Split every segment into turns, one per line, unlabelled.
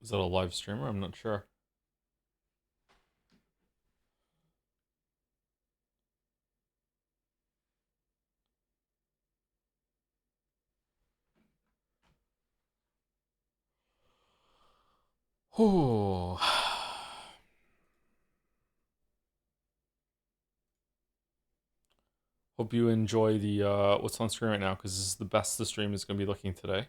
Is that a live streamer? I'm not sure. Oh. Hope you enjoy the what's on screen right now, because this is the best the stream is going to be looking today.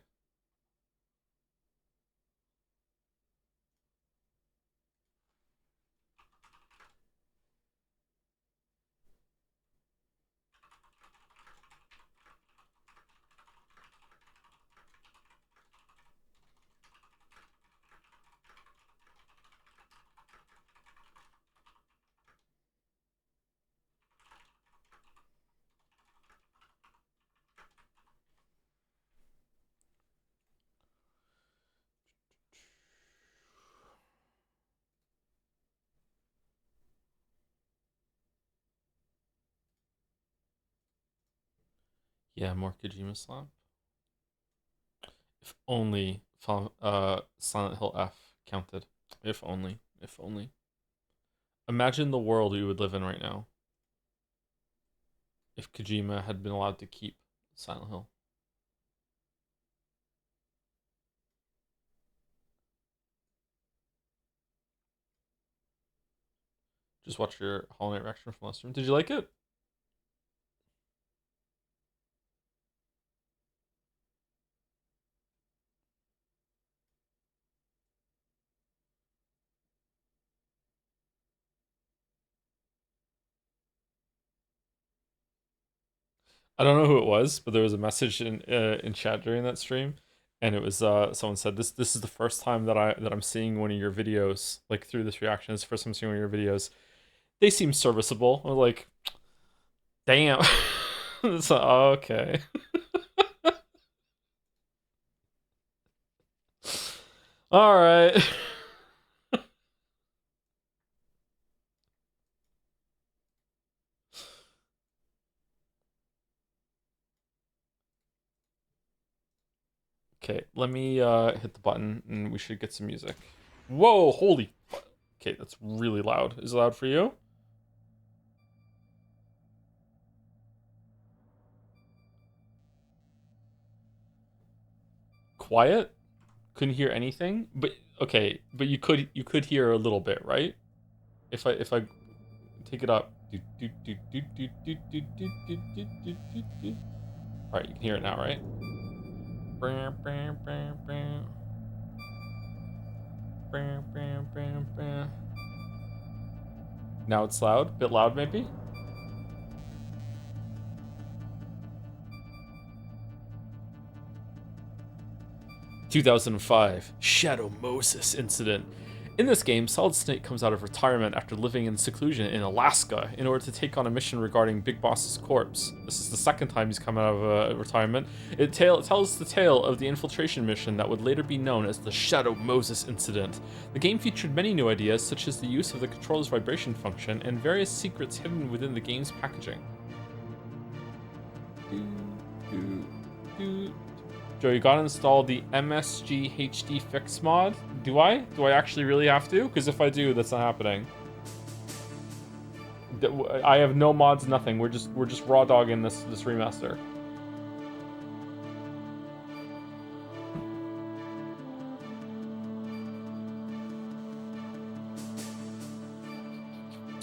Yeah, more Kojima slap. If only Silent Hill F counted. If only. If only. Imagine the world we would live in right now if Kojima had been allowed to keep Silent Hill. Just watch your Hollow Knight reaction from last stream. Did you like it? I don't know who it was, but there was a message in chat during that stream, and it was someone said this is the first time that I'm seeing one of your videos like through this reaction. It's the first time I'm seeing one of your videos. They seem serviceable. I'm like, damn. So, okay. All right. Okay, let me hit the button and we should get some music. Whoa, holy. Okay, that's really loud. Is it loud for you? Quiet? Couldn't hear anything? But okay, but you could hear a little bit, right? If I take it up. Alright, you can hear it now, right? Now it's loud? Bit loud, maybe? 2005 Shadow Moses incident. In this game, Solid Snake comes out of retirement after living in seclusion in Alaska in order to take on a mission regarding Big Boss's corpse. This is the second time he's come out of retirement. It tells the tale of the infiltration mission that would later be known as the Shadow Moses incident. The game featured many new ideas, such as the use of the controller's vibration function and various secrets hidden within the game's packaging. Joe, you gotta install the MSG HD fix mod. Do I? Do I actually really have to? Because if I do, that's not happening. I have no mods, nothing. We're just raw dogging this remaster.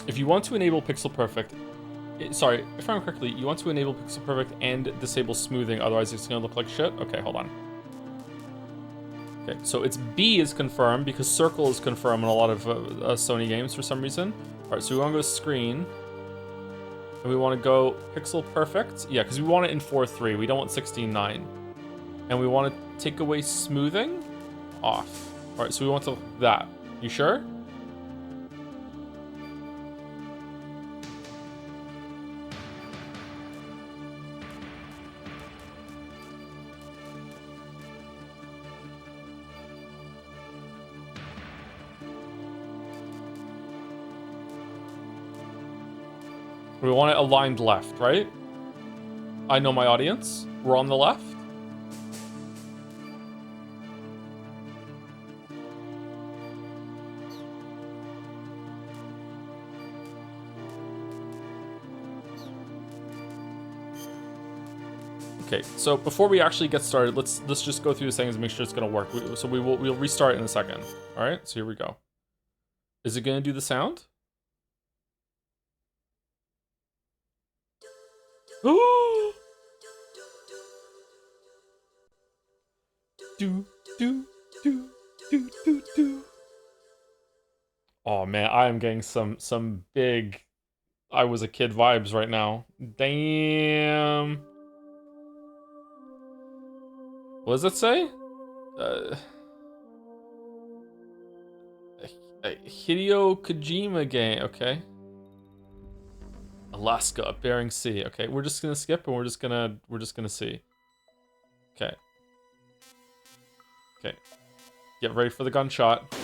If you want to enable Pixel Perfect, sorry, if I remember correctly, you want to enable Pixel Perfect and disable smoothing, otherwise it's gonna look like shit? Okay, hold on. Okay, so it's B is confirmed, because circle is confirmed in a lot of Sony games for some reason. Alright, so we wanna go screen. And we wanna go Pixel Perfect. Yeah, because we want it in 4.3, we don't want 16.9. And we wanna take away smoothing? Off. Alright, so we want to that. You sure? We want it aligned left, right? I know my audience. We're on the left. Okay, so before we actually get started, let's just go through the settings and make sure it's gonna work. We'll restart in a second. All right, so here we go. Is it gonna do the sound? Oh! do do do do do do. Oh man, I am getting some big I was a kid vibes right now. Damn. What does it say? A Hideo Kojima game. Okay. Alaska, Bering Sea. Okay, we're just gonna skip and we're just gonna see. Okay. Okay. Get ready for the gunshot.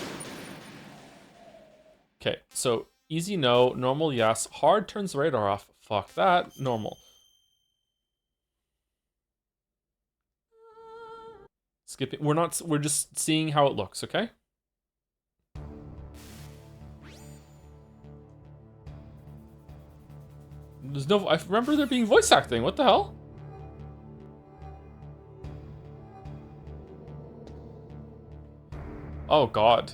Okay, so easy no, normal yes, hard turns the radar off. Fuck that, normal. Skipping. We're just seeing how it looks, okay? There's no, I remember there being voice acting. What the hell? Oh god.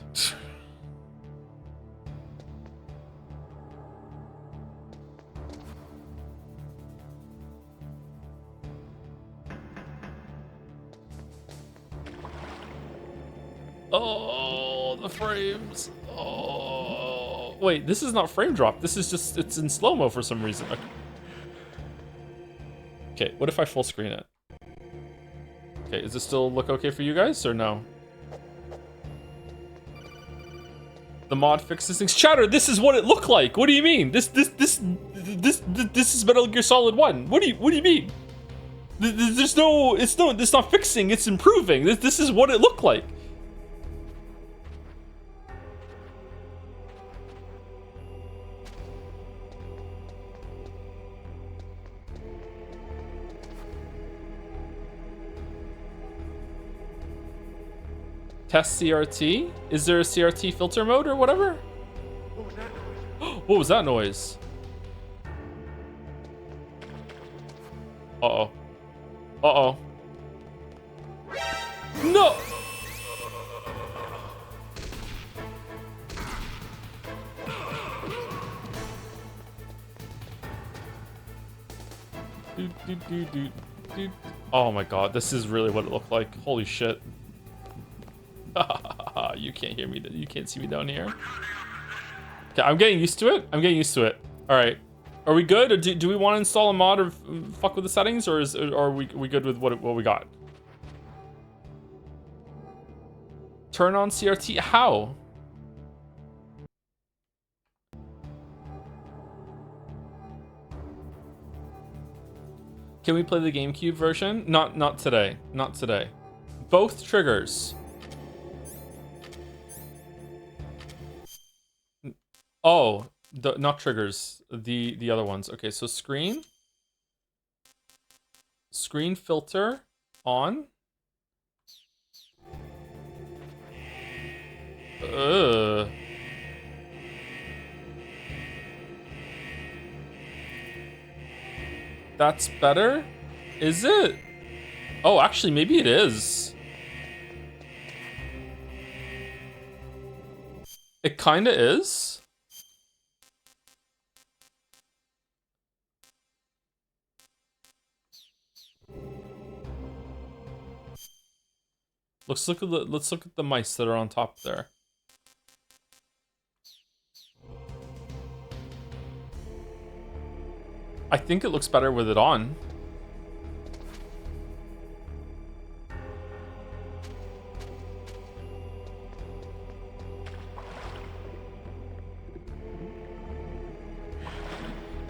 Oh, the frames. Oh. Wait, this is not frame drop. This is just, it's in slow-mo for some reason. Okay, what if I full screen it? Okay, does it still look okay for you guys, or no? The mod fixes things. Chatter, this is what it looked like. What do you mean? This is Metal Gear Solid 1. What do you mean? There's no, it's not fixing, it's improving. This is what it looked like. Test CRT? Is there a CRT filter mode or whatever? What was that noise? Uh-oh. Uh-oh. No! Oh my god, this is really what it looked like. Holy shit. You can't hear me. You can't see me down here. Okay, I'm getting used to it. All right, are we good? Or do we want to install a mod or fuck with the settings, or are we good with what we got? Turn on CRT. How? Can we play the GameCube version? Not today. Not today. Both triggers. Oh, not triggers, the other ones. Okay, so screen filter on. That's better? Is it? Oh, actually, maybe it is. It kinda is. Let's look at the mice that are on top there. I think it looks better with it on.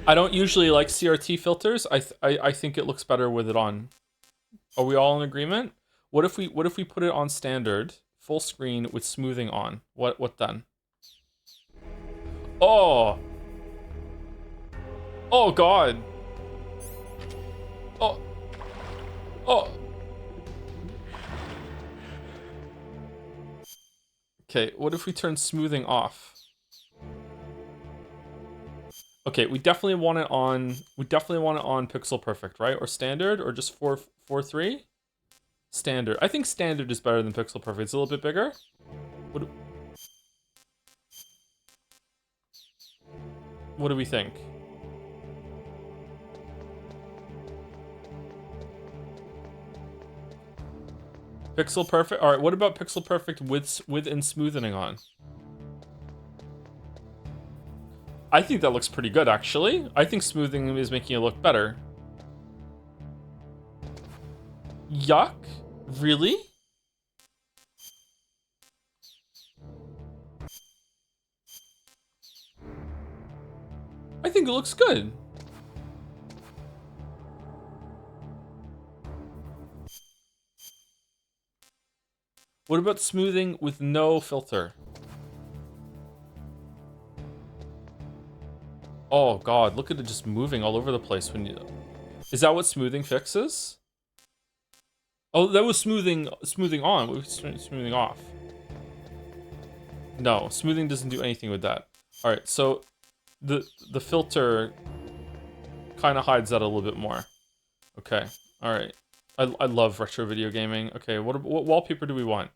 I don't usually like CRT filters. I think it looks better with it on. Are we all in agreement? What if we put it on standard, full screen with smoothing on? What then? Oh. Oh god. Oh. Oh. Okay, what if we turn smoothing off? Okay, we definitely want it on pixel perfect, right? Or standard, or just 4:3? Standard. I think standard is better than pixel perfect. It's a little bit bigger. What do we think? Pixel perfect. All right. What about pixel perfect with and smoothing on? I think that looks pretty good, actually. I think smoothing is making it look better. Yuck? Really? I think it looks good. What about smoothing with no filter? Oh god, look at it just moving all over the place when you... Is that what smoothing fixes? Oh, that was smoothing on. What was smoothing off? No, smoothing doesn't do anything with that. All right, so the filter kind of hides that a little bit more. Okay, all right. I love retro video gaming. Okay, what wallpaper do we want?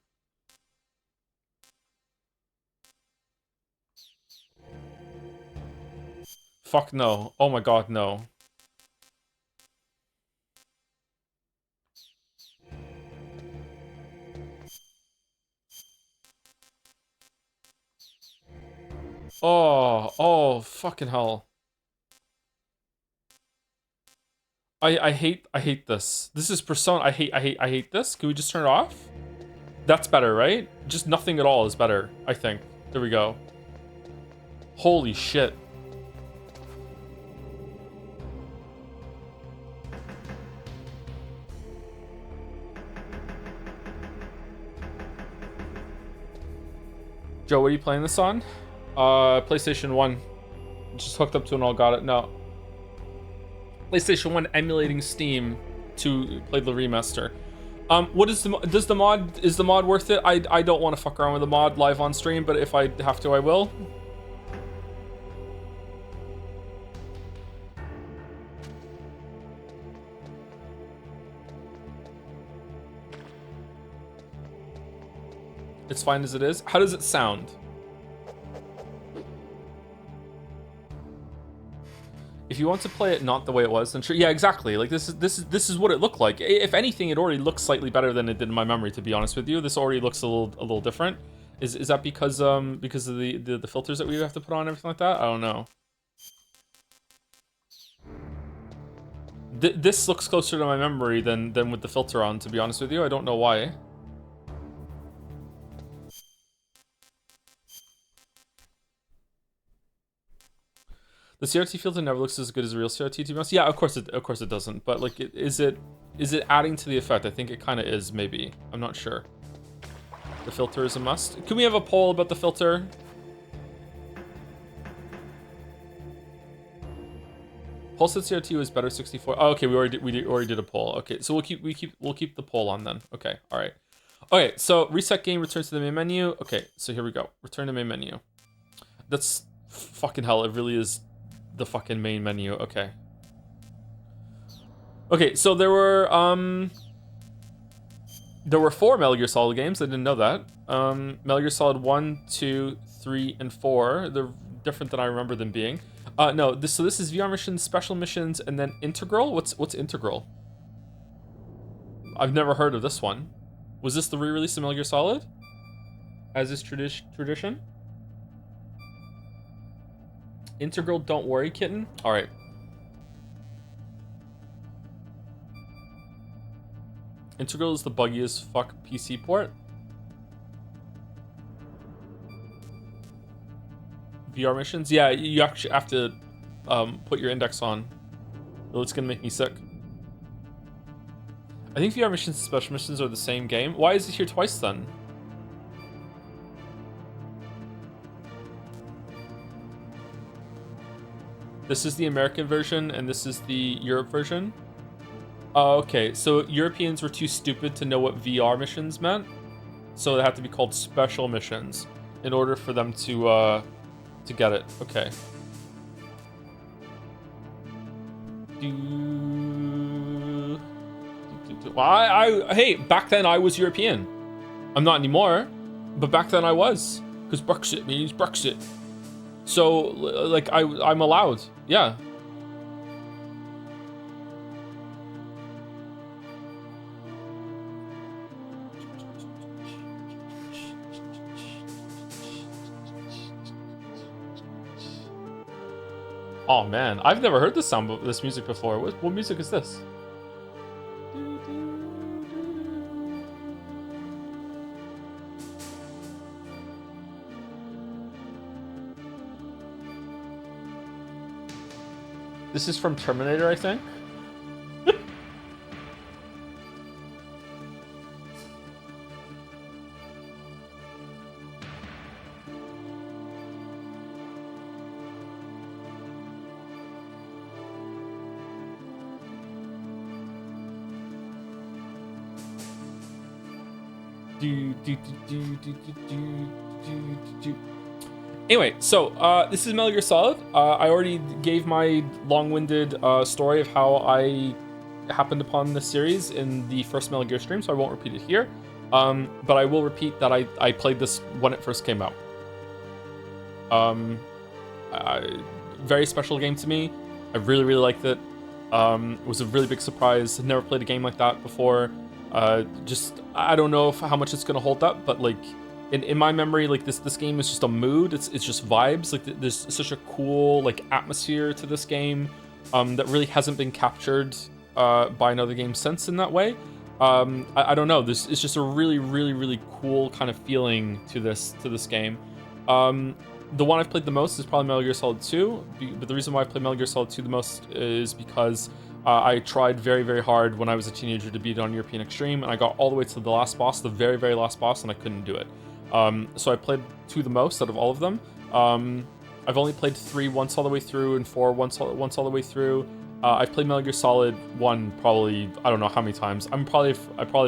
Fuck no. Oh my god, no. Oh, fucking hell. I hate this. This is Persona. I hate this. Can we just turn it off? That's better, right? Just nothing at all is better, I think. There we go. Holy shit. Joe, what are you playing this on? PlayStation 1. Just hooked up to an all got it. No. PlayStation 1 emulating Steam to play the remaster. What is is the mod worth it? I don't want to fuck around with the mod live on stream, but if I have to, I will. It's fine as it is. How does it sound? If you want to play it not the way it was, then sure. Yeah, exactly. Like this is what it looked like. If anything, it already looks slightly better than it did in my memory. To be honest with you, this already looks a little different. Is that because of the filters that we have to put on and everything like that? I don't know. This looks closer to my memory than with the filter on. To be honest with you, I don't know why. The CRT filter never looks as good as a real CRT, to be honest. Yeah, of course it doesn't. But like, is it adding to the effect? I think it kind of is. Maybe, I'm not sure. The filter is a must. Can we have a poll about the filter? Paul said CRT was better 64. Oh, okay, we already did a poll. Okay, so we'll keep the poll on then. Okay, all right. Okay, so reset game returns to the main menu. Okay, so here we go. Return to main menu. That's fucking hell. It really is the fucking main menu. Okay. Okay, so there were 4 Metal Gear Solid games. I didn't know that. Metal Gear Solid 1, 2, 3, and 4. They're different than I remember them being. No, this is VR missions, special missions, and then integral. What's integral? I've never heard of this one. Was this the re-release of Metal Gear Solid? As is tradition? Integral, don't worry, kitten. All right. Integral is the buggiest fuck PC port. VR missions? Yeah, you actually have to put your index on. It's gonna make me sick. I think VR missions and special missions are the same game. Why is it here twice then? This is the American version, and this is the Europe version. Oh, okay. So Europeans were too stupid to know what VR missions meant, so they had to be called special missions in order for them to get it. Okay. Well, hey, back then I was European. I'm not anymore, but back then I was, because Brexit means Brexit. So, like, I'm allowed. Yeah. Oh man, I've never heard this music before. What music is this? This is from Terminator, I think. Anyway, so this is Metal Gear Solid. I already gave my long-winded story of how I happened upon this series in the first Metal Gear stream, so I won't repeat it here. But I will repeat that I played this when it first came out. Very special game to me. I really, really liked it. It was a really big surprise. I'd never played a game like that before. Just, I don't know how much it's gonna hold up, but like in my memory, like this game is just a mood. It's just vibes. Like there's such a cool like atmosphere to this game that really hasn't been captured by another game since in that way. I don't know. It's just a really, really, really cool kind of feeling to this game. The one I've played the most is probably Metal Gear Solid 2, but the reason why I played Metal Gear Solid 2 the most is because I tried very, very hard when I was a teenager to beat it on European Extreme, and I got all the way to the last boss, the very, very last boss, and I couldn't do it. So I played 2 the most out of all of them. I've only played 3 once all the way through, and 4 once all the way through. I've played Metal Gear Solid 1 probably, I don't know how many times. I've probably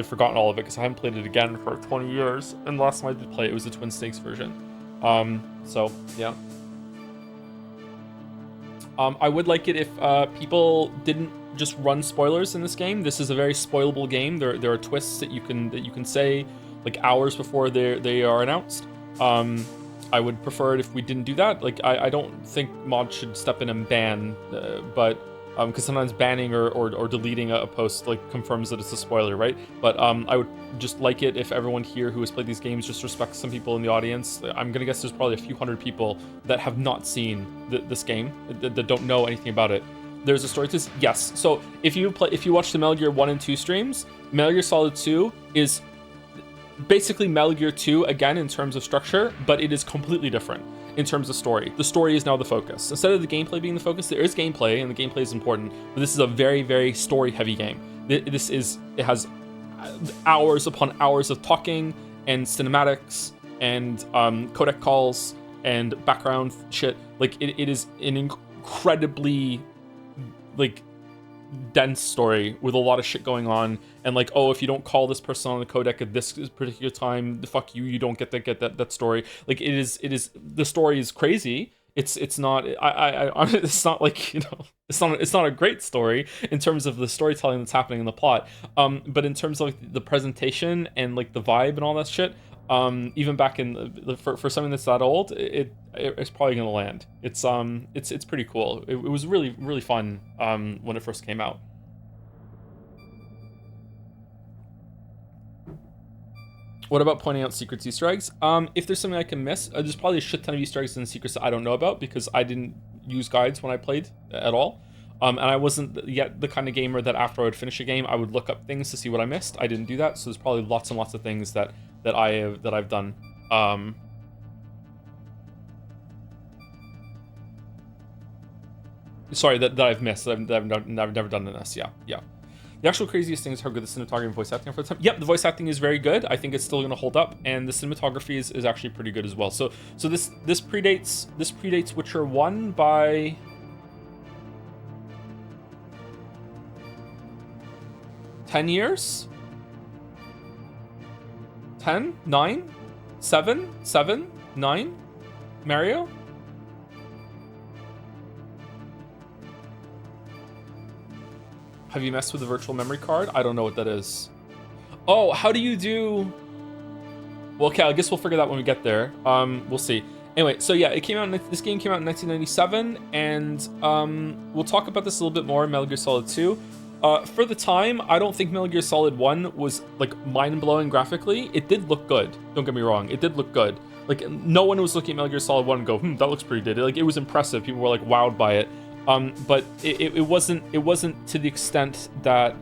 forgotten all of it because I haven't played it again for 20 years, and the last time I did play it was the Twin Snakes version. So yeah. I would like it if people didn't just run spoilers in this game. This is a very spoilable game. There are twists that you can say like hours before they are announced. I would prefer it if we didn't do that. Like I don't think mods should step in and ban, but because sometimes banning or deleting a post like confirms that it's a spoiler, right? But I would just like it if everyone here who has played these games just respects some people in the audience. I'm gonna guess there's probably a few hundred people that have not seen this game, that don't know anything about it. There's a story to this, yes. So if you watch the Metal Gear 1 and 2 streams, Metal Gear Solid 2 is basically Metal Gear 2 again in terms of structure, but it is completely different in terms of story. The story is now the focus. Instead of the gameplay being the focus, there is gameplay, and the gameplay is important, but this is a very, very story-heavy game. It has hours upon hours of talking, and cinematics, and codec calls, and background shit. Like, it is an incredibly, like, dense story with a lot of shit going on, and like, oh, if you don't call this person on the codec at this particular time, fuck you don't get that story. Like, it is the story is crazy. It's not it's not like, you know, it's not a great story in terms of the storytelling that's happening in the plot, but in terms of like the presentation and like the vibe and all that shit, even back in for something that's that old, it's probably gonna land. It's pretty cool. It was really, really fun when it first came out. What about pointing out secrets, Easter eggs? If there's something I can miss, there's probably a shit ton of Easter eggs and secrets that I don't know about because I didn't use guides when I played at all. And I wasn't yet the kind of gamer that after I would finish a game, I would look up things to see what I missed. I didn't do that, so there's probably lots and lots of things that I've done. Sorry, that I've missed. That I've never done in this. Yeah. The actual craziest thing is how good the cinematography and voice acting are for the time. Yep, the voice acting is very good. I think it's still going to hold up, and the cinematography is actually pretty good as well. So this predates Witcher 1 by 10 years? 10? 9? 7? 7? 9? Mario? Have you messed with the virtual memory card? I don't know what that is. Oh, how do you do... Well, okay, I guess we'll figure that when we get there. We'll see. Anyway, so yeah, it came out. This game came out in 1997, and we'll talk about this a little bit more in Metal Gear Solid 2. For the time, I don't think Metal Gear Solid 1 was like mind-blowing graphically. It did look good. Don't get me wrong. It did look good. Like no one was looking at Metal Gear Solid 1 and go, that looks pretty good. Like it was impressive. People were like wowed by it. But it wasn't to the extent that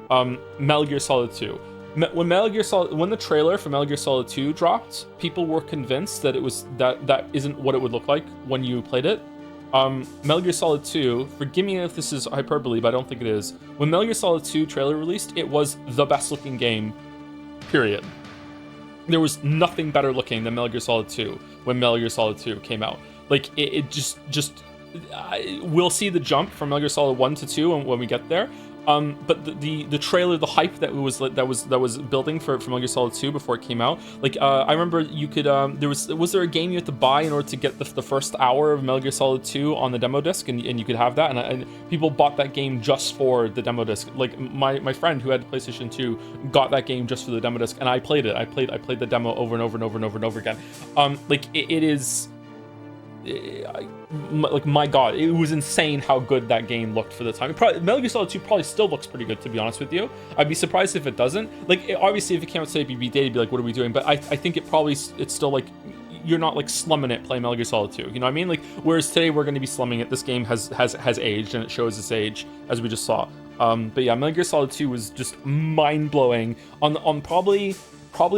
Metal Gear Solid 2. When the trailer for Metal Gear Solid 2 dropped, people were convinced that it was that isn't what it would look like when you played it. Metal Gear Solid 2, forgive me if this is hyperbole, but I don't think it is. When Metal Gear Solid 2 trailer released, it was the best looking game, period. There was nothing better looking than Metal Gear Solid 2 when Metal Gear Solid 2 came out. Like it just we'll see the jump from Metal Gear Solid 1 to 2 when we get there. But the trailer, the hype that was building for Metal Gear Solid 2 before it came out, like I remember you could was there a game you had to buy in order to get the first hour of Metal Gear Solid 2 on the demo disc, and you could have that, and people bought that game just for the demo disc. Like my friend who had the PlayStation 2 got that game just for the demo disc, and I played it. I played the demo over and over and over and over and over again. Like it is. Like my god, it was insane how good that game looked for the time. Metal Gear Solid 2 probably still looks pretty good, to be honest with you. I'd be surprised if it doesn't. Like obviously if it came out today, it'd be dated, be like, what are we doing? But I think it's still like, you're not like slumming it playing Metal Gear Solid 2, you know what I mean? Like whereas today we're going to be slumming it. This game has aged, and it shows its age, as we just saw. But yeah, Metal Gear Solid 2 was just mind-blowing on probably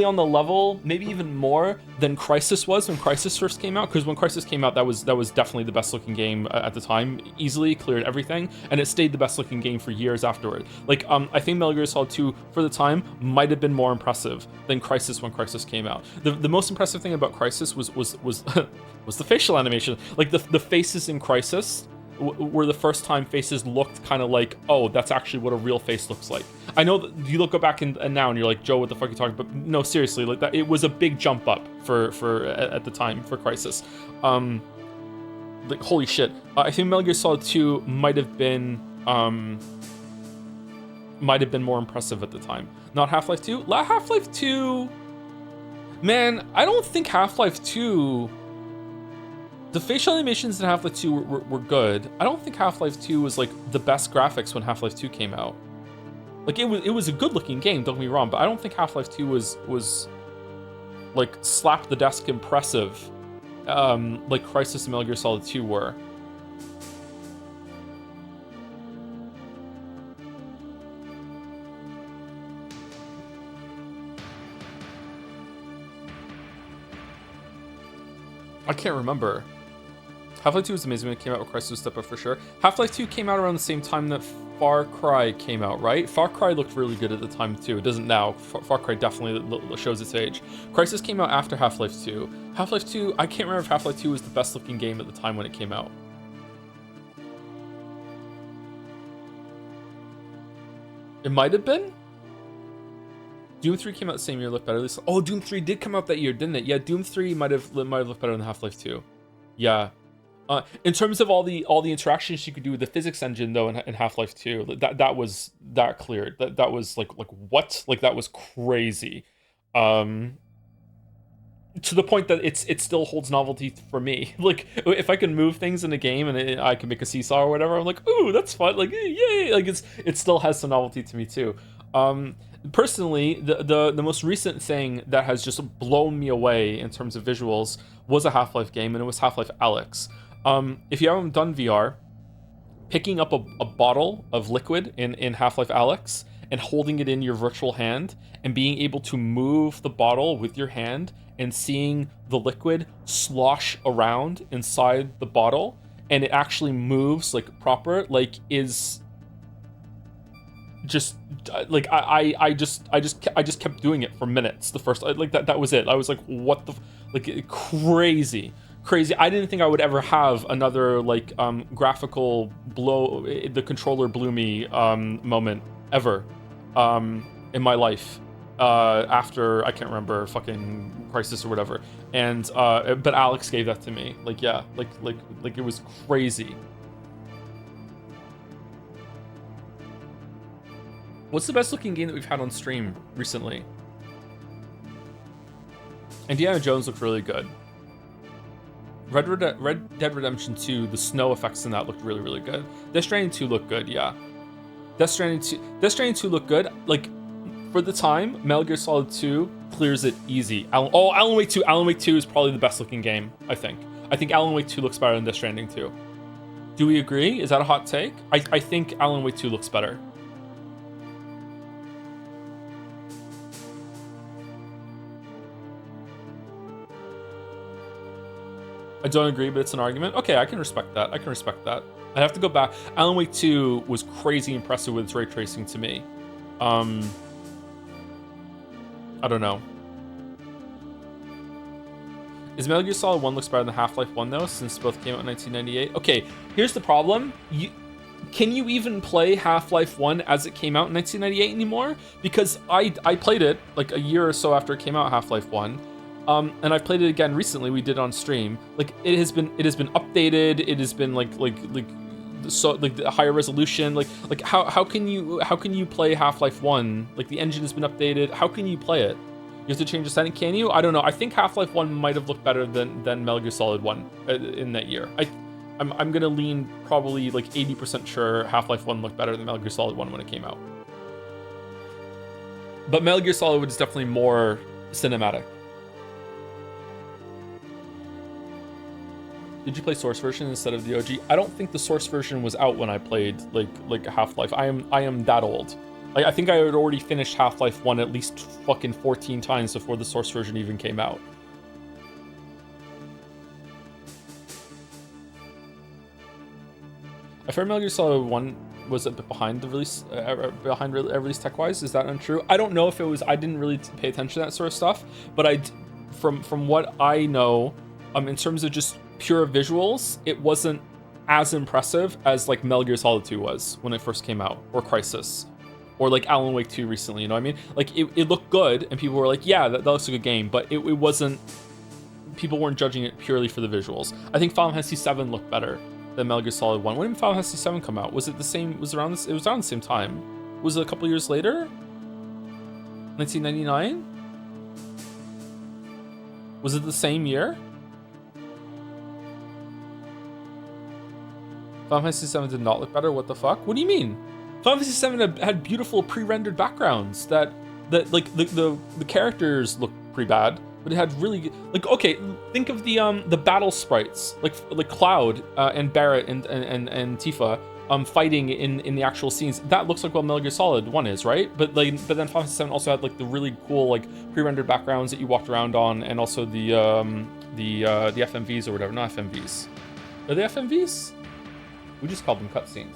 on the level, maybe even more than Crysis was when Crysis first came out. Because when Crysis came out, that was definitely the best looking game at the time. Easily cleared everything, and it stayed the best looking game for years afterward. Like I think Metal Gear Solid 2 for the time might have been more impressive than Crysis when Crysis came out. The most impressive thing about Crysis was was the facial animation. Like the faces in Crysis were the first time faces looked kind of like, oh, that's actually what a real face looks like. I know that you go back and now and you're like, Joe, what the fuck are you talking about? But no, seriously, like that, it was a big jump up for at the time for Crysis. Like holy shit. I think Metal Gear Solid 2 might have been more impressive at the time. Not Half-Life 2. Half-Life 2. Man, I don't think Half-Life 2. The facial animations in Half-Life 2 were good. I don't think Half-Life 2 was like the best graphics when Half-Life 2 came out. Like it was a good looking game, don't get me wrong, but I don't think Half-Life 2 was like slap the desk impressive like Crysis and Metal Gear Solid 2 were. I can't remember. Half-Life 2 was amazing when it came out with Crysis was step up for sure. Half-Life 2 came out around the same time that Far Cry came out, right? Far Cry looked really good at the time too. It doesn't now. Far Cry definitely shows its age. Crysis came out after Half-Life 2. Half-Life 2, I can't remember if Half-Life 2 was the best looking game at the time when it came out. It might have been? Doom 3 came out the same year, looked better. At least, oh, Doom 3 did come out that year, didn't it? Yeah, Doom 3 might have looked better than Half-Life 2. Yeah. In terms of all the interactions you could do with the physics engine though in Half-Life 2, that cleared. That was like what? Like that was crazy. To the point that it still holds novelty for me. Like if I can move things in a game and I can make a seesaw or whatever, I'm like, ooh, that's fun. Like yay! Like it still has some novelty to me too. Personally, the most recent thing that has just blown me away in terms of visuals was a Half-Life game, and it was Half-Life Alyx. If you haven't done VR, picking up a bottle of liquid in Half-Life Alyx and holding it in your virtual hand and being able to move the bottle with your hand and seeing the liquid slosh around inside the bottle and it actually moves like proper, like is just like I just kept doing it for minutes. The first like that was it. I was like, what the like crazy. I didn't think I would ever have another like graphical blow, the controller blew me moment ever in my life after I can't remember fucking Crysis or whatever. And but Alyx gave that to me. Like yeah, like it was crazy. What's the best looking game that we've had on stream recently? Indiana Jones looked really good. Red Dead Redemption 2, the snow effects in that looked really, really good. Death Stranding 2 looked good, yeah. Death Stranding 2 looked good. Like, for the time, Metal Gear Solid 2 clears it easy. Alan Wake 2. Alan Wake 2 is probably the best looking game, I think. I think Alan Wake 2 looks better than Death Stranding 2. Do we agree? Is that a hot take? I think Alan Wake 2 looks better. I don't agree, but it's an argument. Okay, I can respect that. I can respect that. I have to go back. Alan Wake 2 was crazy impressive with its ray tracing to me. I don't know. Is Metal Gear Solid 1 looks better than Half-Life 1 though, since both came out in 1998? Okay, here's the problem. Can you even play Half-Life 1 as it came out in 1998 anymore? Because I played it like a year or so after it came out, Half-Life 1. And I've played it again recently. We did on stream. Like it has been updated. It has been like the higher resolution. Like how can you play Half-Life 1? Like the engine has been updated. How can you play it? You have to change the setting. Can you? I don't know. I think Half-Life 1 might have looked better than Metal Gear Solid 1 in that year. I'm gonna lean probably like 80% sure Half-Life 1 looked better than Metal Gear Solid 1 when it came out. But Metal Gear Solid was definitely more cinematic. Did you play Source version instead of the OG? I don't think the Source version was out when I played like Half-Life. I am that old. Like I think I had already finished Half-Life 1 at least fucking 14 times before the Source version even came out. I heard Metal Gear Solid 1 was a bit behind the release, release tech-wise. Is that untrue? I don't know if it was. I didn't really pay attention to that sort of stuff. But from what I know, in terms of just pure visuals, it wasn't as impressive as like Metal Gear Solid 2 was when it first came out, or Crysis, or like Alan Wake 2 recently. You know what I mean? Like it looked good, and people were like, "Yeah, that looks like a good game," but it wasn't. People weren't judging it purely for the visuals. I think Final Fantasy 7 looked better than Metal Gear Solid 1. When did Final Fantasy 7 come out? Was it the same? Was around this? It was around the same time. Was it a couple years later? 1999. Was it the same year? Final Fantasy 7 did not look better. What the fuck? What do you mean? Final Fantasy 7 had beautiful pre-rendered backgrounds that like the characters look pretty bad, but it had really like, okay, think of the battle sprites like Cloud and Barrett and Tifa fighting in the actual scenes. That looks like what Metal Gear Solid 1 is, right? But then Final Fantasy 7 also had like the really cool like pre-rendered backgrounds that you walked around on, and also the FMVs or whatever. Not FMVs. Are they FMVs? We just called them cutscenes.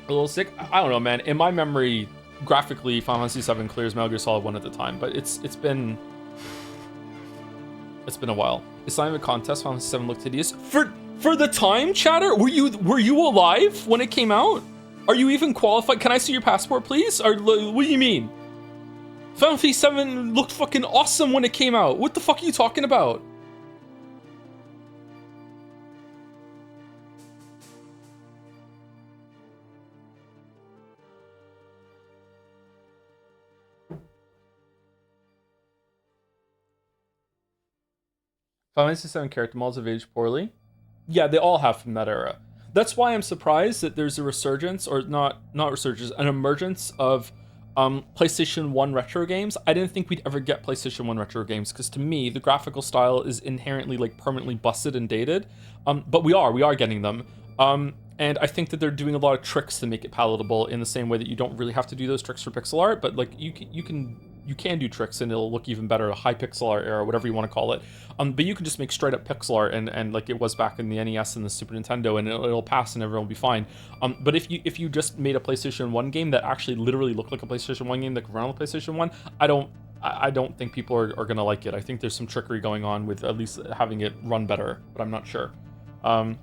A little sick. I don't know, man. In my memory, graphically, Final Fantasy 7 clears Metal Gear Solid 1 at the time, but it's been a while. It's not even a contest. Final Fantasy 7 looked hideous for the time. Chatter, were you alive when it came out? Are you even qualified? Can I see your passport, please? Or what do you mean? Final Fantasy 7 looked fucking awesome when it came out. What the fuck are you talking about? Final Fantasy 7 character models have aged poorly. Yeah, they all have from that era. That's why I'm surprised that there's a resurgence, or not resurgence, an emergence of PlayStation 1 retro games. I didn't think we'd ever get PlayStation 1 retro games, because to me, the graphical style is inherently like permanently busted and dated. But we are getting them. And I think that they're doing a lot of tricks to make it palatable, in the same way that you don't really have to do those tricks for pixel art, but like you can do tricks and it'll look even better, a high pixel art era, whatever you want to call it. But you can just make straight up pixel art and like it was back in the NES and the Super Nintendo, and it'll pass and everyone will be fine. But if you just made a PlayStation 1 game that actually literally looked like a PlayStation 1 game that could run on the PlayStation 1, I don't think people are gonna like it. I think there's some trickery going on with at least having it run better, but I'm not sure.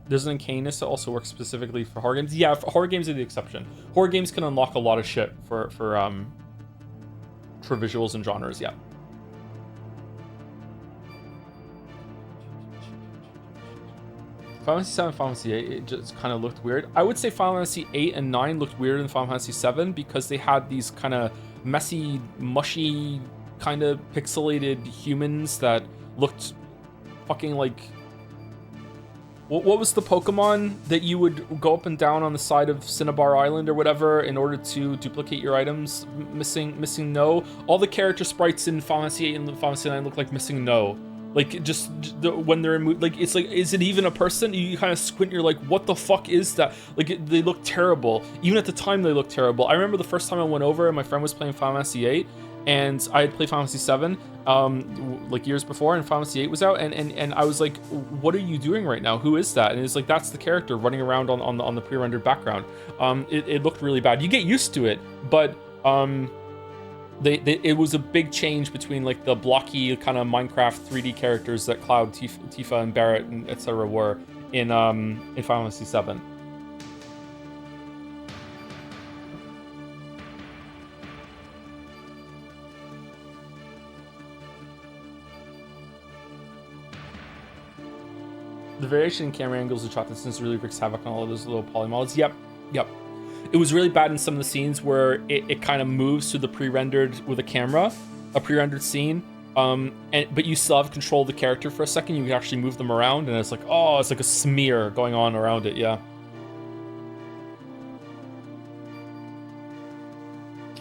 There's an uncanniness that also works specifically for horror games. Yeah, horror games are the exception. Horror games can unlock a lot of shit for visuals and genres, yeah. Final Fantasy 7 and Final Fantasy 8, it just kind of looked weird. I would say Final Fantasy 8 and 9 looked weirder than Final Fantasy 7 because they had these kind of messy, mushy, kind of pixelated humans that looked fucking like... What was the Pokemon that you would go up and down on the side of Cinnabar Island or whatever in order to duplicate your items? Missing No? All the character sprites in Final Fantasy 8 and Final Fantasy 9 look like Missing No. Like, just when they're in, like, it's like, is it even a person? You kind of squint, you're like, what the fuck is that? Like, they look terrible. Even at the time, they look terrible. I remember the first time I went over and my friend was playing Final Fantasy 8, and I had played Final Fantasy 7, like years before, and Final Fantasy 8 was out, and I was like, what are you doing right now? Who is that? And it's like, that's the character running around on the pre-rendered background. It looked really bad. You get used to it, but, it was a big change between like the blocky kind of Minecraft 3D characters that Cloud, Tifa, and Barrett, and etc. were in Final Fantasy 7. The variation in camera angles and shot distance really wreaks havoc on all of those little poly models. Yep. It was really bad in some of the scenes where it kind of moves to the pre-rendered with a camera, a pre-rendered scene, but you still have control of the character for a second. You can actually move them around, and it's like, oh, it's like a smear going on around it. Yeah.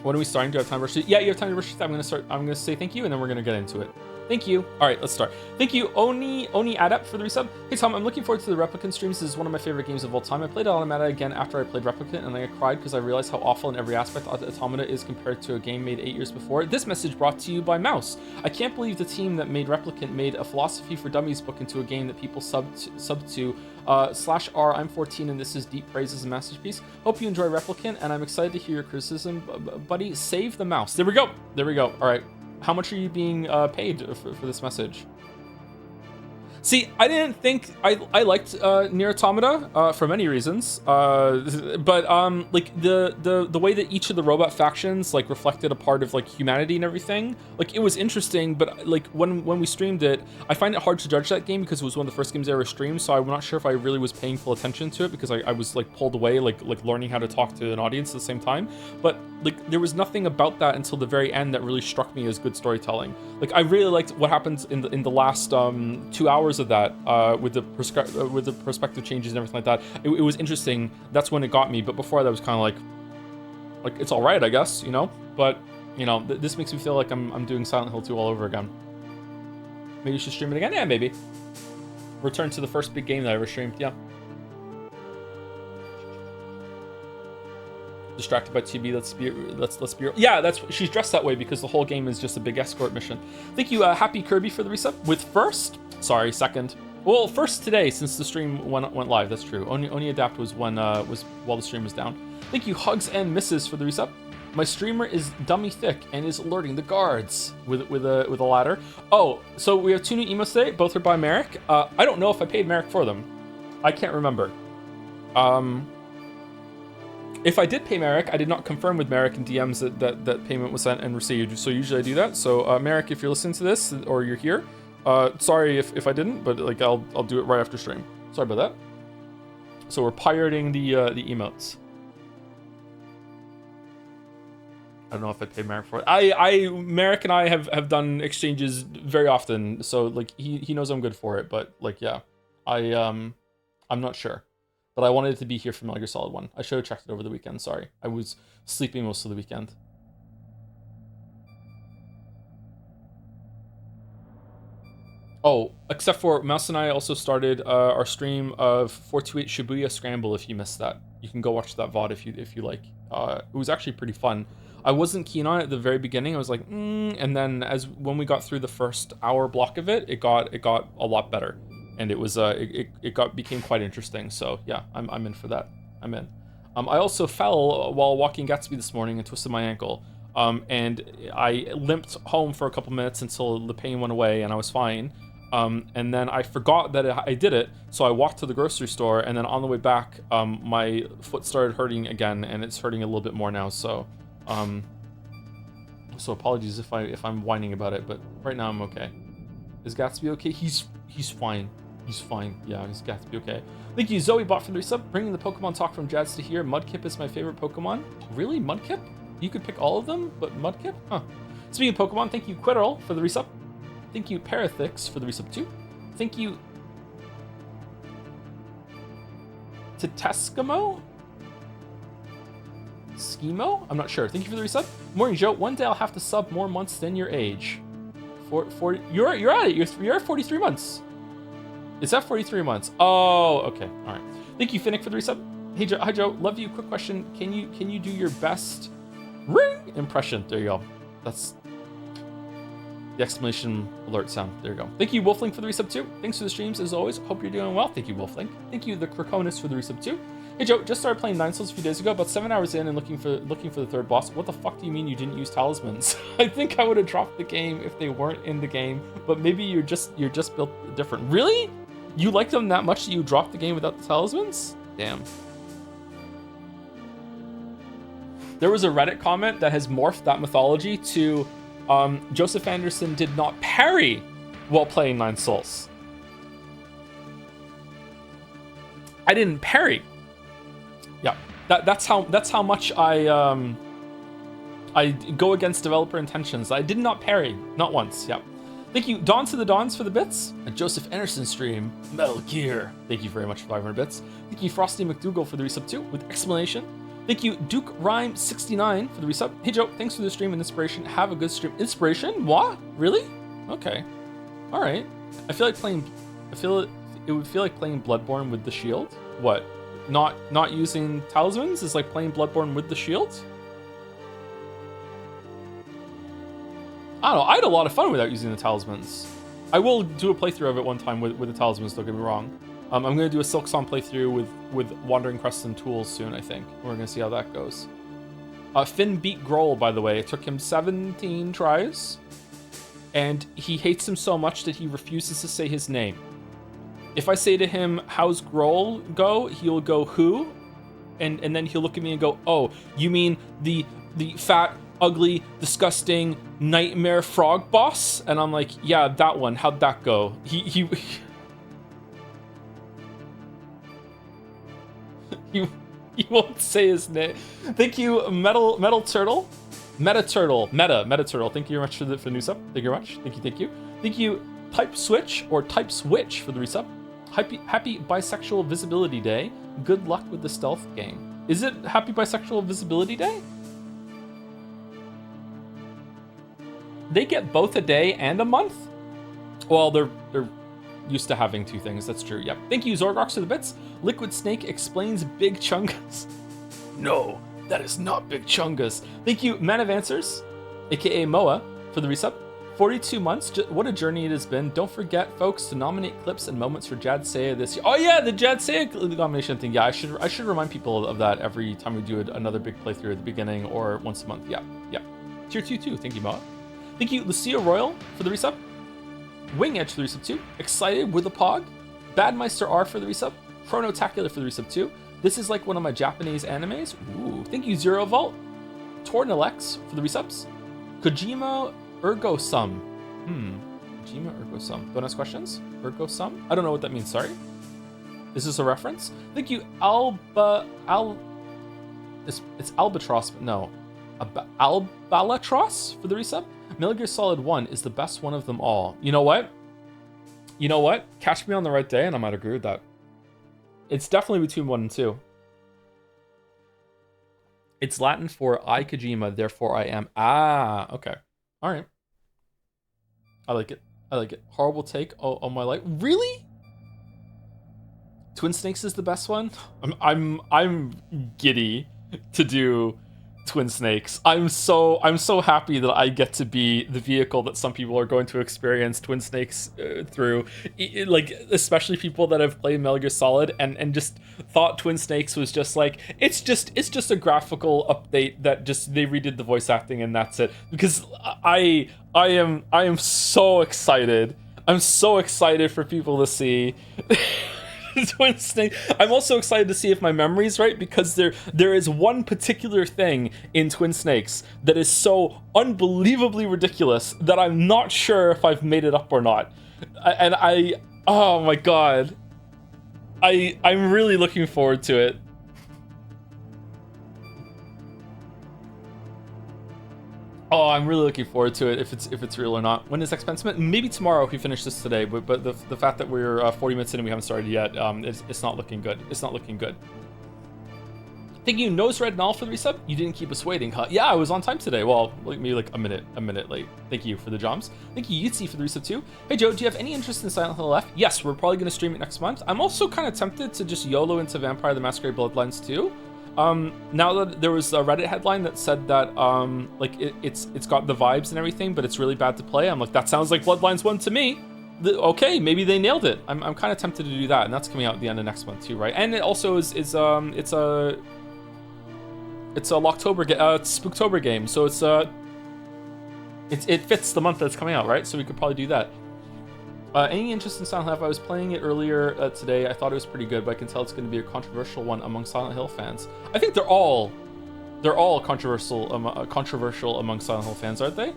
When are we starting? Do I have time to rush it? Yeah, you have time to rush it. I'm gonna say thank you, and then we're gonna get into it. Thank you. All right, let's start. Thank you, Oni Adept, for the resub. Hey Tom, I'm looking forward to the Replicant streams. This is one of my favorite games of all time. I played Automata again after I played Replicant, and I cried because I realized how awful in every aspect Automata is compared to a game made 8 years before. This message brought to you by Mouse. I can't believe the team that made Replicant made a Philosophy for Dummies book into a game that people sub to. /R, I'm 14 and this is deep praise as a masterpiece. Hope you enjoy Replicant, and I'm excited to hear your criticism. Buddy, save the mouse. There we go. All right. How much are you being paid for this message? See, I didn't think I liked Nier Automata for many reasons, but like the way that each of the robot factions like reflected a part of like humanity and everything, like it was interesting. But like when we streamed it, I find it hard to judge that game because it was one of the first games I ever streamed. So I'm not sure if I really was paying full attention to it because I was like pulled away, like learning how to talk to an audience at the same time. But like there was nothing about that until the very end that really struck me as good storytelling. Like I really liked what happened in the last 2 hours of that with the perspective changes and everything like that. It was interesting. That's when it got me. But before that was kind of like it's all right, I guess, you know. But you know, this makes me feel like I'm doing Silent Hill 2 all over again. Maybe you should stream it again. Yeah, maybe. Return to the first big game that I ever streamed. Yeah. Distracted by TV. Let's be. Yeah, that's she's dressed that way because the whole game is just a big escort mission. Thank you, Happy Kirby, for the resub. With second. Well, first today since the stream went live. That's true. Only Adapt was when while the stream was down. Thank you, Hugs and Misses, for the resub. My streamer is dummy thick and is alerting the guards with a ladder. Oh, so we have 2 new emotes today. Both are by Merrick. I don't know if I paid Merrick for them. I can't remember. If I did pay Merrick, I did not confirm with Merrick in DMs that payment was sent and received. So usually I do that. So Merrick, if you're listening to this or you're here, sorry if I didn't, but like I'll do it right after stream. Sorry about that. So we're pirating the emotes. I don't know if I paid Merrick for it. Merrick and I have done exchanges very often, so like he knows I'm good for it. But like yeah, I'm not sure. But I wanted it to be here for Metal Gear Solid 1. I should have checked it over the weekend, sorry. I was sleeping most of the weekend. Oh, except for Mouse and I also started our stream of 428 Shibuya Scramble. If you missed that, you can go watch that VOD if you like. It was actually pretty fun. I wasn't keen on it at the very beginning. I was like, and then when we got through the first hour block of it, it got a lot better. And it was became quite interesting. So yeah, I'm in for that. I'm in. I also fell while walking Gatsby this morning and twisted my ankle. And I limped home for a couple minutes until the pain went away and I was fine. And then I forgot that I did it, so I walked to the grocery store, and then on the way back, my foot started hurting again, and it's hurting a little bit more now. So, so apologies if I'm whining about it, but right now I'm okay. Is Gatsby okay? He's fine. He's fine. Yeah, he's got to be okay. Thank you, Zoe Bot, for the resub. Bringing the Pokemon talk from Jads to here. Mudkip is my favorite Pokemon. Really? Mudkip? You could pick all of them, but Mudkip? Huh. Speaking of Pokemon, thank you, Quirrell, for the resub. Thank you, Parathix, for the resub too. Thank you, Titeskimo? Schemo? I'm not sure. Thank you for the resub. Morning, Joe. One day I'll have to sub more months than your age. You're at it. You're at 43 months. Is that 43 months? Oh, okay. All right. Thank you, Finnick, for the resub. Hey, Joe. Hi, Joe. Love you. Quick question. Can you do your best ring impression? There you go. That's the exclamation alert sound. There you go. Thank you, Wolflink, for the resub too. Thanks for the streams as always. Hope you're doing well. Thank you, Wolflink. Thank you, the Krakonis, for the resub too. Hey Joe, just started playing Nine Souls a few days ago, about 7 hours in and looking for the third boss. What the fuck do you mean you didn't use talismans? I think I would have dropped the game if they weren't in the game, but maybe you're just built different. Really? You like them that much that you dropped the game without the talismans? Damn. There was a Reddit comment that has morphed that mythology to Joseph Anderson did not parry while playing Nine Souls. I didn't parry. Yeah, that's how much I go against developer intentions. I did not parry, not once. Yeah. Thank you, Dawn to the Dawns, for the bits. A Joseph Anderson stream, Metal Gear. Thank you very much for 500 bits. Thank you, Frosty McDougal, for the resub too, with explanation. Thank you, Duke Rhyme 69, for the resub. Hey Joe, thanks for the stream and inspiration. Have a good stream. Inspiration? What? Really? Okay. All right. I feel it would feel like playing Bloodborne with the shield. What? Not using talismans is like playing Bloodborne with the shield? I don't know. I had a lot of fun without using the talismans. I will do a playthrough of it one time with the talismans, don't get me wrong. I'm going to do a Silk Song playthrough with Wandering Crest and Tools soon, I think. We're going to see how that goes. Finn beat Grohl, by the way. It took him 17 tries. And he hates him so much that he refuses to say his name. If I say to him, how's Grohl go? He'll go, who? And then he'll look at me and go, oh, you mean the fat, ugly, disgusting nightmare frog boss? And I'm like, yeah, that one. How'd that go? He won't say his name. Thank you, Metal Turtle. Meta Turtle. Thank you very much for the new sub. Thank you very much. Thank you. Thank you, Type Switch or Type Switch, for the resub. Happy Bisexual Visibility Day. Good luck with the stealth game. Is it Happy Bisexual Visibility Day? They get both a day and a month? Well, they're used to having two things. That's true. Yep. Thank you, Zorgox, for the bits. Liquid Snake explains Big Chungus. No, that is not Big Chungus. Thank you, Man of Answers, aka Moa, for the resub. 42 months. What a journey it has been. Don't forget, folks, to nominate clips and moments for Jad Saya this year. Oh yeah, the Jad Saya nomination thing. Yeah, I should remind people of that every time we do another big playthrough at the beginning or once a month. Yeah. Tier 2 too. Thank you, Moa. Thank you, Lucia Royal, for the resub. Wing Edge for the resub 2. Excited with a Pog. Badmeister R for the resub. Chronotacular for the resub 2. This is like one of my Japanese animes. Ooh. Thank you, Zero Vault. Tornalex for the resubs. Kojima Ergo-sum. Kojima Ergo-sum. Don't ask questions? Ergo-sum? I don't know what that means, sorry. Is this a reference? Thank you, It's Albatross, but no. Albalatros for the resub. Metal Gear Solid 1 is the best one of them all. You know what? Catch me on the right day and I might agree with that. It's definitely between 1 and 2. It's Latin for I Kojima, therefore I am. Ah, okay. All right. I like it. Horrible take on my life. Really? Twin Snakes is the best one? I'm giddy to do Twin Snakes. I'm so happy that I get to be the vehicle that some people are going to experience Twin Snakes through. Like, especially people that have played Metal Gear Solid and just thought Twin Snakes was just like, it's just a graphical update that just they redid the voice acting and that's it. Because I am so excited. I'm so excited for people to see Twin Snake. I'm also excited to see if my memory's right, because there is one particular thing in Twin Snakes that is so unbelievably ridiculous that I'm not sure if I've made it up or not. And Oh my god. I'm really looking forward to it. Oh, I'm really looking forward to it if it's real or not. When is Expensement? Maybe tomorrow if we finish this today, but the fact that we're 40 minutes in and we haven't started yet, it's not looking good. It's not looking good. Thank you, Nose Red Null for the resub. You didn't keep us waiting, huh? Yeah, I was on time today. Well, maybe like a minute late. Thank you for the joms. Thank you, Yitzi, for the resub too. Hey Joe, do you have any interest in Silent Hill F? Yes, we're probably gonna stream it next month. I'm also kind of tempted to just YOLO into Vampire the Masquerade Bloodlines too. Now that there was a Reddit headline that said that like it's got the vibes and everything, but it's really bad to play. I'm like, that sounds like Bloodlines 1 to me. Okay, maybe they nailed it. I'm kind of tempted to do that, and that's coming out at the end of next month too, right? And it also is it's a Spooktober game, so it fits the month that it's coming out, right? So we could probably do that. Any interest in Silent Hill? I was playing it earlier today. I thought it was pretty good, but I can tell it's going to be a controversial one among Silent Hill fans. I think they're all controversial among Silent Hill fans, aren't they?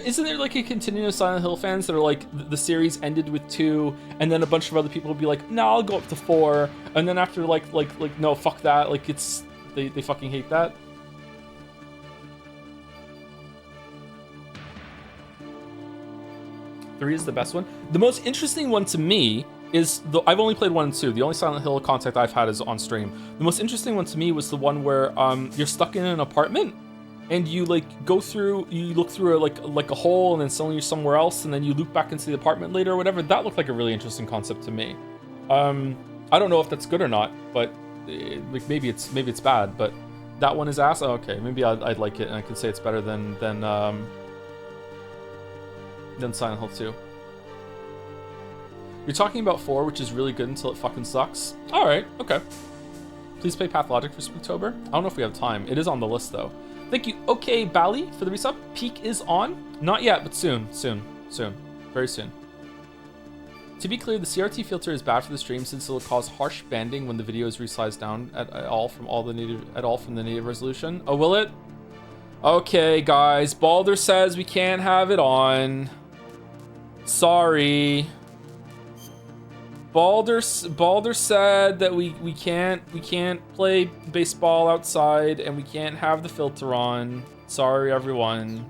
Isn't there like a continuum of Silent Hill fans that are like the series ended with 2, and then a bunch of other people will be like, no, I'll go up to 4, and then after like no, fuck that, like it's they fucking hate that. Three is the best one. The most interesting one to me is I've only played 1 and 2. The only Silent Hill contact I've had is on stream. The most interesting one to me was the one where you're stuck in an apartment and you like you look through like a hole, and then suddenly you're somewhere else, and then you loop back into the apartment later or whatever. That looked like a really interesting concept to me. I don't know if that's good or not, but like maybe it's bad. But that one is ass. Oh, okay, maybe I'd like it, and I can say it's better than Silent Hill 2. You're talking about 4, which is really good until it fucking sucks. All right, okay. Please play Pathologic for Spooktober. I don't know if we have time. It is on the list though. Thank you. Okay, Bally for the resub. Peak is on. Not yet, but soon, very soon. To be clear, the CRT filter is bad for the stream since it will cause harsh banding when the video is resized down at all from the native resolution. Oh, will it? Okay, guys. Balder says we can't have it on. Sorry. Balder said that we can't play baseball outside and we can't have the filter on. Sorry, everyone.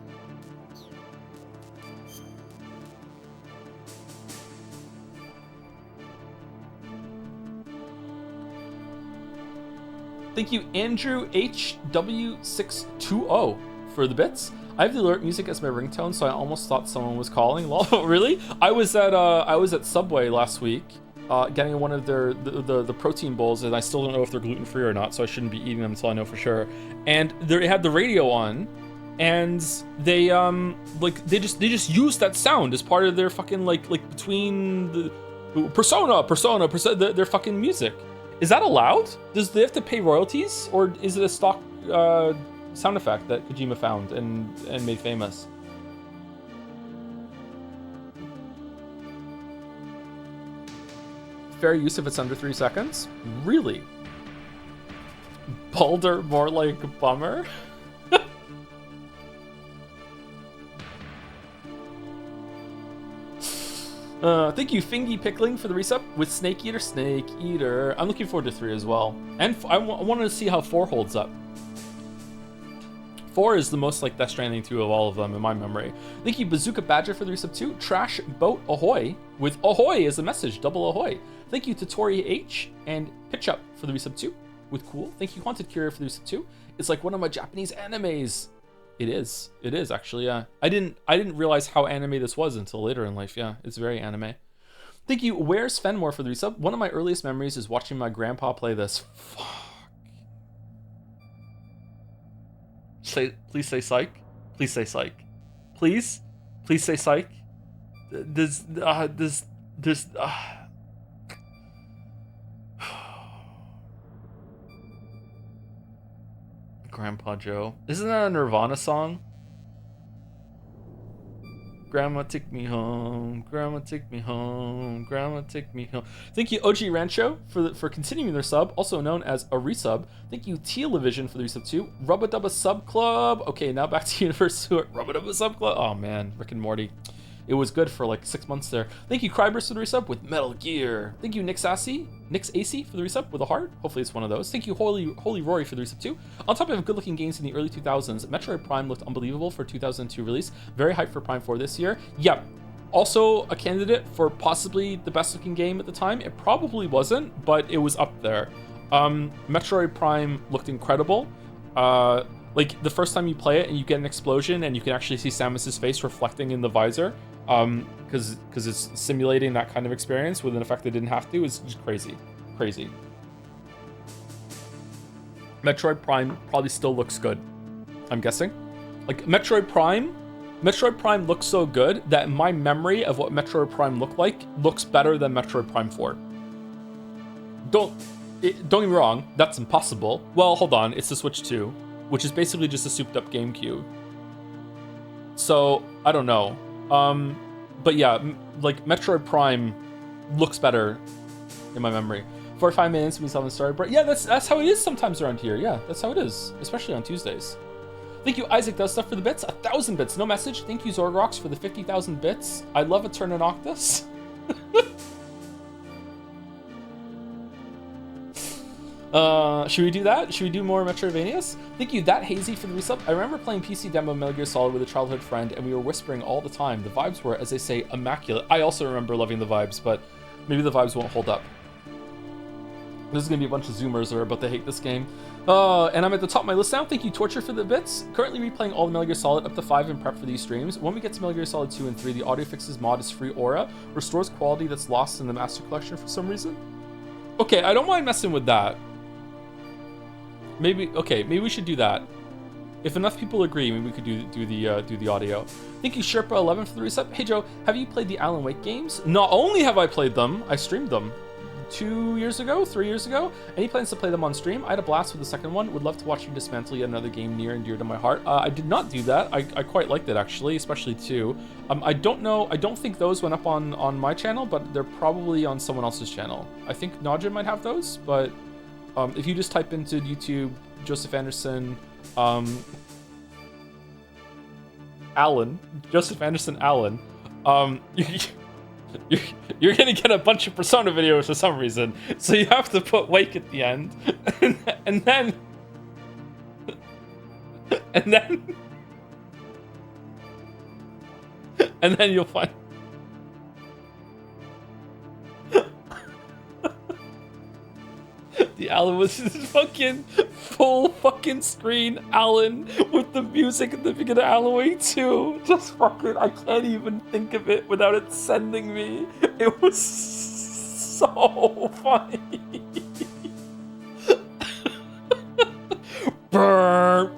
Thank you, Andrew HW620 for the bits. I have the alert music as my ringtone, so I almost thought someone was calling. Lol, really? I was at Subway last week, getting one of the protein bowls, and I still don't know if they're gluten free or not, so I shouldn't be eating them until I know for sure. And they had the radio on, and they just used that sound as part of their fucking like between the persona their fucking music. Is that allowed? Does they have to pay royalties, or is it a stock sound effect that Kojima found and made famous? Fair use if it's under 3 seconds? Really? Balder more like a bummer? Thank you, Fingy Pickling, for the resub with Snake Eater. I'm looking forward to 3 as well. And I wanted to see how 4 holds up. 4 is the most like Death Stranding 2 of all of them in my memory. Thank you, Bazooka Badger, for the resub 2. Trash Boat Ahoy, with Ahoy as the message, double Ahoy. Thank you to Tori H and Pitch Up for the resub 2 with Cool. Thank you, Haunted Curious, for the resub 2. It's like one of my Japanese animes. It is actually, yeah. I didn't realize how anime this was until later in life. Yeah, it's very anime. Thank you, Where's Fenmore, for the resub. One of my earliest memories is watching my grandpa play this. Fuck. Please say psych. Please say psych. Please say psych. Grandpa Joe. Isn't that a Nirvana song? Grandma take me home. Grandma take me home. Grandma take me home. Thank you, OG Rancho, for continuing their sub, also known as a resub. Thank you, Television, for the resub too. Rubba Dubba Sub Club. Okay, now back to Universe Sewer. Rubba Dubba Sub Club. Oh man, Rick and Morty. it was good for like 6 months there. Thank you, Crybers, for the resub with Metal Gear. Thank you, Nick's AC for the resub with a heart. Hopefully it's one of those. Thank you, Holy Rory, for the resub too. On top of good-looking games in the early 2000s, Metroid Prime looked unbelievable for 2002 release. Very hyped for Prime 4 this year. Yep. Also a candidate for possibly the best-looking game at the time. It probably wasn't, but it was up there. Metroid Prime looked incredible. Like the first time you play it and you get an explosion and you can actually see Samus's face reflecting in the visor, because it's simulating that kind of experience with an effect they didn't have to, is just crazy. Metroid Prime probably still looks good, I'm guessing. Like Metroid Prime looks so good that my memory of what Metroid Prime looked like looks better than Metroid Prime 4. Don't get me wrong, that's impossible. Well, hold on, it's the Switch 2. Which is basically just a souped up GameCube. So, I don't know. But yeah, like Metroid Prime looks better in my memory. 45 minutes when we haven't started, but yeah, that's how it is sometimes around here. Yeah, that's how it is, especially on Tuesdays. Thank you, Isaac Does Stuff, for the bits. 1,000 bits, no message. Thank you, Zorgrox, for the 50,000 bits. I love a turn in Octus. Should we do that? Should we do more Metroidvanias? Thank you, That Hazy, for the resub. I remember playing PC demo Metal Gear Solid with a childhood friend, and we were whispering all the time. The vibes were, as they say, immaculate. I also remember loving the vibes, but maybe the vibes won't hold up. There's gonna be a bunch of Zoomers that are about to hate this game. And I'm at the top of my list now. Thank you, Torture, for the bits. Currently replaying all the Metal Gear Solid up to 5 in prep for these streams. When we get to Metal Gear Solid 2 and 3, the Audio Fixes mod is free aura. Restores quality that's lost in the Master Collection for some reason. Okay, I don't mind messing with that. Maybe we should do that. If enough people agree, maybe we could do the audio. Thank you, Sherpa11, for the resub. Hey Joe, have you played the Alan Wake games? Not only have I played them, I streamed them 3 years ago. Any plans to play them on stream? I had a blast with the second one. Would love to watch you dismantle yet another game near and dear to my heart. I did not do that. I quite liked it, actually, especially 2. I don't know. I don't think those went up on my channel, but they're probably on someone else's channel. I think Najim might have those, but if you just type into YouTube Joseph Anderson Joseph Anderson Allen, you're gonna get a bunch of Persona videos for some reason. So you have to put Wake at the end, and then you'll find. The Alan was his fucking full fucking screen Alan with the music at the beginning of Alan Wake 2. Just fucking, I can't even think of it without it sending me. It was so funny. Burn.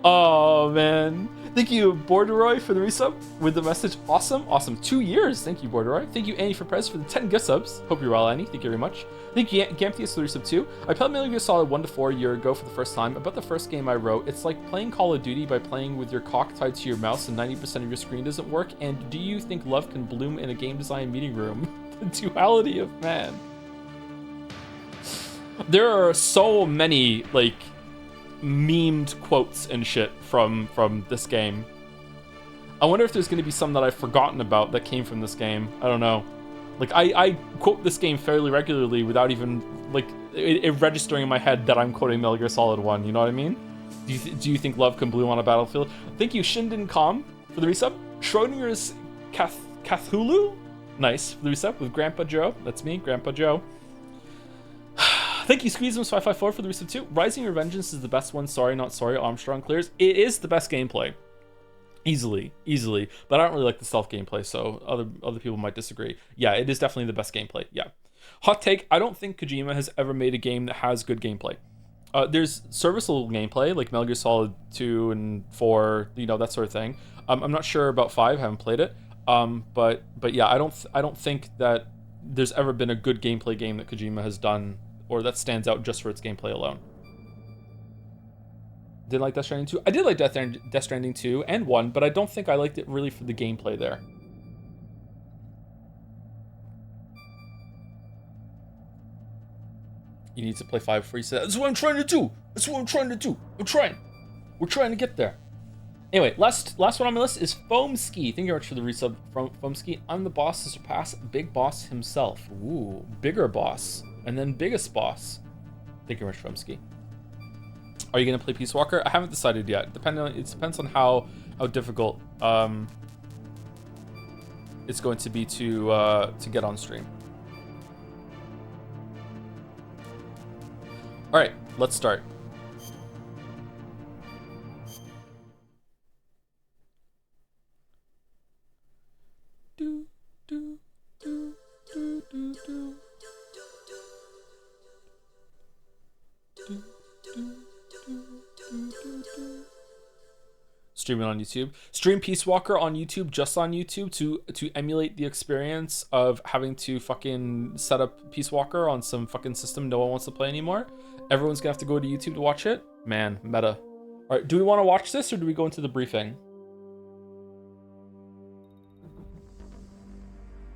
Oh man. Thank you, Borderoy, for the resub with the message. Awesome. 2 years. Thank you, Borderoy. Thank you, Annie, for Prez, for the 10 gift subs. Hope you're well, Annie. Thank you very much. Thank you, Gamptius, for the resub too. I played Metal Gear Solid 1 to 4 a year ago for the first time. About the first game I wrote, it's like playing Call of Duty by playing with your cock tied to your mouse and 90% of your screen doesn't work. And do you think love can bloom in a game design meeting room? The duality of man. There are so many, like, memed quotes and shit from this game. I wonder if there's going to be some that I've forgotten about that came from this game. I don't know. Like, I quote this game fairly regularly without even, like, it registering in my head that I'm quoting Metal Gear Solid 1, you know what I mean? Do you think love can bloom on a battlefield? Thank you, Shinden Com, for the resub. Schrodinger's Cthulhu? Nice, for the resub with Grandpa Joe. That's me, Grandpa Joe. Thank you, Squeezums554, for the resub too. Rising Your Vengeance is the best one. Sorry, not sorry. Armstrong clears. It is the best gameplay. Easily. But I don't really like the stealth gameplay, so other people might disagree. Yeah, it is definitely the best gameplay. Yeah. Hot take, I don't think Kojima has ever made a game that has good gameplay. There's serviceable gameplay, like Metal Gear Solid 2 and 4, you know, that sort of thing. I'm not sure about 5, haven't played it. But yeah, I don't think that there's ever been a good gameplay game that Kojima has done, or that stands out just for its gameplay alone. Didn't like Death Stranding 2. I did like Death Stranding 2 and 1, but I don't think I liked it really for the gameplay there. You need to play 5 before you say that. That's what I'm trying to do. I'm trying. We're trying to get there. Anyway, last one on my list is Foamski. Thank you very much for the resub from Foamski. I'm the boss to surpass Big Boss himself. Ooh, bigger boss. And then biggest boss. Thank you very much, Foamski. Are you gonna play Peace Walker? I haven't decided yet. It depends on how difficult it's going to be to get on stream. All right, let's start. Stream it on YouTube. Stream Peace Walker on YouTube, just on YouTube, to emulate the experience of having to fucking set up Peace Walker on some fucking system no one wants to play anymore. Everyone's gonna have to go to YouTube to watch it. Man, meta. All right, do we want to watch this or do we go into the briefing?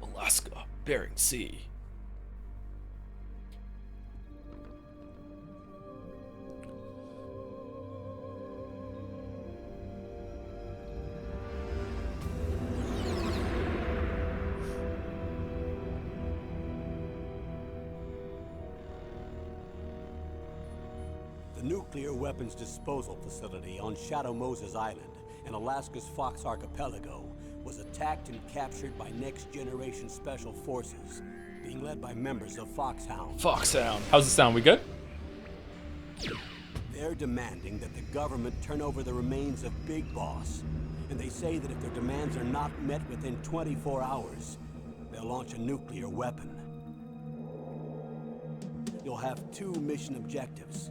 Alaska, Bering Sea.
Nuclear weapons disposal facility on Shadow Moses Island in Alaska's Fox Archipelago was attacked and captured by next-generation special forces, being led by members of Foxhound.
Foxhound. How's it sound? We good?
They're demanding that the government turn over the remains of Big Boss, and they say that if their demands are not met within 24 hours, they'll launch a nuclear weapon. You'll have two mission objectives.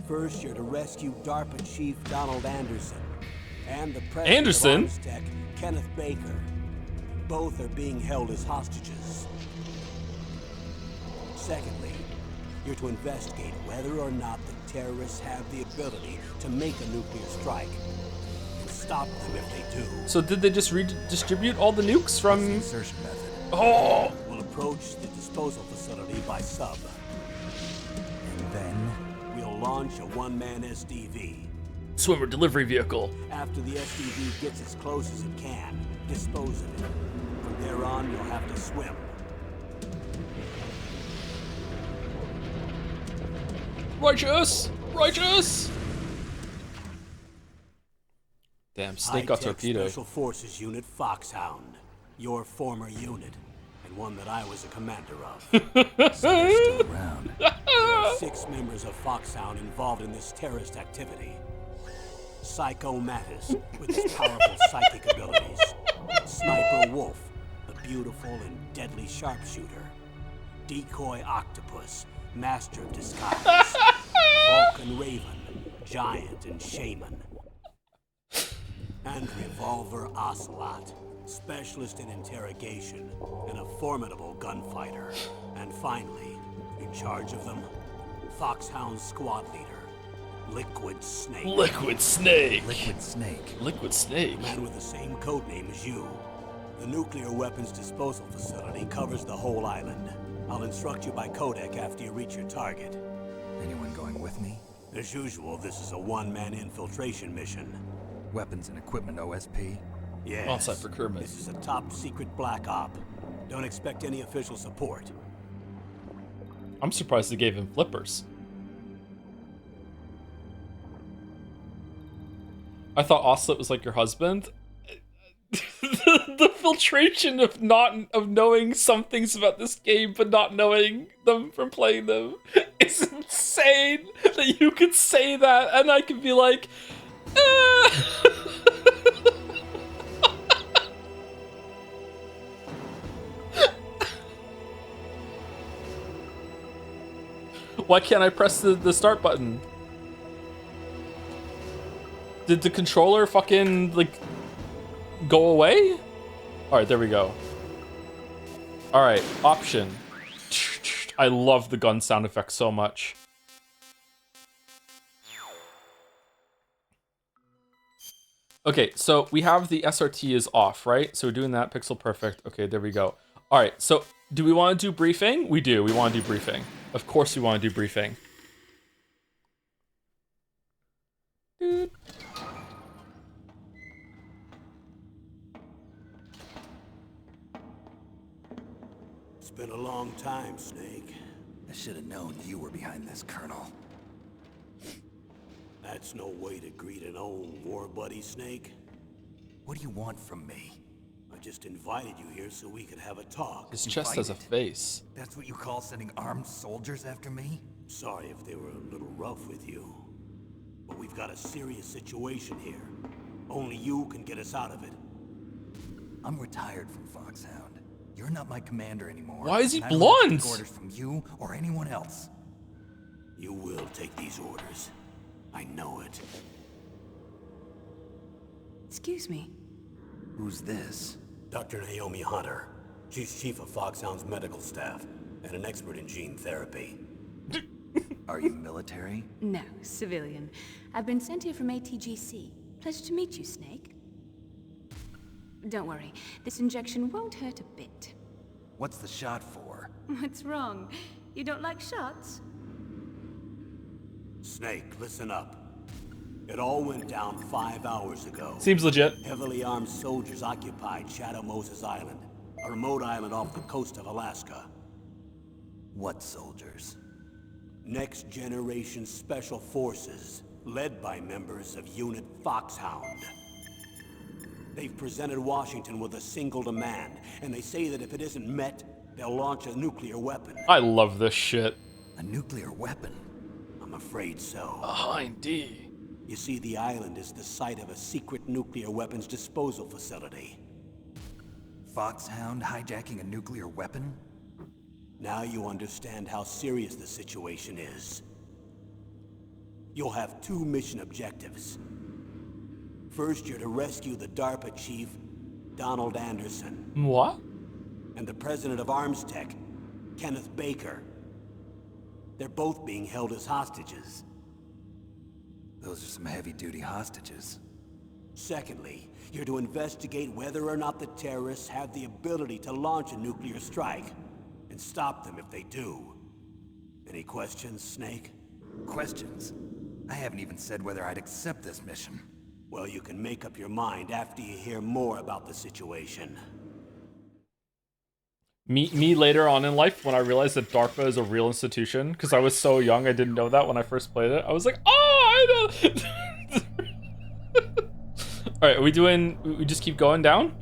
First, you're to rescue DARPA Chief Donald Anderson and the president of Armstech, Kenneth Baker. Both are being held as hostages. Secondly, you're to investigate whether or not the terrorists have the ability to make a nuclear strike and stop them if they do.
So did they just redistribute all the nukes from...
The insertion method.
Oh!
We'll approach the disposal facility by sub. And then we'll launch a one-man SDV.
Swimmer delivery vehicle.
After the SDV gets as close as it can, dispose of it. From there on, you'll have to swim.
Righteous! Righteous! Damn, snake got torpedoed.
Special Forces Unit Foxhound. Your former unit. And one that I was a commander of. So they're still around. There are 6 members of Foxhound involved in this terrorist activity. Psycho Mattis, with his powerful psychic abilities. Sniper Wolf, the beautiful and deadly sharpshooter. Decoy Octopus, master of disguise. Vulcan Raven, giant and shaman. And Revolver Ocelot, specialist in interrogation and a formidable gunfighter. And finally, in charge of them, Foxhound's squad leader, Liquid Snake.
Liquid Snake.
Liquid Snake.
Liquid Snake.
A man with the same codename as you. The nuclear weapons disposal facility covers the whole island. I'll instruct you by codec after you reach your target.
Anyone going with me?
As usual, this is a one-man infiltration mission.
Weapons and equipment OSP?
Yes.
On-site procurement.
This is a top-secret black op. Don't expect any official support.
I'm surprised they gave him flippers. I thought Ocelot was like your husband. The filtration of knowing some things about this game but not knowing them from playing them is insane. That you could say that and I could be like, why can't I press the start button? Did the controller fucking, like, go away? Alright, there we go. Alright, option. I love the gun sound effect so much. Okay, so we have the SRT is off, right? So we're doing that pixel perfect. Okay, there we go. Alright, so do we want to do briefing? We do. We want to do briefing. Of course we want to do briefing. Dude.
been a long time, Snake.
I should have known you were behind this, Colonel.
That's no way to greet an old war buddy, Snake.
What do you want from me?
I just invited you here so we could have a talk.
His chest has a face.
That's what you call sending armed soldiers after me?
Sorry if they were a little rough with you. But we've got a serious situation here. Only you can get us out of it.
I'm retired from Foxhound. You're not my commander anymore.
Why is he
and I don't have to
blonde?
take orders from you or anyone else.
You will take these orders. I know it.
Excuse me.
Who's this?
Dr. Naomi Hunter. She's chief of Foxhound's medical staff and an expert in gene therapy.
Are you military?
No, civilian. I've been sent here from ATGC. Pleasure to meet you, Snake. Don't worry, this injection won't hurt a bit.
What's the shot for?
What's wrong? You don't like shots?
Snake, listen up. It all went down 5 hours ago.
Seems legit.
Heavily armed soldiers occupied Shadow Moses Island, a remote island off the coast of Alaska.
What soldiers?
Next Generation Special Forces, led by members of Unit Foxhound. They've presented Washington with a single demand, and they say that if it isn't met, they'll launch a nuclear weapon.
I love this shit.
A nuclear weapon?
I'm afraid so.
Behind D.
You see, the island is the site of a secret nuclear weapons disposal facility.
Foxhound hijacking a nuclear weapon?
Now you understand how serious the situation is. You'll have 2 mission objectives. First, you're to rescue the DARPA chief, Donald Anderson,
What?
and the president of Arms Tech, Kenneth Baker. They're both being held as hostages.
Those are some heavy-duty hostages.
Secondly, you're to investigate whether or not the terrorists have the ability to launch a nuclear strike, and stop them if they do. Any questions, Snake?
Questions? I haven't even said whether I'd accept this mission.
Well, you can make up your mind after you hear more about the situation.
Me later on in life when I realized that DARPA is a real institution, because I was so young I didn't know that when I first played it. I was like, oh, I know. All right, we just keep going down?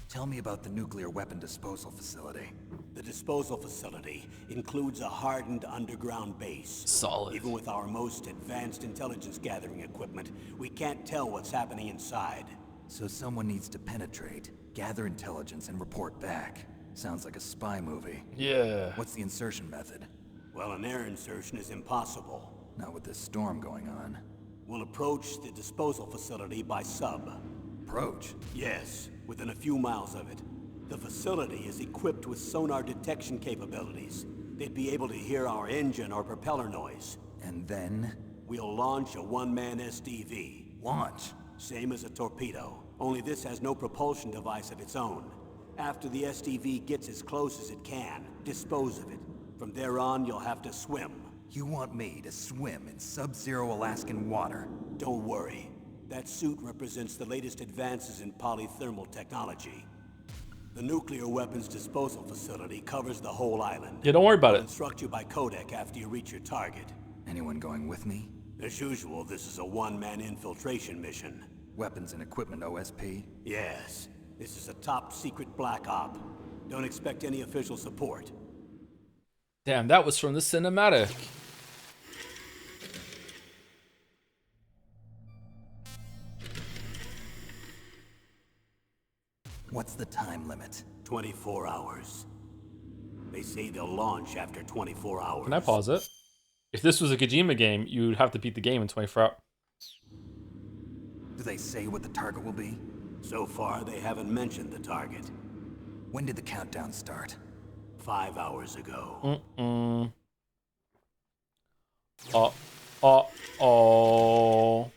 Tell me about the nuclear weapon disposal facility.
The disposal facility includes a hardened underground base.
Solid.
Even with our most advanced intelligence gathering equipment, we can't tell what's happening inside.
So someone needs to penetrate, gather intelligence, and report back. Sounds like a spy movie.
Yeah.
What's the insertion method?
Well, an air insertion is impossible.
Not with this storm going on.
We'll approach the disposal facility by sub.
Approach?
Yes, within a few miles of it. The facility is equipped with sonar detection capabilities. They'd be able to hear our engine or propeller noise.
And then?
We'll launch a one-man SDV.
Launch?
Same as a torpedo, only this has no propulsion device of its own. After the SDV gets as close as it can, dispose of it. From there on, you'll have to swim.
You want me to swim in sub-zero Alaskan water?
Don't worry. That suit represents the latest advances in polythermal technology. The nuclear weapons disposal facility covers the whole island.
Yeah, don't worry about
I'll
it.
instruct you by codec after you reach your target.
Anyone going with me?
As usual, this is a one-man infiltration mission.
Weapons and equipment OSP?
Yes, this is a top-secret black op. Don't expect any official support.
Damn, that was from the cinematic.
What's the time limit?
24 hours. They say they'll launch after 24 hours.
Can I pause it? If this was a Kojima game, you'd have to beat the game in 24 hours.
Do they say what the target will be?
So far, they haven't mentioned the target.
When did the countdown start?
5 hours ago.
Oh.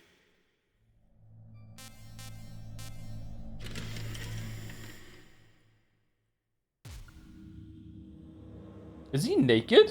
Is he naked?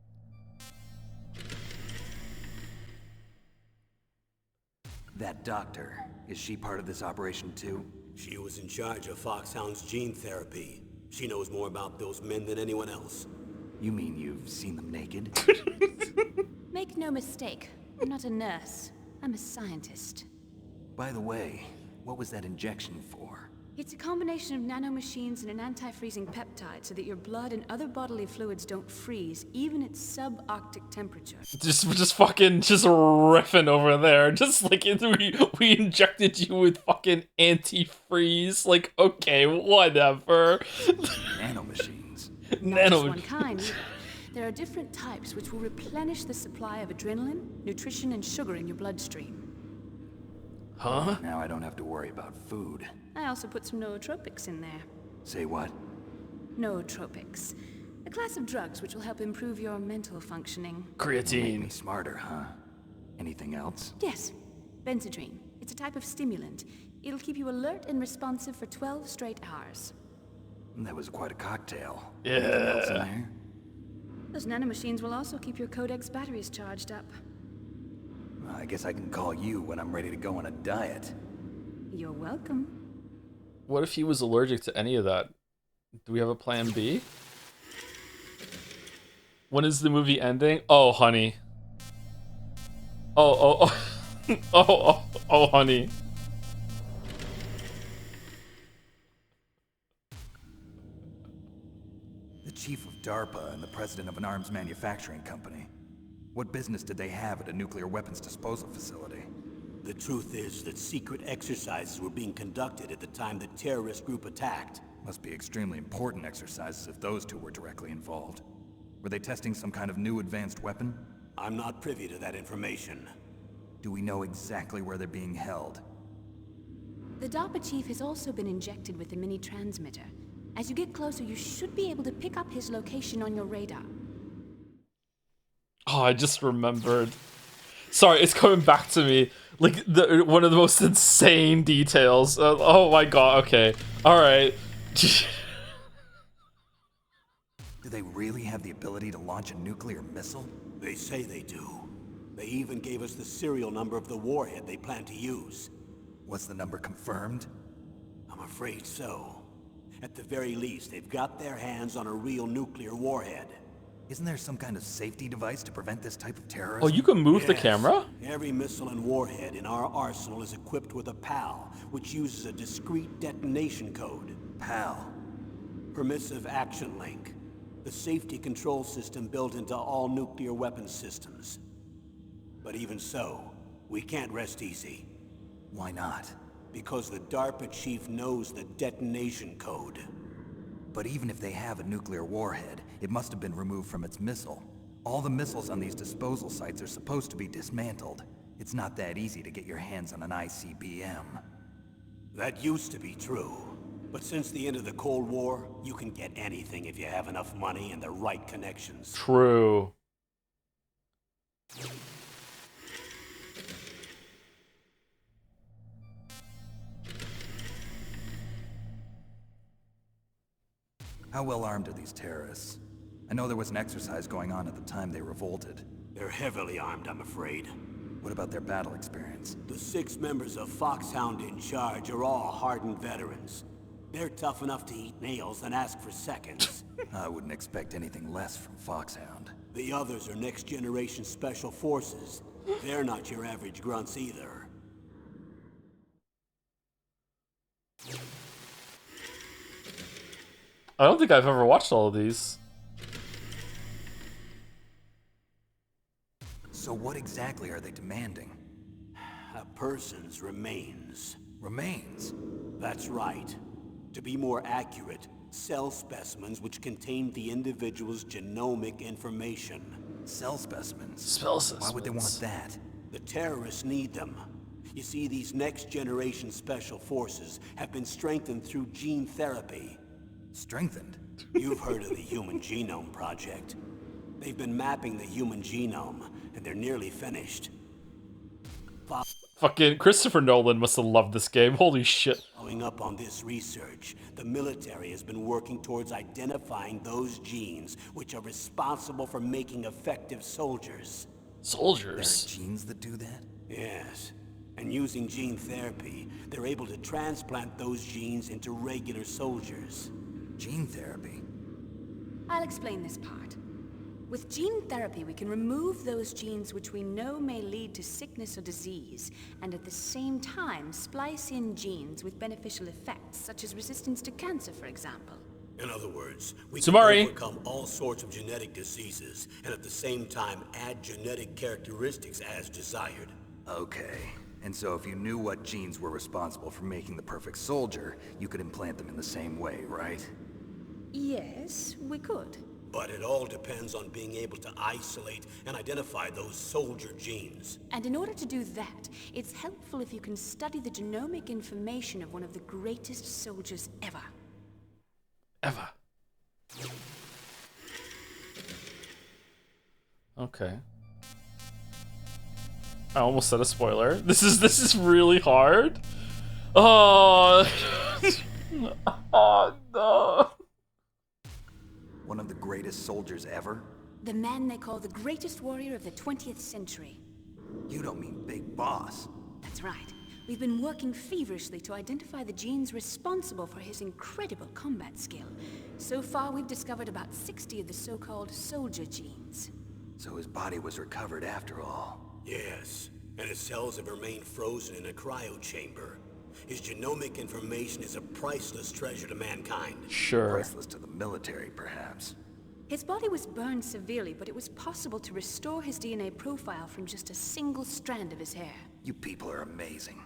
That doctor, is she part of this operation too?
She was in charge of Foxhound's gene therapy. She knows more about those men than anyone else.
You mean you've seen them naked?
Make no mistake, I'm not a nurse. I'm a scientist.
By the way, what was that injection for?
It's a combination of nanomachines and an anti-freezing peptide so that your blood and other bodily fluids don't freeze, even at subarctic temperature.
Just riffing over there. Just like we injected you with fucking antifreeze. Like, okay, whatever.
Nanomachines.
Not just one kind either. There are different types which will replenish the supply of adrenaline, nutrition, and sugar in your bloodstream.
Huh?
Now I don't have to worry about food.
I also put some nootropics in there.
Say what?
Nootropics. A class of drugs which will help improve your mental functioning.
Make
Creatine.
me smarter, huh? Anything else?
Yes. Benzodrine. It's a type of stimulant. It'll keep you alert and responsive for 12 straight hours.
That was quite a cocktail.
Yeah.
Anything else in there?
Those nanomachines will also keep your Codex batteries charged up.
Well, I guess I can call you when I'm ready to go on a diet.
You're welcome.
What if he was allergic to any of that? Do we have a plan B? When is the movie ending? Oh, honey. Oh, oh, honey.
The chief of DARPA and the president of an arms manufacturing company. What business did they have at a nuclear weapons disposal facility?
The truth is that secret exercises were being conducted at the time the terrorist group attacked.
Must be extremely important exercises if those two were directly involved. Were they testing some kind of new advanced weapon?
I'm not privy to that information.
Do we know exactly where they're being held?
The DARPA chief has also been injected with a mini transmitter. As you get closer, you should be able to pick up his location on your radar.
Oh, I just remembered. Sorry, it's coming back to me. Like, one of the most insane details. Oh my god, okay. Alright.
Do they really have the ability to launch a nuclear missile?
They say they do. They even gave us the serial number of the warhead they plan to use.
Was the number confirmed?
I'm afraid so. At the very least, they've got their hands on a real nuclear warhead.
Isn't there some kind of safety device to prevent this type of terrorism?
Oh, you can move the
Yes.
camera?
Every missile and warhead in our arsenal is equipped with a PAL, which uses a discrete detonation code.
PAL.
Permissive Action Link. The safety control system built into all nuclear weapons systems. But even so, we can't rest easy.
Why not?
Because the DARPA chief knows the detonation code.
But even if they have a nuclear warhead, it must have been removed from its missile. All the missiles on these disposal sites are supposed to be dismantled. It's not that easy to get your hands on an ICBM.
That used to be true. But since the end of the Cold War, you can get anything if you have enough money and the right connections.
True.
How well armed are these terrorists? I know there was an exercise going on at the time they revolted.
They're heavily armed, I'm afraid.
What about their battle experience?
The 6 members of Foxhound in charge are all hardened veterans. They're tough enough to eat nails and ask for seconds.
I wouldn't expect anything less from Foxhound.
The others are next-generation special forces. They're not your average grunts either.
I don't think I've ever watched all of these.
So what exactly are they demanding?
A person's remains.
Remains?
That's right. To be more accurate, cell specimens which contain the individual's genomic information.
Cell specimens?
Spell
Why would they want that?
The terrorists need them. You see, these next-generation special forces have been strengthened through gene therapy.
Strengthened?
You've heard of the Human Genome Project. They've been mapping the human genome, and they're nearly finished.
Fucking Christopher Nolan must have loved this game. Holy shit.
Following up on this research, the military has been working towards identifying those genes which are responsible for making effective soldiers.
There are
Soldiers.
genes that do that?
Yes, And using gene therapy, they're able to transplant those genes into regular soldiers.
Gene therapy?
I'll explain this part. With gene therapy, we can remove those genes which we know may lead to sickness or disease, and at the same time splice in genes with beneficial effects, such as resistance to cancer, for example.
In other words, we
Samari.
can overcome all sorts of genetic diseases, and at the same time add genetic characteristics as desired.
Okay. And so if you knew what genes were responsible for making the perfect soldier, you could implant them in the same way, right?
Yes, we could.
But it all depends on being able to isolate and identify those soldier genes.
And in order to do that, it's helpful if you can study the genomic information of one of the greatest soldiers ever.
Ever. Okay. I almost said a spoiler. This is really hard. Oh. Oh no.
One of the greatest soldiers ever?
The man they call the greatest warrior of the 20th century.
You don't mean Big Boss.
That's right. We've been working feverishly to identify the genes responsible for his incredible combat skill. So far, we've discovered about 60 of the so-called soldier genes.
So his body was recovered after all.
Yes, and his cells have remained frozen in a cryo chamber. His genomic information is a priceless treasure to mankind.
Sure.
Priceless to the military, perhaps.
His body was burned severely, but it was possible to restore his DNA profile from just a single strand of his hair.
You people are amazing.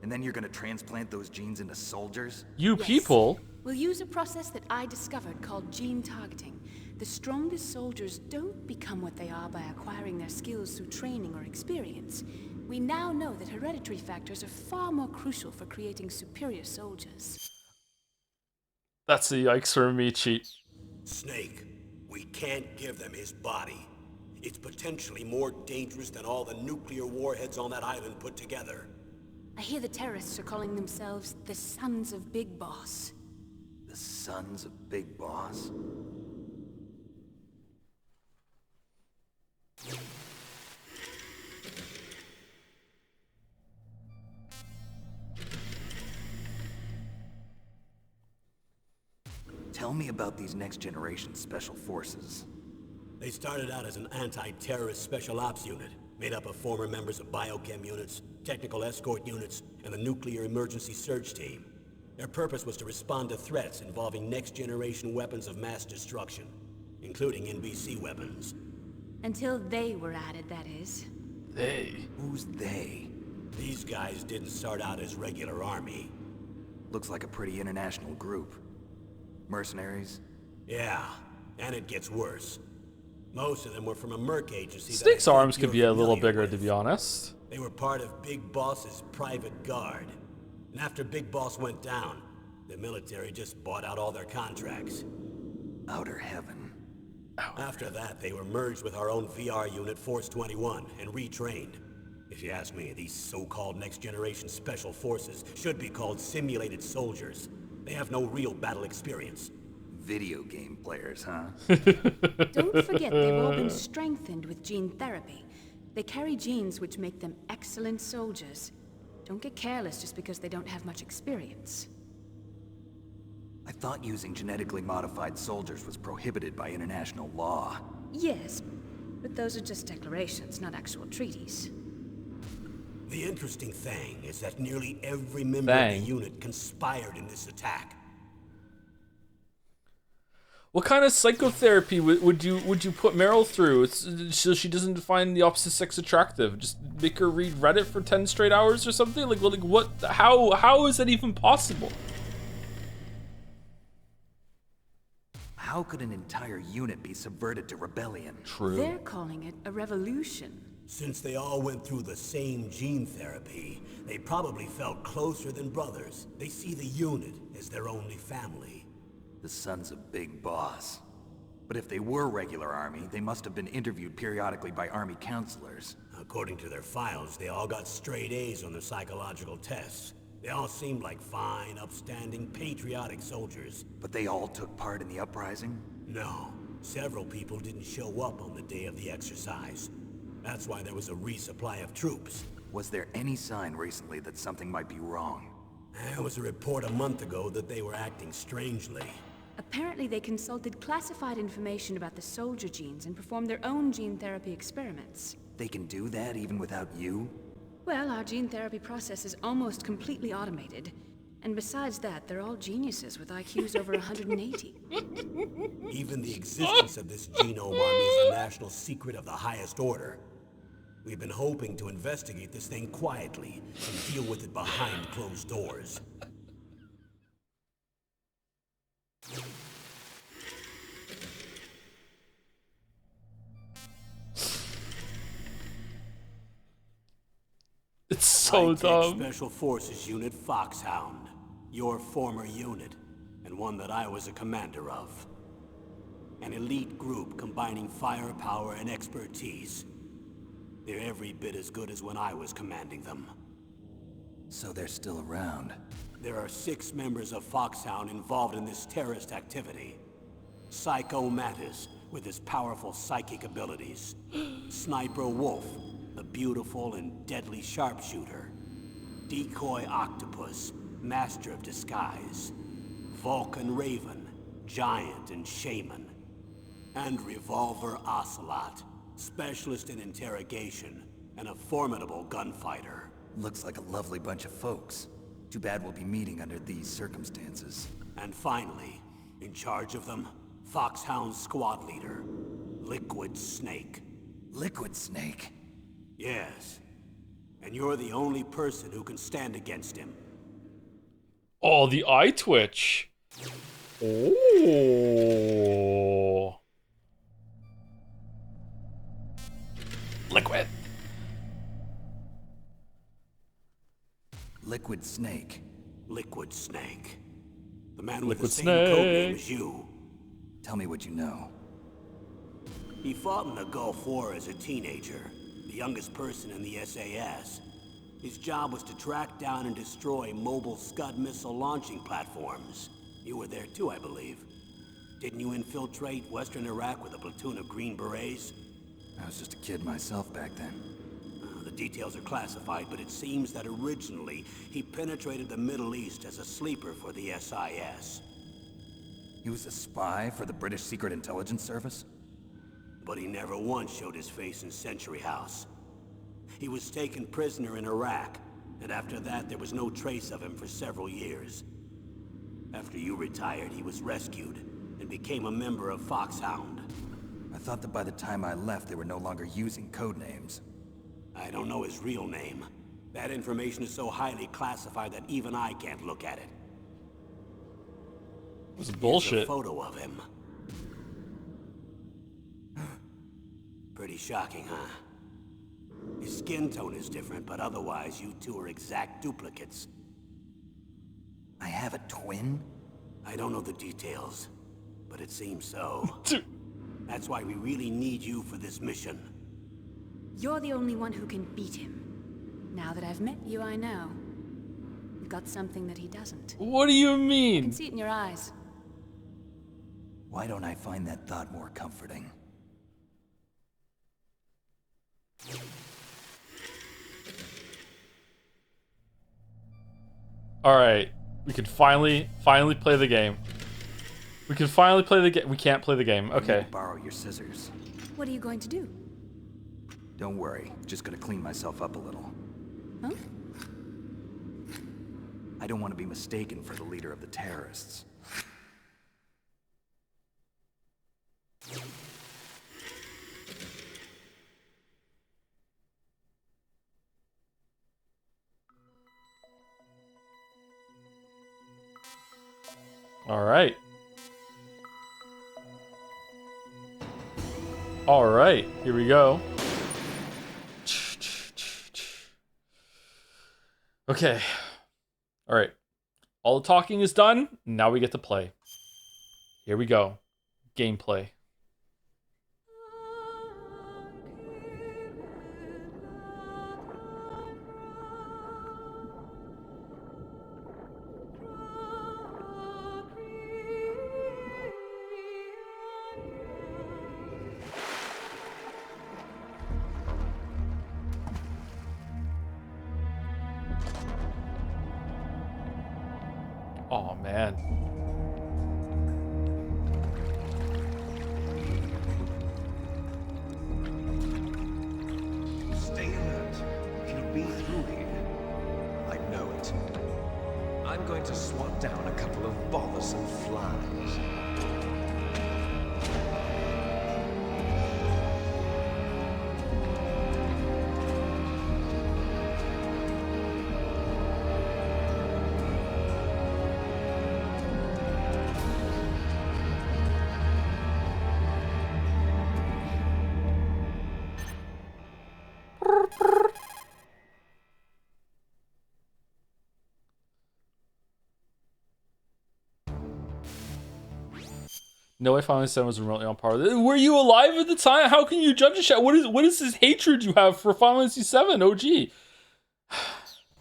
And then you're gonna transplant those genes into soldiers?
You
Yes.
people.
We'll use a process that I discovered called gene targeting. The strongest soldiers don't become what they are by acquiring their skills through training or experience. We now know that hereditary factors are far more crucial for creating superior soldiers.
That's a yikes for me, cheat.
Snake, we can't give them his body. It's potentially more dangerous than all the nuclear warheads on that island put together.
I hear the terrorists are calling themselves the Sons of Big Boss.
The Sons of Big Boss? Tell me about these next-generation special forces.
They started out as an anti-terrorist special ops unit, made up of former members of biochem units, technical escort units, and the nuclear emergency search team. Their purpose was to respond to threats involving next-generation weapons of mass destruction, including NBC weapons.
Until they were added, that is.
They.
Who's they?
These guys didn't start out as regular army.
Looks like a pretty international group. Mercenaries?
Yeah, and it gets worse. Most of them were from a merc agency. that
Snake's
I think
arms could be
you're
a little
familiar
bigger, to
with.
be honest.
They were part of Big Boss's private guard. And after Big Boss went down, the military just bought out all their contracts.
Outer heaven.
After that, they were merged with our own VR unit, Force 21, and retrained. If you ask me, these so-called next-generation special forces should be called simulated soldiers. They have no real battle experience.
Video game players, huh?
Don't forget they've all been strengthened with gene therapy. They carry genes which make them excellent soldiers. Don't get careless just because they don't have much experience.
I thought using genetically modified soldiers was prohibited by international law.
Yes, but those are just declarations, not actual treaties.
The interesting thing is that nearly every member of the unit conspired in this attack.
What kind of psychotherapy would you put Meryl through? So she doesn't find the opposite sex attractive. Just make her read Reddit for 10 straight hours or something? Like what? How is that even possible?
How could an entire unit be subverted to rebellion?
True.
They're calling it a revolution.
Since they all went through the same gene therapy, they probably felt closer than brothers. They see the unit as their only family.
The Sons of Big Boss. But if they were regular army, they must have been interviewed periodically by army counselors.
According to their files, they all got straight A's on their psychological tests. They all seemed like fine, upstanding, patriotic soldiers.
But they all took part in the uprising?
No, several people didn't show up on the day of the exercise. That's why there was a resupply of troops.
Was there any sign recently that something might be wrong?
There was a report a month ago that they were acting strangely.
Apparently they consulted classified information about the soldier genes and performed their own gene therapy experiments.
They can do that even without you?
Well, our gene therapy process is almost completely automated. And besides that, they're all geniuses with IQs over 180.
Even the existence of this genome army is a national secret of the highest order. We've been hoping to investigate this thing quietly and deal with it behind closed doors.
It's so dumb.
Special Forces Unit Foxhound, your former unit, and one that I was a commander of. An elite group combining firepower and expertise. They're every bit as good as when I was commanding them.
So they're still around.
There are 6 members of Foxhound involved in this terrorist activity. Psycho Mantis, with his powerful psychic abilities. Sniper Wolf, the beautiful and deadly sharpshooter. Decoy Octopus, master of disguise. Vulcan Raven, giant and shaman. And Revolver Ocelot, specialist in interrogation and a formidable gunfighter.
Looks like a lovely bunch of folks. Too bad we'll be meeting under these circumstances.
And finally, in charge of them, Foxhound's squad leader, Liquid Snake.
Liquid Snake?
Yes. And you're the only person who can stand against him.
Oh, the eye twitch. Oh. Liquid.
Liquid Snake.
Liquid Snake. The man with
Liquid
the same codename
Snake.
as you.
Tell me what you know.
He fought in the Gulf War as a teenager, the youngest person in the SAS. His job was to track down and destroy mobile Scud missile launching platforms. You were there too, I believe. Didn't you infiltrate Western Iraq with a platoon of Green Berets?
I was just a kid myself back then.
The details are classified, but it seems that originally he penetrated the Middle East as a sleeper for the SIS.
He was a spy for the British Secret Intelligence Service?
But he never once showed his face in Century House. He was taken prisoner in Iraq, and after that there was no trace of him for several years. After you retired, he was rescued and became a member of Foxhound.
I thought that by the time I left, they were no longer using codenames.
I don't know his real name. That information is so highly classified that even I can't look at it.
It was
Here's
bullshit.
a photo of him. Pretty shocking, huh? His skin tone is different, but otherwise you two are exact duplicates.
I have a twin?
I don't know the details, but it seems so. That's why we really need you for this mission.
You're the only one who can beat him. Now that I've met you, I know. You've got something that he doesn't.
What do you
I can
mean?
see it in your eyes.
Why don't I find that thought more comforting?
All right, we can finally play the game. We can finally play the game. We can't play the game.
I need
Okay.
to borrow your scissors.
What are you going to do?
Don't worry, just gonna clean myself up a little.
Huh?
I don't want to be mistaken for the leader of the terrorists.
All right. All right, here we go. Okay. All right. All the talking is done. Now we get to play. Here we go. Gameplay. Oh, man.
Stay alert. He'll be through here. I know it. I'm going to swat down a couple of bothersome flies.
No way Final 7 was remotely on par with it. Were you alive at the time? How can you judge a shot? What is this hatred you have for Final Fantasy 7 OG?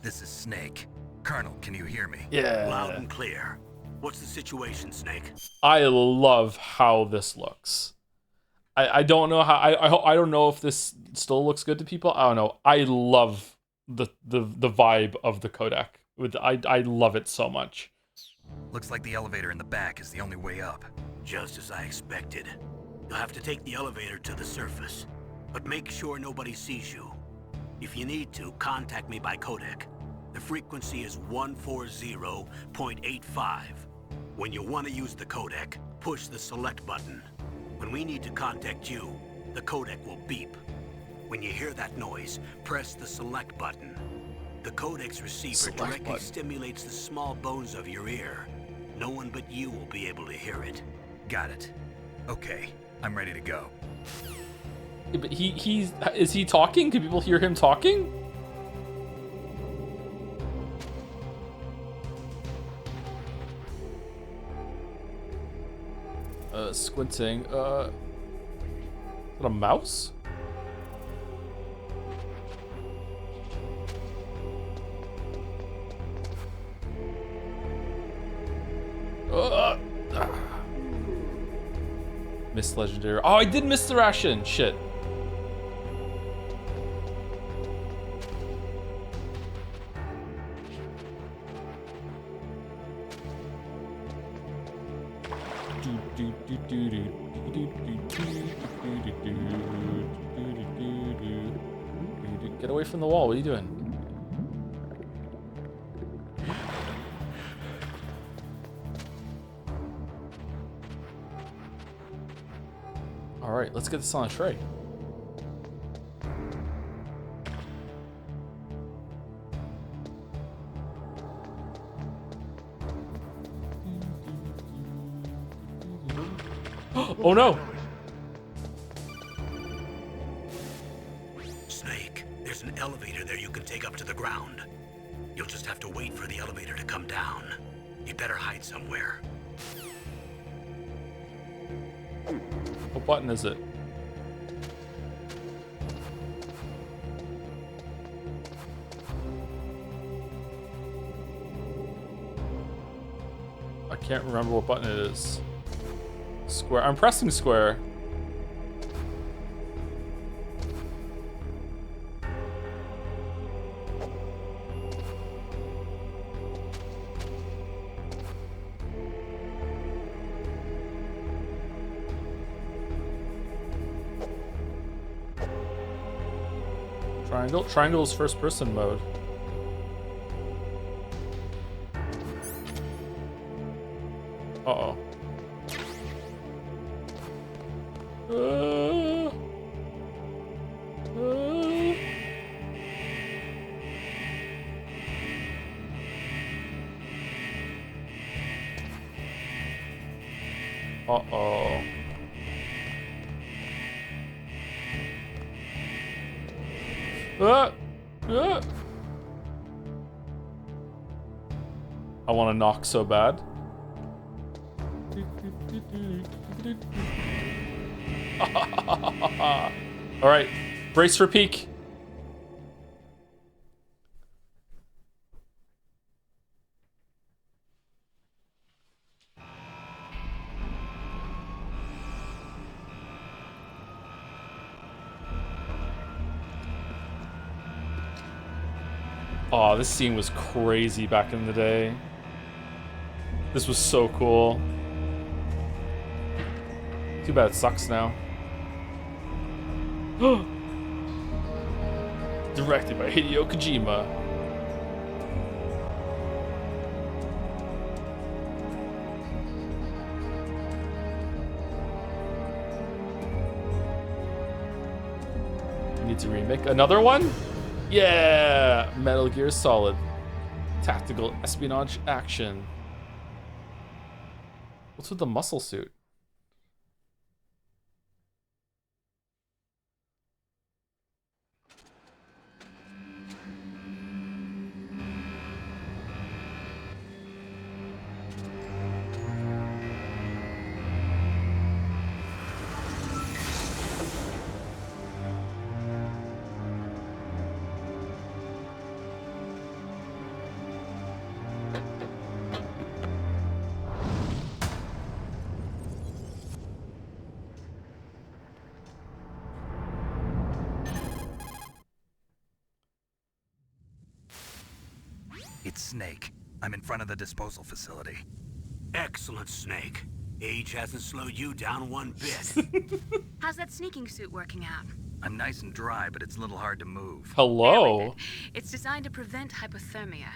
This is Snake. Colonel, can you hear me?
Yeah.
Loud and clear. What's the situation, Snake?
I love how this looks. I don't know how I don't know if this still looks good to people. I don't know. I love the vibe of the codec. I love it so much.
Looks like the elevator in the back is the only way up.
Just as I expected. You'll have to take the elevator to the surface, but make sure nobody sees you. If you need to, contact me by codec. The frequency is 140.85. When you want to use the codec, push the select button. When we need to contact you, the codec will beep. When you hear that noise, press the select button. The codec's receiver directly stimulates the small bones of your ear. No one but you will be able to hear it.
Got it. Okay, I'm ready to go.
Yeah, but is he talking? Can people hear him talking? Squinting. Is that a mouse? Missed legendary. Oh, I did miss the ration. Shit. Get away from the wall. What are you doing? All right, let's get this on a tray. Oh no!
Snake, there's an elevator there you can take up to the ground. You'll just have to wait for the elevator to come down. You'd better hide somewhere.
What button is it? I can't remember what button it is. Square. I'm pressing square. Triangle? Triangle is first person mode. Uh-oh. Uh-oh. I want to knock so bad. All right, brace for peak. Oh, this scene was crazy back in the day. This was so cool. Too bad it sucks now. Directed by Hideo Kojima. Need to remake another one? Yeah! Metal Gear Solid. Tactical espionage action. What's with the muscle suit?
It's Snake. I'm in front of the disposal facility.
Excellent, Snake. Age hasn't slowed you down one bit.
How's that sneaking suit working out?
I'm nice and dry, but it's a little hard to move.
Hello?
It's designed to prevent hypothermia.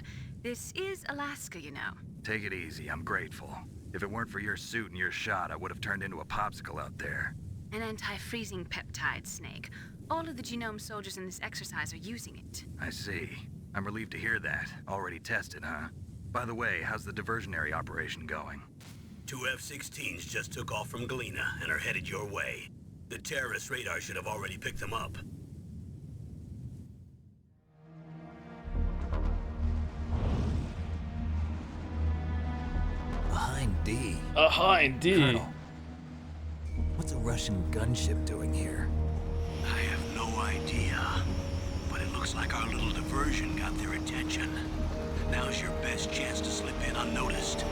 This is Alaska, you know.
Take it easy, I'm grateful. If it weren't for your suit and your shot, I would have turned into a popsicle out there.
An anti-freezing peptide, Snake. All of the genome soldiers in this exercise are using it.
I see. I'm relieved to hear that. Already tested, huh? By the way, how's the diversionary operation going?
2 F-16s just took off from Galena and are headed your way. The terrorist radar should have already picked them up.
Behind D.
Indeed.
Colonel, what's a Russian gunship doing here?
I have no idea, but it looks like our little diversion got their attention. Now's your best chance to slip in unnoticed.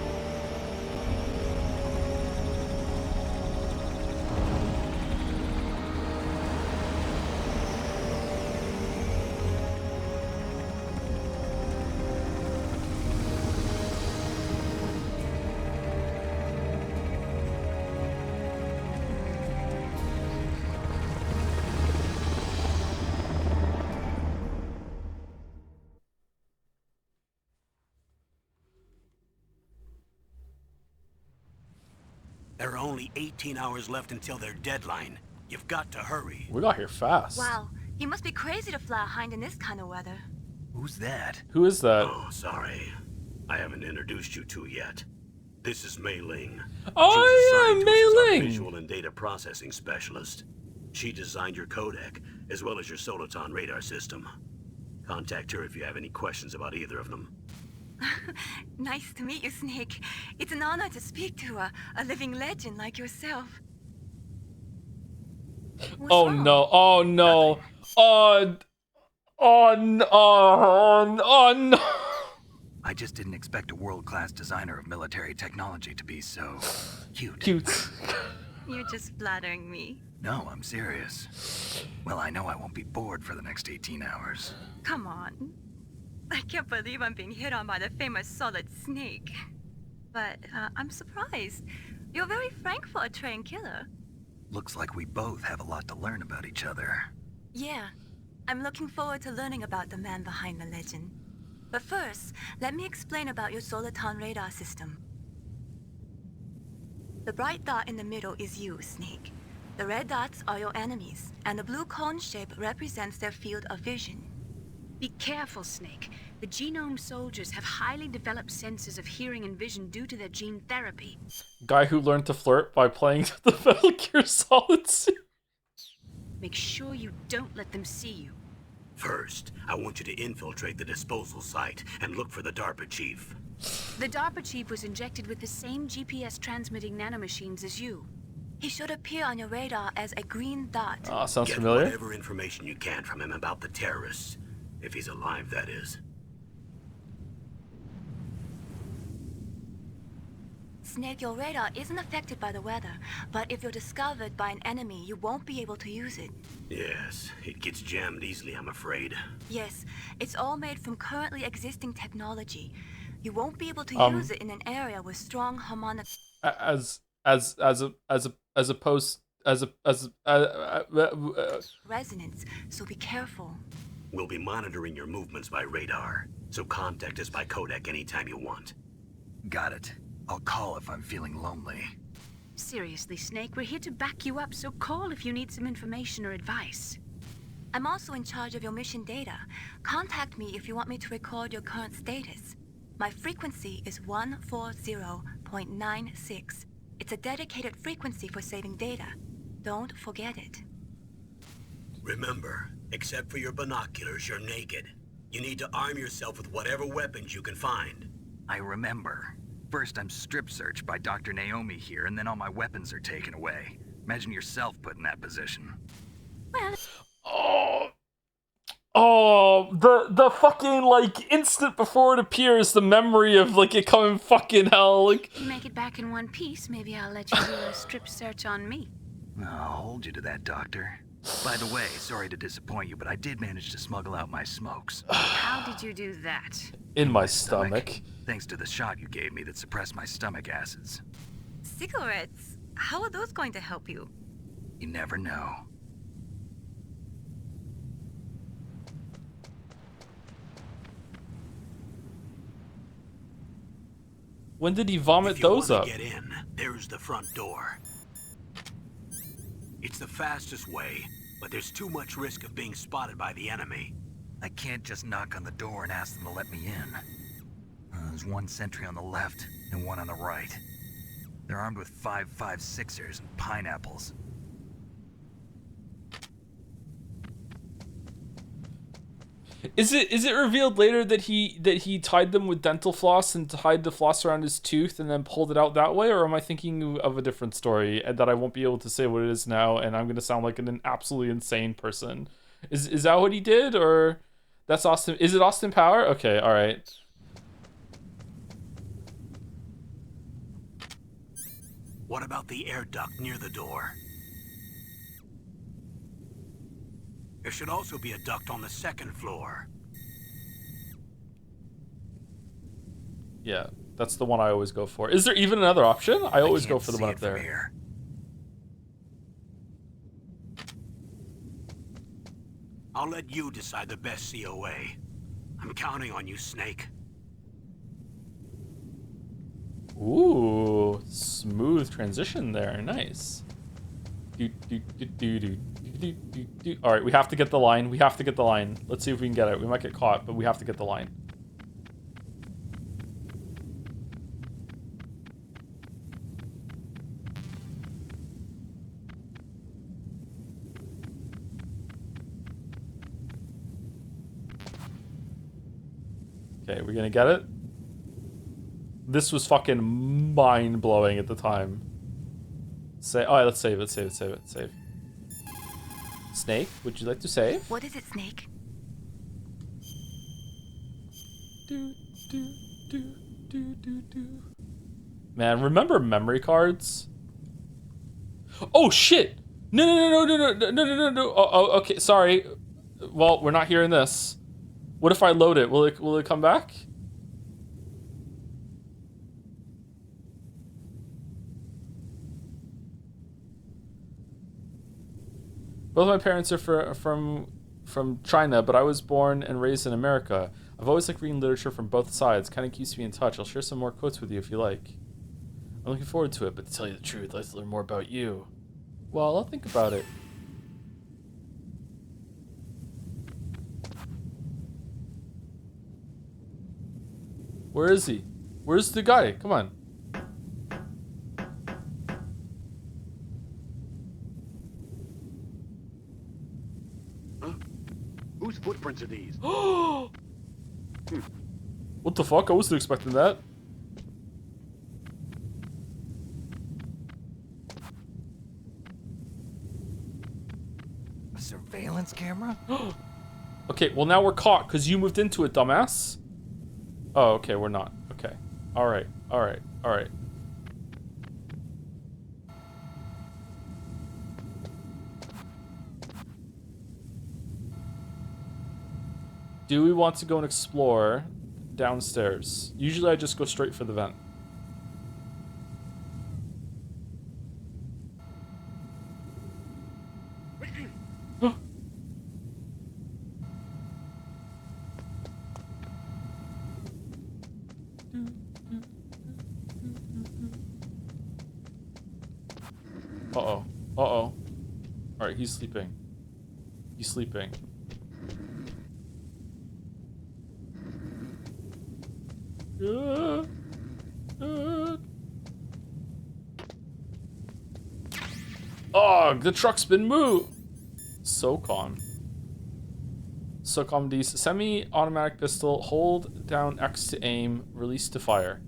There are only 18 hours left until their deadline. You've got to hurry.
We got here fast.
Wow, you must be crazy to fly a hind in this kind of weather.
Who's that?
Who is that?
Oh, sorry. I haven't introduced you to yet. This is Mei Ling.
Oh, yeah,
She's assigned to us
Mei
as our
Ling.
visual and data processing specialist. She designed your codec, as well as your Soliton radar system. Contact her if you have any questions about either of them.
Nice to meet you, Snake. It's an honor to speak to a living legend like yourself. What's
Oh
wrong?
no, oh no. Oh no, oh no.
I just didn't expect a world-class designer of military technology to be so cute.
Cute.
You're just flattering me.
No, I'm serious. Well, I know I won't be bored for the next 18 hours.
Come on. I can't believe I'm being hit on by the famous Solid Snake. But I'm surprised. You're very frank for a trained killer.
Looks like we both have a lot to learn about each other.
Yeah, I'm looking forward to learning about the man behind the legend. But first, let me explain about your Soliton radar system. The bright dot in the middle is you, Snake. The red dots are your enemies, and the blue cone shape represents their field of vision.
Be careful, Snake. The genome soldiers have highly developed senses of hearing and vision due to their gene therapy.
Guy who learned to flirt by playing the Metal Gear Solid suit.
Make sure you don't let them see you.
First, I want you to infiltrate the disposal site and look for the DARPA chief.
The DARPA chief was injected with the same GPS transmitting nanomachines as you.
He should appear on your radar as a green dot.
Ah, sounds
Get
familiar.
whatever information you can from him about the terrorists. If he's alive, that is.
Snake, your radar isn't affected by the weather, but if you're discovered by an enemy, you won't be able to use it.
Yes, it gets jammed easily, I'm afraid.
Yes, it's all made from currently existing technology. You won't be able to use it in an area with strong harmonic
as opposed
resonance, so be careful.
We'll be monitoring your movements by radar, so contact us by codec anytime you want.
Got it. I'll call if I'm feeling lonely.
Seriously, Snake, we're here to back you up, so call if you need some information or advice.
I'm also in charge of your mission data. Contact me if you want me to record your current status. My frequency is 140.96. It's a dedicated frequency for saving data. Don't forget it.
Remember, except for your binoculars, you're naked. You need to arm yourself with whatever weapons you can find.
I remember. First I'm strip searched by Dr. Naomi here, and then all my weapons are taken away. Imagine yourself put in that position.
Well,
the fucking, like, instant before it appears, the memory of, like, it coming fucking hell, like...
If you make it back in one piece, maybe I'll let you do a strip search on me.
I'll hold you to that, Doctor. By the way, sorry to disappoint you, but I did manage to smuggle out my smokes.
How did you do that?
In my stomach.
Thanks to the shot you gave me that suppressed my stomach acids.
cigarettes. How are those going to help you?
You never know.
When did he vomit those up?
If you want to get in, there's the front door. It's the fastest way, but there's too much risk of being spotted by the enemy.
I can't just knock on the door and ask them to let me in. There's one sentry on the left and one on the right. They're armed with 5.56ers and pineapples.
Is it revealed later that he tied them with dental floss and tied the floss around his tooth and then pulled it out that way, or am I thinking of a different story and that I won't be able to say what it is now and I'm gonna sound like an absolutely insane person? Is that what he did, or that's Austin? Is it Austin Power? Okay, all right.
What about the air duct near the door? There should also be a duct on the second floor.
Yeah, that's the one I always go for. Is there even another option? I always go for the one up there.
Here.
I'll let you decide the best COA. I'm counting on you, Snake.
Ooh, smooth transition there. Nice. All right, we have to get the line. We have to get the line. Let's see if we can get it. We might get caught, but we have to get the line. Okay, we're gonna get it. This was fucking mind-blowing at the time. Alright, let's save it, save. Snake, would you like to save?
What is it, Snake?
Man, remember memory cards? Oh shit! No. Oh, okay, sorry. Well, we're not hearing this. What if I load it? Will it come back? Both my parents are from China, but I was born and raised in America. I've always liked reading literature from both sides. Kind of keeps me in touch. I'll share some more quotes with you if you like. I'm looking forward to it, but to tell you the truth, I'd like to learn more about you. Well, I'll think about it. Where is he? Where's the guy? Come on.
Whose footprints are these?
What the fuck? I wasn't expecting that.
A surveillance camera?
Okay, well now we're caught because you moved into it, dumbass. Oh, okay, we're not. Okay. Alright. Do we want to go and explore downstairs. Usually I just go straight for the vent. Uh-oh. Uh-oh. Alright, he's sleeping. He's sleeping. Oh, the truck's been moved. SOCOM. SOCOM D's semi-automatic pistol. Hold down X to aim. Release to fire.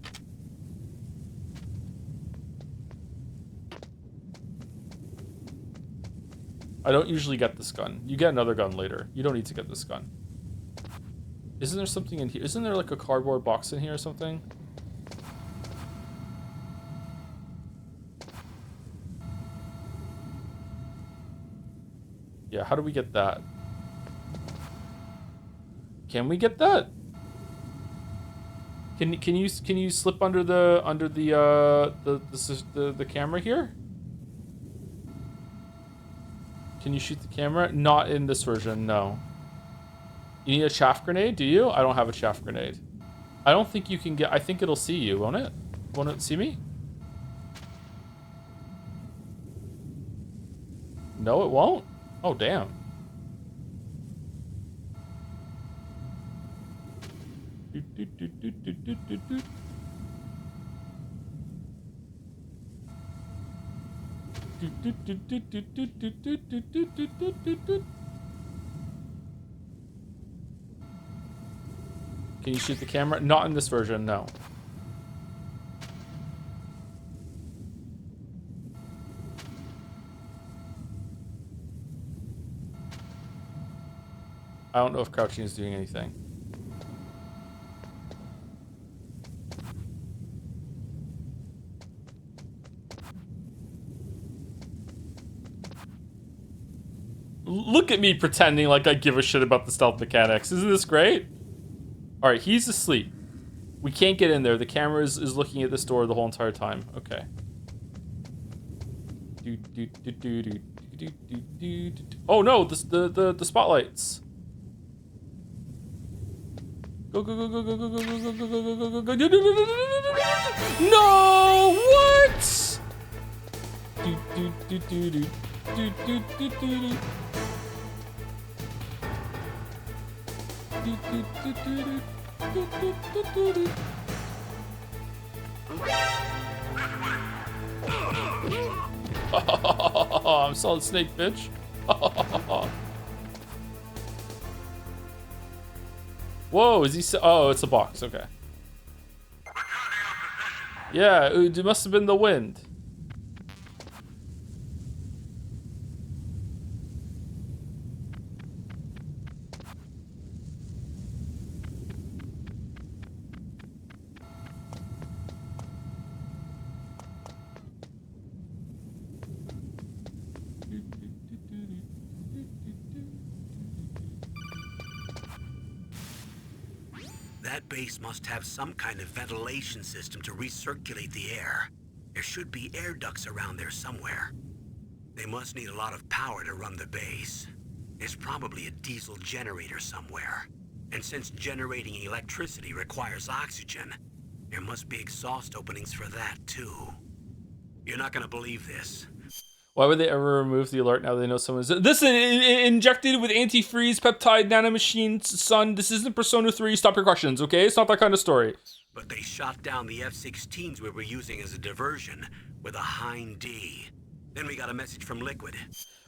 I don't usually get this gun. You get another gun later. You don't need to get this gun. Isn't there something in here? Isn't there like a cardboard box in here or something? Yeah, how do we get that? Can we get that? Can you slip under the camera here? Can you shoot the camera? Not in this version, no. You need a chaff grenade, do you? I don't have a chaff grenade. I don't think you can get... I think it'll see you, won't it? Won't it see me? No, it won't? Oh, damn. Can you shoot the camera? Not in this version, no. I don't know if crouching is doing anything. Look at me pretending like I give a shit about the stealth mechanics. Isn't this great? Alright, he's asleep. We can't get in there. The camera is looking at this door the whole entire time. Okay. Oh no, the spotlights. Go go go go go go go go go go go go go. No! What? I'm Solid Snake, bitch. Whoa, is he oh, it's a box, okay. Yeah, it must have been the wind.
That base must have some kind of ventilation system to recirculate the air. There should be air ducts around there somewhere. They must need a lot of power to run the base. There's probably a diesel generator somewhere. And since generating electricity requires oxygen, there must be exhaust openings for that too. You're not gonna believe this.
Why would they ever remove the alert now they know someone's... This is injected with antifreeze, peptide, nanomachines, son. This isn't Persona 3. Stop your questions, okay? It's not that kind of story.
But they shot down the F-16s we were using as a diversion with a Hind D. Then we got a message from Liquid.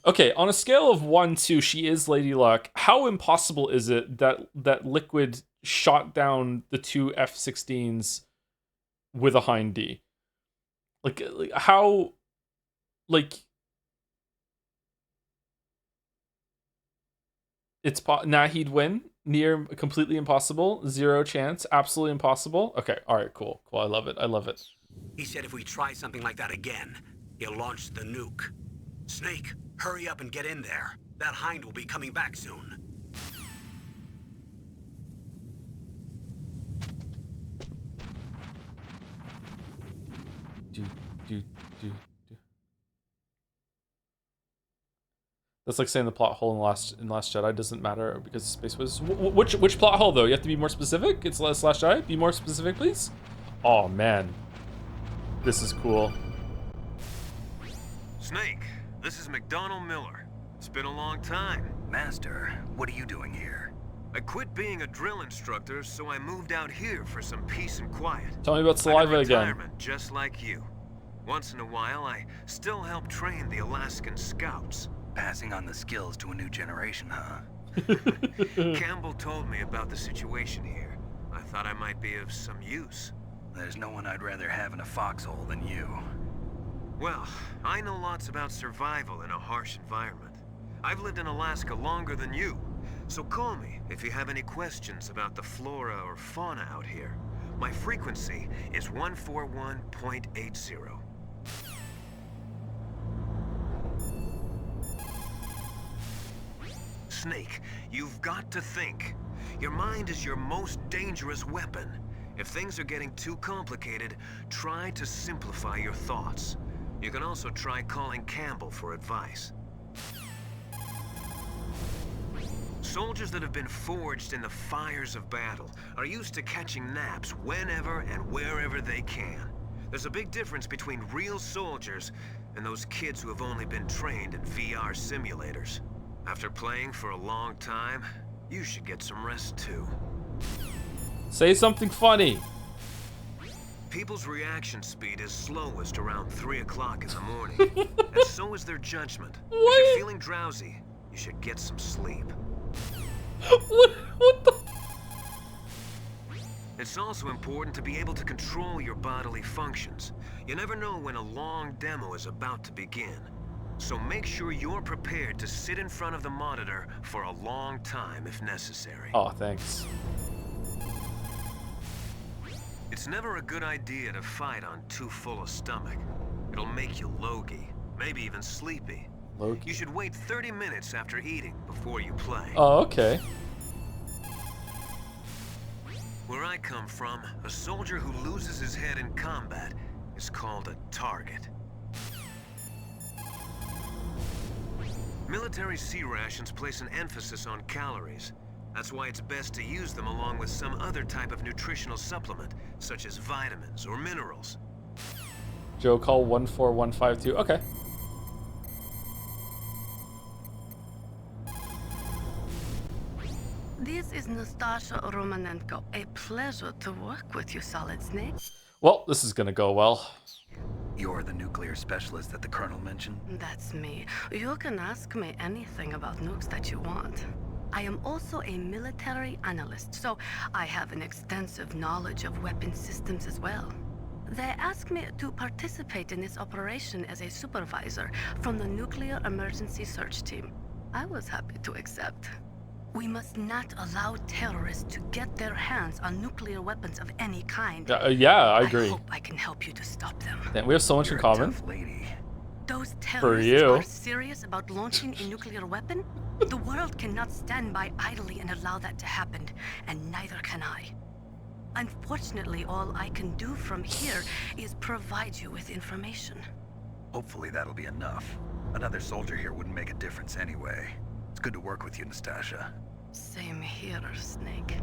Okay, on a scale of 1 to she is Lady Luck, how impossible is it that Liquid shot down the 2 F-16s with a Hind D? Like how... Like... It's he'd win. Near completely impossible. 0 chance. Absolutely impossible. Okay. All right. Cool. Cool. I love it. I love it.
He said if we try something like that again, he'll launch the nuke. Snake, hurry up and get in there. That Hind will be coming back soon.
do, do, do. That's like saying the plot hole in Last Jedi doesn't matter because Space was which plot hole though? You have to be more specific. It's Last Jedi. Be more specific, please. Oh man, this is cool.
Snake, this is McDonald Miller. It's been a long time.
Master, what are you doing here?
I quit being a drill instructor, so I moved out here for some peace and quiet.
Tell me about
I'm in
saliva again.
retirement, just like you. Once in a while, I still help train the Alaskan Scouts.
Passing on the skills to a new generation, huh?
Campbell told me about the situation here. I thought I might be of some use.
There's no one I'd rather have in a foxhole than you.
Well, I know lots about survival in a harsh environment. I've lived in Alaska longer than you, so call me if you have any questions about the flora or fauna out here. My frequency is 141.80. Snake, you've got to think. Your mind is your most dangerous weapon. If things are getting too complicated, try to simplify your thoughts. You can also try calling Campbell for advice. Soldiers that have been forged in the fires of battle are used to catching naps whenever and wherever they can. There's a big difference between real soldiers and those kids who have only been trained in VR simulators. After playing for a long time, you should get some rest too.
Say something funny.
People's reaction speed is slowest around 3 o'clock in the morning, and so is their judgment.
What?
If you're feeling drowsy, you should get some sleep.
What the?
It's also important to be able to control your bodily functions. You never know when a long demo is about to begin. So make sure you're prepared to sit in front of the monitor for a long time if necessary.
Oh, thanks.
It's never a good idea to fight on too full a stomach. It'll make you logy, maybe even sleepy.
Loki.
You should wait 30 minutes after eating before you play.
Oh, okay.
Where I come from, a soldier who loses his head in combat is called a target. Military C rations place an emphasis on calories. That's why it's best to use them along with some other type of nutritional supplement, such as vitamins or minerals.
Joe, call 14152. Okay.
This is Nastasha Romanenko. A pleasure to work with you, Solid Snake.
Well, this is gonna go well.
You're the nuclear specialist that the Colonel mentioned?
That's me. You can ask me anything about nukes that you want. I am also a military analyst, so I have an extensive knowledge of weapon systems as well. They asked me to participate in this operation as a supervisor from the Nuclear Emergency Search Team. I was happy to accept. We must not allow terrorists to get their hands on nuclear weapons of any kind.
Yeah, I agree.
I hope I can help you to stop them.
Damn, we have so much
You're
in common.
a tough lady.
Those terrorists
you.
are serious about launching a nuclear weapon? The world cannot stand by idly and allow that to happen, and neither can I. Unfortunately, all I can do from here is provide you with information.
Hopefully that'll be enough. Another soldier here wouldn't make a difference anyway. It's good to work with you, Nastasha.
Same here, Snake.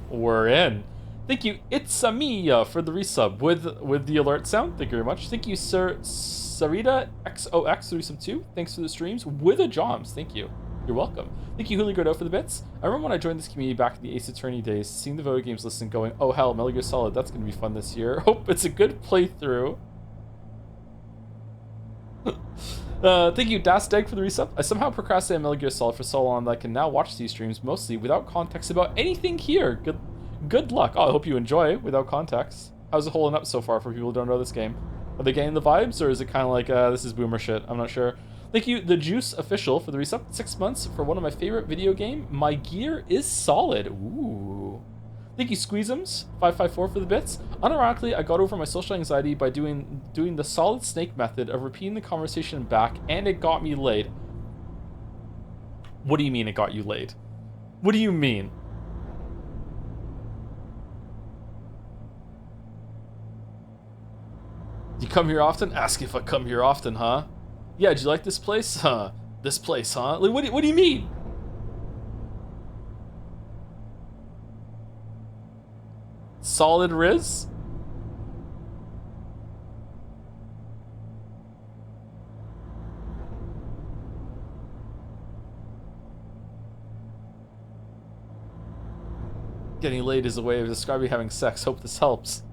We're in. Thank you, It's me for the resub with the alert sound. Thank you very much. Thank you, Sir Sarita XOX 3 Thanks for the streams with a Joms. Thank you. You're welcome. Thank you, Huli Gordo, for the bits. I remember when I joined this community back in the Ace Attorney days, seeing the Voted Games list and going, oh hell, Metal Gear Solid, that's going to be fun this year. Hope it's a good playthrough. Thank you, Dasteg, for the resub. I somehow procrastinated Metal Gear Solid for so long that I can now watch these streams mostly without context about anything here. Good luck. Oh, I hope you enjoy without context. How's it holding up so far for people who don't know this game? Are they getting the vibes, or is it kind of like, this is boomer shit? I'm not sure. Thank you, The Juice Official, for the resub. 6 months for one of my favorite video game. My gear is solid. Ooh. Thank you, Squeezums 554 for the bits. Unironically, I got over my social anxiety by doing the Solid Snake method of repeating the conversation back, and it got me laid. What do you mean it got you laid? What do you mean? You come here often? Ask if I come here often, huh? Yeah, did you like this place? Huh? This place, huh? Like, what do you mean? Solid Riz? Getting laid is a way of describing having sex. Hope this helps.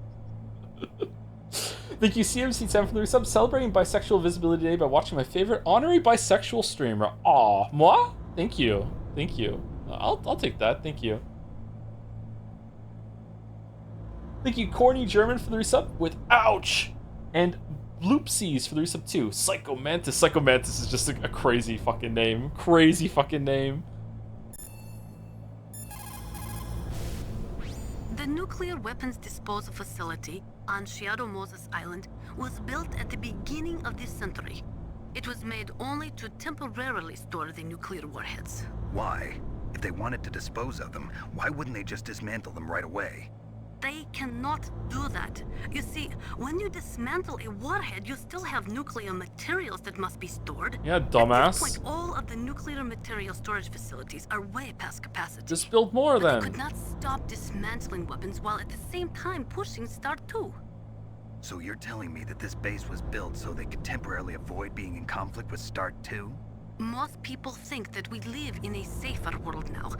Thank you, CMC10 for the resub. Celebrating Bisexual Visibility Day by watching my favorite honorary bisexual streamer. Aw, moi? Thank you. Thank you. I'll take that. Thank you. Thank you, Corny German, for the resub with ouch! And Bloopsies for the resub too. Psychomantis. Psychomantis is just a crazy fucking name. Crazy fucking name.
The nuclear weapons disposal facility on Shadow Moses Island was built at the beginning of this century. It was made only to temporarily store the nuclear warheads.
Why? If they wanted to dispose of them, why wouldn't they just dismantle them right away?
They cannot do that. You see, when you dismantle a warhead, you still have nuclear materials that must be stored.
Yeah,
At
dumbass.
this point, all of the nuclear material storage facilities are way past capacity.
Just build more
But
then.
they could not stop dismantling weapons while at the same time pushing Start 2.
So you're telling me that this base was built so they could temporarily avoid being in conflict with Start 2?
Most people think that we live in a safer world now,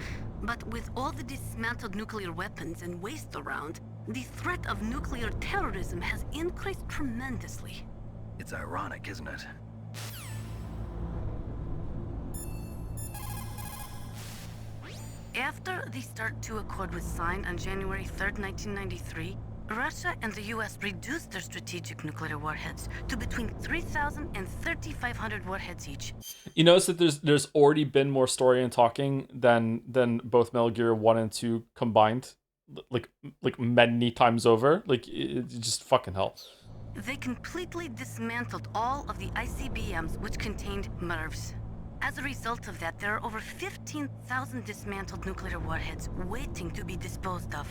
but with all the dismantled nuclear weapons and waste around, the threat of nuclear terrorism has increased tremendously.
It's ironic, isn't it?
After the START 2 Accord was signed on January 3rd, 1993, Russia and the US reduced their strategic nuclear warheads to between 3,000 and 3,500 warheads each.
You notice that there's already been more story and talking than both Metal Gear 1 and 2 combined, like many times over. Like, it just fucking hell.
They completely dismantled all of the ICBMs which contained MIRVs. As a result of that, there are over 15,000 dismantled nuclear warheads waiting to be disposed of.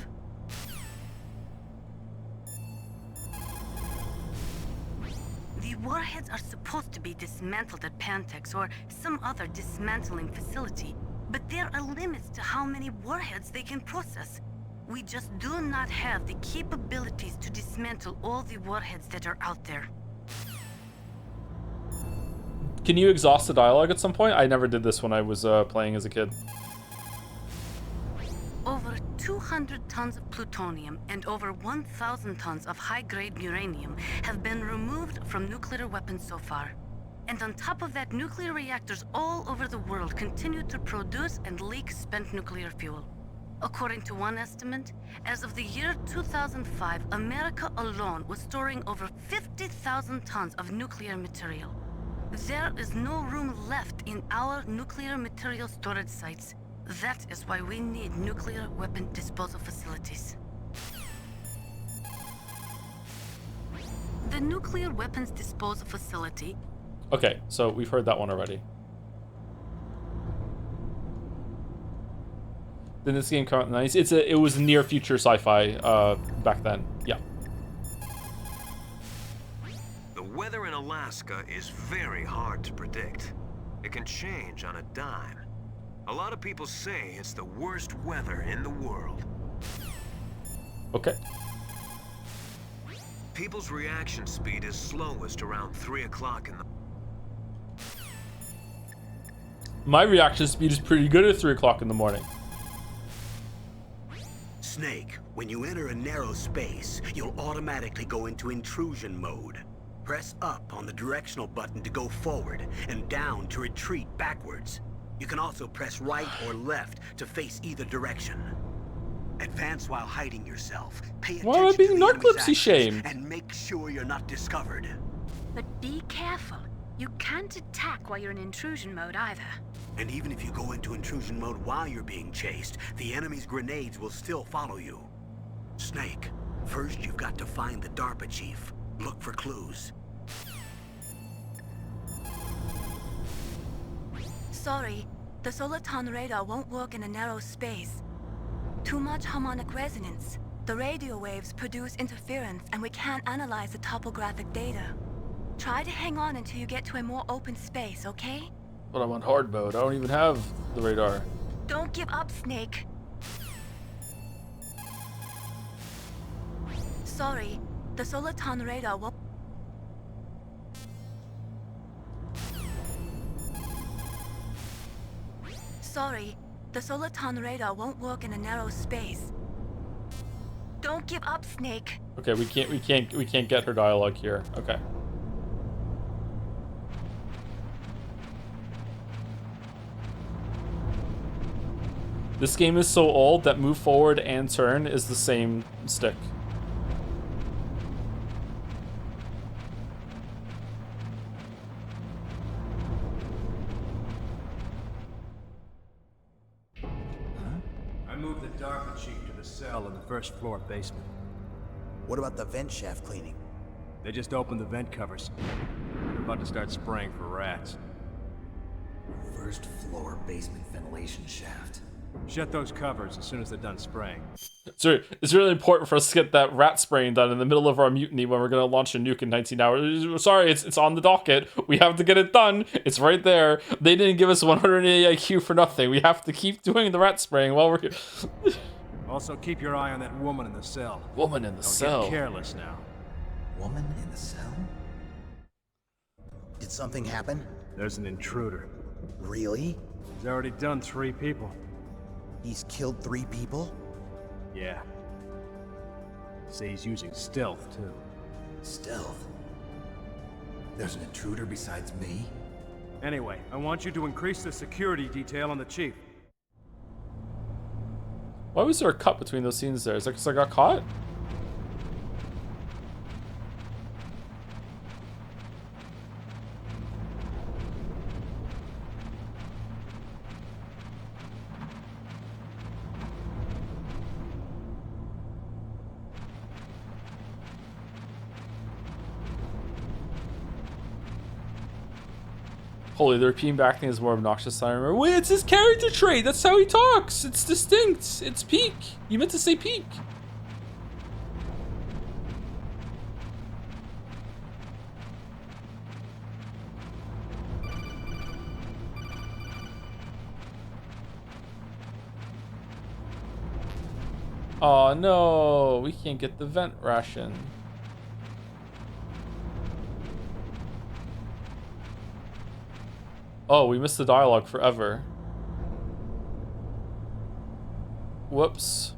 The warheads are supposed to be dismantled at Pantex or some other dismantling facility, but there are limits to how many warheads they can process. We just do not have the capabilities to dismantle all the warheads that are out there.
Can you exhaust the dialogue at some point? I never did this when I was playing as a kid.
Over 200 tons of plutonium and over 1,000 tons of high-grade uranium have been removed from nuclear weapons so far. And on top of that, nuclear reactors all over the world continue to produce and leak spent nuclear fuel. According to one estimate, as of the year 2005, America alone was storing over 50,000 tons of nuclear material. There is no room left in our nuclear material storage sites. That is why we need nuclear weapon disposal facilities. The nuclear weapons disposal facility.
Okay, so we've heard that one already. Then this game came out in the 90s. It was near future sci-fi back then. Yeah.
The weather in Alaska is very hard to predict. It can change on a dime. A lot of people say it's the worst weather in the world.
Okay.
People's reaction speed is slowest around 3 o'clock in the...
My reaction speed is pretty good at 3 o'clock in the morning.
Snake, when you enter a narrow space, you'll automatically go into intrusion mode. Press up on the directional button to go forward and down to retreat backwards. You can also press right or left to face either direction. Advance while hiding yourself. Pay attention
Why am I being
to the enemy's
narcolepsy
actions
shamed?
and make sure you're not discovered.
But be careful. You can't attack while you're in intrusion mode either.
And even if you go into intrusion mode while you're being chased, the enemy's grenades will still follow you. Snake, first you've got to find the DARPA chief. Look for clues.
Sorry, the Soliton radar won't work in a narrow space. Too much harmonic resonance. The radio waves produce interference, and we can't analyze the topographic data. Try to hang on until you get to a more open space, okay?
But I'm on hard mode. I don't even have the radar.
Don't give up, Snake. Sorry, the Soliton radar won't... Sorry, the Soliton radar won't work in a narrow space. Don't give up, Snake.
Okay, we can't get her dialogue here. Okay. This game is so old that move forward and turn is the same stick.
I moved the DARPA chief to the cell in the first floor basement.
What about the vent shaft cleaning?
They just opened the vent covers. They're about to start spraying for rats.
First floor basement ventilation shaft.
Shut those covers as soon as they're done spraying.
It's really important for us to get that rat spraying done in the middle of our mutiny when we're going to launch a nuke in 19 hours. Sorry, it's on the docket. We have to get it done. It's right there. They didn't give us 180 IQ for nothing. We have to keep doing the rat spraying while we're here.
Also, keep your eye on that woman in the cell.
Woman in the cell.
Don't get careless now.
Woman in the cell?
Did something happen?
There's an intruder.
Really?
He's already done 3 people.
He's killed 3 people?
Yeah. Say he's using stealth, too.
Stealth? There's an intruder besides me?
Anyway, I want you to increase the security detail on the chief.
Why was there a cut between those scenes there? Is that because I got caught? Holy, the repeating back thing is more obnoxious than I remember. Wait, it's his character trait. That's how he talks. It's distinct. It's peak. You meant to say peak. Oh no, we can't get the vent ration. Oh, we missed the dialogue forever. Whoops.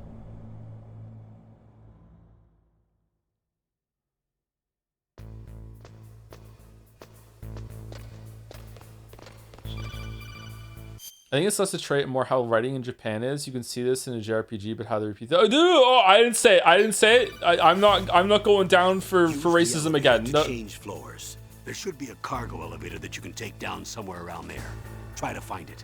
I think it's less a trait and more how writing in Japan is. You can see this in a JRPG, but how they repeat that. Oh, I didn't say it. I didn't say it. I'm not going down for racism again.
To
No.
change floors. There should be a cargo elevator that you can take down somewhere around there. Try to find it.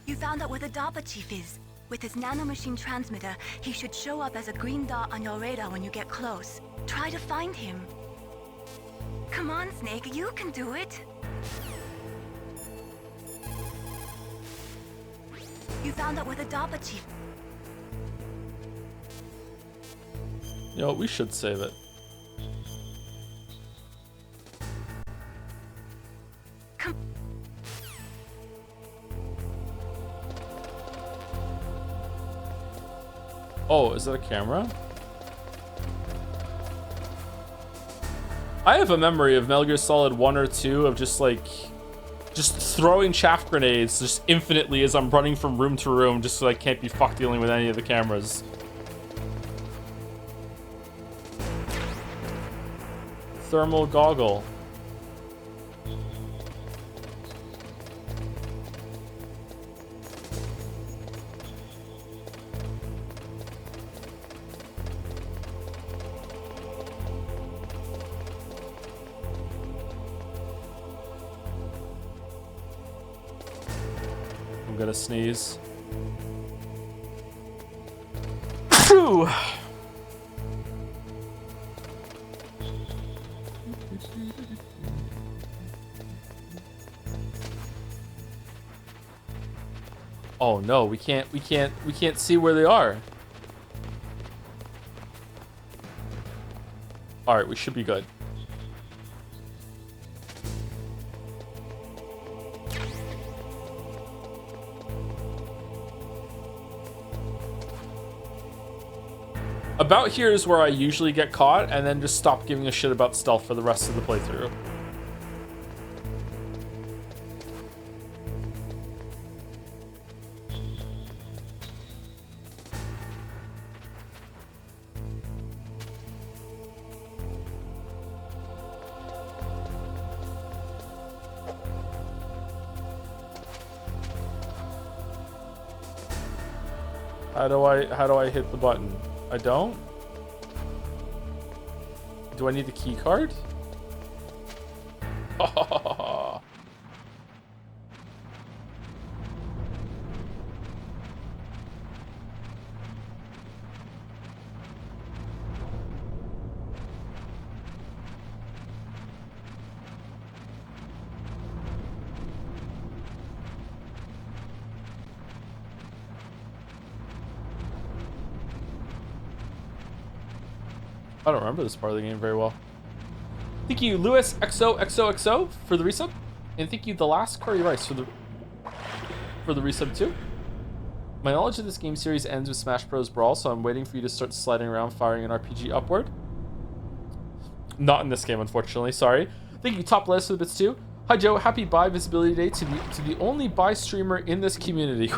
You found out where the DARPA chief is. With his nanomachine transmitter, he should show up as a green dot on your radar when you get close. Try to find him. Come on, Snake, you can do it. You found out where the DARPA chief...
You know, we should save it.
Come...
Oh, is that a camera? I have a memory of Metal Gear Solid 1 or 2 of just throwing chaff grenades just infinitely as I'm running from room to room just so I can't be fucked dealing with any of the cameras. Thermal goggle. I'm gonna sneeze. Phew! Oh no, we can't see where they are. All right, we should be good. About here is where I usually get caught, and then just stop giving a shit about stealth for the rest of the playthrough. How do I hit the button? I don't? Do I need the key card? I don't remember this part of the game very well. Thank you, Lewis XOXOXO for the resub, and thank you, The Last Curry Rice for the resub too. My knowledge of this game series ends with Smash Bros. Brawl, so I'm waiting for you to start sliding around, firing an RPG upward. Not in this game, unfortunately. Sorry. Thank you, Top Lettuce for the bits too. Hi Joe, happy Buy Visibility Day to the only Buy streamer in this community.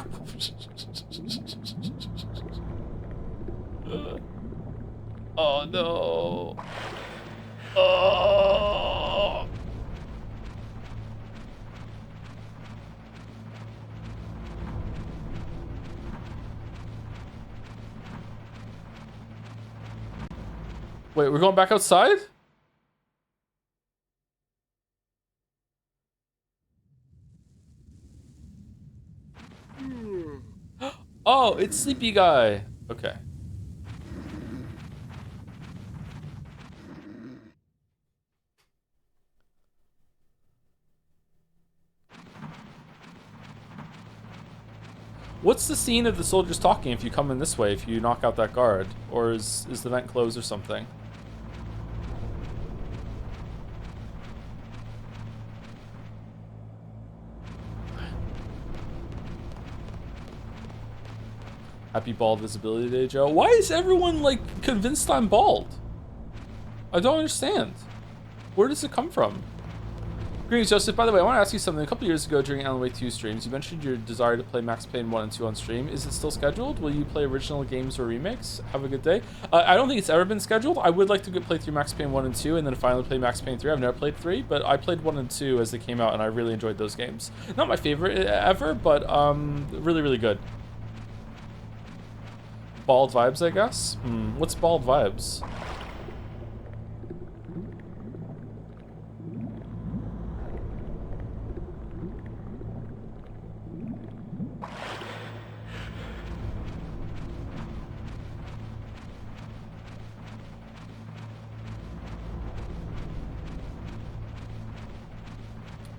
Oh no. Oh. Wait, we're going back outside? Oh, it's Sleepy Guy. Okay. What's the scene of the soldiers talking if you come in this way, if you knock out that guard? Or is the vent closed or something? Happy Bald Visibility Day, Joe. Why is everyone, like, convinced I'm bald? I don't understand. Where does it come from? Greetings, Joseph. By the way, I want to ask you something. A couple years ago during Alan Wake 2 streams, you mentioned your desire to play Max Payne 1 and 2 on stream. Is it still scheduled? Will you play original games or remakes? Have a good day. I don't think it's ever been scheduled. I would like to play through Max Payne 1 and 2 and then finally play Max Payne 3. I've never played 3, but I played 1 and 2 as they came out, and I really enjoyed those games. Not my favorite ever, but really, really good. Bald vibes, I guess? What's bald vibes?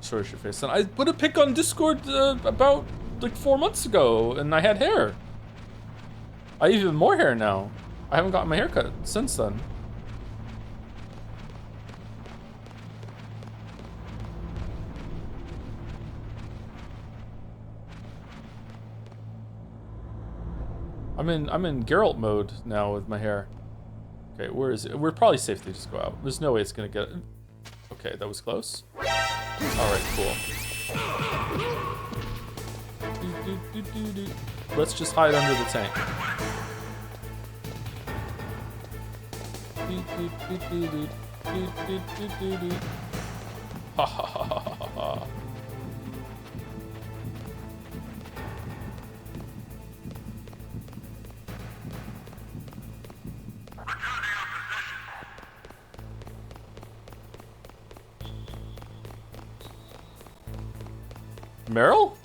Sorry, your face. And I put a pic on Discord about like 4 months ago, and I had hair. I have even more hair now. I haven't gotten my hair cut since then. I'm in Geralt mode now with my hair. Okay, where is it? We're probably safe to just go out. There's no way it's gonna get. Okay, that was close. All right, cool. Let's just hide under the tank. Ha ha ha ha ha ha. Meryl?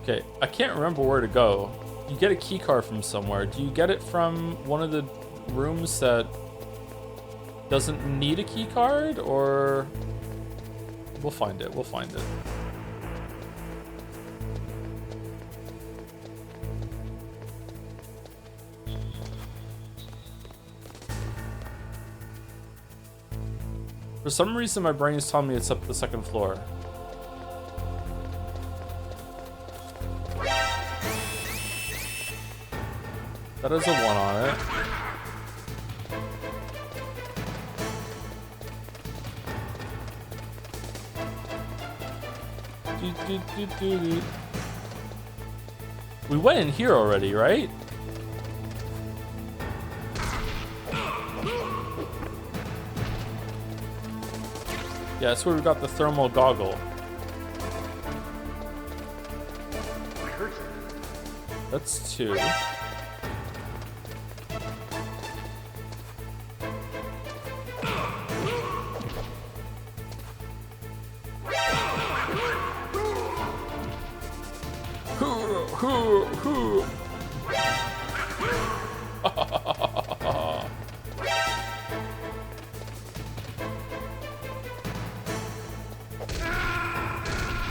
Okay, I can't remember where to go. You get a key card from somewhere. Do you get it from one of the rooms that doesn't need a key card, or we'll find it. We'll find it. For some reason, my brain is telling me it's up the second floor. That has a 1 on it. We went in here already, right? Yeah, that's where we got the thermal goggle. That's 2.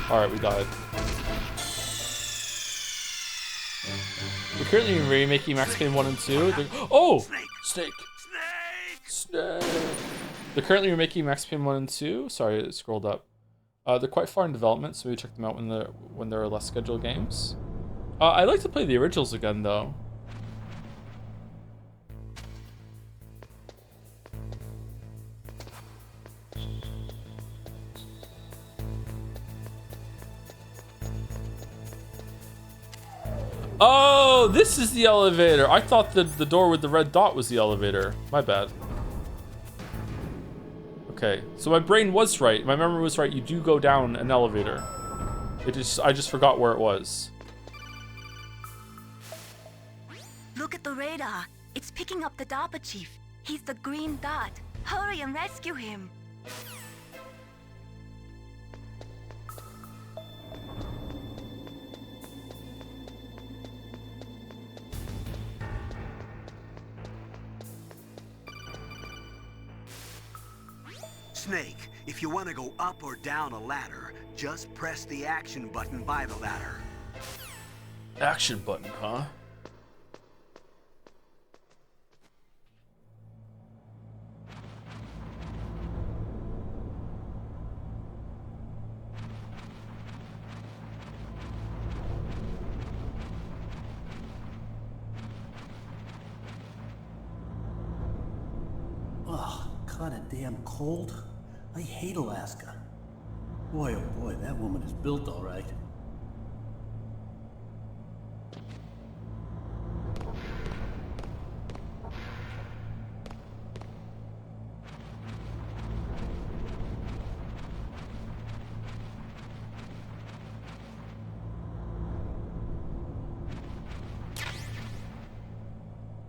Alright, we got it. We're currently remaking Max Payne 1 and 2. Oh! Snake! Snake! They're currently remaking Max Payne 1 and 2. Sorry, it scrolled up. They're quite far in development, so maybe check them out when there are less scheduled games. I'd like to play the originals again, though. Oh, this is the elevator. I thought the door with the red dot was the elevator. My bad. Okay, so my brain was right. My memory was right. You do go down an elevator. I just forgot where it was.
Look at the radar. It's picking up the DARPA chief. He's the green dot. Hurry and rescue him.
Snake, if you want to go up or down a ladder, just press the action button by the ladder.
Action button, huh?
Ugh, kinda damn cold. I hate Alaska. Boy, oh boy, that woman is built all right.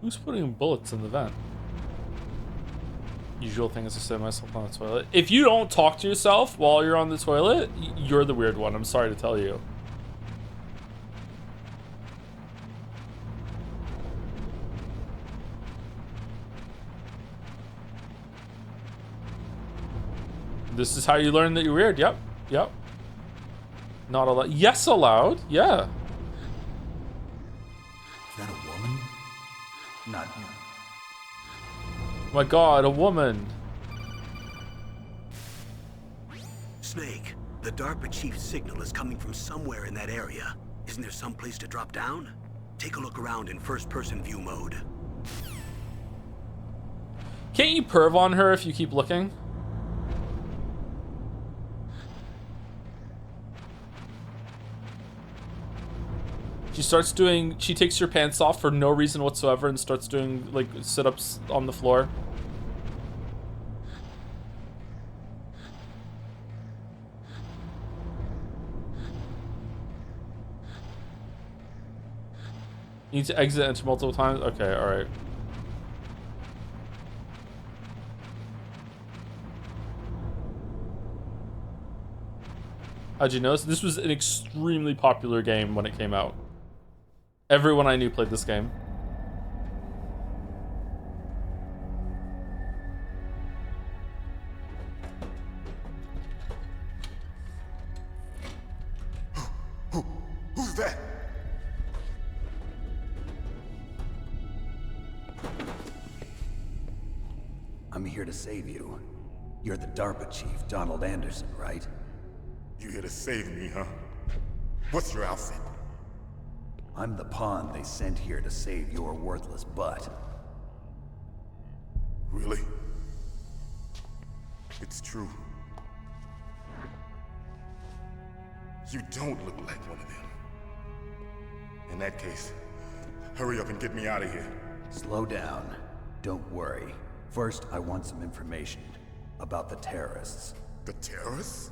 Who's putting bullets in the vent? Usual thing is to sit myself on the toilet. If you don't talk to yourself while you're on the toilet, you're the weird one. I'm sorry to tell you. This is how you learn that you're weird. Yep. Yep. Not allowed. Yes, allowed. Yeah.
Is that a woman? Not you.
My God, a woman.
Snake, the DARPA chief's signal is coming from somewhere in that area. Isn't there some place to drop down? Take a look around in first-person view mode.
Can't you perv on her if you keep looking? She takes her pants off for no reason whatsoever and starts doing, like, sit-ups on the floor. You need to exit enter multiple times? Okay, alright. How'd you notice? This was an extremely popular game when it came out. Everyone I knew played this game.
Who's that?
I'm here to save you. You're the DARPA chief, Donald Anderson, right?
You here to save me, huh? What's your outfit?
I'm the pawn they sent here to save your worthless butt.
Really? It's true. You don't look like one of them. In that case, hurry up and get me out of here.
Slow down. Don't worry. First, I want some information about the terrorists.
The terrorists?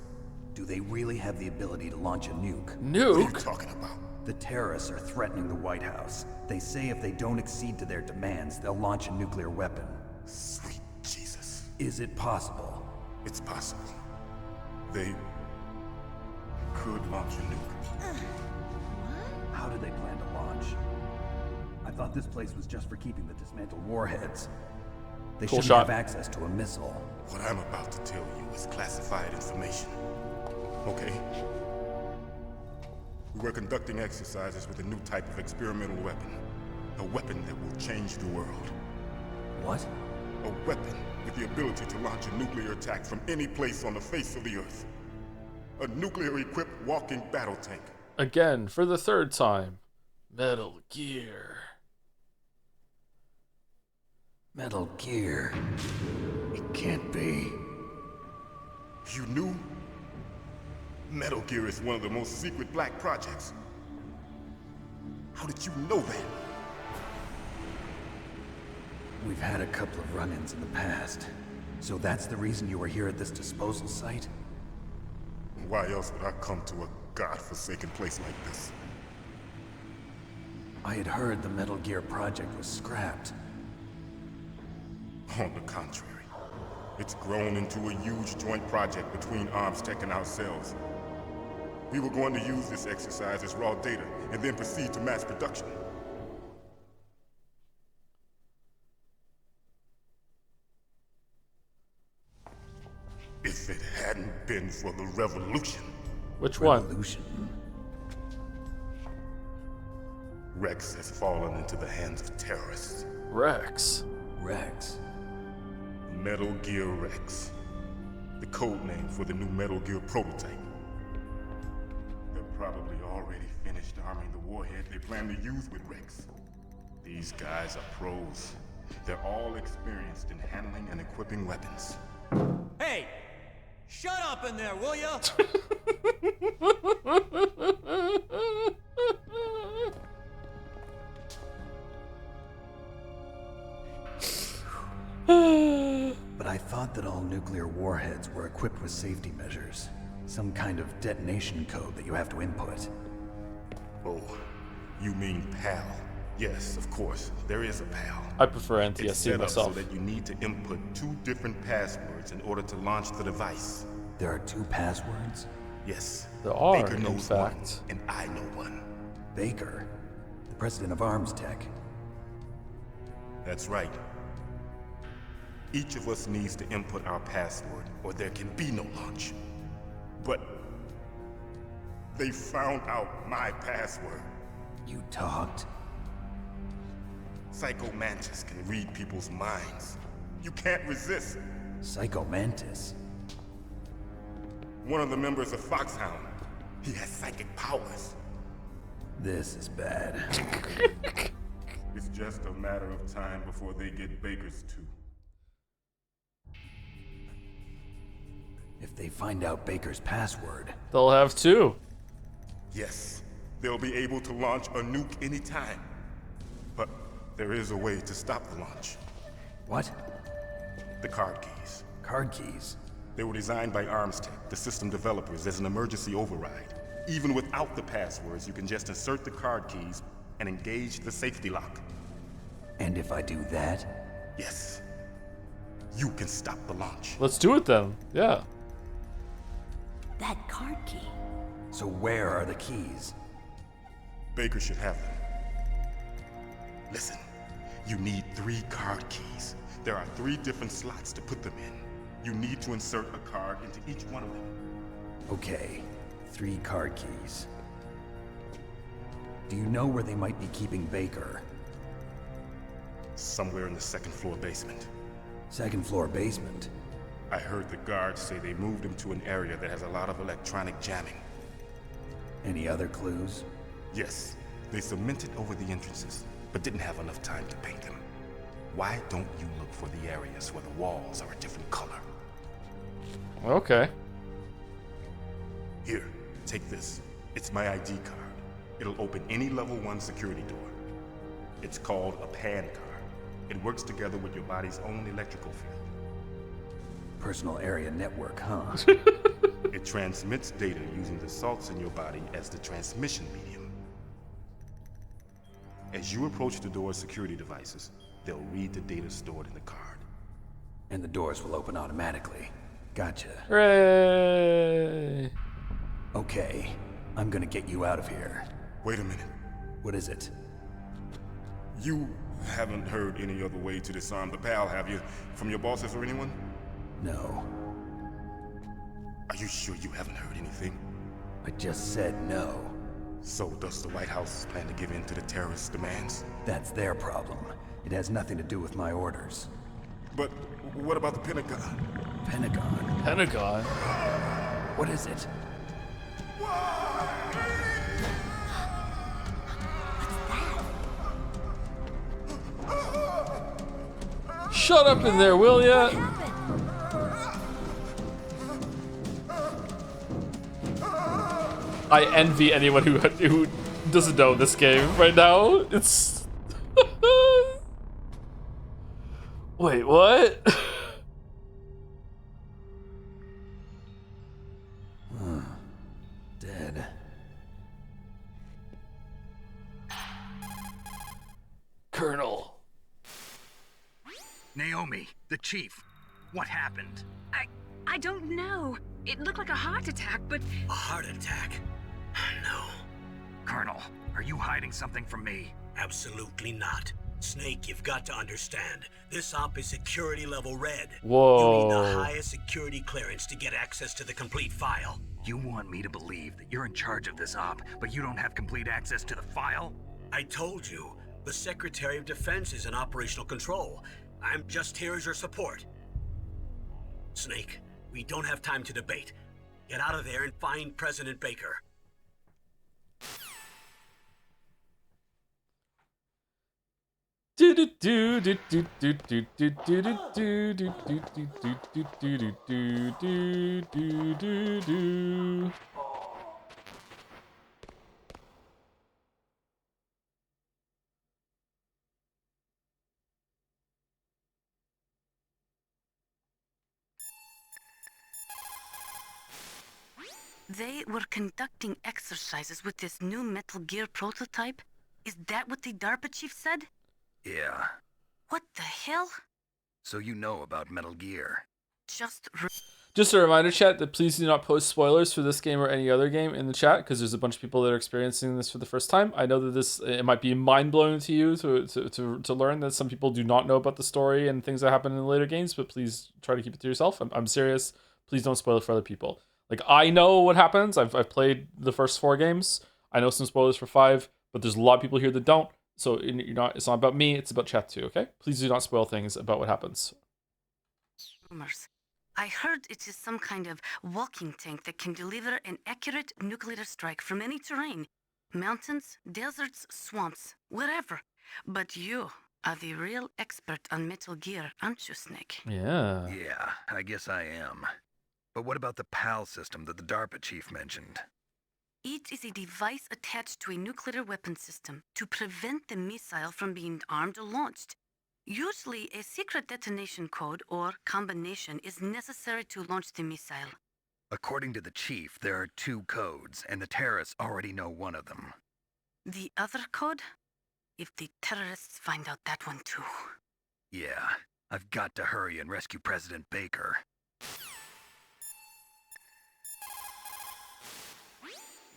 Do they really have the ability to launch a nuke?
What are you
Nuke?
talking about?
The terrorists are threatening the White House. They say if they don't accede to their demands, they'll launch a nuclear weapon.
Sweet Jesus.
Is it possible?
It's possible. They could launch a nuke.
How do they plan to launch? I thought this place was just for keeping the dismantled warheads. They
Cool
shouldn't
shot.
have access to a missile.
What I'm about to tell you is classified information. Okay? We were conducting exercises with a new type of experimental weapon. A weapon that will change the world.
What?
A weapon with the ability to launch a nuclear attack from any place on the face of the Earth. A nuclear-equipped walking battle tank.
Again, for the third time. Metal Gear.
Metal Gear. It can't be.
You knew? Metal Gear is one of the most secret black projects. How did you know that?
We've had a couple of run-ins in the past. So that's the reason you were here at this disposal site?
Why else would I come to a godforsaken place like this?
I had heard the Metal Gear project was scrapped.
On the contrary, it's grown into a huge joint project between ArmsTech and ourselves. We were going to use this exercise as raw data and then proceed to mass production. If it hadn't been for the revolution,
Which one?
Revolution.
Rex has fallen into the hands of terrorists.
Rex.
Rex.
Metal Gear Rex. The code name for the new Metal Gear prototype. They're probably already finished arming the warhead they plan to use with Rex. These guys are pros. They're all experienced in handling and equipping weapons.
Hey! Shut up in there, will ya?
But I thought that all nuclear warheads were equipped with safety measures. Some kind of detonation code that you have to input.
Oh, you mean PAL? Yes, of course, there is a PAL.
I prefer
It's
NTSC
set up
myself.
so that you need to input 2 different passwords in order to launch the device.
There are 2 passwords?
Yes.
There are,
Baker
in
knows
fact.
one, and I know one.
Baker, the president of ArmsTech.
That's right. Each of us needs to input our password, or there can be no launch. But they found out my password.
You talked?
Psycho Mantis can read people's minds. You can't resist.
Psycho Mantis.
One of the members of Foxhound. He has psychic powers.
This is bad.
It's just a matter of time before they get Baker's too.
If they find out Baker's password,
They'll have 2.
Yes, they'll be able to launch a nuke anytime. But there is a way to stop the launch.
what?
The card keys.
Card keys.
They were designed by ArmsTech, the system developers, as an emergency override. Even without the passwords, you can just insert the card keys and engage the safety lock.
And if I do that?
Yes. You can stop the launch.
Let's do it then. Yeah.
That card key.
So where are the keys?
Baker should have them. Listen, you need 3 card keys. There are 3 different slots to put them in. You need to insert a card into each one of them.
Okay, 3 card keys. Do you know where they might be keeping Baker?
Somewhere in the 2nd floor basement.
2nd floor basement?
I heard the guards say they moved him to an area that has a lot of electronic jamming.
Any other clues?
Yes, they cemented over the entrances, but didn't have enough time to paint them. Why don't you look for the areas where the walls are a different color?
Okay.
Here, take this. It's my ID card. It'll open any level 1 security door. It's called a PAN card. It works together with your body's own electrical field.
Personal area network, huh?
It transmits data using the salts in your body as the transmission medium. As you approach the door's security devices, they'll read the data stored in the card.
And the doors will open automatically. Gotcha.
Hooray!
Okay, I'm gonna get you out of here.
Wait a minute.
What is it?
You haven't heard any other way to disarm the PAL, have you? From your bosses or anyone?
No.
Are you sure you haven't heard anything?
I just said no.
So does the White House plan to give in to the terrorists' demands?
That's their problem. It has nothing to do with my orders.
But what about the Pentagon?
Pentagon?
Pentagon?
What is it?
Shut up in there, will ya? I envy anyone who doesn't know this game right now. It's wait, what?
Dead.
Colonel.
Naomi, the chief. What happened?
I don't know. It looked like a heart attack, but...
A heart attack? No.
Colonel, are you hiding something from me?
Absolutely not. Snake, you've got to understand. This op is security level red.
Whoa.
You need the highest security clearance to get access to the complete file.
You want me to believe that you're in charge of this op, but you don't have complete access to the file?
I told you, the Secretary of Defense is in operational control. I'm just here as your support. Snake, we don't have time to debate. Get out of there and find President Baker.
They were conducting exercises with this new Metal Gear prototype? Is that what the DARPA chief said?
Yeah.
What the hell?
So you know about Metal Gear.
Just a reminder, chat, that please do not post spoilers for this game or any other game in the chat, because there's a bunch of people that are experiencing this for the first time. I know that it might be mind-blowing to you to learn that some people do not know about the story and things that happen in the later games, but please try to keep it to yourself. I'm serious. Please don't spoil it for other people. Like, I know what happens. I've played the first 4 games. I know some spoilers for 5, but there's a lot of people here that don't. So it's not about me, it's about chat too, okay? Please do not spoil things about what happens.
Rumors. I heard it is some kind of walking tank that can deliver an accurate nuclear strike from any terrain. Mountains, deserts, swamps, wherever. But you are the real expert on Metal Gear, aren't you, Snake?
Yeah.
Yeah, I guess I am. But what about the PAL system that the DARPA chief mentioned?
It is a device attached to a nuclear weapon system to prevent the missile from being armed or launched. Usually, a secret detonation code or combination is necessary to launch the missile.
According to the chief, there are 2 codes, and the terrorists already know one of them.
The other code? If the terrorists find out that one too.
Yeah, I've got to hurry and rescue President Baker.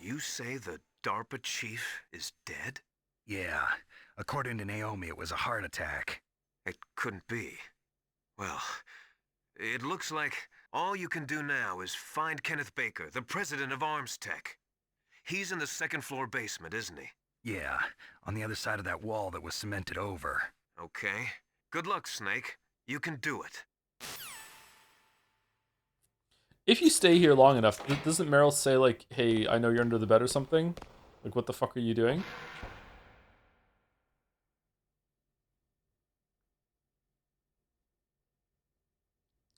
You say the DARPA chief is dead?
Yeah. According to Naomi, it was a heart attack.
It couldn't be. Well, it looks like all you can do now is find Kenneth Baker, the president of Arms Tech. He's in the second floor basement, isn't he?
Yeah, on the other side of that wall that was cemented over.
Okay. Good luck, Snake. You can do it.
If you stay here long enough, doesn't Meryl say, like, hey, I know you're under the bed or something? Like, what the fuck are you doing?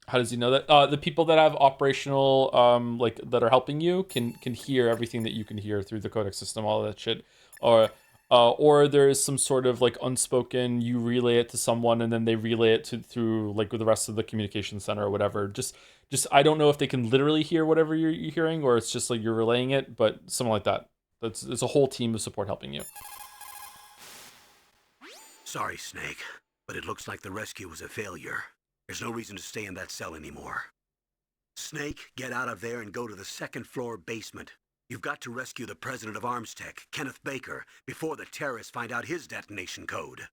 How does he know that? The people that have operational, like, that are helping you can hear everything that you can hear through the codec system, all that shit. Or there is some sort of, like, unspoken, you relay it to someone and then they relay it through, like, the rest of the communication center or whatever. Just I don't know if they can literally hear whatever you're hearing or it's just, like, you're relaying it, but something like that. It's a whole team of support helping you.
Sorry, Snake, but it looks like the rescue was a failure. There's no reason to stay in that cell anymore. Snake, get out of there and go to the second floor basement. You've got to rescue the president of Arms Tech, Kenneth Baker, before the terrorists find out his detonation code.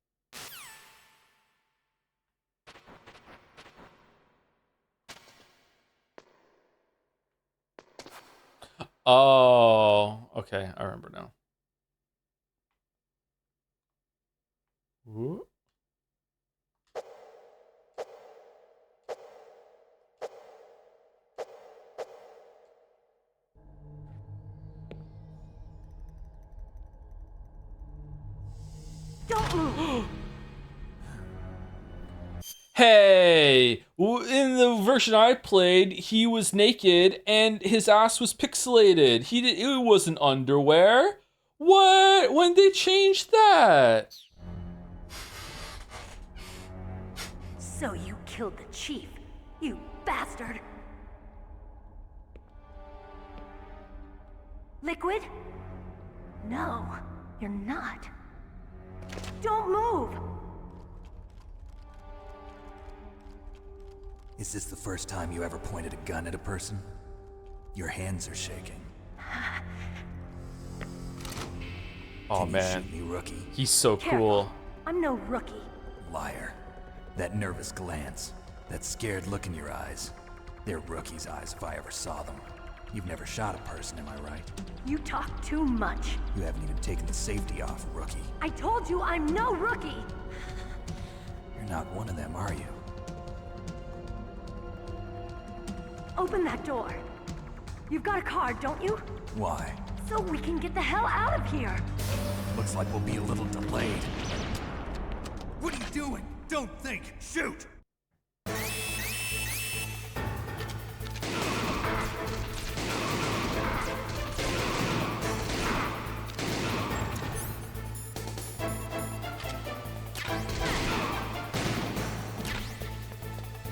Oh, okay. I remember now. Ooh.
Don't move!
Hey, in the version I played, he was naked and his ass was pixelated. It wasn't underwear. What? When they changed that?
So you killed the chief, you bastard! Liquid? No, you're not. Don't move!
Is this the first time you ever pointed a gun at a person? Your hands are shaking.
Oh
Can
man,
you shoot me, rookie?
he's so
Careful.
cool.
I'm no rookie.
Liar. That nervous glance, that scared look in your eyes. They're rookie's eyes if I ever saw them. You've never shot a person, am I right?
You talk too much.
You haven't even taken the safety off, rookie.
I told you I'm no rookie!
You're not one of them, are you?
Open that door. You've got a card, don't you?
Why?
So we can get the hell out of here.
Looks like we'll be a little delayed.
What are you doing? Don't think. Shoot!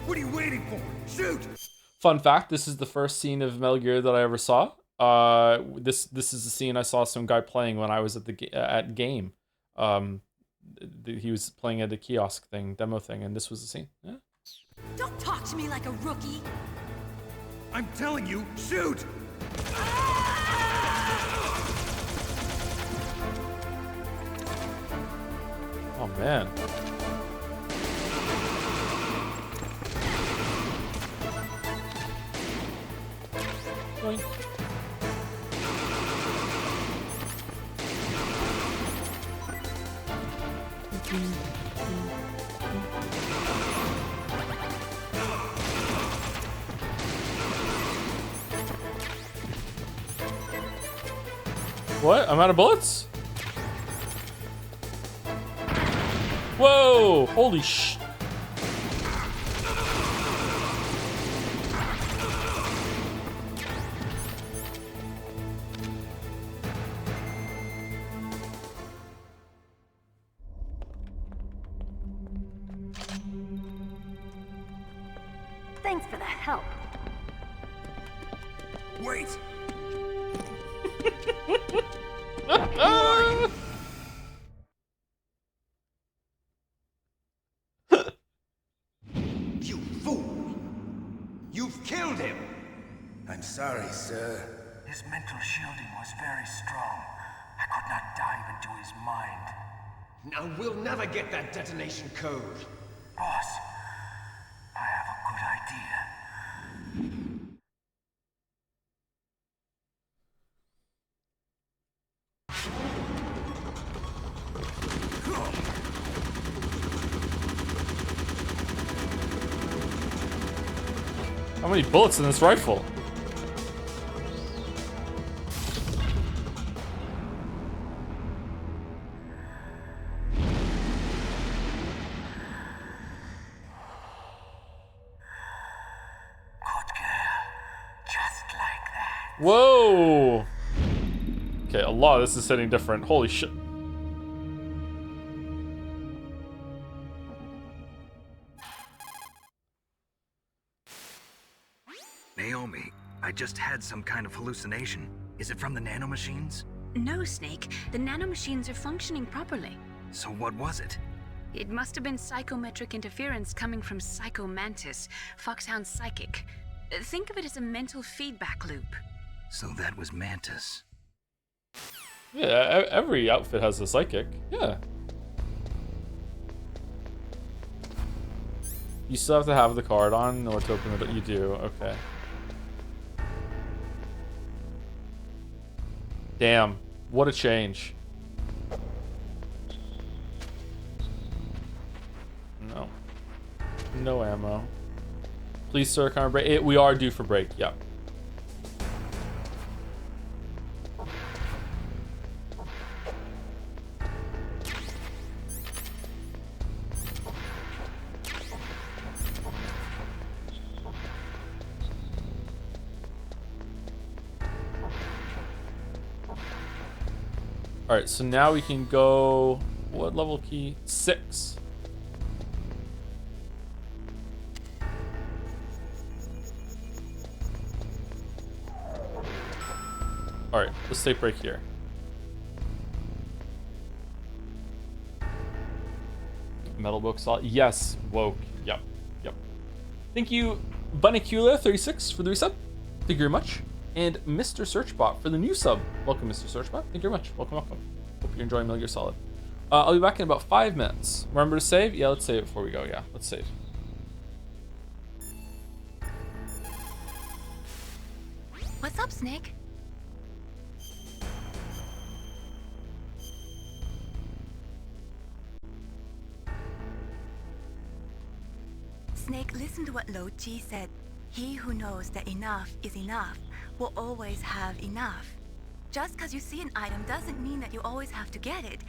What are you waiting for? Shoot!
Fun fact: this is the first scene of Metal Gear that I ever saw. This is the scene I saw some guy playing when I was at at game. He was playing at a kiosk thing, demo thing, and this was the scene. Yeah.
Don't talk to me like a rookie.
I'm telling you, shoot!
Oh man. Boink. What? I'm out of bullets? Whoa! Holy sh...
Thanks for the help.
Wait!
You fool! You've killed him!
I'm sorry, sir. His mental shielding was very strong. I could not dive into his mind.
Now we'll never get that detonation code.
Boss, I have a good idea.
How many bullets in this rifle? Whoa! Okay, a lot of this is hitting different. Holy shit.
Naomi, I just had some kind of hallucination. Is it from the nanomachines?
No, Snake. The nanomachines are functioning properly.
So what was it?
It must have been psychometric interference coming from Psycho Mantis, Foxhound's psychic. Think of it as a mental feedback loop.
So that was Mantis.
Yeah, every outfit has a psychic. Yeah. You still have to have the card on or to open it. You do. Okay. Damn. What a change. No. No ammo. Please, sir, can I break? We are due for break. Yep. Alright, so now we can go... What level key? 6. Alright, let's take a break here. Metal book solid. Yes, woke. Yep. Yep. Thank you, Bunnicula36 for the resub. Thank you very much. And Mr. Searchbot for the new sub. Welcome, Mr. Searchbot. Thank you very much. Welcome, welcome. Hope you're enjoying Metal Gear Solid. I'll be back in about 5 minutes. Remember to save? Yeah, let's save before we go. Yeah, let's save.
What's up, Snake? Snake, listen to what Lo Chi said. He who knows that enough is enough will always have enough. Just because you see an item doesn't mean that you always have to get it.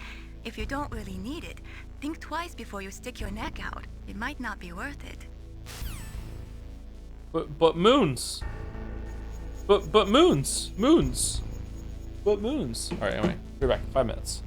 If you don't really need it, think twice before you stick your neck out. It might not be worth it.
But moons. But moons. Moons. But moons. Alright, anyway. We're back. 5 minutes.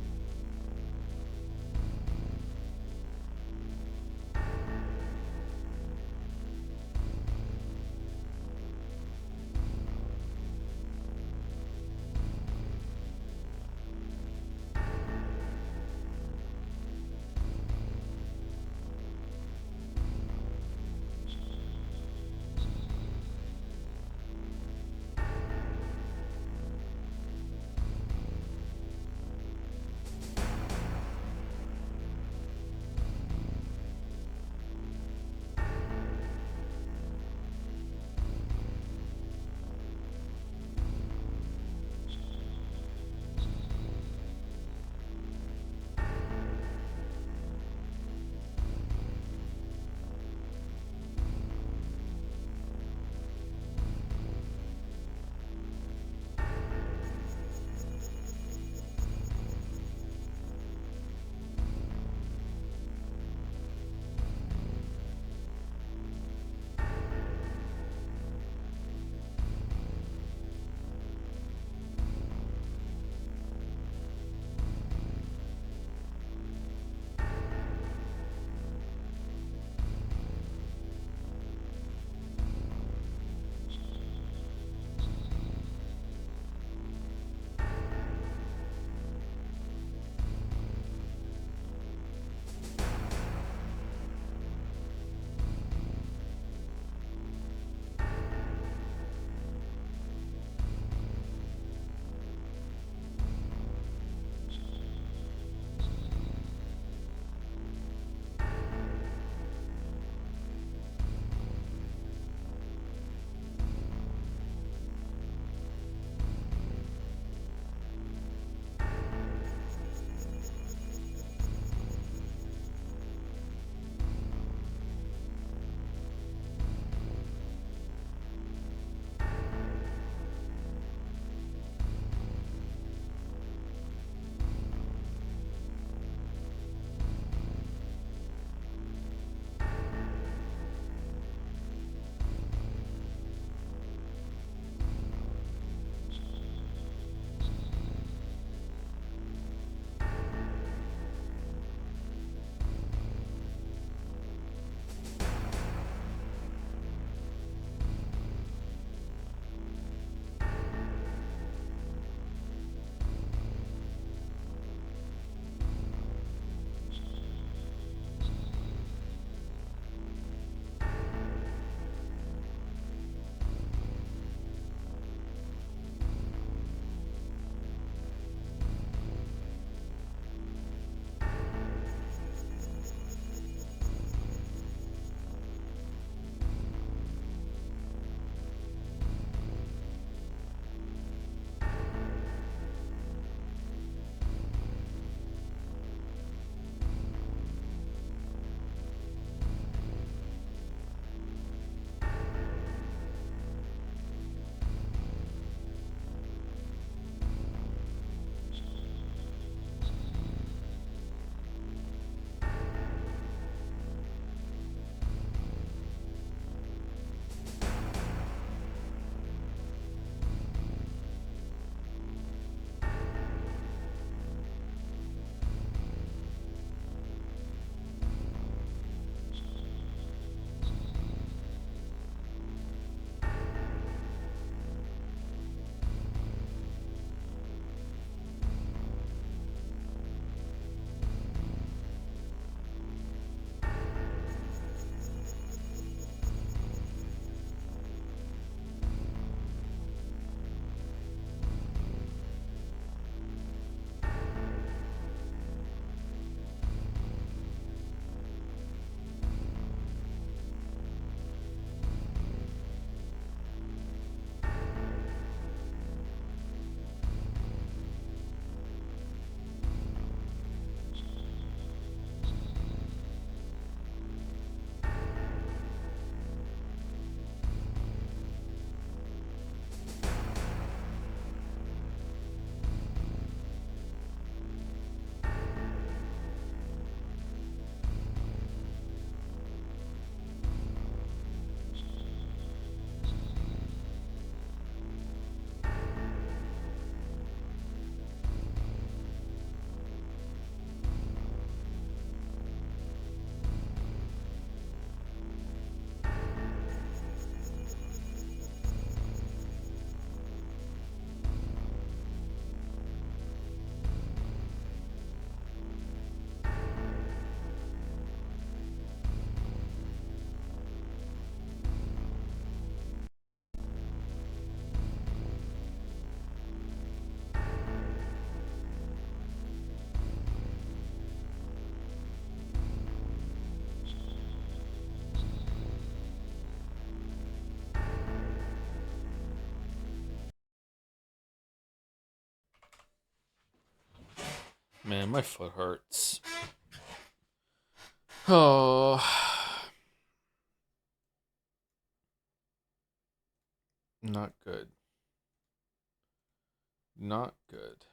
Man, my foot hurts. Oh. Not good. Not good.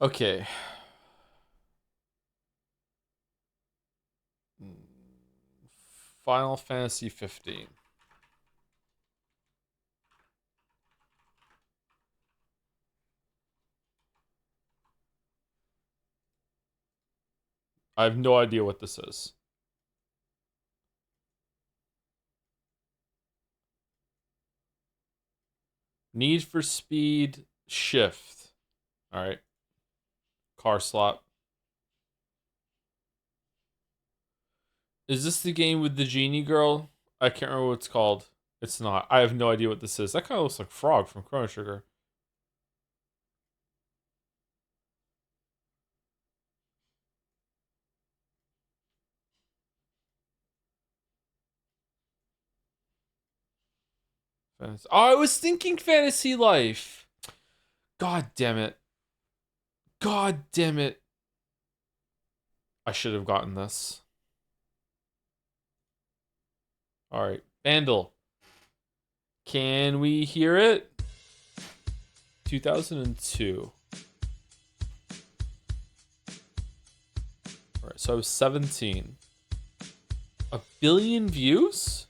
Okay. Final Fantasy 15. I have no idea what this is. Need for Speed Shift. All right. Car slot. Is this the game with the genie girl? I can't remember what it's called. It's not. I have no idea what this is. That kind of looks like Frog from Chrono Trigger. Fantasy. Oh, I was thinking Fantasy Life. God damn it. God damn it. I should have gotten this. All right. Vandal. Can we hear it? 2002. All right, so I was 17. A billion views?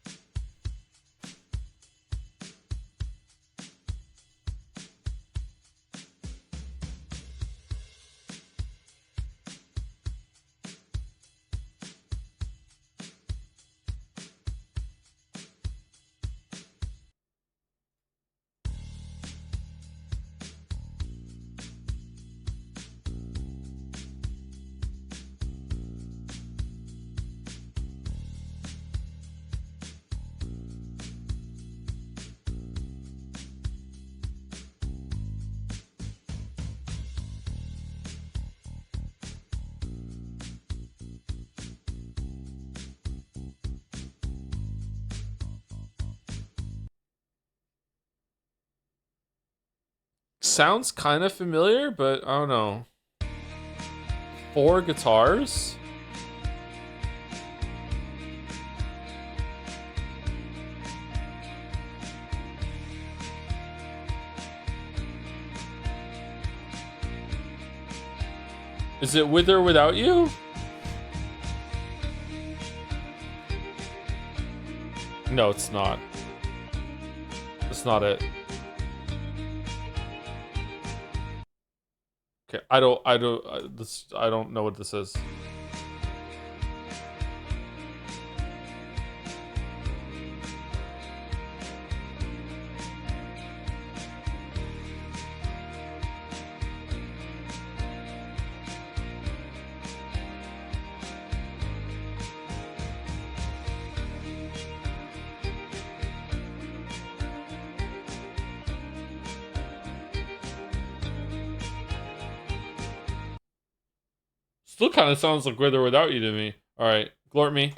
Sounds kind of familiar, but I don't know. 4 guitars? Is it With or Without You? No, it's not. That's not it. Okay, I don't know what this is. Still kind of sounds like With or Without You to me. All right, glort me.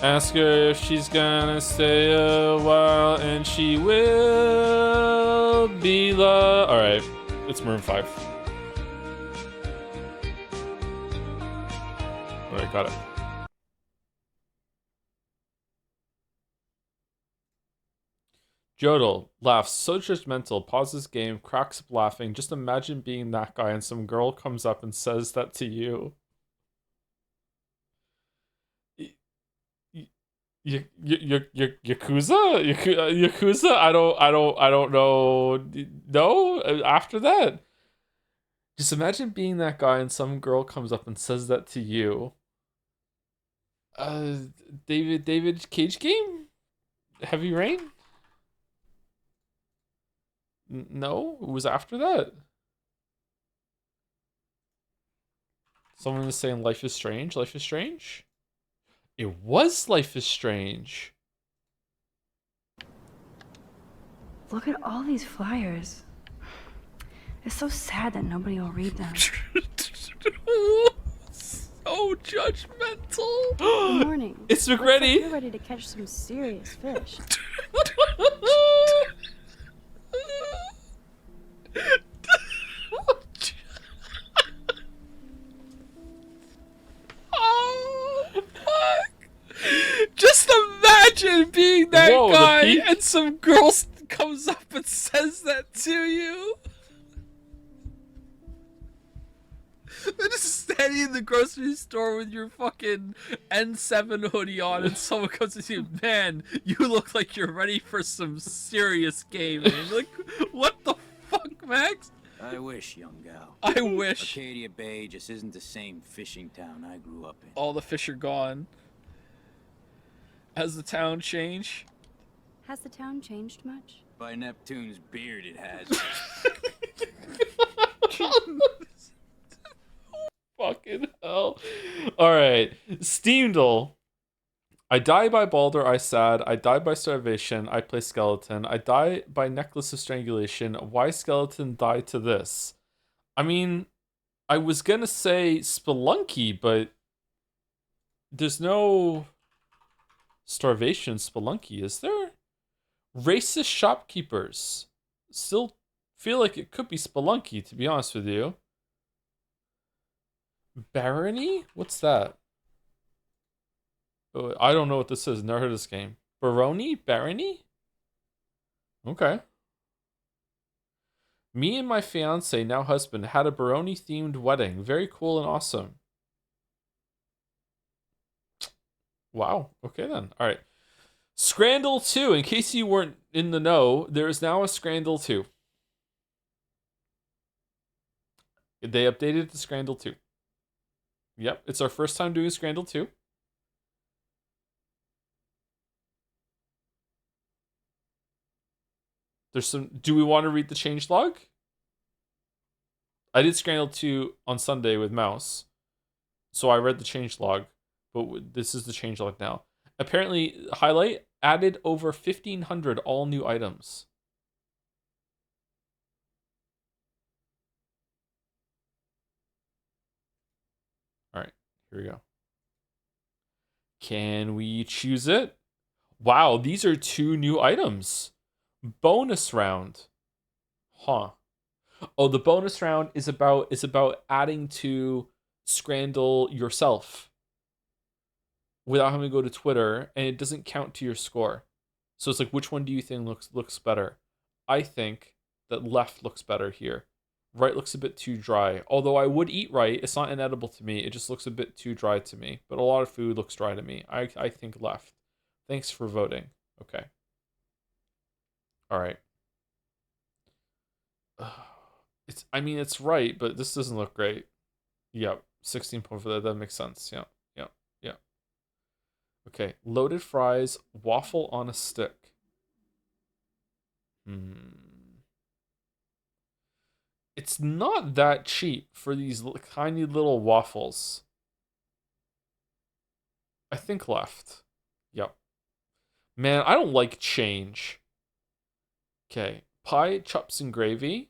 Ask her if she's gonna stay a while, and she will be loved. All right, it's Maroon 5. All right, got it. Jodel laughs so judgmental, pauses game, cracks up laughing. Just imagine being that guy and some girl comes up and says that to you. Yakuza? Yakuza? I don't know. No, after that. Just imagine being that guy and some girl comes up and says that to you. Uh, David Cage game? Heavy Rain? No, it was after that. Someone is saying Life is Strange. Life is Strange? It was Life is Strange.
Look at all these flyers. It's so sad that nobody will read them.
So judgmental.
Good morning.
It's
Looks
McGrady.
like you're ready to catch some serious fish.
Oh, fuck. Just imagine being that guy and some girl comes up and says that to you. They're just standing in the grocery store with your fucking N7 hoodie on, and someone comes to you, man, you look like you're ready for some serious gaming. Like, what the fuck, Max?
I wish, young gal.
I wish.
Arcadia Bay just isn't the same fishing town I grew up in.
All the fish are gone. Has the town changed?
Has the town changed much?
By Neptune's beard, it has.
Fucking hell. Alright. Steamdle. I die by Balder, I sad. I die by starvation. I play skeleton. I die by necklace of strangulation. Why skeleton die to this? I mean, I was gonna say Spelunky, but there's no starvation Spelunky, is there? Racist shopkeepers. Still feel like it could be Spelunky, to be honest with you. Barony? What's that? Oh, I don't know what this is. Never heard of this game. Barony? Barony? Okay. Me and my fiance, now husband, had a Barony themed wedding. Very cool and awesome. Wow. Okay then. All right. Scrandal 2. In case you weren't in the know, there is now a Scrandal 2. They updated it to Scrandal 2. Yep, it's our first time doing Scrandal 2. There's some... Do we want to read the changelog? I did Scrandal 2 on Sunday with Mouse. So I read the changelog. But this is the changelog now. Apparently, highlight, added over 1,500 all new items. Alright, here we go. Can we choose it? Wow, these are 2 new items. Bonus round. Huh. Oh, the bonus round is about adding to Scrandal yourself without having to go to Twitter, and it doesn't count to your score. So it's like, which one do you think looks better? I think that left looks better here. Right looks a bit too dry. Although I would eat right, it's not inedible to me. It just looks a bit too dry to me. But a lot of food looks dry to me. I think left. Thanks for voting. Okay. All right. It's right, but this doesn't look great. Yep. 16.4. That makes sense. Yeah. Okay. Loaded fries, waffle on a stick. It's not that cheap for these tiny little waffles. I think left. Yep. Man, I don't like change. Okay. Pie, chups, and gravy.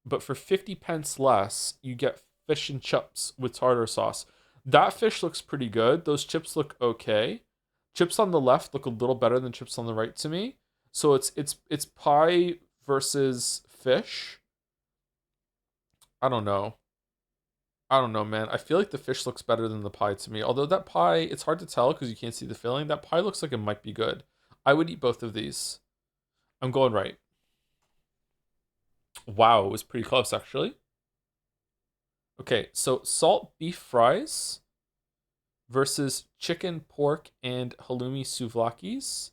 But for 50 pence less, you get fish and chips with tartar sauce. That fish looks pretty good. Those chips look okay. Chips on the left look a little better than chips on the right to me. So it's pie versus fish. I don't know, man. I feel like the fish looks better than the pie to me. Although that pie, it's hard to tell because you can't see the filling. That pie looks like it might be good. I would eat both of these. I'm going right. Wow, it was pretty close, actually. Okay, so salt beef fries versus chicken, pork, and halloumi souvlakis.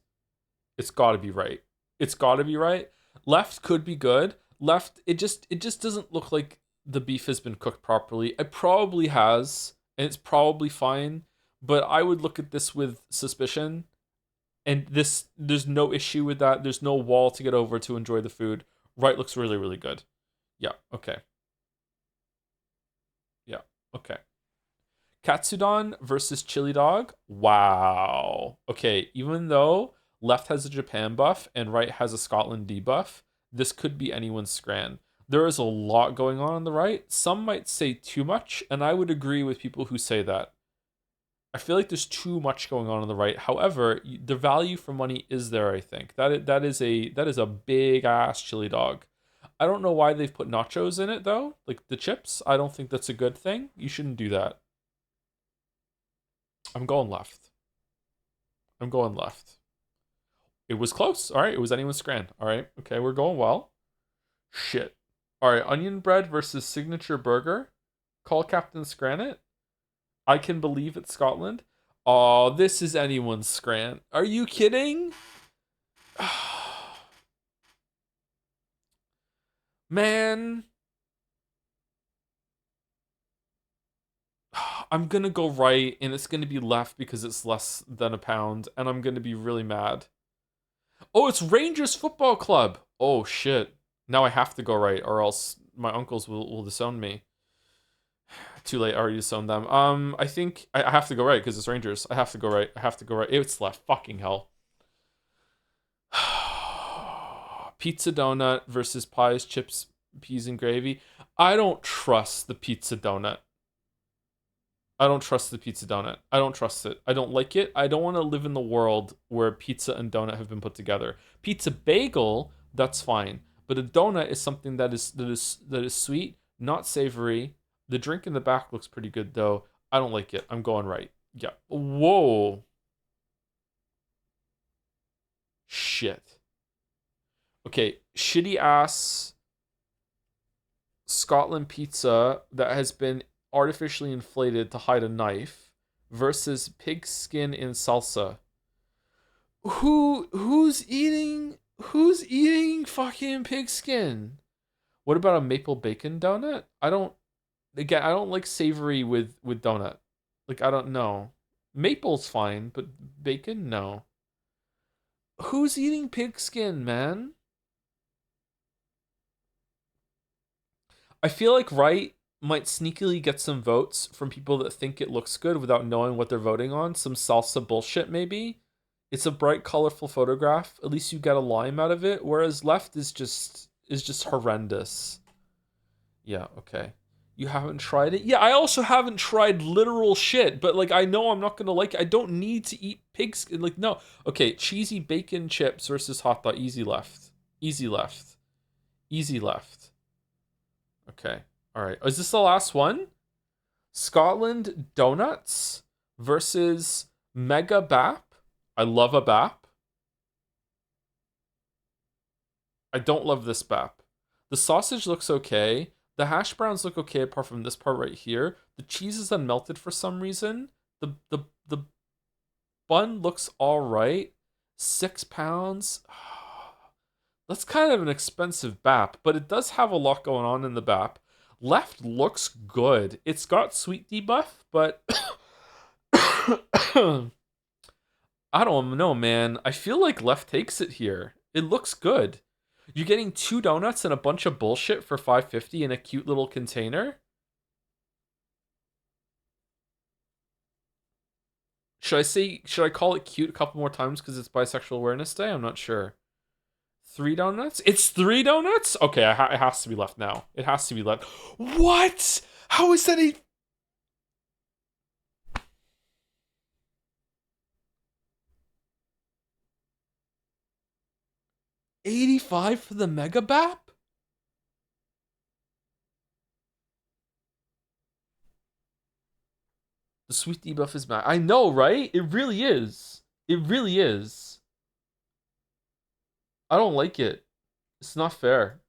It's got to be right. It's got to be right. Left could be good. Left, it just doesn't look like the beef has been cooked properly. It probably has, and it's probably fine, but I would look at this with suspicion. And there's no issue with that. There's no wall to get over to enjoy the food. Right looks really, really good. Yeah, okay. Yeah, okay. Katsudon versus chili dog. Wow. Okay, even though left has a Japan buff and right has a Scotland debuff, this could be anyone's Scran. There is a lot going on the right. Some might say too much, and I would agree with people who say that. I feel like there's too much going on the right. However, the value for money is there, I think. That is a big ass chili dog. I don't know why they've put nachos in it though, like the chips. I don't think that's a good thing. You shouldn't do that. I'm going left. I'm going left. It was close. All right, it was anyone's Scran. All right, okay, we're going well. Shit. All right, onion bread versus signature burger. Call Captain Scranit. I can believe it's Scotland. Oh, this is anyone's Scran. Are you kidding? Man. I'm gonna go right, and it's gonna be left because it's less than a pound, and I'm gonna be really mad. Oh, it's Rangers Football Club. Oh, shit. Now I have to go right, or else my uncles will disown me. Too late, I already disowned them. I think I have to go right because it's Rangers. I have to go right. I have to go right. It's left. Fucking hell. Pizza donut versus pies, chips, peas, and gravy. I don't trust the pizza donut. I don't trust the pizza donut. I don't trust it. I don't like it. I don't want to live in the world where pizza and donut have been put together. Pizza bagel, that's fine. But a donut is something that is sweet, not savory. The drink in the back looks pretty good, though. I don't like it. I'm going right. Yeah. Whoa. Shit. Okay. Shitty ass Scotland pizza that has been artificially inflated to hide a knife versus pig skin in salsa. Who's eating fucking pig skin? What about a maple bacon donut? I don't like savory with donut. Like, I don't know. Maple's fine, but bacon, no. Who's eating pig skin, man? I feel like right might sneakily get some votes from people that think it looks good without knowing what they're voting on. Some salsa bullshit, maybe. It's a bright, colorful photograph. At least you get a lime out of it. Whereas left is just horrendous. Yeah, okay. You haven't tried it? Yeah, I also haven't tried literal shit, but like I know I'm not gonna like it. I don't need to eat pigs. Like, no. Okay, cheesy bacon chips versus hot dog. Easy left. Easy left. Easy left. Okay. Alright. Is this the last one? Scotland donuts versus Mega Bap. I love a Bap. I don't love this Bap. The sausage looks okay. The hash browns look okay apart from this part right here. The cheese is unmelted for some reason. The bun looks alright. £6. That's kind of an expensive BAP, but it does have a lot going on in the BAP. Left looks good. It's got sweet debuff, but I don't know, man. I feel like left takes it here. It looks good. You're getting 2 donuts and a bunch of bullshit for $5.50 in a cute little container? Should I call it cute a couple more times because it's Bisexual Awareness Day? I'm not sure. 3 donuts? It's 3 donuts? Okay, it has to be left now. It has to be left. What? How is that a... $85 for the Mega Bap? The sweet debuff is back. I know, right? It really is. It really is. I don't like it. It's not fair.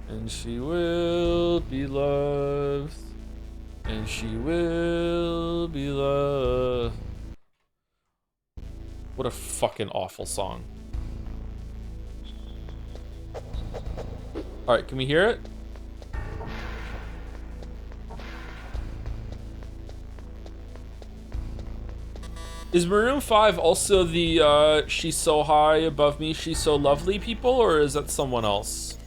And she will be loved. And she will be loved. What a fucking awful song. Alright, can we hear it? Is Maroon 5 also the she's so high above me, she's so lovely people, or is that someone else?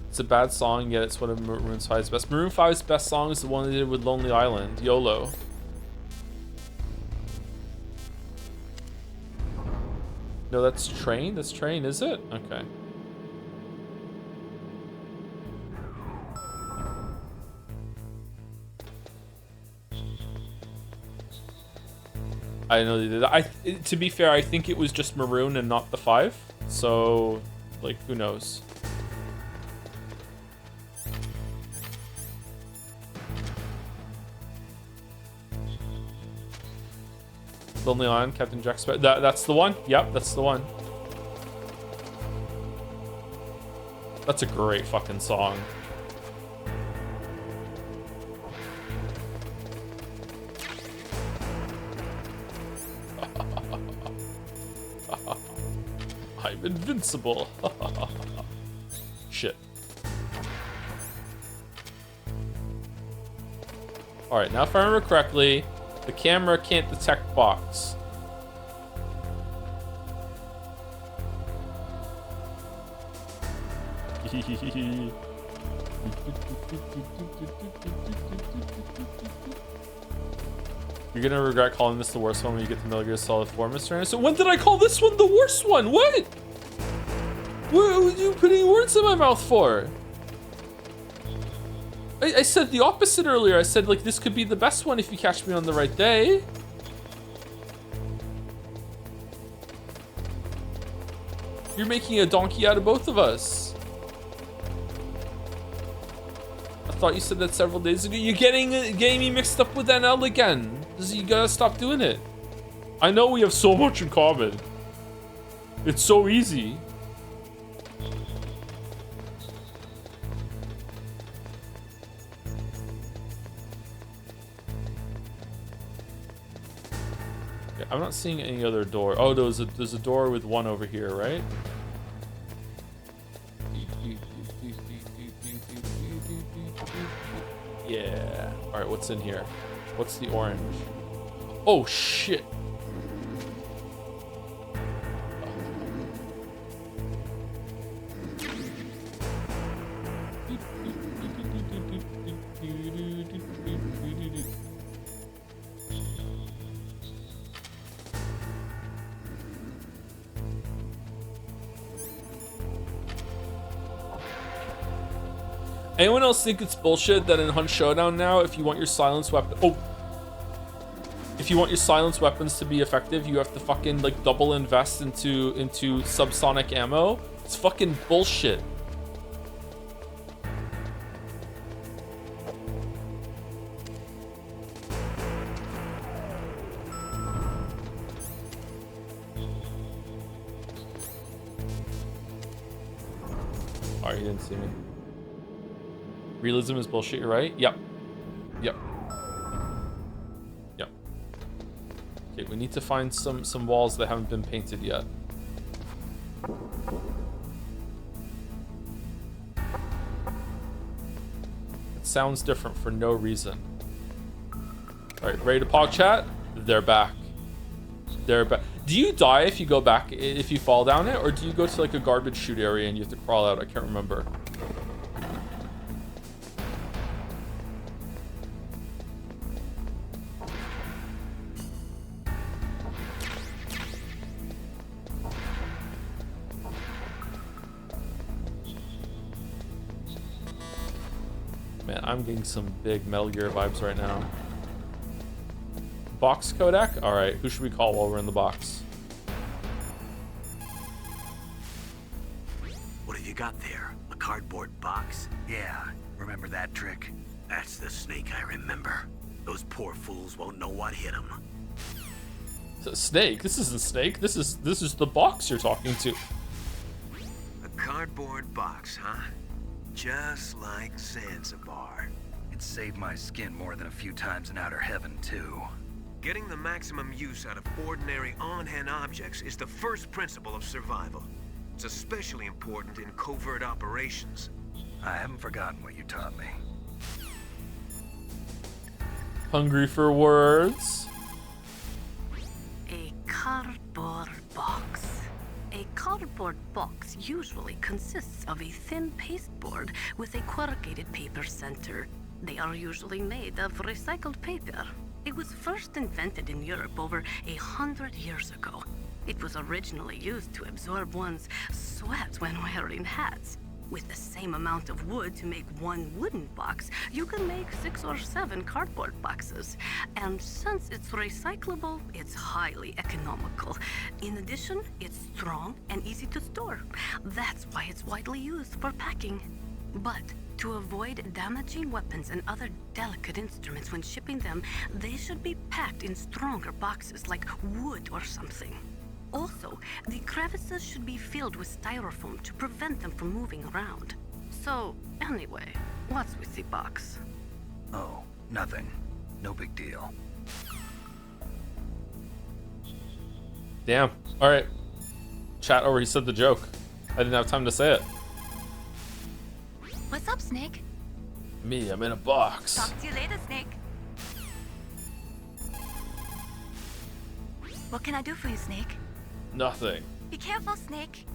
It's a bad song, yet it's one of Maroon 5's best. Maroon 5's best song is the one they did with Lonely Island, YOLO. No, that's Train? That's Train, is it? Okay. I know they did that. To be fair, I think it was just Maroon and not the 5. So, like, who knows? Lonely Island, Captain Jack Sparrow. That's the one? Yep, that's the one. That's a great fucking song. I'm invincible. Shit. Alright, now if I remember correctly, the camera can't detect box. You're gonna regret calling this the worst one when you get the Metal Gear Solid 4, Mr. Anderson. When did I call this one the worst one? What? What are you putting words in my mouth for? I said the opposite earlier. I said, like, this could be the best one if you catch me on the right day. You're making a donkey out of both of us. I thought you said that several days ago. You're getting me mixed up with NL again. You gotta stop doing it. I know we have so much in common. It's so easy. Okay, I'm not seeing any other door. Oh, there's a door with one over here, right? Yeah. All right, what's in here? What's the orange? Oh shit. Anyone else think it's bullshit that in Hunt Showdown now, if you want your silence weapon, if you want your silence weapons to be effective, you have to fucking like double invest into subsonic ammo? It's fucking bullshit. Oh, you didn't see me. Realism is bullshit, you're right? Yep. Yep. Yep. Okay, we need to find some walls that haven't been painted yet. It sounds different for no reason. Alright, ready to pog chat? They're back. They're back. Do you die if you go back, if you fall down it? Or do you go to like a garbage chute area and you have to crawl out? I can't remember. Man, I'm getting some big Metal Gear vibes right now. Box codec? Alright, who should we call while we're in the box?
What have you got there? A cardboard box?
Yeah, remember that trick?
That's the snake I remember. Those poor fools won't know what hit them.
Snake? This isn't Snake. This is the box you're talking to.
A cardboard box, huh? Just like Zanzibar.
It saved my skin more than a few times in outer heaven, too.
Getting the maximum use out of ordinary on-hand objects is the first principle of survival. It's especially important in covert operations.
I haven't forgotten what you taught me.
Hungry for words.
A cardboard box. A cardboard box usually consists of a thin pasteboard with a corrugated paper center. They are usually made of recycled paper. It was first invented in Europe over 100 years ago. It was originally used to absorb one's sweat when wearing hats. With the same amount of wood to make one wooden box, you can make 6 or 7 cardboard boxes. And since it's recyclable, it's highly economical. In addition, it's strong and easy to store. That's why it's widely used for packing. But to avoid damaging weapons and other delicate instruments when shipping them, they should be packed in stronger boxes like wood or something. Also, the crevices should be filled with styrofoam to prevent them from moving around. So, anyway, what's with the box?
Oh, nothing. No big deal.
Damn. Alright. Chat already said the joke. I didn't have time to say it.
What's up, Snake?
Me, I'm in a box.
Talk to you later, Snake. What can I do for you, Snake?
Nothing.
Be careful, Snake.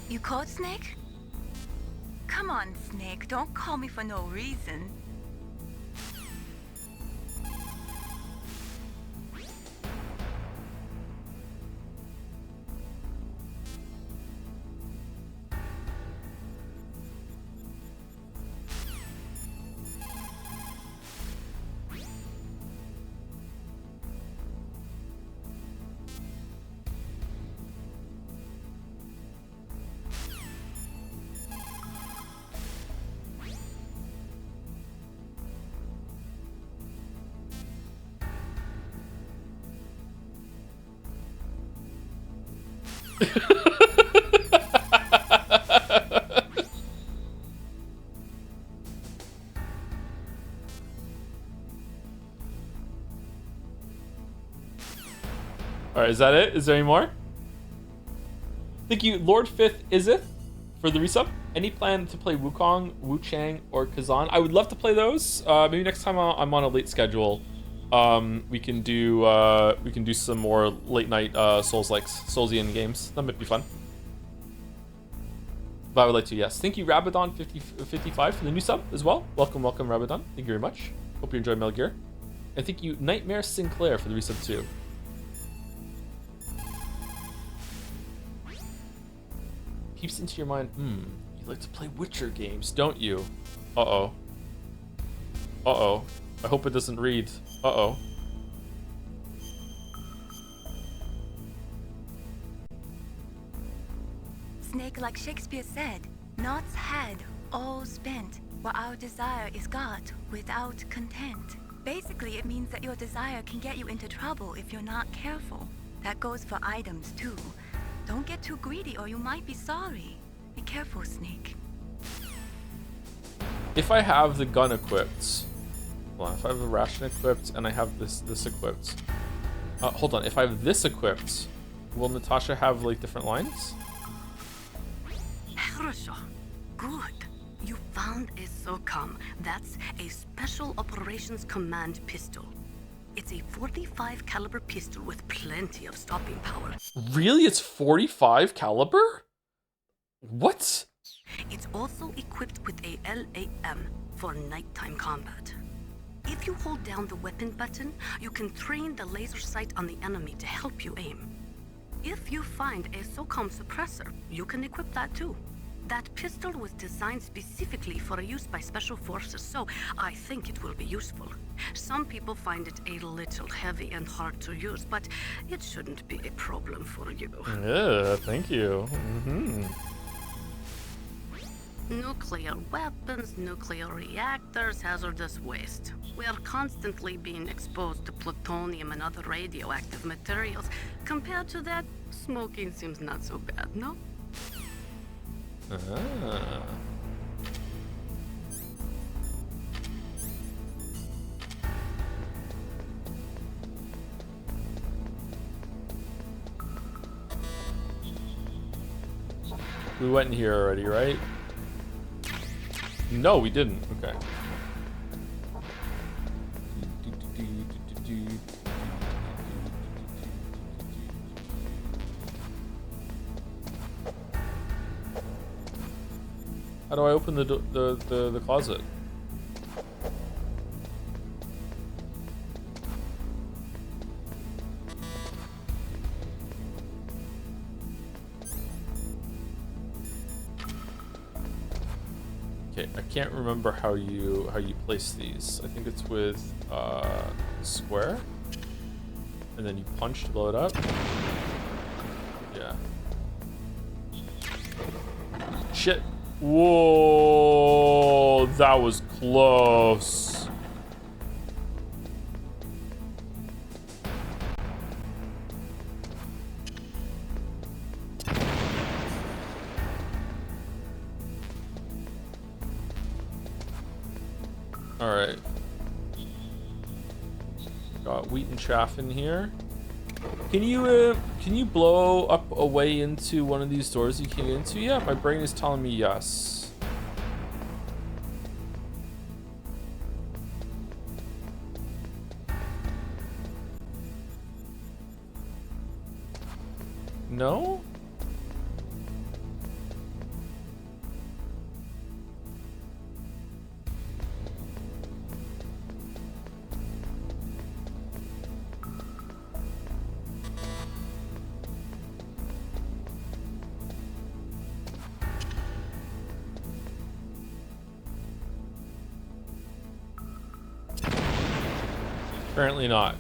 You cold, Snake? Come on, Snake. Don't call me for no reason.
Alright, is that it? Is there any more? Thank you, Lord Fifth Izith, for the resub. Any plan to play Wukong, Wu Chang, or Kazan? I would love to play those. Maybe next time I'm on a late schedule, we can do some more late night Soulsian games. That might be fun. But I would like to, yes. Thank you, Rabadon55 for the new sub as well. Welcome, Rabadon. Thank you very much. Hope you enjoy Metal Gear. And thank you, Nightmare Sinclair, for the resub too. Peeps into your mind, you like to play Witcher games, don't you? Uh-oh. Uh-oh. I hope it doesn't read. Uh-oh.
Snake, like Shakespeare said, nought's had, all spent, while our desire is got without content. Basically, it means that your desire can get you into trouble if you're not careful. That goes for items, too. Don't get too greedy or you might be sorry. Be careful, Snake.
If I have the gun equipped... Hold on, if I have the ration equipped and I have this equipped... hold on, if I have this equipped, will Natasha have, like, different lines?
Good. You found a SOCOM. That's a Special Operations Command pistol. It's a 45 caliber pistol with plenty of stopping power.
Really? It's 45 caliber? What?
It's also equipped with a LAM for nighttime combat. If you hold down the weapon button, you can train the laser sight on the enemy to help you aim. If you find a SOCOM suppressor, you can equip that too. That pistol was designed specifically for use by special forces, so I think it will be useful. Some people find it a little heavy and hard to use, but it shouldn't be a problem for you.
Yeah, thank you.
Nuclear weapons, nuclear reactors, hazardous waste. We are constantly being exposed to plutonium and other radioactive materials. Compared to that, smoking seems not so bad, no?
Ah. We went in here already, right? No, we didn't. Okay. How do I open the closet? Okay, I can't remember how you place these. I think it's with square, and then you punch to blow it up. Yeah. Shit. Whoa, that was close. All right. Got wheat and chaff in here. Can you blow up a way into one of these doors you came into? Yeah, my brain is telling me yes. No? Apparently not.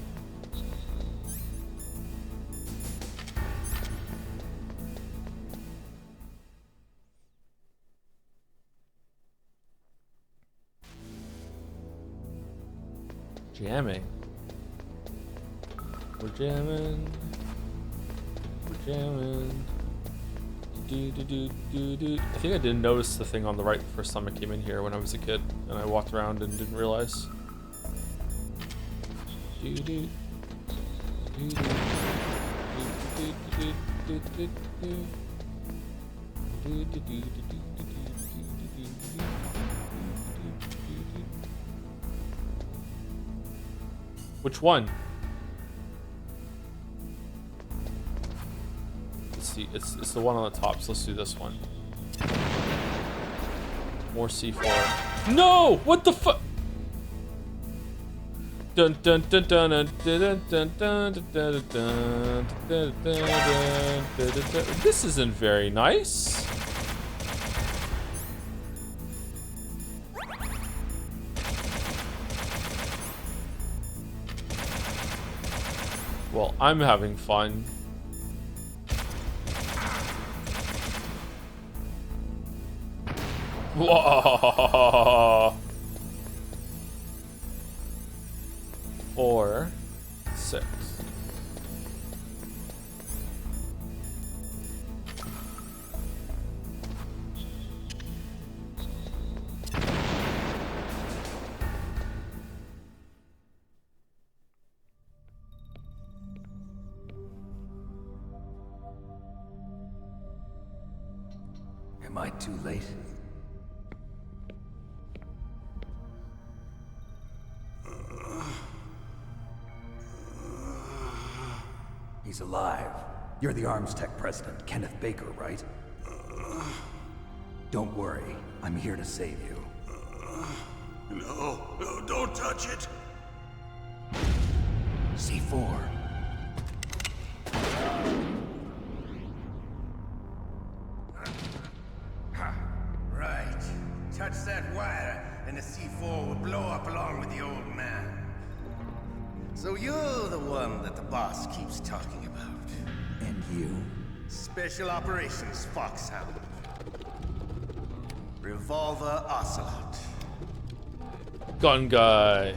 Jamming. We're jamming. We're jamming. Do, do, do, do, do. I think I didn't notice the thing on the right the first time I came in here when I was a kid, and I walked around and didn't realize. Do, do, do, do, do, do, do, do, do, do. Which one? Let's see. It's the one on the top. So let's do this one. More C4. No! What the fuck? Dun dun dun dun dun dun dun dun dun dun dun dun. This isn't very nice. Well, I'm having fun. Whoa. 4, 6.
Am I too late? He's alive. You're the Arms Tech president, Kenneth Baker, right? Don't worry. I'm here to save you.
No, don't touch it.
C4.
Right. Touch that wire, and the C4 will blow up along with the old man. So you're the one that the boss keeps talking about.
And you?
Special Operations Foxhound. Revolver Ocelot.
Gun guy.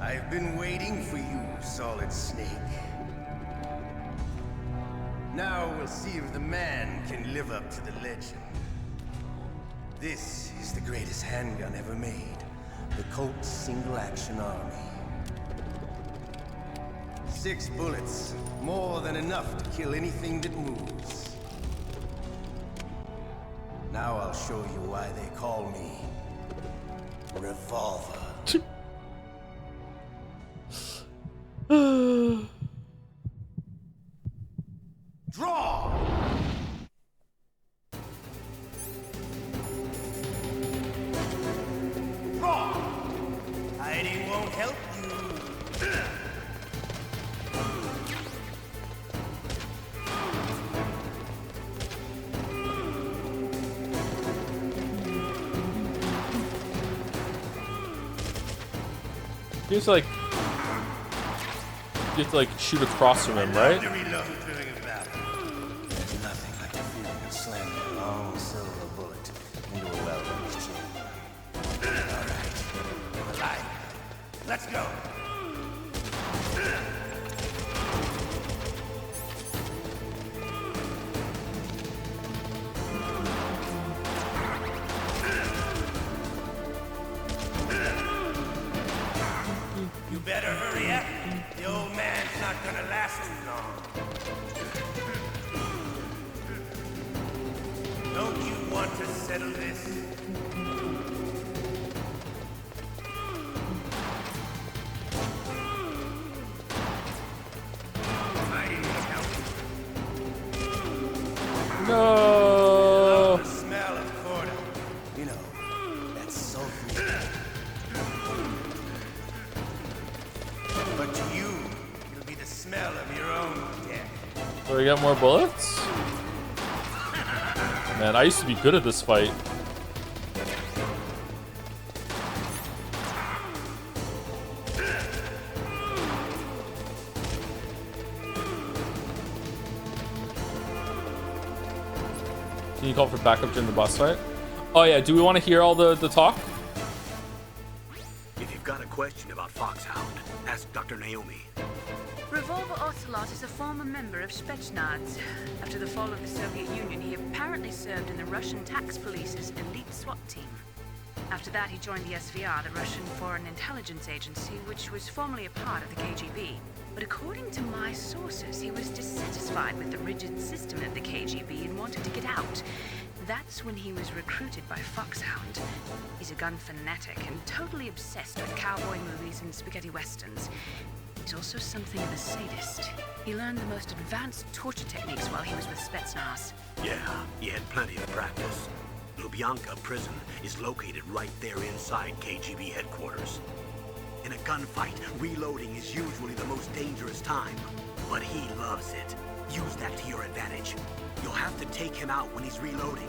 I've been waiting for you, Solid Snake. Now we'll see if the man can live up to the legend. This is the greatest handgun ever made. The Colt's single-action army. 6 bullets, more than enough to kill anything that moves. Now I'll show you why they call me Revolver. Draw! Draw! Hiding won't help you.
You have to like shoot across from him, right?
There's nothing like the feeling of slamming a long silver bullet into a well-used chamber. All right, I'm alive. Let's go. You better hurry up. The old man's not gonna last too long. Don't you want to settle this?
No.
The smell of corda. You know, that's sulfur. But to you, it'll be the smell of your own death.
So we got more bullets? Man, I used to be good at this fight. Can you call for backup during the boss fight? Oh yeah, do we want to hear all the talk?
If you've got a question about Foxhound, ask Dr. Naomi.
Revolver Ocelot is a former member of Spetsnaz. After the fall of the Soviet Union, he apparently served in the Russian tax police's elite SWAT team. After that, he joined the SVR, the Russian Foreign Intelligence Agency, which was formerly a part of the KGB. But according to my sources, he was dissatisfied with the rigid system of the KGB and wanted to get out. That's when he was recruited by Foxhound. He's a gun fanatic and totally obsessed with cowboy movies and spaghetti westerns. He's also something of a sadist. He learned the most advanced torture techniques while he was with Spetsnaz.
Yeah, he had plenty of practice. Lubyanka prison is located right there inside KGB headquarters. In a gunfight, reloading is usually the most dangerous time, but he loves it. Use that to your advantage. You'll have to take him out when he's reloading.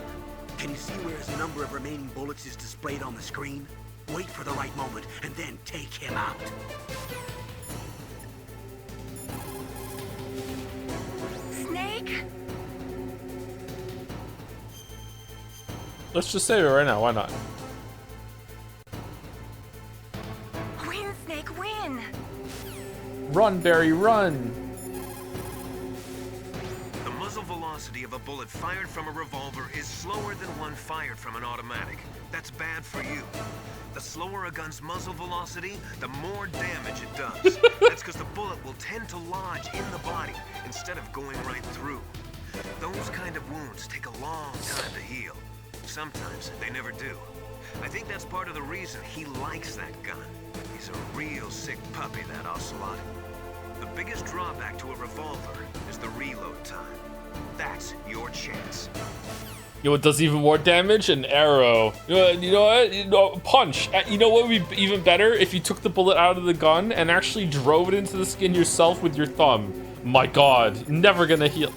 Can you see where his number of remaining bullets is displayed on the screen? Wait for the right moment, and then take him out.
Snake?
Let's just save it right now, why not?
Win, Snake, win!
Run, Barry, run!
The muzzle velocity of a bullet fired from a revolver is slower than one fired from an automatic. That's bad for you. The slower a gun's muzzle velocity, the more damage it does. That's because the bullet will tend to lodge in the body instead of going right through. Those kind of wounds take a long time to heal. Sometimes they never do. I think that's part of the reason he likes that gun. He's a real sick puppy, that Ocelot. The biggest drawback to a revolver is the reload time. That's your chance.
You know what does even more damage? An arrow. You know what? Punch. You know what would be even better? If you took the bullet out of the gun and actually drove it into the skin yourself with your thumb. My god, never gonna heal.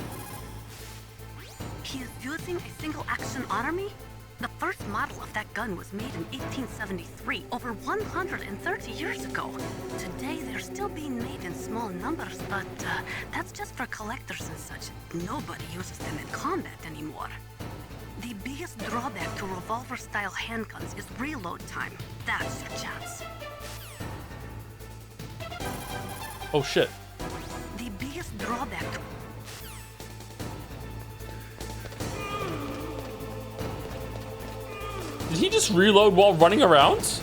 He is using a single-action army? The first model of that gun was made in 1873, over 130 years ago. Today, they're still being made in small numbers, but that's just for collectors and such. Nobody uses them in combat anymore. The biggest drawback to revolver-style handguns is reload time. That's your chance.
Oh shit.
The biggest drawback to...
Did he just reload while running around?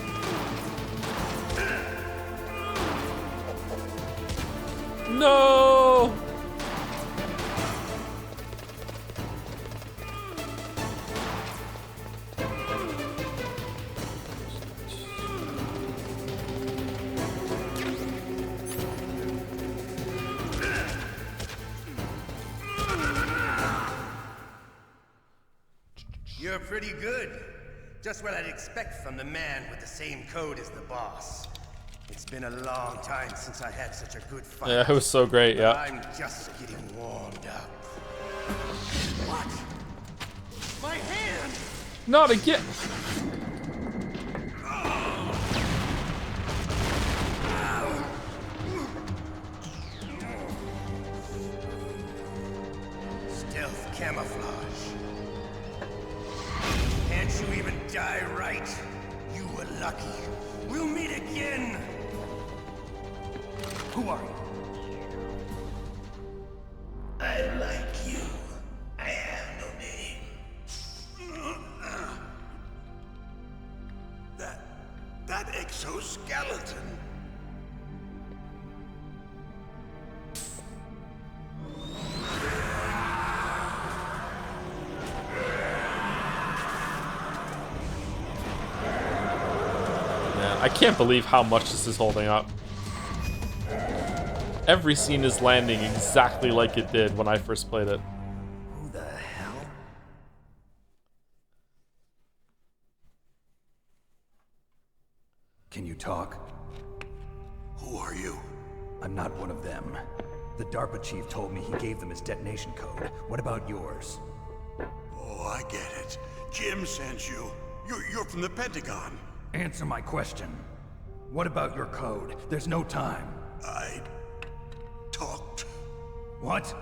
No!
You're pretty good. Just what I'd expect from the man with the same code as the boss. It's been a long time since I had such a good fight.
Yeah, it was so great, yeah.
I'm just getting warmed up. What? My hand!
Not again!
Stealth camouflage. Can't you even die right? You were lucky. We'll meet again! Who are you? I like you. I have no name. That exoskeleton.
Man, I can't believe how much this is holding up. Every scene is landing exactly like it did when I first played it.
Who the hell? Can you talk?
Who are you?
I'm not one of them. The DARPA chief told me he gave them his detonation code. What about yours?
Oh, I get it. Jim sent you. You're from the Pentagon.
Answer my question. What about your code? There's no time.
I talked.
What?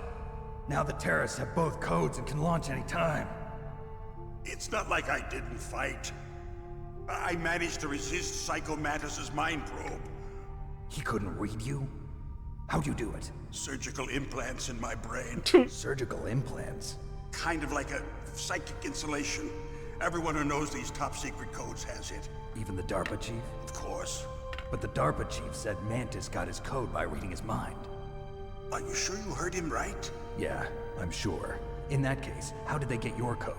Now the terrorists have both codes and can launch any time.
It's not like I didn't fight. I managed to resist Psycho Mantis's mind probe.
He couldn't read you? How'd you do it?
Surgical implants in my brain.
Surgical implants?
Kind of like a psychic insulation. Everyone who knows these top secret codes has it.
Even the DARPA chief?
Of course.
But the DARPA chief said Mantis got his code by reading his mind.
Are you sure you heard him right?
Yeah, I'm sure. In that case, how did they get your code?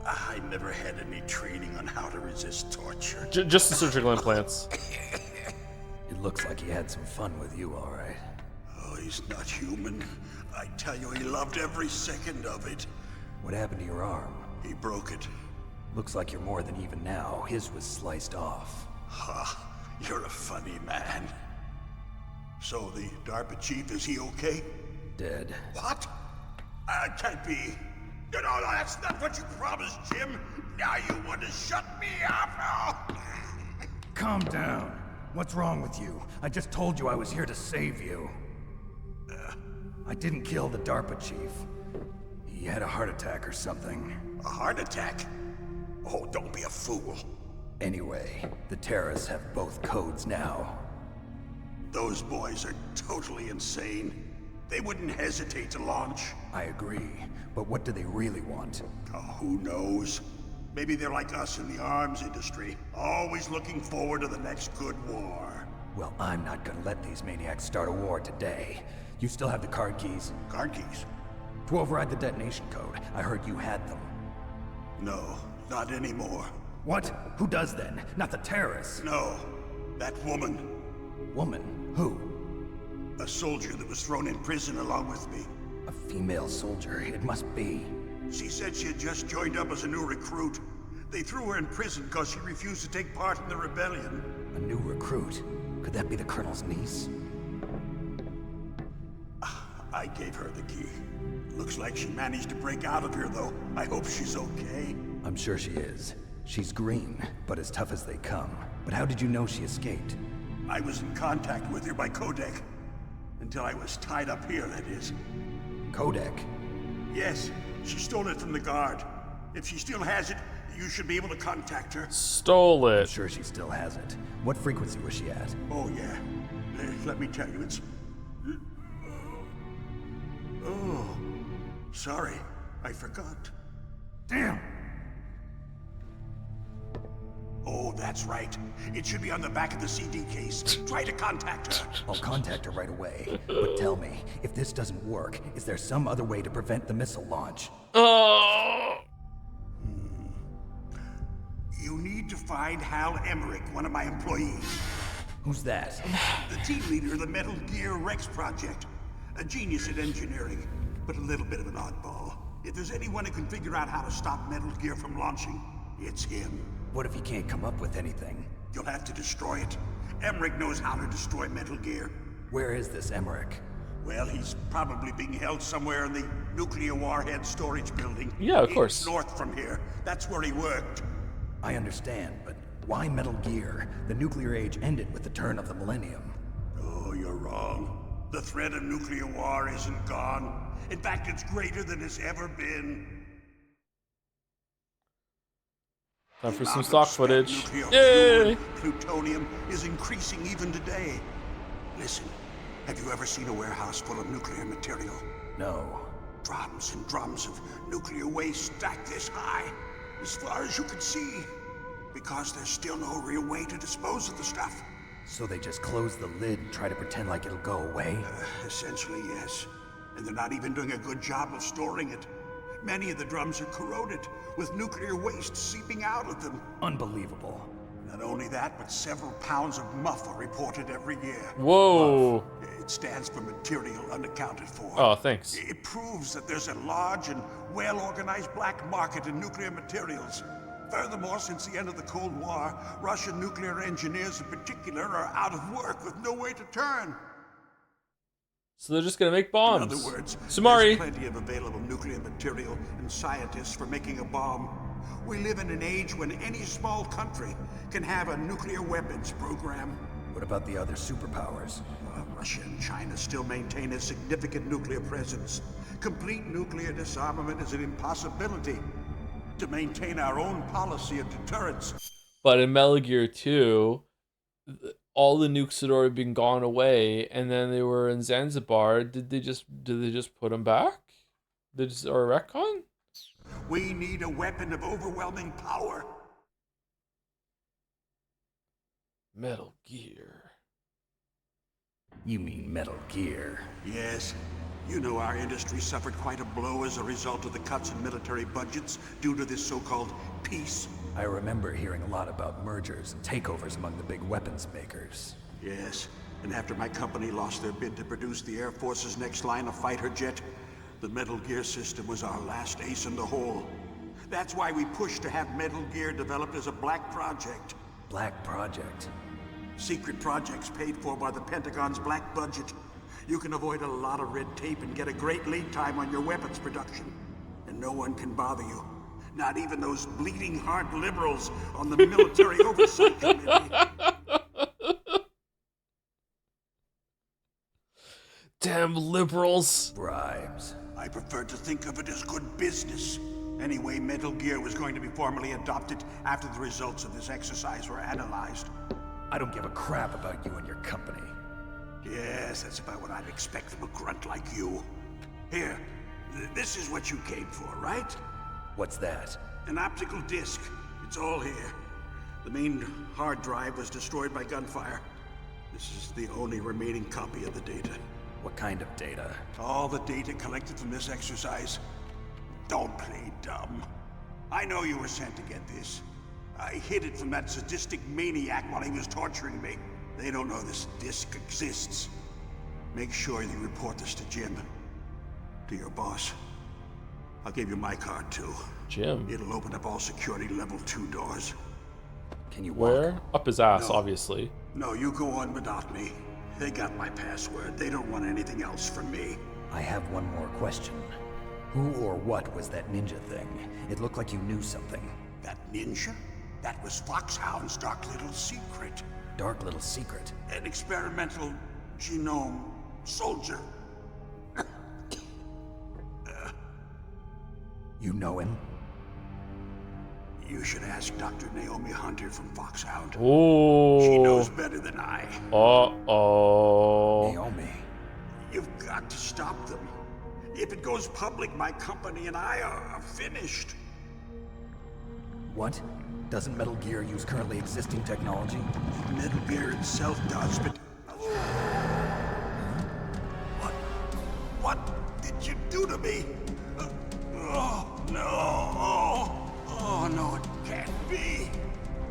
I never had any training on how to resist torture.
Just the surgical implants.
It looks like he had some fun with you, all right.
Oh, he's not human. I tell you, he loved every second of it.
What happened to your arm?
He broke it.
Looks like you're more than even now. His was sliced off.
Ha, you're a funny man. So the DARPA chief, is he okay?
Dead.
What? Can't be. No, that's not what you promised, Jim. Now you want to shut me up?
Calm down. What's wrong with you? I just told you I was here to save you. I didn't kill the DARPA chief. He had a heart attack or something.
A heart attack? Oh, don't be a fool.
Anyway, the terrorists have both codes now.
Those boys are totally insane. They wouldn't hesitate to launch.
I agree, but what do they really want?
Oh, who knows? Maybe they're like us in the arms industry, always looking forward to the next good war.
Well, I'm not gonna let these maniacs start a war today. You still have the card keys?
Card keys?
To override the detonation code. I heard you had them.
No, not anymore.
What? Who does then? Not the terrorists?
No, that woman.
Woman? Who?
A soldier that was thrown in prison along with me.
A female soldier, it must be.
She said she had just joined up as a new recruit. They threw her in prison because she refused to take part in the rebellion.
A new recruit? Could that be the Colonel's niece?
I gave her the key. Looks like she managed to break out of here, though. I hope she's okay.
I'm sure she is. She's green, but as tough as they come. But how did you know she escaped?
I was in contact with her by codec. Until I was tied up here, that is.
Codec?
Yes, she stole it from the guard. If she still has it, you should be able to contact her.
Stole it.
I'm sure she still has it. What frequency was she at?
Oh, yeah. Let me tell you, it's... Oh, sorry. I forgot.
Damn!
Oh, that's right. It should be on the back of the CD case. Try to contact her.
I'll contact her right away. But tell me, if this doesn't work, is there some other way to prevent the missile launch?
Oh!
You need to find Hal Emmerich, one of my employees.
Who's that?
The team leader of the Metal Gear Rex project. A genius at engineering, but a little bit of an oddball.
If there's anyone who can figure out how to stop Metal Gear from launching, it's him.
What if he can't come up with anything?
You'll have to destroy it. Emmerich knows how to destroy Metal Gear.
Where is this Emmerich?
Well, he's probably being held somewhere in the nuclear warhead storage building.
Yeah, of course.
North from here. That's where he worked.
I understand, but why Metal Gear? The nuclear age ended with the turn of the millennium.
Oh, you're wrong. The threat of nuclear war isn't gone. In fact, it's greater than it's ever been.
Time for some stock footage. Yay!
Plutonium is increasing even today. Listen, have you ever seen a warehouse full of nuclear material?
No.
Drums and drums of nuclear waste stacked this high, as far as you can see. Because there's still no real way to dispose of the stuff.
So they just close the lid and try to pretend like it'll go away?
Essentially, yes. And they're not even doing a good job of storing it. Many of the drums are corroded, with nuclear waste seeping out of them.
Unbelievable.
Not only that, but several pounds of muff are reported every year.
Whoa.
Muff. It stands for material unaccounted for.
Oh, thanks.
It proves that there's a large and well-organized black market in nuclear materials. Furthermore, since the end of the Cold War, Russian nuclear engineers in particular are out of work with no way to turn.
So they're just gonna make bombs.
In other words,
Sumari.
there's plenty of available nuclear material and scientists for making a bomb. We live in an age when any small country can have a nuclear weapons program.
What about the other superpowers?
Russia and China still maintain a significant nuclear presence. Complete nuclear disarmament is an impossibility. To maintain our own policy of deterrence.
But in Metal Gear 2, all the nukes had already been gone away, and then they were in Zanzibar. Did they just put them back? Or retcon?
We need a weapon of overwhelming power.
Metal Gear.
You mean Metal Gear?
Yes. You know our industry suffered quite a blow as a result of the cuts in military budgets due to this so-called peace.
I remember hearing a lot about mergers and takeovers among the big weapons makers.
Yes, and after my company lost their bid to produce the Air Force's next line of fighter jet, the Metal Gear system was our last ace in the hole. That's why we pushed to have Metal Gear developed as a black project.
Black project?
Secret projects paid for by the Pentagon's black budget. You can avoid a lot of red tape and get a great lead time on your weapons production. And no one can bother you. Not even those bleeding heart liberals on the Military Oversight Committee.
Damn liberals.
Bribes.
I prefer to think of it as good business. Anyway, Metal Gear was going to be formally adopted after the results of this exercise were analyzed.
I don't give a crap about you and your company.
Yes, that's about what I'd expect from a grunt like you. Here, this is what you came for, right?
What's that?
An optical disc. It's all here. The main hard drive was destroyed by gunfire. This is the only remaining copy of the data.
What kind of data?
All the data collected from this exercise. Don't play dumb. I know you were sent to get this. I hid it from that sadistic maniac while he was torturing me. They don't know this disc exists. Make sure you report this to Jim. To your boss. I'll give you my card too.
Jim.
It'll open up all security level 2 doors.
Can you walk?
Where? Up his ass,
No.
Obviously.
No, you go on without me. They got my password. They don't want anything else from me.
I have one more question. Who or what was that ninja thing? It looked like you knew something.
That ninja? That was Foxhound's dark little secret.
Dark little secret?
An experimental genome soldier.
You know him?
You should ask Dr. Naomi Hunter from Foxhound.
Ooh.
She knows better than I.
Uh-oh.
Naomi.
You've got to stop them. If it goes public, my company and I are finished.
What? Doesn't Metal Gear use currently existing technology?
Metal Gear itself does, but... What did you do to me? Oh, no. Oh, no, it can't be.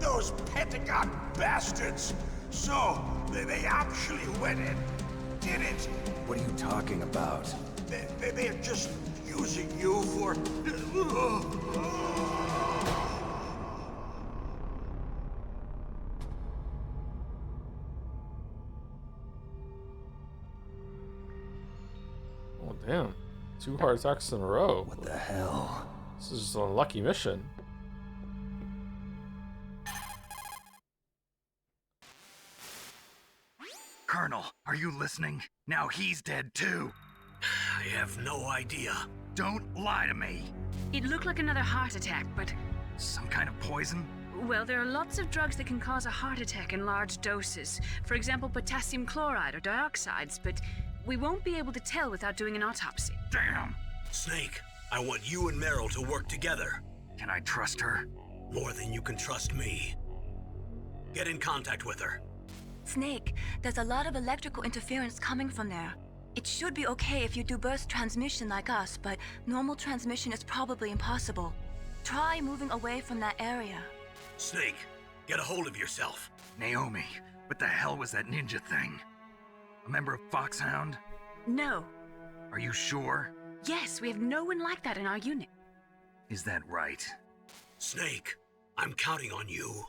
Those Pentagon bastards. So, they actually went and did it.
What are you talking about?
They're just using you for...
Oh, damn. 2 heart attacks in a row.
What the hell?
This is a lucky mission.
Colonel, are you listening? Now he's dead too.
I have no idea.
Don't lie to me.
It looked like another heart attack, but...
Some kind of poison?
Well, there are lots of drugs that can cause a heart attack in large doses. For example, potassium chloride or dioxides, but we won't be able to tell without doing an autopsy.
Damn!
Snake, I want you and Meryl to work together.
Can I trust her?
More than you can trust me. Get in contact with her.
Snake, there's a lot of electrical interference coming from there. It should be okay if you do burst transmission like us, but normal transmission is probably impossible. Try moving away from that area.
Snake, get a hold of yourself.
Naomi, what the hell was that ninja thing? A member of Foxhound?
No.
Are you sure?
Yes, we have no one like that in our unit.
Is that right?
Snake, I'm counting on you.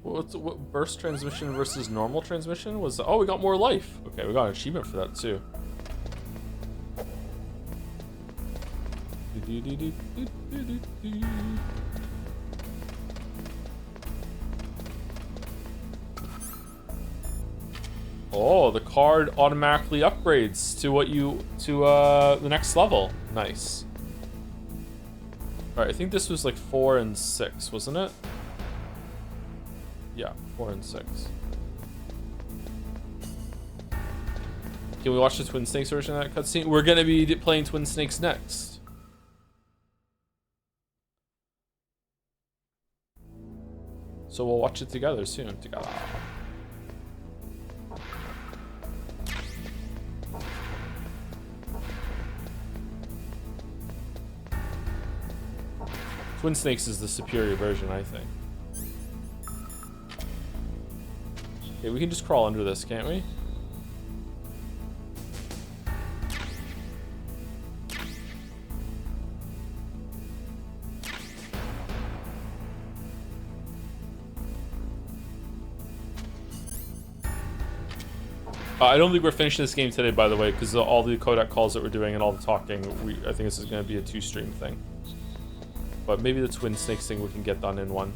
What burst transmission versus normal transmission was? Oh, we got more life. Okay, we got an achievement for that too. Oh, the card automatically upgrades to the next level. Nice. All right, I think this was like 4 and 6, wasn't it? Yeah, 4 and 6. Can we watch the Twin Snakes version of that cutscene? We're gonna be playing Twin Snakes next. So we'll watch it together soon. Together. Twin Snakes is the superior version, I think. Okay, we can just crawl under this, can't we? I don't think we're finishing this game today, by the way, because all the codec calls that we're doing and all the talking, I think this is going to be a 2-stream thing. But maybe the Twin Snakes thing we can get done in one.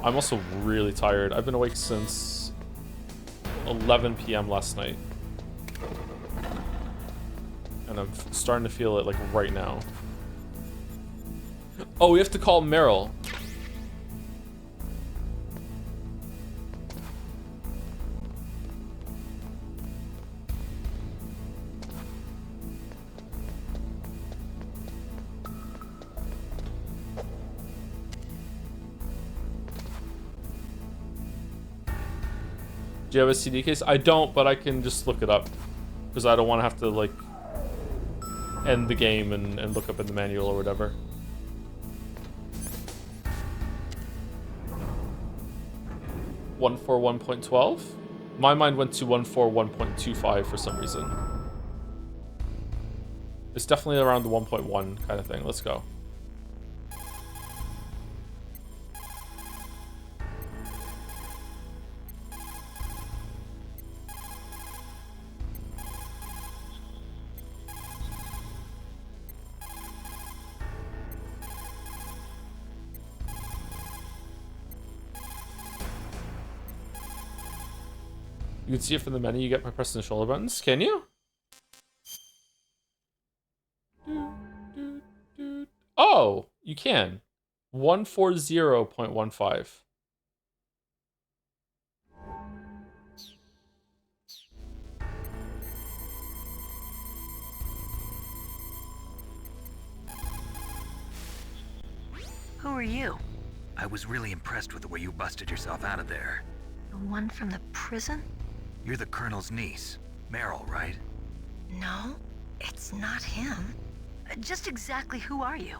I'm also really tired. I've been awake since 11 p.m. last night. And I'm starting to feel it like right now. Oh, we have to call Meryl. Do you have a CD case? I don't, but I can just look it up. Because I don't want to have to, like, end the game and look up in the manual or whatever. .141.12? My mind went to 141.25 for some reason. It's definitely around the 1.1 kind of thing. Let's go. You can see it from the menu you get by pressing the shoulder buttons. Can you? Oh, you can. 140.15.
Who are you?
I was really impressed with the way you busted yourself out of there.
The one from the prison?
You're the Colonel's niece, Meryl, right?
No, it's not him. Just exactly who are you?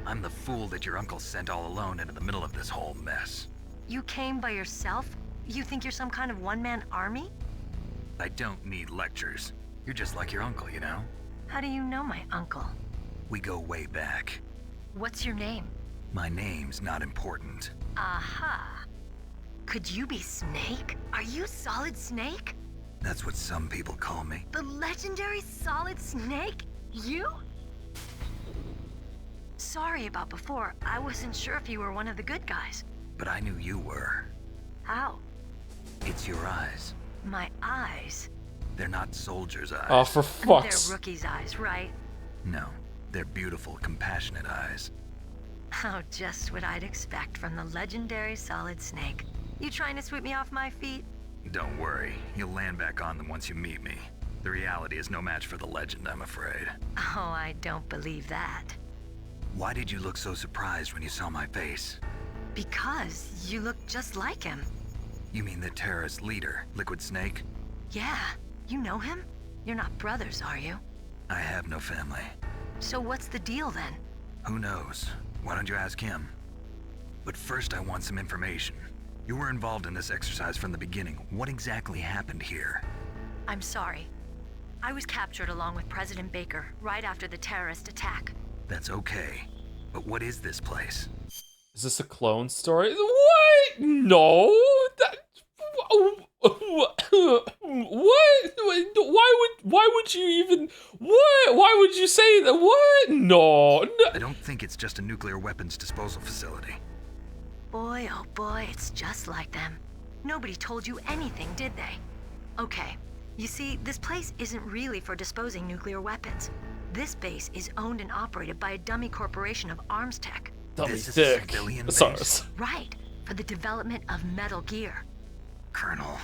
I'm the fool that your uncle sent all alone into the middle of this whole mess.
You came by yourself? You think you're some kind of one-man army?
I don't need lectures. You're just like your uncle, you know?
How do you know my uncle?
We go way back.
What's your name?
My name's not important.
Aha. Could you be Snake? Are you Solid Snake?
That's what some people call me.
The legendary Solid Snake? You? Sorry about before. I wasn't sure if you were one of the good guys.
But I knew you were.
How?
It's your eyes.
My eyes?
They're not soldiers' eyes.
Oh, for fuck's...
They're rookies' eyes, right?
No, they're beautiful, compassionate eyes.
Oh, just what I'd expect from the legendary Solid Snake. You trying to sweep me off my feet?
Don't worry, you'll land back on them once you meet me. The reality is no match for the legend, I'm afraid.
Oh, I don't believe that.
Why did you look so surprised when you saw my face?
Because you look just like him.
You mean the terrorist leader, Liquid Snake?
Yeah, you know him? You're not brothers, are you?
I have no family.
So what's the deal then?
Who knows? Why don't you ask him? But first I want some information. You were involved in this exercise from the beginning. What exactly happened here?
I'm sorry. I was captured along with President Baker right after the terrorist attack.
That's okay. But what is this place?
Is this a clone story? What? No. What? Why would you even? What? Why would you say that? What? No.
I don't think it's just a nuclear weapons disposal facility.
Boy, oh boy, it's just like them. Nobody told you anything, did they? Okay, you see, this place isn't really for disposing nuclear weapons. This base is owned and operated by a dummy corporation of arms tech.
This is a civilian base?
Right, for the development of Metal Gear.
Colonel.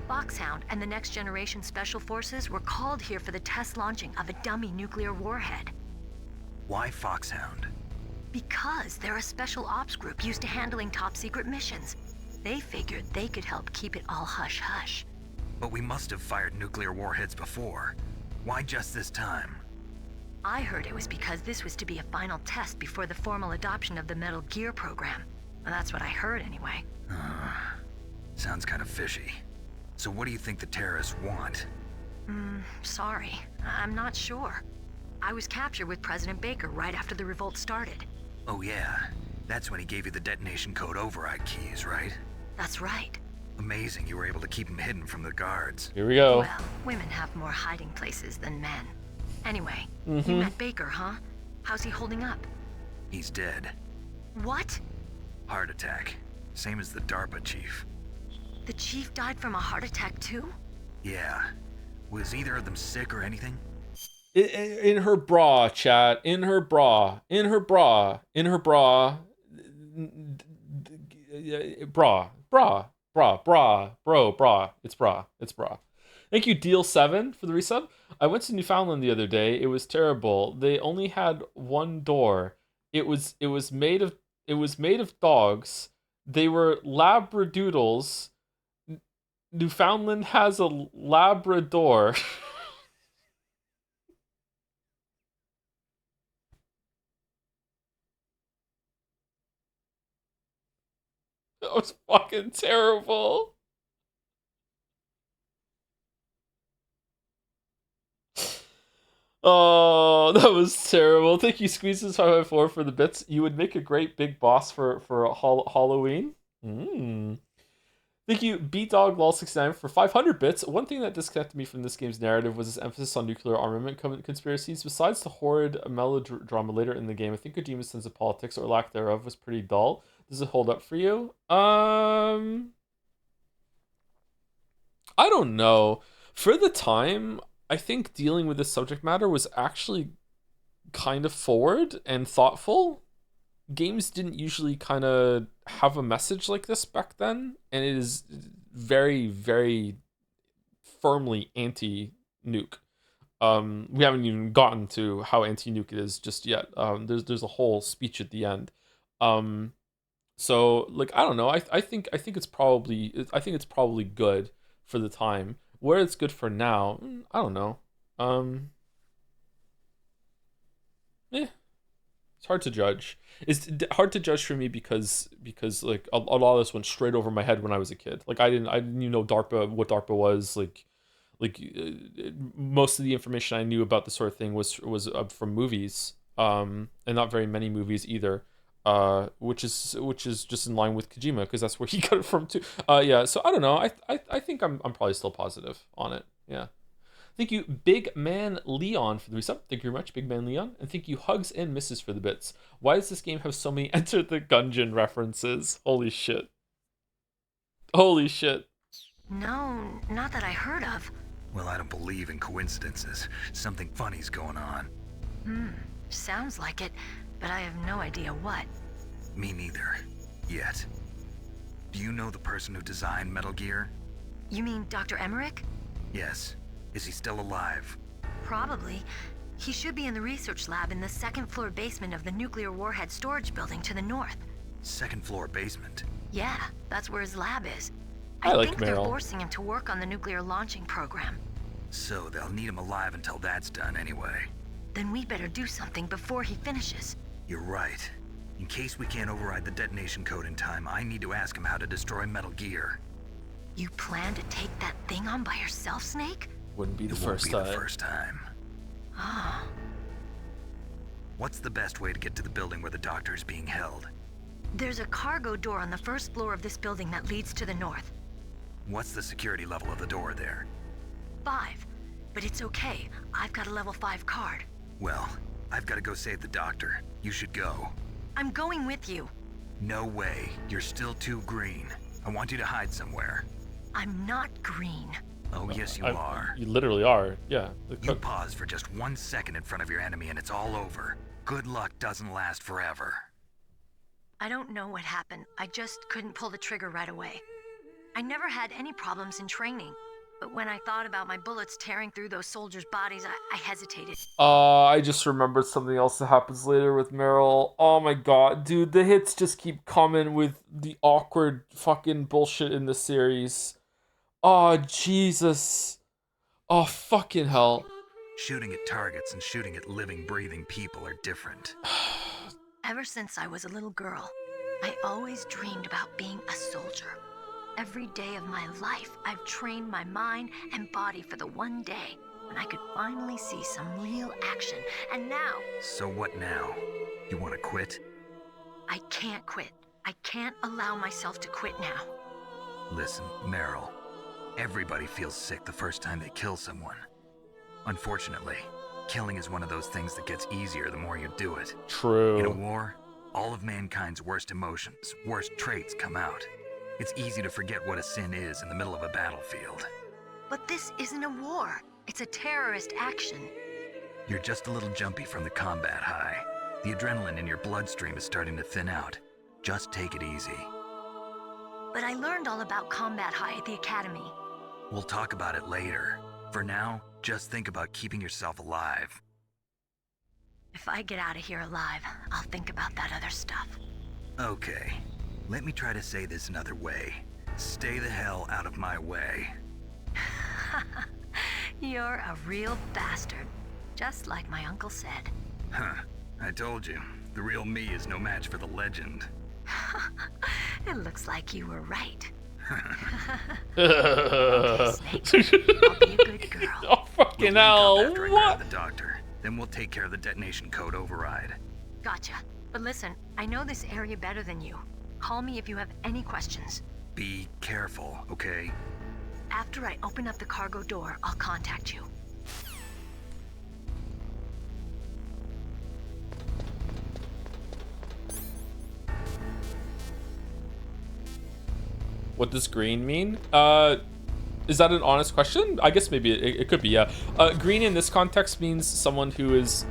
Foxhound and the Next Generation Special Forces were called here for the test launching of a dummy nuclear warhead.
Why Foxhound?
Because they're a special ops group used to handling top secret missions. They figured they could help keep it all hush-hush.
But we must have fired nuclear warheads before. Why just this time?
I heard it was because this was to be a final test before the formal adoption of the Metal Gear program. Well, that's what I heard anyway.
Sounds kind of fishy. So what do you think the terrorists want?
Sorry. I'm not sure. I was captured with President Baker right after the revolt started.
Oh yeah, that's when he gave you the detonation code override keys, right?
That's right.
Amazing you were able to keep him hidden from the guards.
Here we go.
Well, women have more hiding places than men. Anyway, you met Baker, huh? How's he holding up?
He's dead.
What?
Heart attack. Same as the DARPA chief.
The chief died from a heart attack too?
Yeah. Was either of them sick or anything?
In her bra, chat. In her bra. In her bra. In her bra. Bra. Bra. Bra. Bra. Bro. Bra. It's bra. It's bra. Thank you, Deal7, for the resub. I went to Newfoundland the other day. It was terrible. They only had one door. It was made of dogs. They were labradoodles. Newfoundland has a Labrador. That was fucking terrible. Oh, that was terrible. Thank you, Squeezes554 for the bits. You would make a great big boss for Halloween. Thank you, BDogLol69 for 500 bits. One thing that disconnected me from this game's narrative was its emphasis on nuclear armament conspiracies. Besides the horrid melodrama later in the game, I think Kojima's sense of politics, or lack thereof, was pretty dull. Does it hold up for you? I don't know. For the time, I think dealing with this subject matter was actually kind of forward and thoughtful. Games didn't usually kind of have a message like this back then, and it is very, very firmly anti-nuke. We haven't even gotten to how anti-nuke it is just yet. There's a whole speech at the end. So like I don't know. I think it's probably good for the time. Where it's good for now, I don't know. It's hard to judge. It's hard to judge for me because like a lot of this went straight over my head when I was a kid. Like I didn't even know what DARPA was. Like like most of the information I knew about the sort of thing was from movies, and not very many movies either, which is just in line with Kojima, because that's where he got it from too. Yeah, so I don't know. I think I'm probably still positive on it. Yeah. Thank you, Big Man Leon, for the resub. Thank you very much, Big Man Leon. And thank you, Hugs and Misses, for the bits. Why does this game have so many Enter the Gungeon references? Holy shit. Holy shit.
No, not that I heard of.
Well, I don't believe in coincidences. Something funny's going on.
Sounds like it, but I have no idea what.
Me neither. Yet. Do you know the person who designed Metal Gear?
You mean Dr. Emmerich?
Yes. Is he still alive?
Probably. He should be in the research lab in the second floor basement of the nuclear warhead storage building to the north.
Second floor basement?
Yeah, that's where his lab is.
I like
think they're
Meryl.
forcing him to work on the nuclear launching program.
So they'll need him alive until that's done anyway.
Then we better do something before he finishes.
You're right. In case we can't override the detonation code in time, I need to ask him how to destroy Metal Gear.
You plan to take that thing on by yourself, Snake?
Wouldn't be the
It won't
first
be
time.
the first time.
Ah.
What's the best way to get to the building where the doctor is being held?
There's a cargo door on the first floor of this building that leads to the north.
What's the security level of the door there?
5. But it's okay. I've got a level 5 card.
Well, I've got to go save the doctor. You should go.
I'm going with you.
No way. You're still too green. I want you to hide somewhere.
I'm not green.
Oh, yes, you are.
You literally are. Yeah.
You pause for just 1 second in front of your enemy and it's all over. Good luck doesn't last forever.
I don't know what happened. I just couldn't pull the trigger right away. I never had any problems in training. But when I thought about my bullets tearing through those soldiers' bodies, I hesitated.
I just remembered something else that happens later with Meryl. Oh my god, dude, the hits just keep coming with the awkward fucking bullshit in the series. Oh, Jesus. Oh, fucking hell.
Shooting at targets and shooting at living, breathing people are different.
Ever since I was a little girl, I always dreamed about being a soldier. Every day of my life, I've trained my mind and body for the one day when I could finally see some real action. And now...
So what now? You want to quit?
I can't quit. I can't allow myself to quit now.
Listen, Meryl. Everybody feels sick the first time they kill someone. Unfortunately, killing is one of those things that gets easier the more you do it.
True.
In a war, all of mankind's worst emotions, worst traits come out. It's easy to forget what a sin is in the middle of a battlefield.
But this isn't a war. It's a terrorist action.
You're just a little jumpy from the combat high. The adrenaline in your bloodstream is starting to thin out. Just take it easy.
But I learned all about combat high at the academy.
We'll talk about it later. For now, just think about keeping yourself alive.
If I get out of here alive, I'll think about that other stuff.
Okay. Let me try to say this another way. Stay the hell out of my way.
You're a real bastard. Just like my uncle said.
Huh. I told you. The real me is no match for the legend.
It looks like you were right.
Okay,
Snake. I'll be a good girl.
Oh, fucking hell.
After I grab the doctor. Then we'll take care of the detonation code override.
Gotcha. But listen, I know this area better than you. Call me if you have any questions.
Be careful, okay?
After I open up the cargo door, I'll contact you.
What does green mean? Is that an honest question? I guess maybe it could be, yeah. Green in this context means someone who is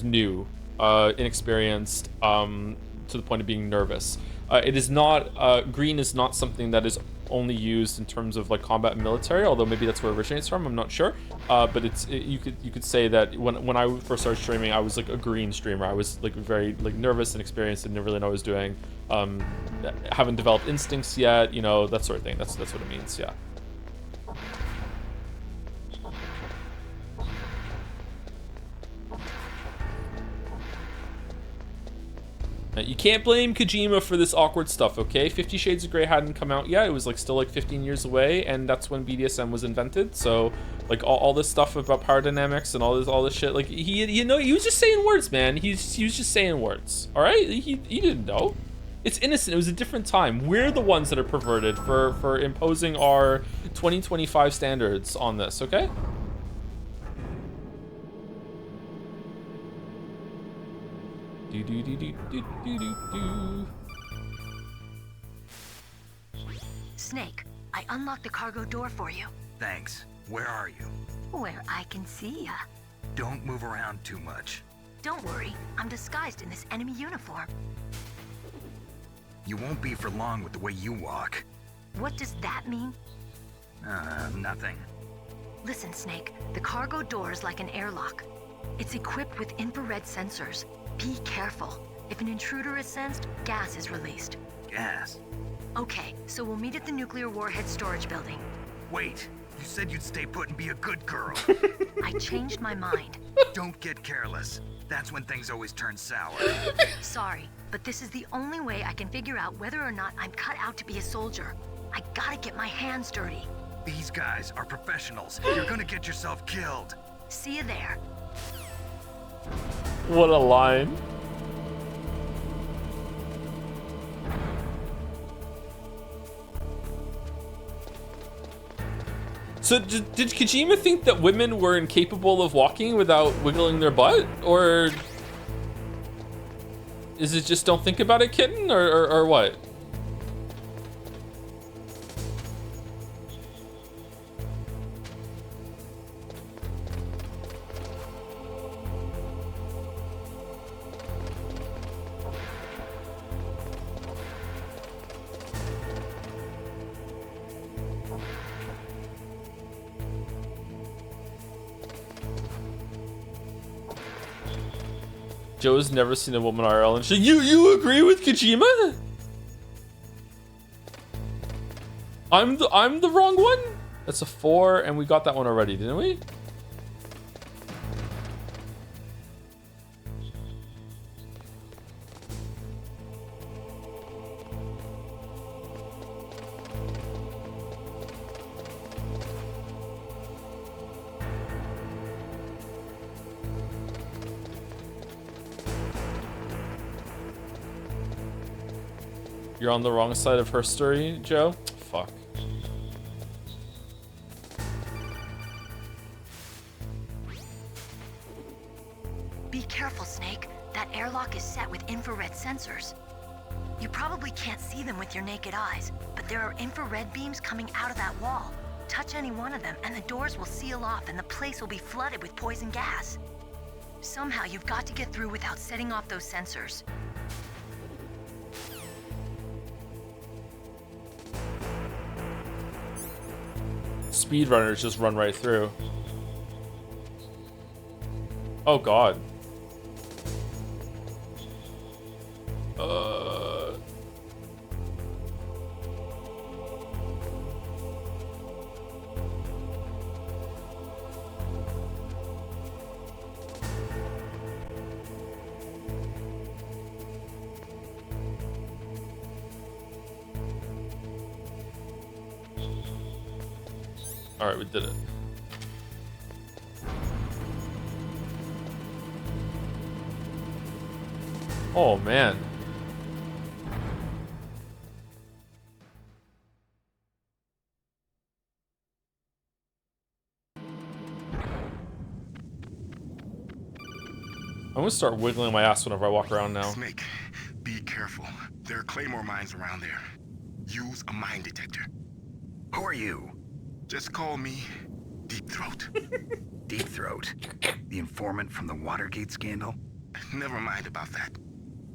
new, inexperienced, to the point of being nervous. It is not, green is not something that is only used in terms of like combat and military, although maybe that's where it originates from, I'm not sure. But you could say that when I first started streaming, I was like a green streamer. I was like very like nervous and experienced and didn't really know what I was doing. Haven't developed instincts yet, you know, that sort of thing. That's what it means, yeah. You can't blame Kojima for this awkward stuff, okay? 50 Shades of Grey hadn't come out yet. It was like still like 15 years away, and that's when BDSM was invented. So like all this stuff about power dynamics and all this shit, like he was just saying words, man. He was just saying words. All right? He didn't know. It's innocent. It was a different time. We're the ones that are perverted for imposing our 2025 standards on this, okay? Do do do do do do do do.
Snake, I unlocked the cargo door for you.
Thanks. Where are you?
Where I can see ya.
Don't move around too much.
Don't worry, I'm disguised in this enemy uniform.
You won't be for long with the way you walk.
What does that mean?
Nothing.
Listen, Snake, the cargo door is like an airlock. It's equipped with infrared sensors. Be careful. If an intruder is sensed, gas is released.
Gas?
Okay, so we'll meet at the nuclear warhead storage building.
Wait, you said you'd stay put and be a good girl.
I changed my mind.
Don't get careless. That's when things always turn sour.
Sorry, but this is the only way I can figure out whether or not I'm cut out to be a soldier. I gotta get my hands dirty.
These guys are professionals. You're gonna get yourself killed.
See you there.
What a line. So did Kojima think that women were incapable of walking without wiggling their butt? Or is it just don't think about it, kitten? Or what? Joe's never seen a woman IRL and you agree with Kojima? I'm the wrong one? That's a 4 and we got that one already, didn't we? You're on the wrong side of her story, Joe? Fuck.
Be careful, Snake. That airlock is set with infrared sensors. You probably can't see them with your naked eyes, but there are infrared beams coming out of that wall. Touch any one of them and the doors will seal off and the place will be flooded with poison gas. Somehow you've got to get through without setting off those sensors.
Speedrunners just run right through. Oh god. Alright, we did it. Oh man. I'm gonna start wiggling my ass whenever I walk around now.
Snake, be careful. There are claymore mines around there. Use a mine detector.
Who are you?
Just call me Deep Throat.
Deep Throat? The informant from the Watergate scandal?
Never mind about that.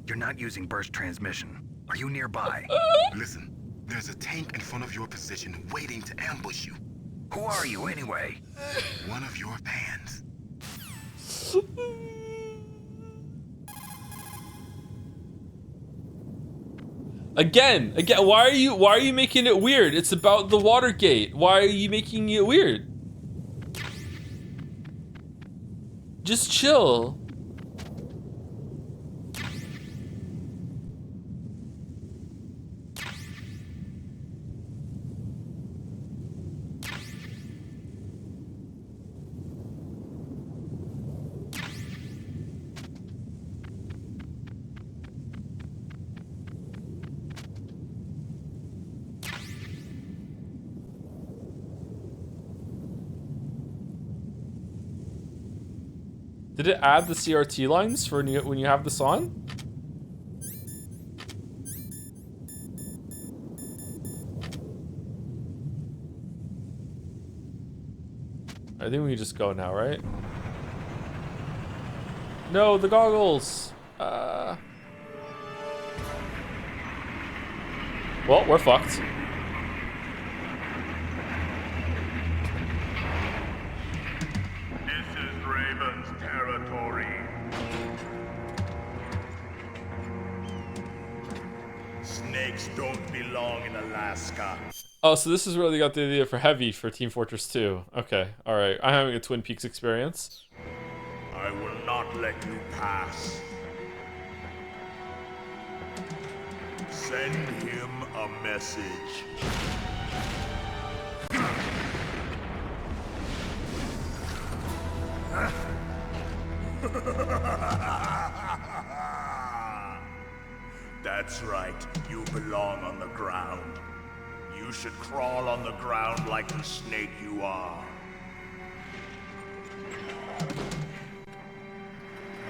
You're not using burst transmission. Are you nearby?
Listen, there's a tank in front of your position waiting to ambush you.
Who are you anyway?
One of your fans.
Again, why are you making it weird? It's about the Watergate. Why are you making it weird? Just chill. Did it add the CRT lines for when you have this on? I think we can just go now, right? No, the goggles! Well, we're fucked.
This is Raven's territory. Snakes don't belong in Alaska.
Oh, so this is where they got the idea for Heavy for Team Fortress 2. Okay, alright. I'm having a Twin Peaks experience.
I will not let you pass. Send him a message. That's right, you belong on the ground. You should crawl on the ground like the snake you are.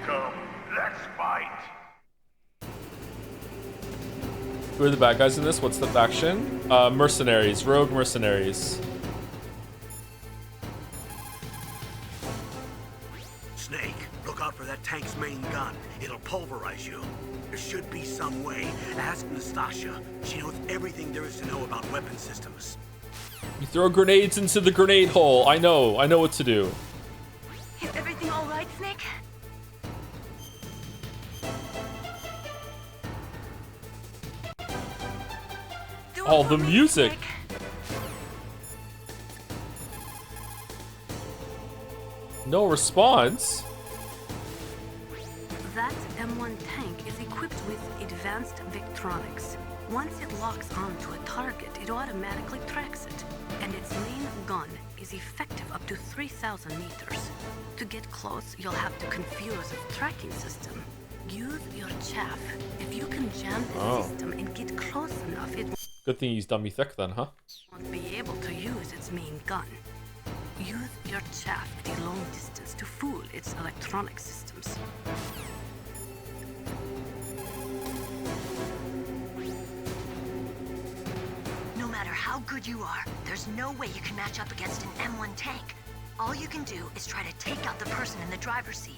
Come, let's fight.
Who are the bad guys in this? What's the faction? Mercenaries. Rogue mercenaries.
Snake, look out for that tank's main gun. It'll pulverize you. There should be some way. Ask Nastasha. She knows everything there is to know about weapon systems.
You throw grenades into the grenade hole. I know what to do.
Is everything all right, Snake?
Oh, the music.
Snake.
No response.
That M1 tank is equipped with advanced Victronics. Once it locks onto a target, it automatically tracks it. And its main gun is effective up to 3,000 meters. To get close, you'll have to confuse its tracking system. Use your chaff. If you can jam the system and get close enough, it
Good thing he's dummy thick then, huh?
won't be able to use its main gun. Use your chaff at a long distance to fool its electronic systems.
No matter how good you are, there's no way you can match up against an M1 tank. All you can do is try to take out the person in the driver's seat.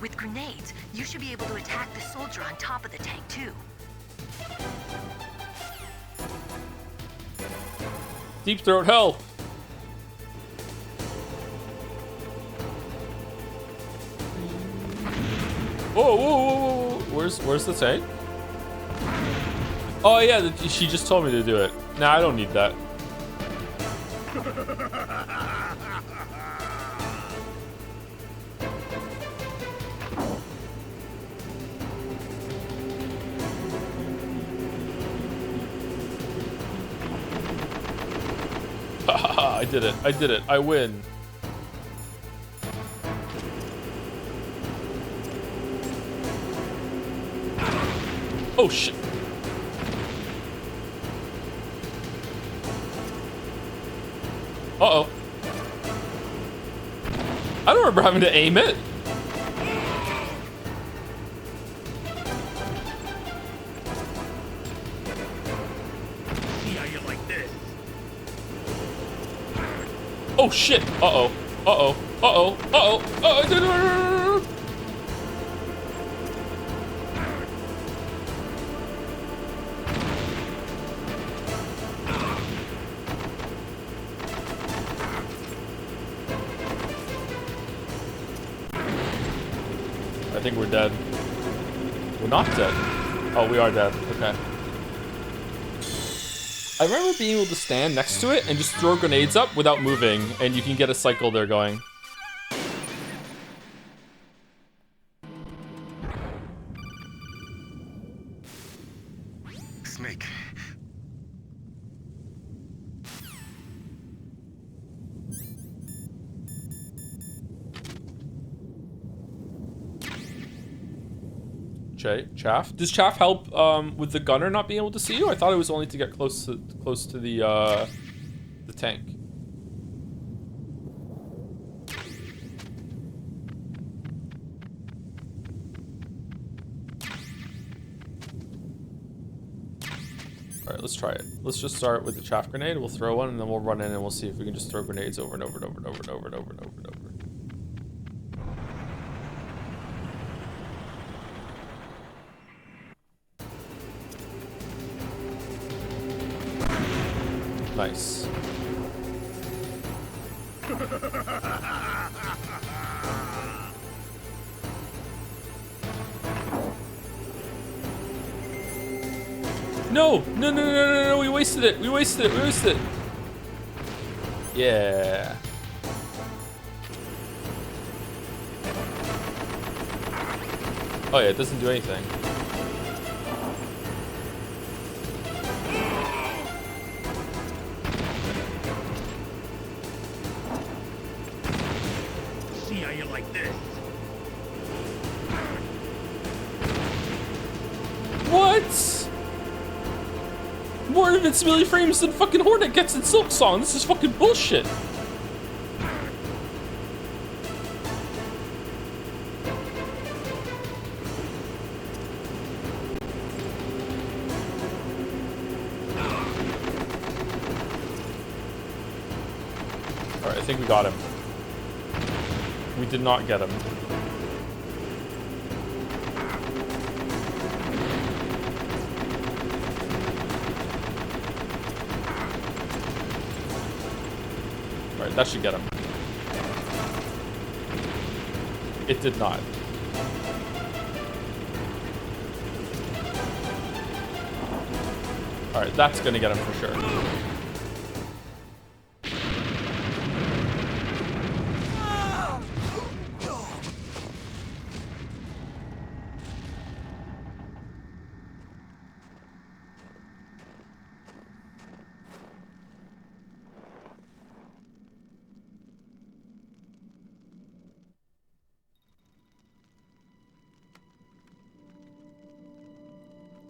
With grenades, you should be able to attack the soldier on top of the tank too.
Deep throat hell. Whoa, whoa, whoa, whoa. Where's the tank? Oh yeah, she just told me to do it. Nah, I don't need that. I did it. I did it. I win. Oh shit. Uh-oh. I don't remember having to aim it.
Yeah, you like this.
Oh shit. Uh-oh. Uh-oh. Uh-oh. Uh-oh. Uh-oh. I think we're dead. We're not dead. Oh, we are dead. Okay. I remember being able to stand next to it and just throw grenades up without moving, and you can get a cycle there going.
Snake.
Chaff? Does Chaff help with the gunner not being able to see you? I thought it was only to get close to the tank. Alright, let's try it. Let's just start with the chaff grenade. We'll throw one, and then we'll run in, and we'll see if we can just throw grenades over and over and over and over and over and over and over and over. Nice. No! No, no, no, no, no, no, we wasted it! We wasted it! We wasted it! Yeah. Oh yeah, it doesn't do anything.
See how you like this?
What? More invincibility frames than fucking Hornet gets in Silk Song. This is fucking bullshit. Alright, I think we got him. We did not get him. Alright, that should get him. It did not. Alright, that's gonna get him for sure.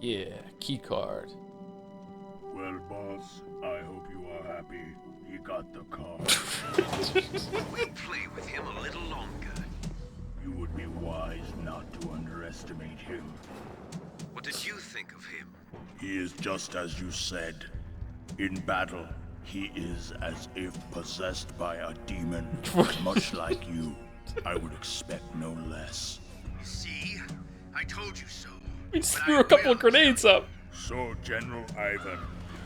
Yeah, key card.
Well, boss, I hope you are happy. He got the card.
We'll play with him a little longer.
You would be wise not to underestimate him.
What did you think of him?
He is just as you said. In battle, he is as if possessed by a demon. Much like you, I would expect no less.
See? I told you so.
We just threw a couple of grenades up.
So, General Ivan,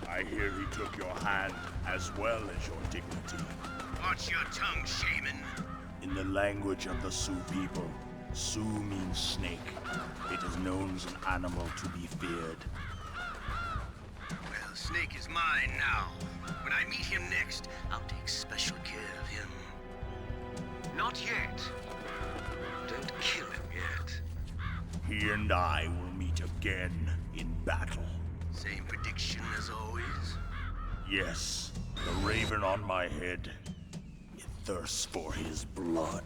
I hear he took your hand as well as your dignity.
Watch your tongue, shaman.
In the language of the Sioux people, Sioux means snake. It is known as an animal to be feared.
Well, Snake is mine now. When I meet him next, I'll take special care of him.
Not yet. Don't kill him yet.
He and I will meet again in battle.
Same prediction as always?
Yes, the raven on my head. It thirsts for his blood.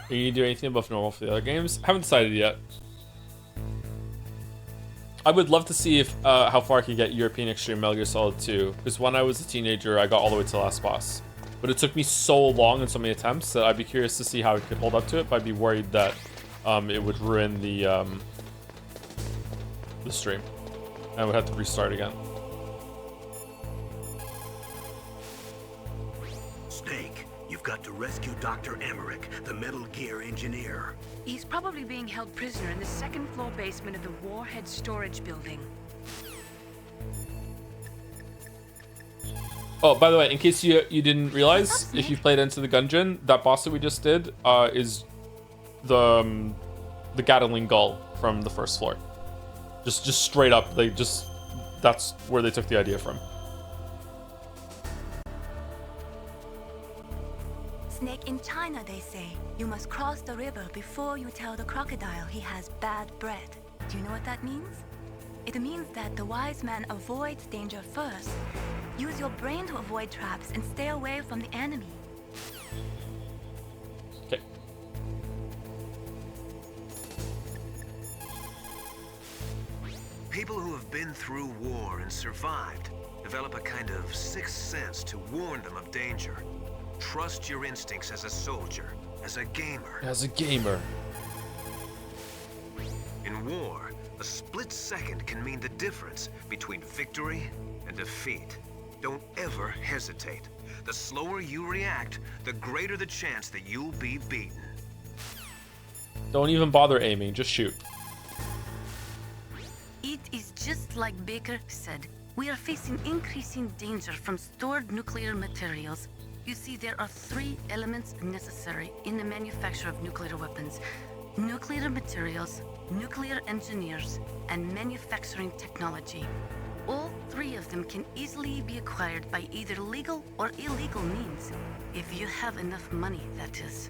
Are you gonna do anything above normal for the other games? Haven't decided yet. I would love to see if how far I can get European Extreme Metal Gear Solid 2, because when I was a teenager, I got all the way to the last boss. But it took me so long and so many attempts that I'd be curious to see how it could hold up to it, but I'd be worried that it would ruin the stream. I would have to restart again.
Snake, you've got to rescue Dr. Emmerich, the Metal Gear engineer.
He's probably being held prisoner in the second floor basement of the Warhead Storage Building.
Oh, by the way, in case you didn't realize, if you played Into the Gungeon, that boss that we just did is the Gatling Gull from the first floor. Just straight up, that's where they took the idea from.
Snake, in China, they say, you must cross the river before you tell the crocodile he has bad bread. Do you know what that means? It means that the wise man avoids danger first. Use your brain to avoid traps and stay away from the enemy.
Okay.
People who have been through war and survived develop a kind of sixth sense to warn them of danger. Trust your instincts as a soldier, as a gamer.
As a gamer.
In war, a split second can mean the difference between victory and defeat. Don't ever hesitate. The slower you react, the greater the chance that you'll be beaten.
Don't even bother aiming, just shoot.
It is just like Baker said. We are facing increasing danger from stored nuclear materials. You see, there are 3 elements necessary in the manufacture of nuclear weapons: nuclear materials, nuclear engineers, and manufacturing technology. All 3 of them can easily be acquired by either legal or illegal means. If you have enough money, that is.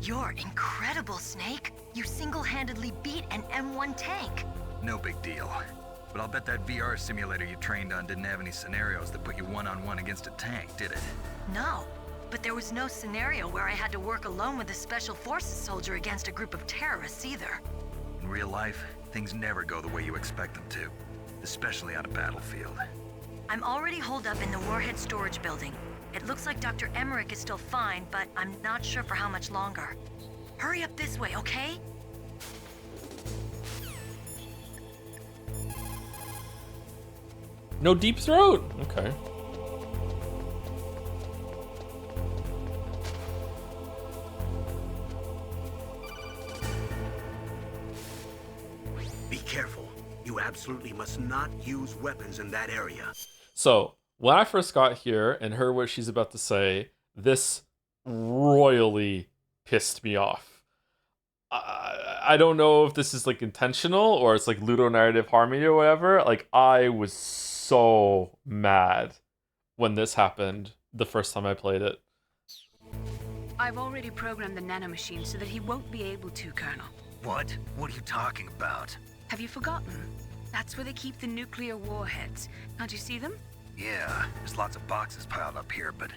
You're incredible, Snake. You single-handedly beat an M1 tank.
No big deal. But I'll bet that VR simulator you trained on didn't have any scenarios that put you one-on-one against a tank, did it?
No, but there was no scenario where I had to work alone with a Special Forces soldier against a group of terrorists either.
In real life, things never go the way you expect them to, especially on a battlefield.
I'm already holed up in the Warhead storage building. It looks like Dr. Emmerich is still fine, but I'm not sure for how much longer. Hurry up this way, okay?
No deep throat. Okay.
Be careful. You absolutely must not use weapons in that area.
So, when I first got here and heard what she's about to say, this royally pissed me off. I don't know if this is like intentional or it's like ludonarrative harmony or whatever. Like, I was so mad when this happened the first time I played it.
I've already programmed the nanomachine so that he won't be able to, Colonel.
What? What are you talking about?
Have you forgotten? That's where they keep the nuclear warheads. Can't you see them?
Yeah, there's lots of boxes piled up here, but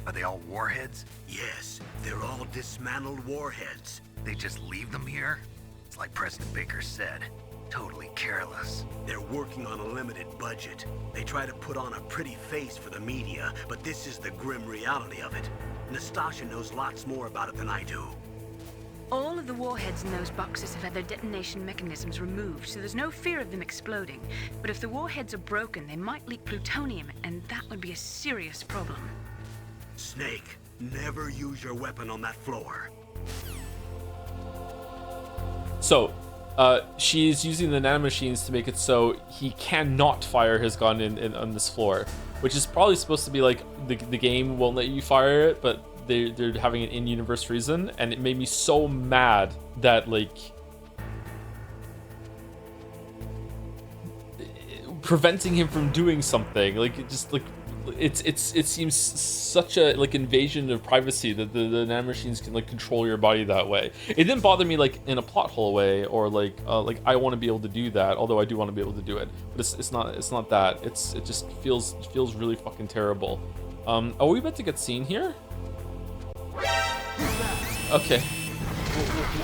are they all warheads?
Yes, they're all dismantled warheads.
They just leave them here? It's like President Baker said, totally careless.
They're working on a limited budget. They try to put on a pretty face for the media, but this is the grim reality of it. Nastasha knows lots more about it than I do.
All of the warheads in those boxes have had their detonation mechanisms removed, so there's no fear of them exploding. But if the warheads are broken, they might leak plutonium, and that would be a serious problem.
Snake, never use your weapon on that floor.
So, she's using the nanomachines to make it so he cannot fire his gun on this floor, which is probably supposed to be like the game won't let you fire it, but they're having an in-universe reason, and it made me so mad that like preventing him from doing something, like it just like it seems such a like invasion of privacy that the nanomachines can like control your body that way. It didn't bother me like in a plot hole way or like I want to be able to do that, although I do want to be able to do it, but it's not that. It just feels really fucking terrible. Are we about to get seen here? Okay.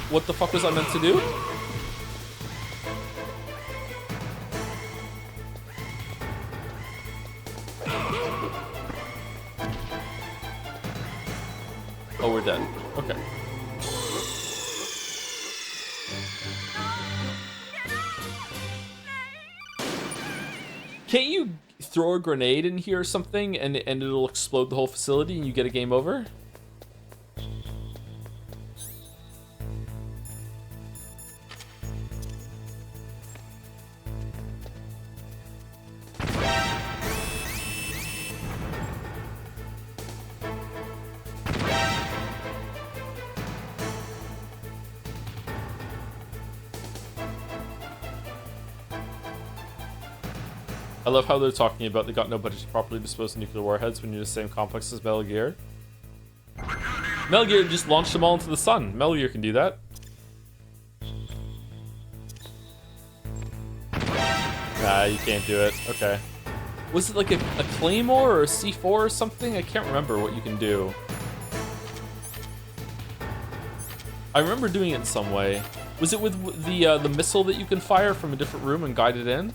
What the fuck was I meant to do? Oh, we're dead. Okay. Can't you throw a grenade in here or something and it'll explode the whole facility and you get a game over? I love how they're talking about they got no budget to properly dispose of nuclear warheads when you're the same complex as Metal Gear. Metal Gear just launched them all into the sun. Metal Gear can do that. Nah, you can't do it. Okay. Was it like a Claymore or a C4 or something? I can't remember what you can do. I remember doing it in some way. Was it with the missile that you can fire from a different room and guide it in?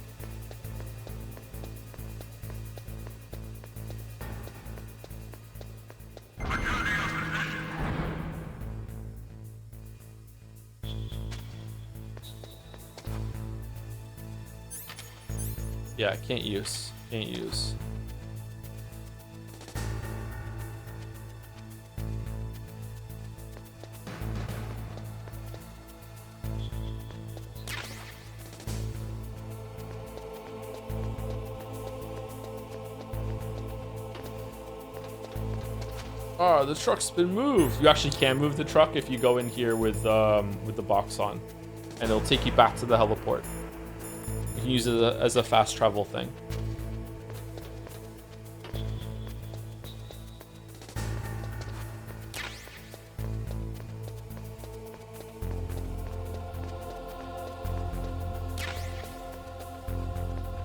Yeah, can't use. Can't use. Ah, the truck's been moved. You actually can move the truck if you go in here with the box on, and it'll take you back to the heliport. You can use it as a fast travel thing.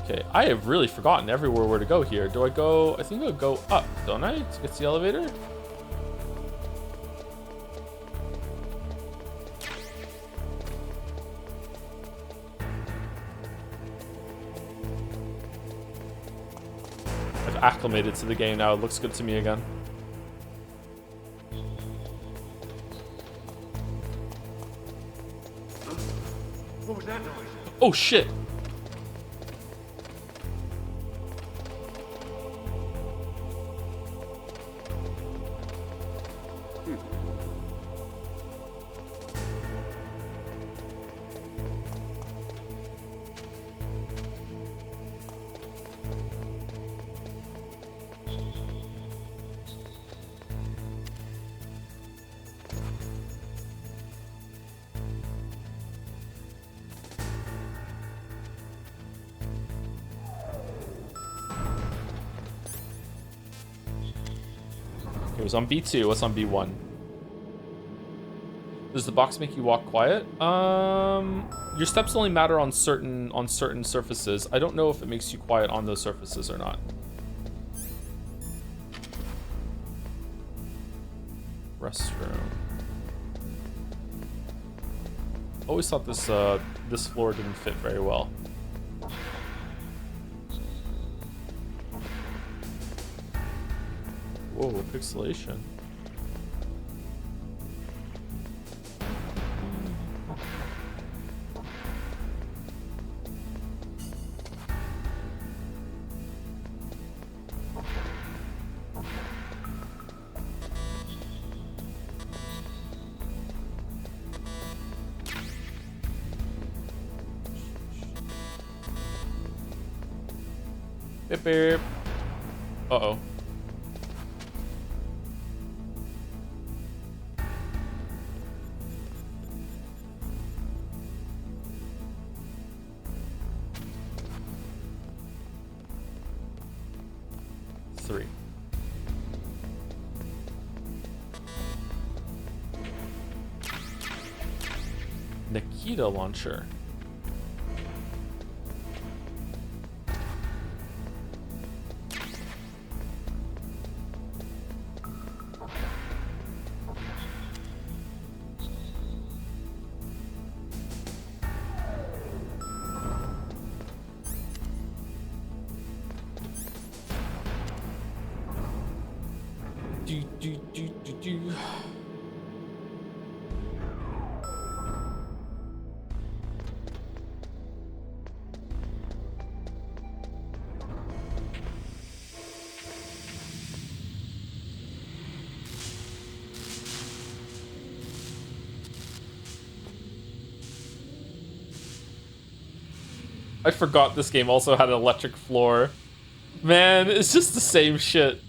Okay, I have really forgotten everywhere where to go here. Do I go? I think I'll go up, don't I? To get to the elevator? I've acclimated to the game now. It looks good to me again.
What was that noise?
Oh shit! It was on B2. What's on B1? Does the box make you walk quiet? Your steps only matter on certain surfaces. I don't know if it makes you quiet on those surfaces or not. Restroom. Always thought this floor didn't fit very well. Whoa, pixelation. Beep beep. Uh-oh. Three. Nikita launcher. Do. I forgot this game also had an electric floor. Man, it's just the same shit.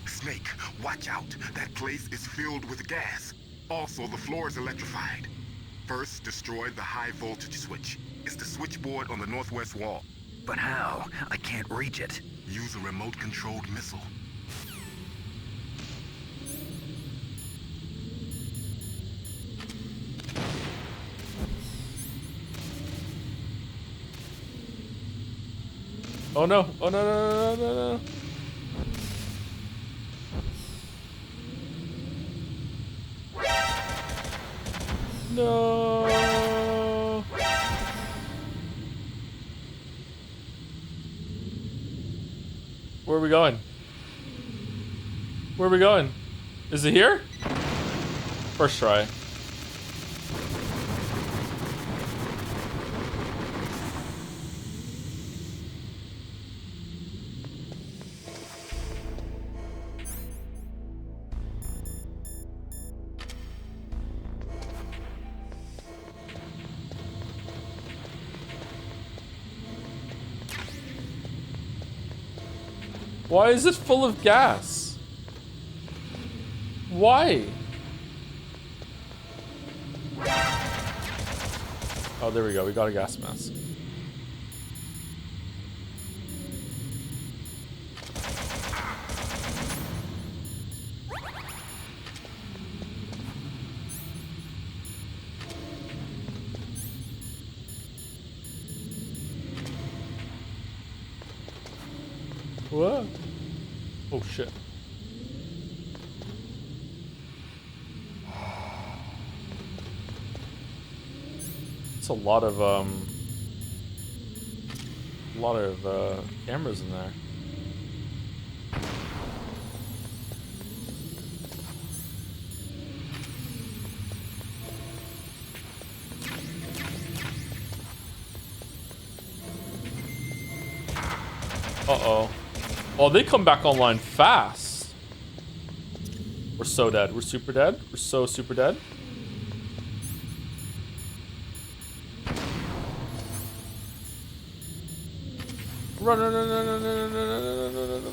Snake, watch out. That place is filled with gas. Also, the floor is electrified. First, destroy the high voltage switch. It's the switchboard on the northwest wall.
But how? I can't reach it.
Use a remote-controlled missile.
Oh no! Oh no! No! No! No! No! No! Where are we going? Where are we going? Is it here? First try. Why is it full of gas? Why? Oh, there we go. We got a gas mask. What? Oh shit. It's a lot of cameras in there. Uh-oh. Oh, they come back online fast. We're so dead. We're super dead. We're so super dead. Run, run, run, run, run, run, run, run.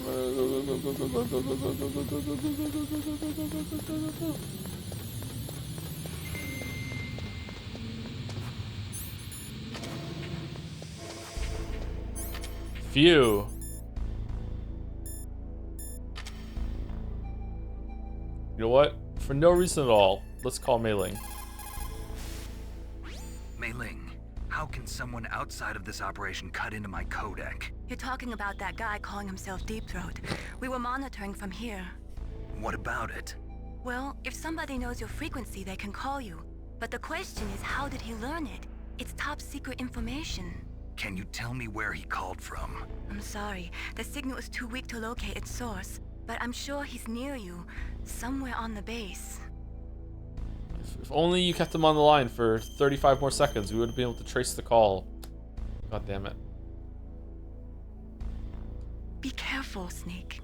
Phew. You know what? For no reason at all, let's call Mei Ling.
Mei Ling, how can someone outside of this operation cut into my codec?
You're talking about that guy calling himself Deep Throat. We were monitoring from here.
What about it?
Well, if somebody knows your frequency, they can call you. But the question is, how did he learn it? It's top secret information.
Can you tell me where he called from?
I'm sorry. The signal is too weak to locate its source. But I'm sure he's near you, somewhere on the base.
If only you kept him on the line for 35 more seconds, we would have been able to trace the call. God damn it.
Be careful, Snake.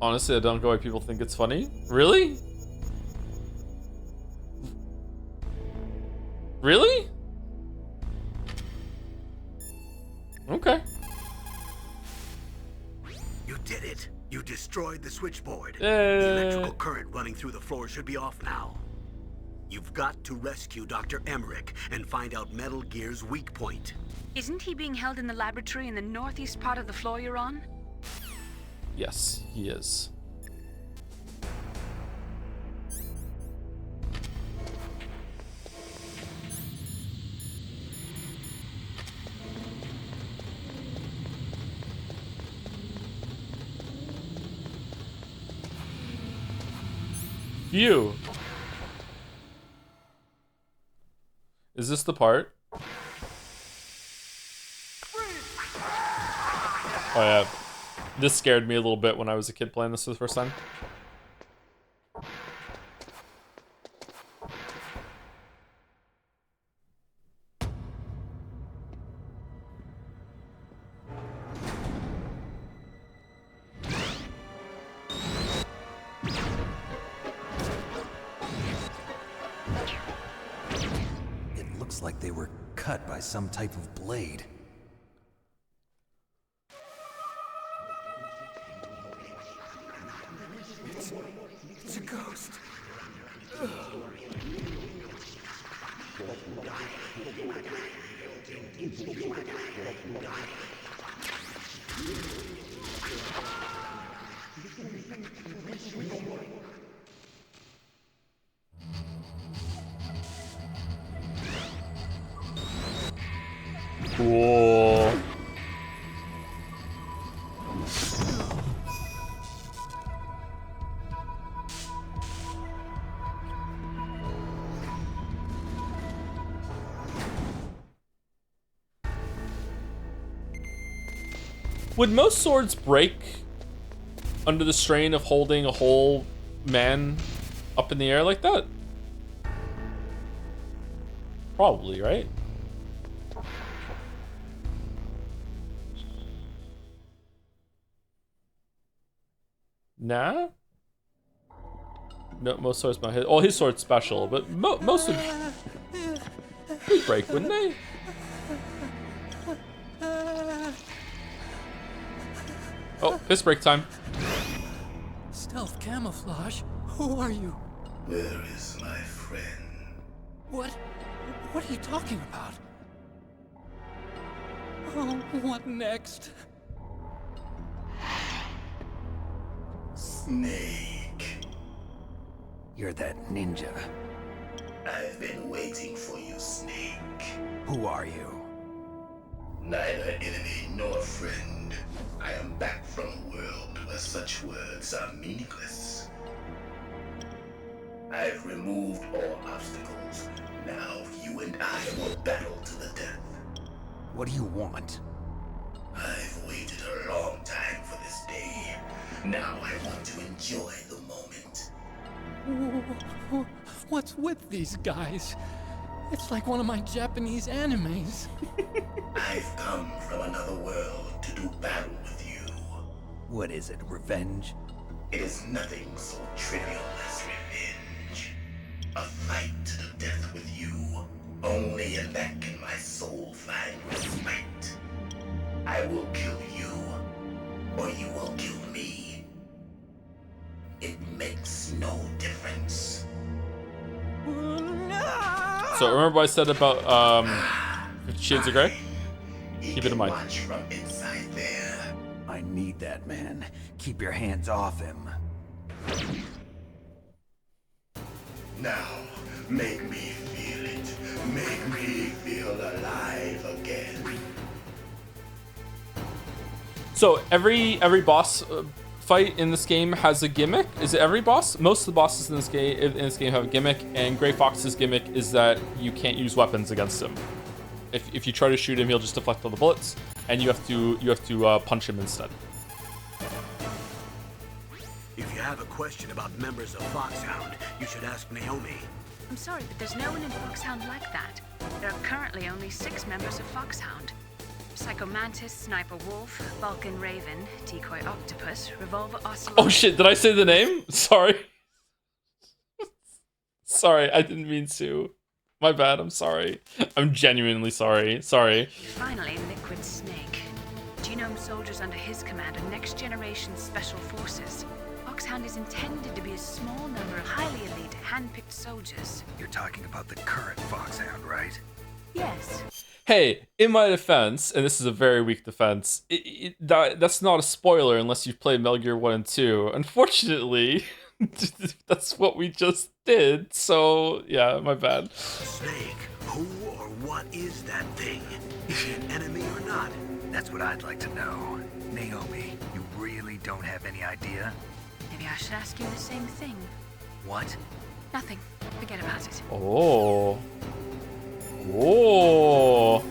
Honestly, I don't know why people think it's funny. Really? Really? Okay.
You did it. You destroyed the switchboard.
The
electrical current running through the floor should be off now. You've got to rescue Dr. Emmerich and find out Metal Gear's weak point.
Isn't he being held in the laboratory in the northeast part of the floor you're on?
Yes, he is. Phew. Is this the part? Oh yeah. This scared me a little bit when I was a kid playing this for the first time.
It looks like they were cut by some type of blade. It's a ghost.
Would most swords break under the strain of holding a whole man up in the air like that? Probably, right? Nah? No, most swords might hit. Oh, his sword's special, but most would break, wouldn't they? Oh, piss break time.
Stealth camouflage? Who are you?
Where is my friend?
What are you talking about? Oh, what next?
Snake.
You're that ninja.
I've been waiting for you, Snake.
Who are you?
Neither enemy nor friend. I am back from a world where such words are meaningless. I've removed all obstacles. Now you and I will battle to the death.
What do you want?
I've waited a long time for this day. Now I want to enjoy the moment.
What's with these guys? It's like one of my Japanese animes.
I've come from another world to do battle with you.
What is it, revenge?
It is nothing so trivial as revenge. A fight to the death with you. Only in that can my soul find respite. I will kill you, or you will kill me. It makes no difference.
So remember what I said about 50 Shades of Grey? Keep it in mind.
Watch from inside there.
I need that man. Keep your hands off him.
Now, make me feel it. Make me feel alive again.
So every boss fight in this game has a gimmick. Is it every boss? Most of the bosses in this game have a gimmick, and Gray Fox's gimmick is that you can't use weapons against him. If you try to shoot him, he'll just deflect all the bullets, and you have to punch him instead.
If you have a question about members of Foxhound, you should ask Naomi.
I'm sorry, but there's no one in Foxhound like that. There are currently only 6 members of Foxhound. Psycho Mantis, Sniper Wolf, Vulcan Raven, Decoy Octopus, Revolver Ocelot...
Oh shit, did I say the name? Sorry. Sorry, I didn't mean to. My bad, I'm sorry. I'm genuinely sorry. Sorry.
Finally, Liquid Snake. Genome soldiers under his command are next generation special forces. Foxhound is intended to be a small number of highly elite, hand-picked soldiers.
You're talking about the current Foxhound, right?
Yes.
Hey, in my defense, and this is a very weak defense, that's not a spoiler unless you've played Metal Gear 1 and 2. Unfortunately, that's what we just did, so yeah, my bad.
Snake, who or what is that thing? Is he an enemy or not?
That's what I'd like to know. Naomi, you really don't have any idea?
Maybe I should ask you the same thing.
What?
Nothing. Forget about it.
Oh. Oh.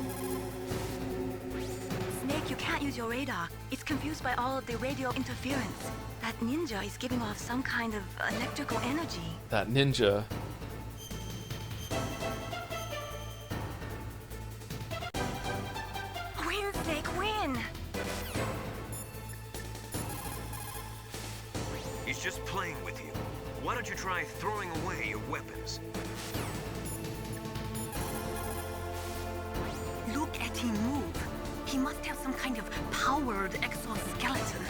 Snake, you can't use your radar. It's confused by all of the radio interference. That ninja is giving off some kind of electrical energy.
That ninja.
Win, Snake, win!
He's just playing with you. Why don't you try throwing away your weapons?
Look at him move. He must have some kind of powered exoskeleton.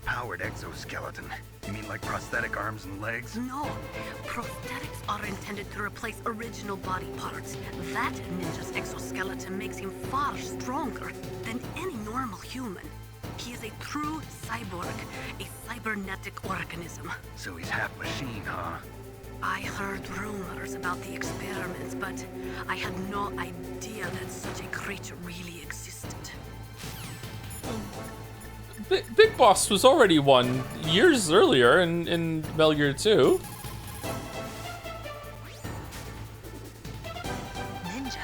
Powered exoskeleton? You mean like prosthetic arms and legs?
No. Prosthetics are intended to replace original body parts. That ninja's exoskeleton makes him far stronger than any normal human. He is a true cyborg, a cybernetic organism.
So he's half machine, huh?
I heard rumors about the experiments, but I had no idea that such a creature really existed.
Big Boss was already won years earlier in Metal Gear 2.
Ninja?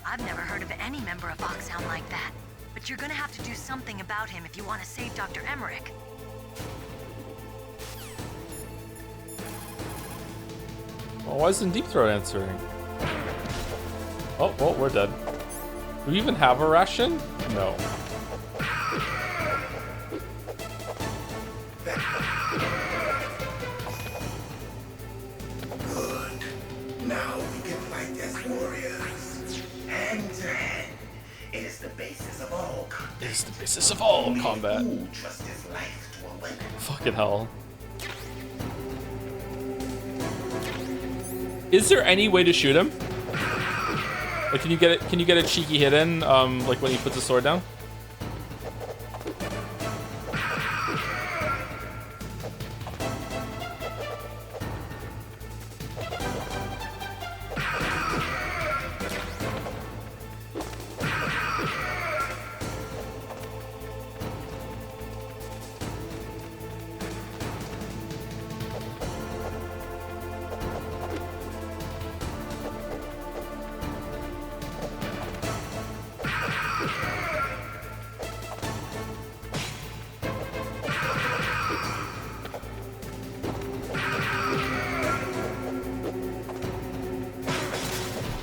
I've never heard of any member of Foxhound like that. But But you're gonna have to do something about him if you want to save Dr. Emmerich.
Well, why isn't Deep Throat answering? Oh, well, we're dead. Do we even have a ration? No.
Good. Now we can fight as warriors. Hand to hand. It is the basis of all combat.
It is the basis of all combat.
Who trusts his life to a weapon?
Fucking hell. Is there any way to shoot him? Like, can you get it? Can you get a cheeky hit in? Like when he puts his sword down?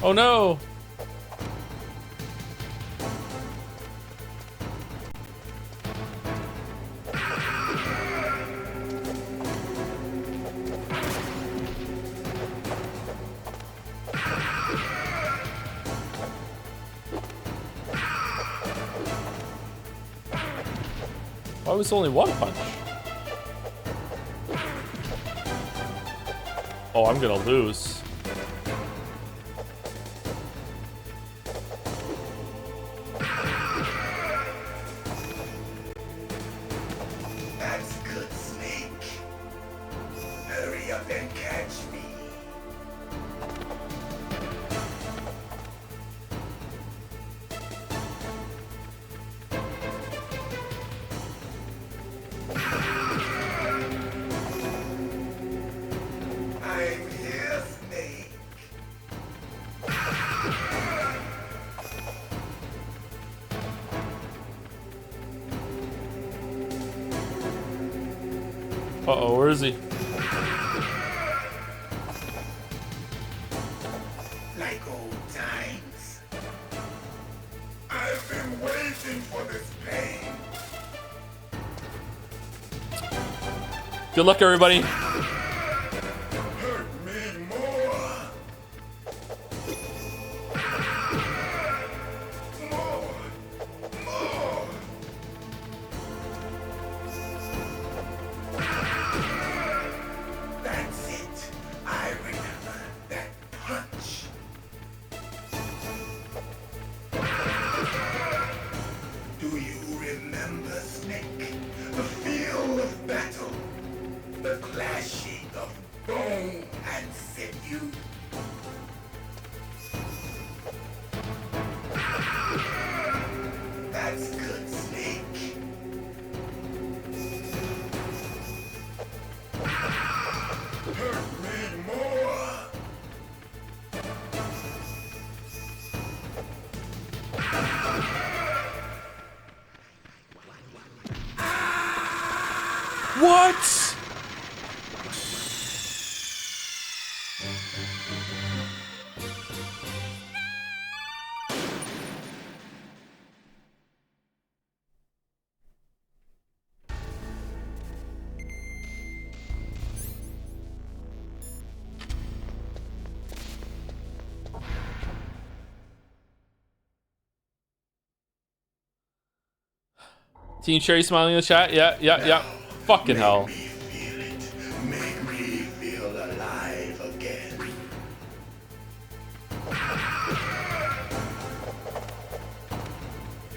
Oh no! Why was only one punch? Oh, I'm gonna lose.
That's good, Snake. Hurry up and catch me. I'm here, Snake.
Uh-oh, where is he?
Like old times. I've been waiting for this pain.
Good luck, everybody.
Hurt me more. More. That's it. I remember that punch. Do you remember, Snake? The feel of battle. The clashing of bone and sinew. That's good, Snake. Hurt me more.
What? Team Cherry smiling in the chat. Yeah. Fucking hell.
Make me feel alive again.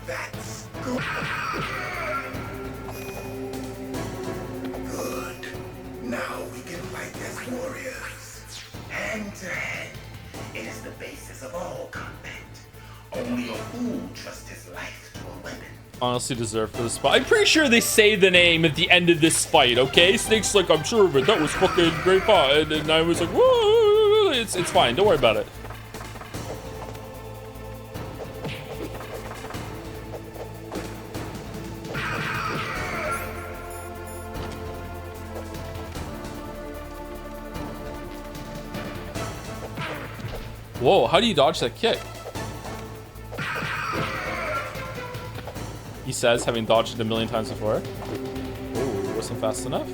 That's good. Good. Now we can fight as warriors. Hand to hand. It is the basis of all combat. Only a fool trusts his life to a weapon.
Honestly deserved for the spot. I'm pretty sure they say the name at the end of this fight, okay? Snake's like, I'm sure of it. That was fucking great fun. And I was like, whoa, it's fine. Don't worry about it. Whoa, how do you dodge that kick? He says, having dodged it a million times before. Oh, wasn't fast enough.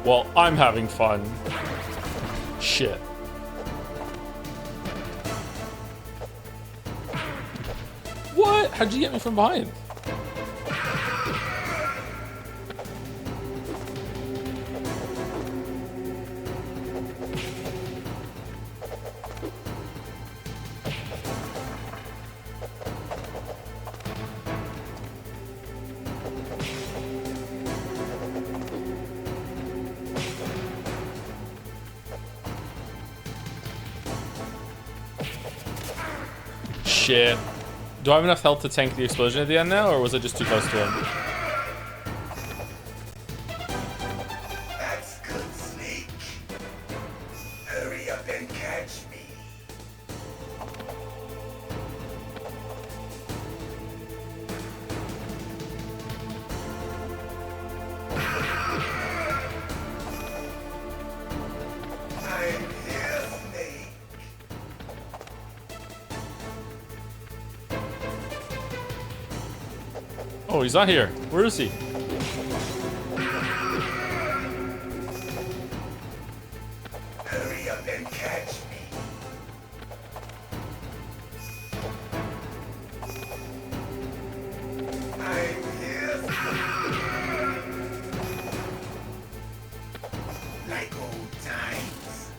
Well, I'm having fun. Shit. What? How'd you get me from behind? Shit. Do I have enough health to tank the explosion at the end now, or was it just too close to him?
That's good, Snake. Hurry up and catch me. I'm here, Snake.
Oh, he's not here. Where is he?
Hurry up and catch me. I'm here. Like old times.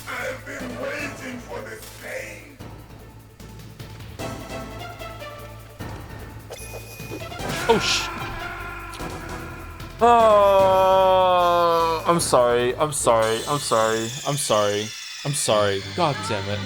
I've been waiting for this pain.
Oh, oh, I'm sorry. I'm sorry. I'm sorry. I'm sorry. I'm sorry. God damn it.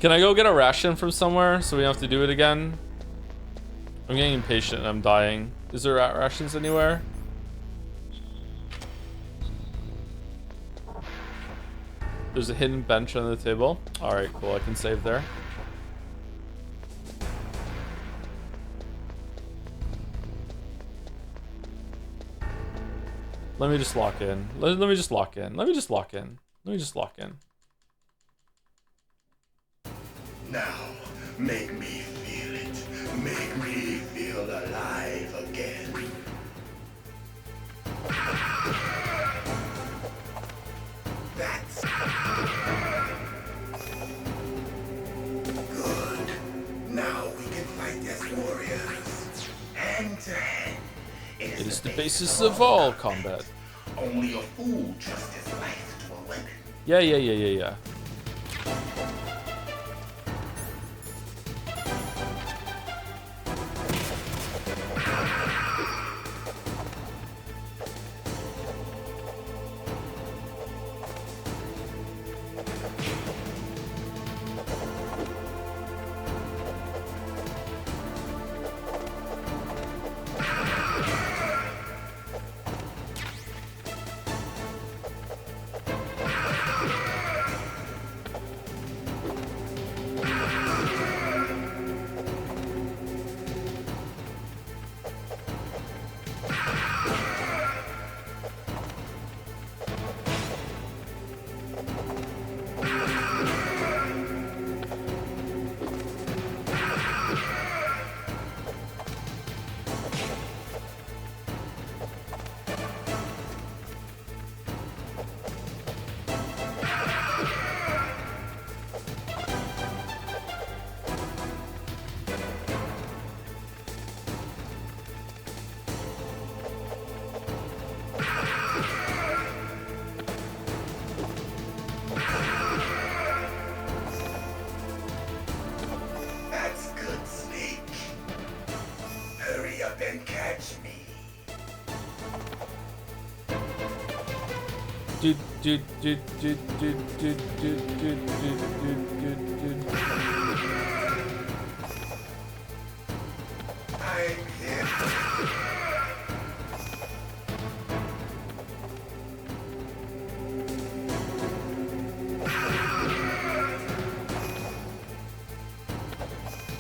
Can I go get a ration from somewhere so we don't have to do it again? I'm getting impatient and I'm dying. Is there rations anywhere? There's a hidden bench on the table. Alright, cool. I can save there. Let me just lock in. Let me just lock in. Let me just lock in. Let me just lock in.
Now, make me feel it. Make me feel alive again. That's good. Now we can fight as warriors. Hand to hand.
It is the basis of all combat.
Only a fool trusts his life to a weapon.
Yeah.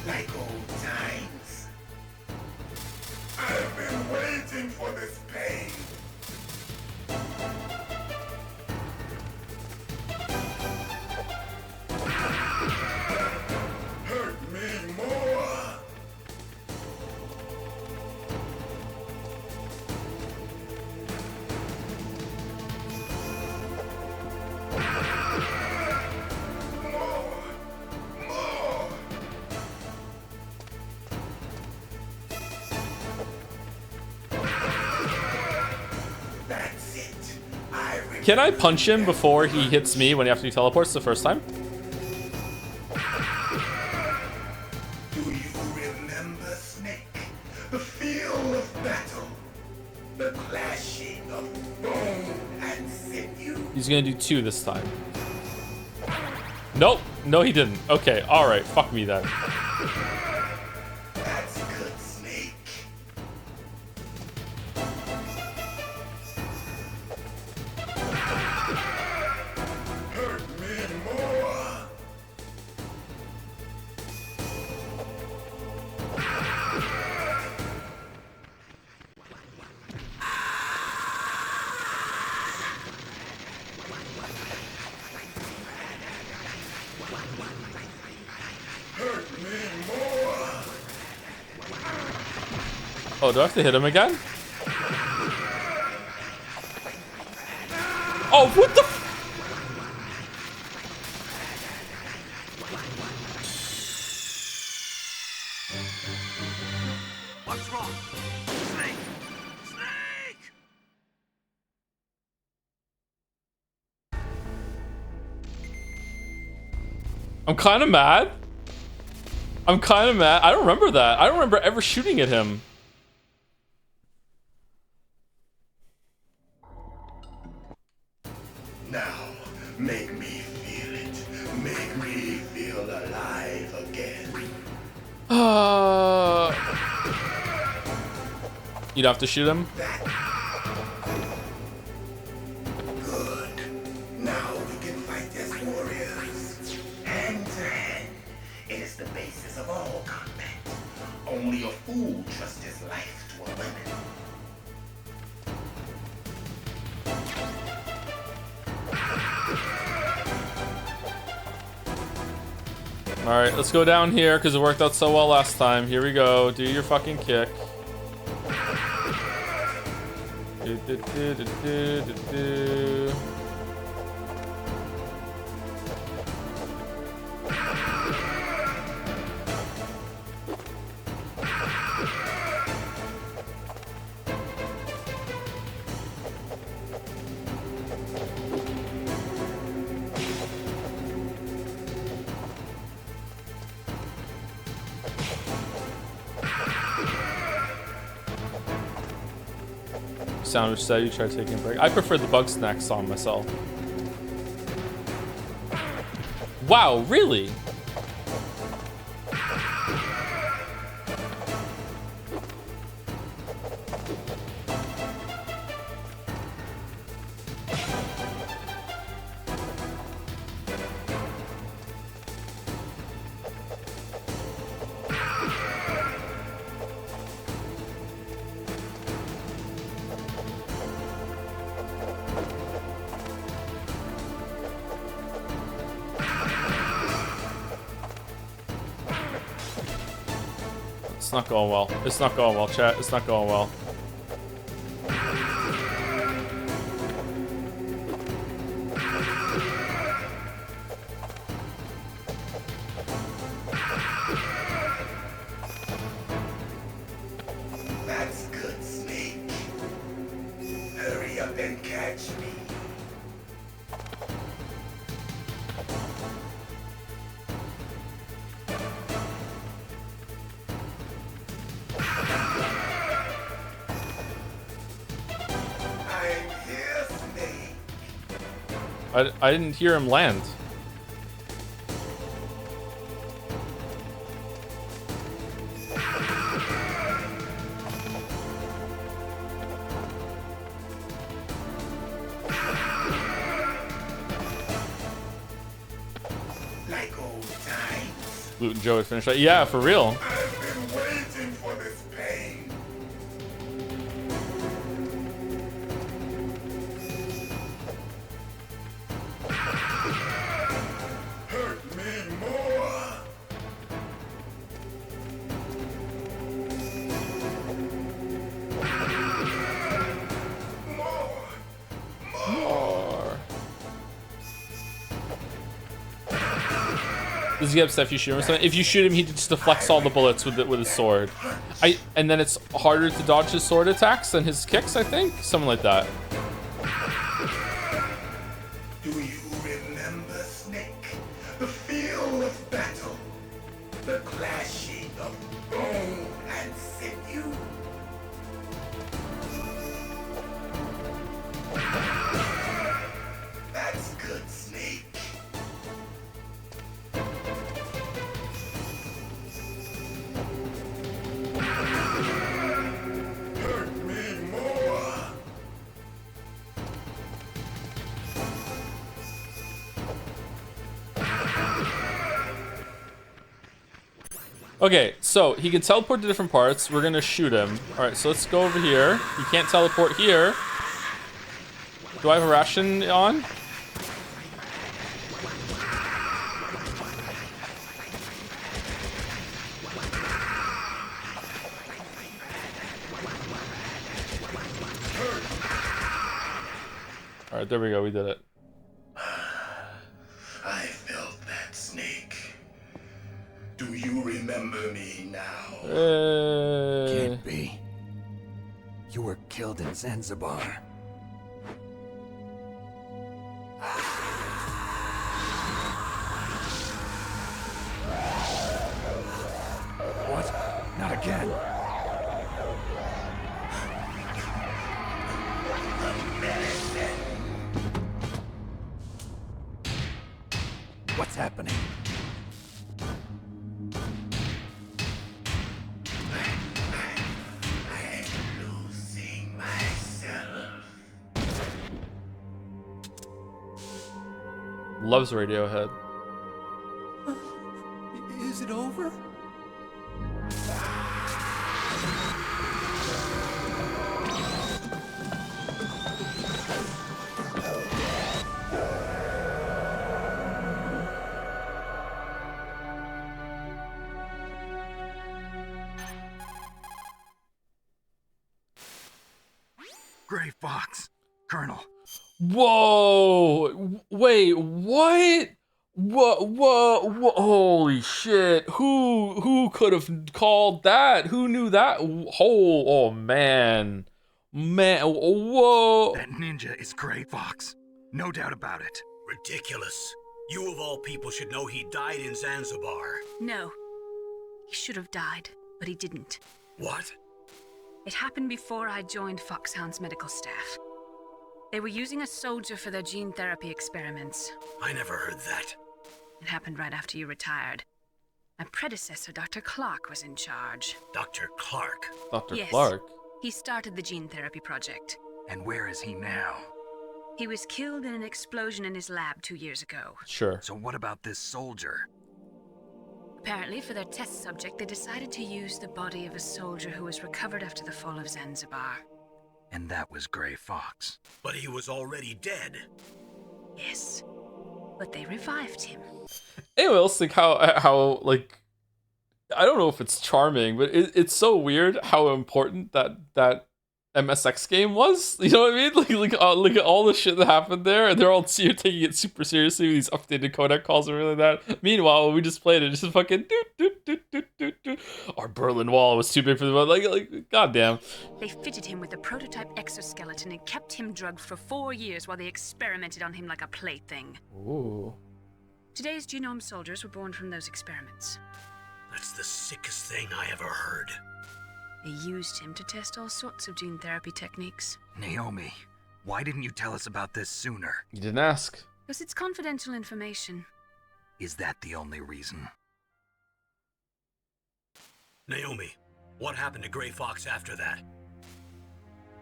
Like old times. I've been waiting for this pain. Hurt me more. That's it.
Can I punch him before he hits me when after he teleports the first time?
Do you remember, Snake? The feel of battle. The clashing of bone and sinew.
He's gonna do 2 this time. Nope. No, he didn't. Okay, alright. Fuck me then.
That's good, Snake. Hurt me more. Hurt me more.
Oh, do I have to hit him again? Oh, what the f-
What's wrong? Snake! Snake!
I'm kind of mad. I'm kind of mad. I don't remember that. I don't remember ever shooting at him.
Now, make me feel it. Make me feel alive again.
You'd have to shoot him?
Good. Now we can fight as warriors. Hand to hand. It is the basis of all combat. Only a fool trusts his life to a weapon.
Alright, let's go down here because it worked out so well last time. Here we go. Do your fucking kick. Do. Sandwich said you try taking a break. I prefer the bug snack song myself. Wow, really? It's not going well. It's not going well, chat. It's not going well.
That's good, Snake. Hurry up and catch me.
I didn't hear him land.
Like old times.
Loot and Joe would finish that. Yeah, for real.
I've been waiting for this pain. Hurt me more.
More. Does he have stuff you shoot him or something? If you shoot him, he just deflects all the bullets with his sword. And then it's harder to dodge his sword attacks than his kicks, I think? Something like that.
Do you remember, Snake? The feel of battle. The clashing of bone and sinew. That's good, Snake. Hurt me more.
Okay, so he can teleport to different parts. We're gonna shoot him. Alright, so let's go over here. He can't teleport here. Do I have a ration on? Alright, there we go, we did it.
I felt that, Snake. Do you remember me now?
Can't be. You were killed in Zanzibar. What? Not again. What's happening?
I'm losing myself.
Loves Radiohead.
Is it over?
Gray Fox, Colonel.
Whoa! Wait, what? What? Holy shit! Who could have called that? Who knew that? Oh man, whoa!
That ninja is Gray Fox. No doubt about it.
Ridiculous. You of all people should know he died in Zanzibar.
No. He should have died, but he didn't.
What?
It happened before I joined Foxhound's medical staff. They were using a soldier for their gene therapy experiments.
I never heard that.
It happened right after you retired. My predecessor, Dr. Clark, was in charge.
Dr. Clark?
Dr.
Yes.
Clark?
He started the gene therapy project.
And where is he now?
He was killed in an explosion in his lab 2 years ago.
Sure.
So what about this soldier?
Apparently, for their test subject, they decided to use the body of a soldier who was recovered after the fall of Zanzibar.
And that was Gray Fox.
But he was already dead.
Yes. But they revived him.
Anyway, else like how like I don't know if it's charming, but it's so weird how important that MSX game was. You know what I mean? Like look at all the shit that happened there, and they're all taking it super seriously with these updated codec calls and everything like that. Meanwhile, when we just played it, just fucking our Berlin Wall was too big for the like goddamn.
They fitted him with a prototype exoskeleton and kept him drugged for 4 years while they experimented on him like a plaything.
Ooh.
Today's genome soldiers were born from those experiments.
That's the sickest thing I ever heard.
They used him to test all sorts of gene therapy techniques.
Naomi, why didn't you tell us about this sooner?
You didn't ask.
Because it's confidential information.
Is that the only reason?
Naomi, what happened to Gray Fox after that?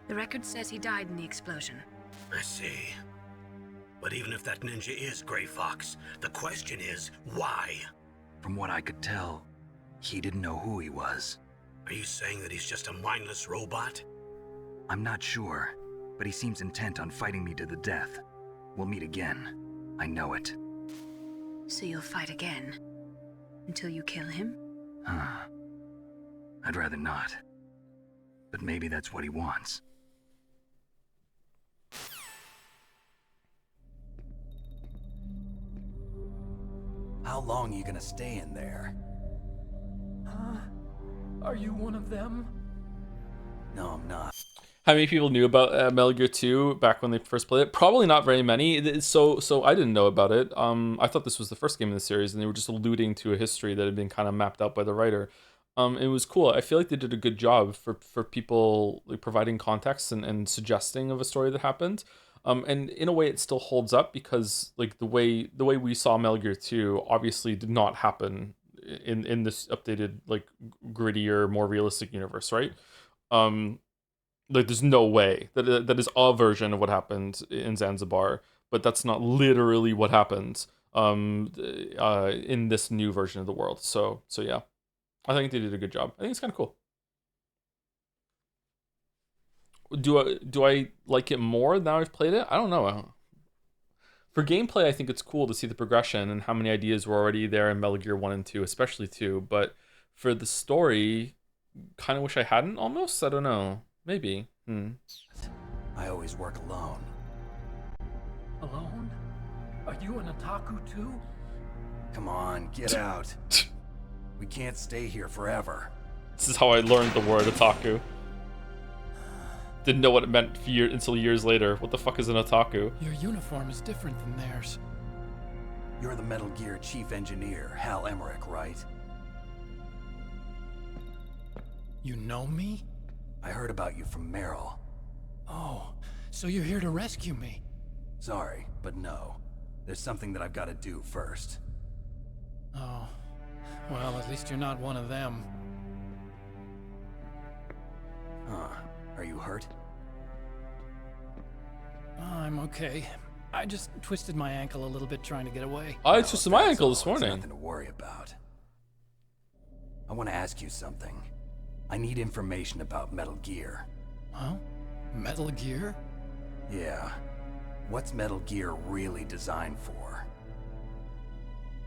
The record says he died in the explosion.
I see. But even if that ninja is Gray Fox, the question is, why?
From what I could tell, he didn't know who he was.
Are you saying that he's just a mindless robot?
I'm not sure, but he seems intent on fighting me to the death. We'll meet again. I know it.
So you'll fight again? Until you kill him?
I'd rather not. But maybe that's what he wants. How long are you gonna stay in there?
Huh? Are you one of them?
No, I'm not.
How many people knew about Metal Gear 2 back when they first played it? Probably not very many. So I didn't know about it. I thought this was the first game in the series, and they were just alluding to a history that had been kind of mapped out by the writer. It was cool. I feel like they did a good job for people, like, providing context and suggesting of a story that happened. And in a way, it still holds up because, like, the way we saw Metal Gear 2 obviously did not happen in this updated, like, grittier, more realistic universe, right? Like, there's no way that is a version of what happened in Zanzibar, but that's not literally what happened in this new version of the world. So yeah, I think they did a good job. I think it's kind of cool. Do I like it more now I've played it? I don't know. For gameplay, I think it's cool to see the progression and how many ideas were already there in Metal Gear 1 and 2, especially 2. But for the story, kind of wish I hadn't almost. I don't know. Maybe.
I always work alone.
Alone? Are you an otaku too?
Come on, get out. We can't stay here forever.
This is how I learned the word otaku. Didn't know what it meant until years later. What the fuck is an otaku?
Your uniform is different than theirs.
You're the Metal Gear chief engineer, Hal Emmerich, right?
You know me?
I heard about you from Meryl.
Oh, so you're here to rescue me?
Sorry, but no. There's something that I've got to do first.
Oh, well, at least you're not one of them.
Huh. Are you hurt?
I'm okay. I just twisted my ankle a little bit trying to get away.
I twisted my ankle this morning.
Nothing to worry about. I want to ask you something. I need information about Metal Gear.
Huh? Metal Gear?
Yeah. What's Metal Gear really designed for?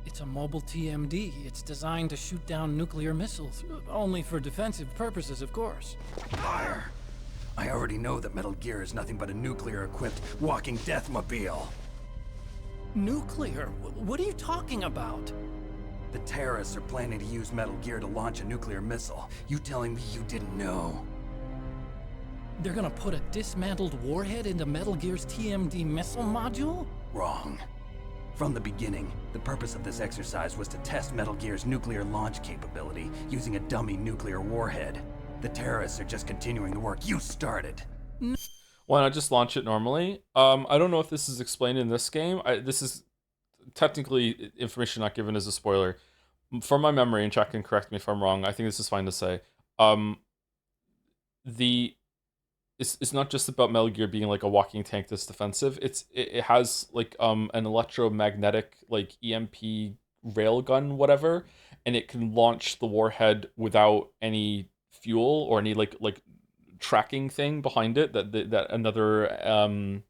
It's a mobile TMD. It's designed to shoot down nuclear missiles. Only for defensive purposes, of course.
Fire! I already know that Metal Gear is nothing but a nuclear-equipped walking deathmobile.
Nuclear? What are you talking about?
The terrorists are planning to use Metal Gear to launch a nuclear missile. You telling me you didn't know?
They're gonna put a dismantled warhead into Metal Gear's TMD missile module?
Wrong. From the beginning, the purpose of this exercise was to test Metal Gear's nuclear launch capability using a dummy nuclear warhead. The terrorists are just continuing the work you started.
Why not just launch it normally? I don't know if this is explained in this game. This is technically information not given as a spoiler. From my memory, and Jack can correct me if I'm wrong, I think this is fine to say. It's not just about Metal Gear being like a walking tank that's defensive. It has like an electromagnetic, like, EMP railgun, whatever, and it can launch the warhead without any fuel or any like tracking thing behind it that another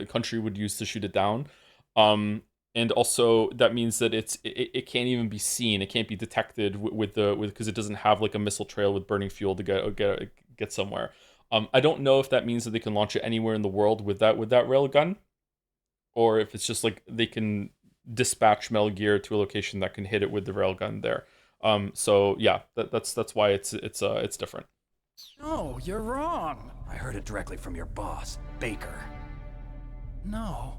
country would use to shoot it down. And also that means that it can't even be seen. It can't be detected because it doesn't have like a missile trail with burning fuel to get somewhere. I don't know if that means that they can launch it anywhere in the world with that railgun, or if it's just like they can dispatch Metal Gear to a location that can hit it with the railgun there. So yeah, that's why it's different.
No, you're wrong.
I heard it directly from your boss, Baker.
No.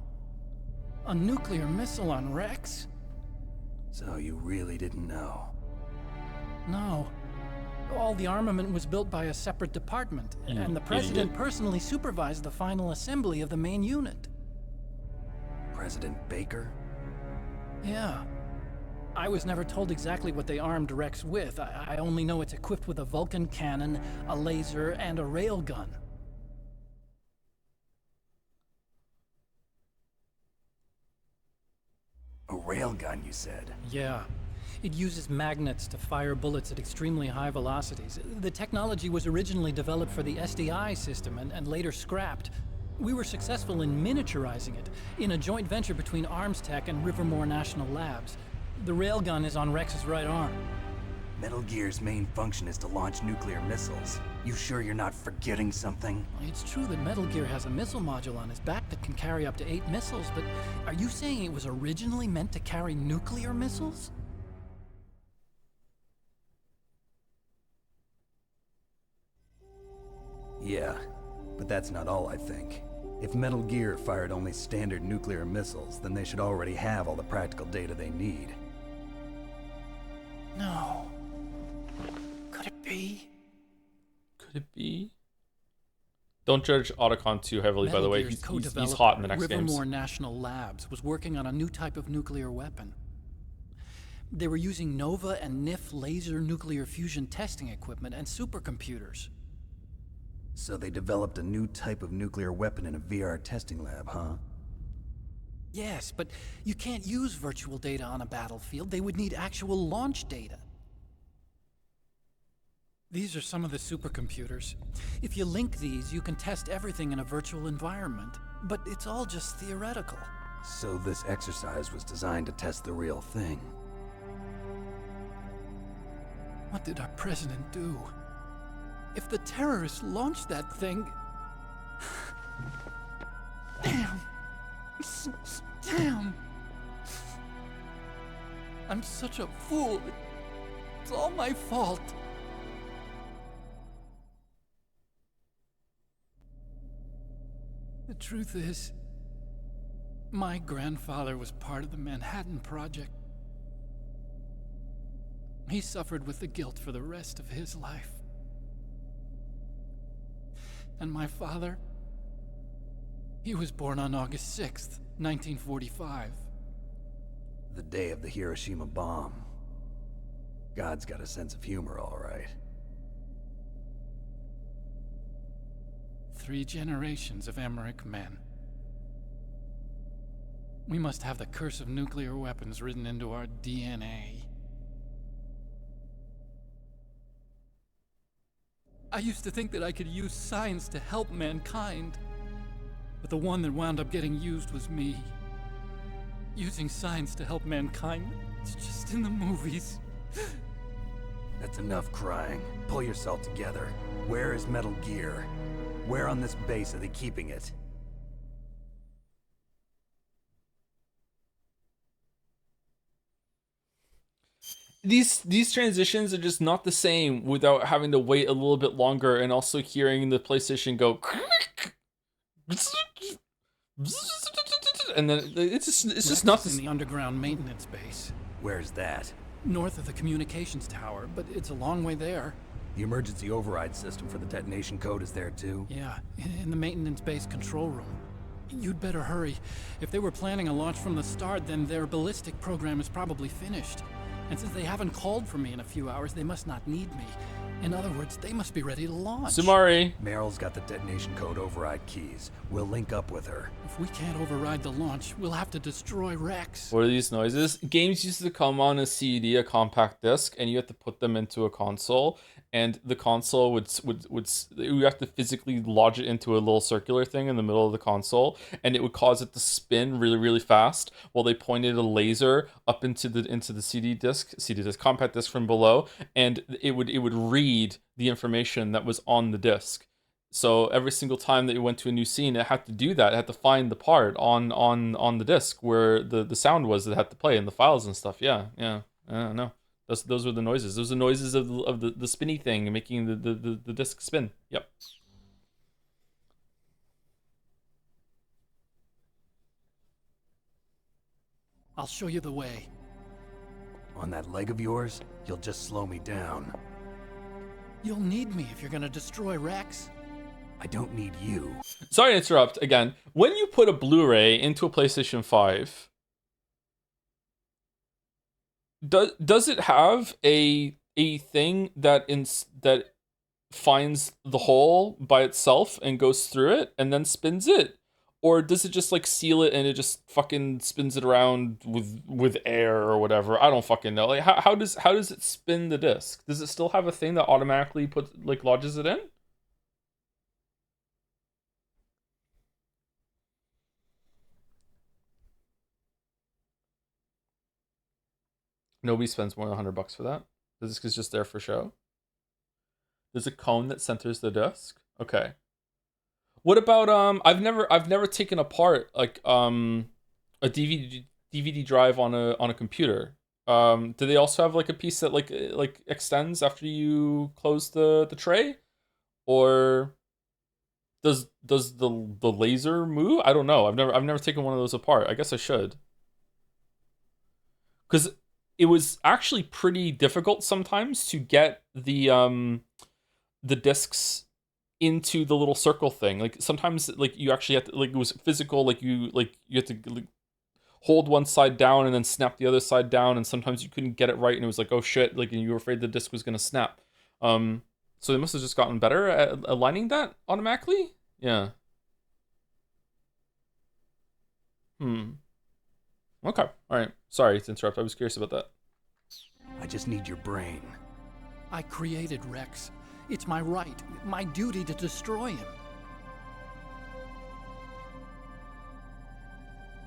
A nuclear missile on Rex?
So you really didn't know?
No. All the armament was built by a separate department, and the president personally supervised the final assembly of the main unit.
President Baker?
Yeah. I was never told exactly what they armed Rex with. I only know it's equipped with a Vulcan cannon, a laser, and a railgun.
A railgun, you said?
Yeah. It uses magnets to fire bullets at extremely high velocities. The technology was originally developed for the SDI system and later scrapped. We were successful in miniaturizing it in a joint venture between Arms Tech and Rivermore National Labs. The railgun is on Rex's right arm.
Metal Gear's main function is to launch nuclear missiles. You sure you're not forgetting something?
It's true that Metal Gear has a missile module on his back that can carry up to 8 missiles, but are you saying it was originally meant to carry nuclear missiles?
Yeah, but that's not all I think. If Metal Gear fired only standard nuclear missiles, then they should already have all the practical data they need.
No. Could it be?
Could it be? Don't judge Otacon too heavily, by the way. He's hot in the next games.
Rivermore National Labs was working on a new type of nuclear weapon. They were using NOVA and NIF laser nuclear fusion testing equipment and supercomputers.
So they developed a new type of nuclear weapon in a VR testing lab, huh?
Yes, but you can't use virtual data on a battlefield. They would need actual launch data. These are some of the supercomputers. If you link these, you can test everything in a virtual environment. But it's all just theoretical.
So this exercise was designed to test the real thing.
What did our president do? If the terrorists launched that thing... Damn! Damn! I'm such a fool. It's all my fault. The truth is, my grandfather was part of the Manhattan Project. He suffered with the guilt for the rest of his life. And my father, he was born on August 6th, 1945.
The day of the Hiroshima bomb. God's got a sense of humor, all right.
3 generations of Emmerich men. We must have the curse of nuclear weapons written into our DNA. I used to think that I could use science to help mankind, but the one that wound up getting used was me. Using science to help mankind, it's just in the movies.
That's enough crying. Pull yourself together. Where is Metal Gear? Where on this base are they keeping it?
These transitions are just not the same without having to wait a little bit longer and also hearing the PlayStation go and then it's just not
in the underground maintenance base.
Where's that?
North of the communications tower, but it's a long way there.
The emergency override system for the detonation code is there too?
Yeah, in the maintenance base control room. You'd better hurry. If they were planning a launch from the start, then their ballistic program is probably finished. And since they haven't called for me in a few hours, they must not need me. In other words, they must be ready to launch.
Sumari.
Meryl's got the detonation code override keys. We'll link up with her.
If we can't override the launch, we'll have to destroy Rex.
What are these noises? Games used to come on a CD, a compact disc, and you had to put them into a console. And the console would you have to physically lodge it into a little circular thing in the middle of the console, and it would cause it to spin really, really fast while they pointed a laser up into the CD disc compact disc from below, and it would read the information that was on the disc. So every single time that you went to a new scene, it had to do that. It had to find the part on the disc where the sound was that it had to play and the files and stuff. Yeah. No. Those were the noises. Those are the noises of the spinny thing making the disc spin. Yep.
I'll show you the way.
On that leg of yours, you'll just slow me down.
You'll need me if you're gonna destroy Rex.
I don't need you.
Sorry to interrupt again. When you put a Blu-ray into a PlayStation 5, does it have a thing that that finds the hole by itself and goes through it and then spins it? Or does it just like seal it and it just fucking spins it around with air or whatever? I don't fucking know. Like how does it spin the disc? Does it still have a thing that automatically lodges it in? Nobody spends more than $100 for that. The disc is just there for show. There's a cone that centers the disc. Okay. What about I've never taken apart like a DVD drive on a computer. Do they also have like a piece that like extends after you close the tray, or does the laser move? I don't know. I've never taken one of those apart. I guess I should. Cuz it was actually pretty difficult sometimes to get the discs into the little circle thing. Like sometimes like you actually have to, like it was physical, like you had to like, hold one side down and then snap the other side down, and sometimes you couldn't get it right and it was like, oh shit, like, and you were afraid the disc was gonna snap. So they must have just gotten better at aligning that automatically. Yeah. Okay. All right. Sorry to interrupt. I was curious about that.
I just need your brain.
I created Rex. It's my right, my duty to destroy him.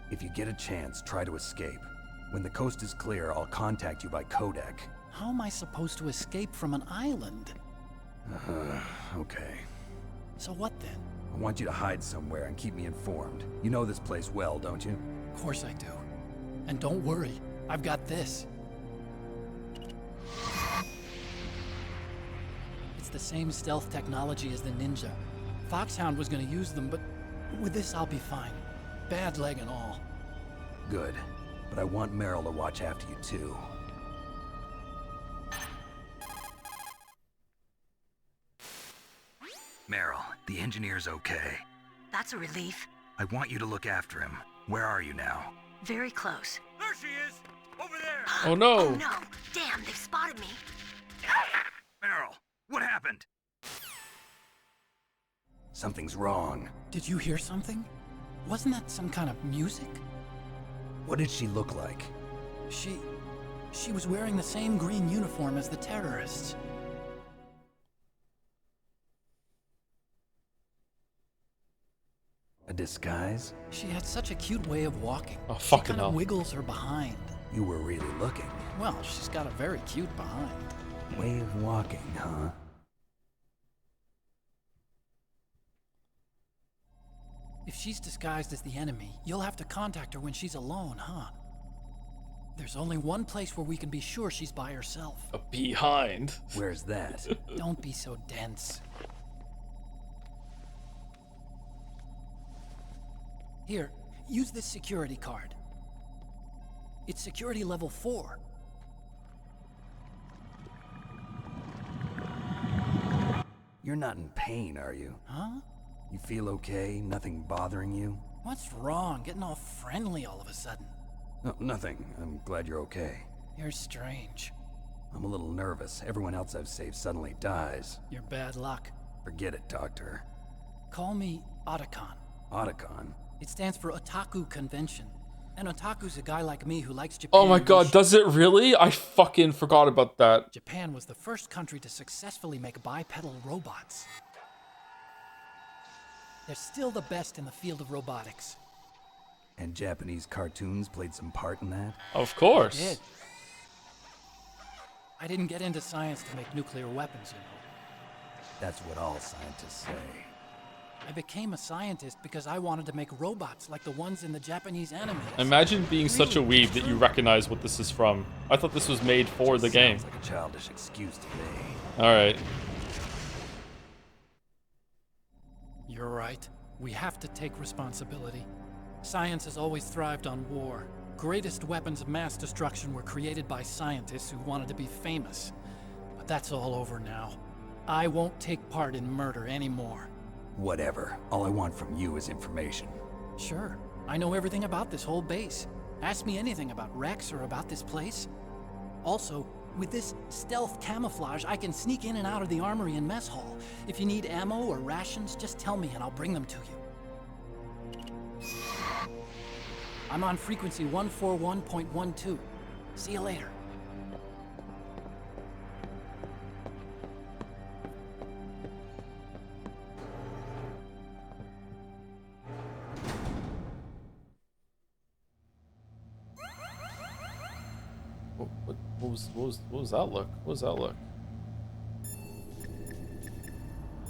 If you get a chance, try to escape. When the coast is clear, I'll contact you by codec.
How am I supposed to escape from an island?
Okay.
So what then?
I want you to hide somewhere and keep me informed. You know this place well, don't you?
Of course I do. And don't worry, I've got this. It's the same stealth technology as the Ninja. Foxhound was gonna use them, but with this I'll be fine. Bad leg and all.
Good. But I want Meryl to watch after you too. Meryl, the engineer's okay.
That's a relief.
I want you to look after him. Where are you now?
Very close.
There she is! Over there!
Oh no!
Oh no! Damn, they've spotted me.
Meryl, what happened?
Something's wrong.
Did you hear something? Wasn't that some kind of music?
What did she look like?
She was wearing the same green uniform as the terrorists.
A disguise?
She had such a cute way of walking.
Oh, fucking
she kind
hell.
of wiggles her behind.
You were really looking.
Well, she's got a very cute behind.
Way of walking, huh?
If she's disguised as the enemy, you'll have to contact her when she's alone, huh? There's only one place where we can be sure she's by herself.
A behind.
Where's that?
Don't be so dense. Here, use this security card. It's security level 4.
You're not in pain, are you?
Huh?
You feel okay? Nothing bothering you?
What's wrong? Getting all friendly all of a sudden.
No, nothing. I'm glad you're okay.
You're strange.
I'm a little nervous. Everyone else I've saved suddenly dies.
You're bad luck.
Forget it, Doctor.
Call me Otacon.
Otacon?
It stands for Otaku Convention. And Otaku's a guy like me who likes Japan.
Oh my god, does it really? I fucking forgot about that.
Japan was the first country to successfully make bipedal robots. They're still the best in the field of robotics.
And Japanese cartoons played some part in that?
Of course.
They did. I didn't get into science to make nuclear weapons, you know.
That's what all scientists say.
I became a scientist because I wanted to make robots like the ones in the Japanese anime.
Imagine being such a weeb that you recognize what this is from. I thought this was made for the game.
Sounds like a childish excuse to me.
Alright.
You're right. We have to take responsibility. Science has always thrived on war. Greatest weapons of mass destruction were created by scientists who wanted to be famous. But that's all over now. I won't take part in murder anymore.
Whatever. All I want from you is information.
Sure. I know everything about this whole base. Ask me anything about Rex or about this place. Also, with this stealth camouflage, I can sneak in and out of the armory and mess hall. If you need ammo or rations, just tell me and I'll bring them to you. I'm on frequency 141.12. See you later.
What was that look? What was that look?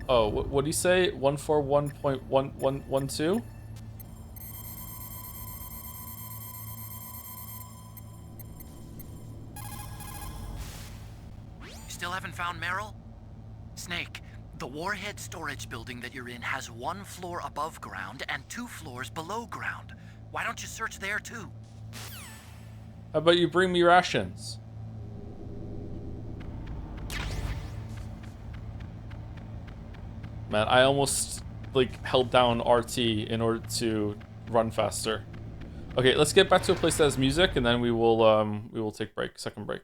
Oh, what did he say? 141.1112?
Still haven't found Meryl? Snake, the warhead storage building that you're in has 1 floor above ground and 2 floors below ground. Why don't you search there too?
How about you bring me rations? Man, I almost like held down RT in order to run faster. Okay, let's get back to a place that has music, and then we will take break, second break.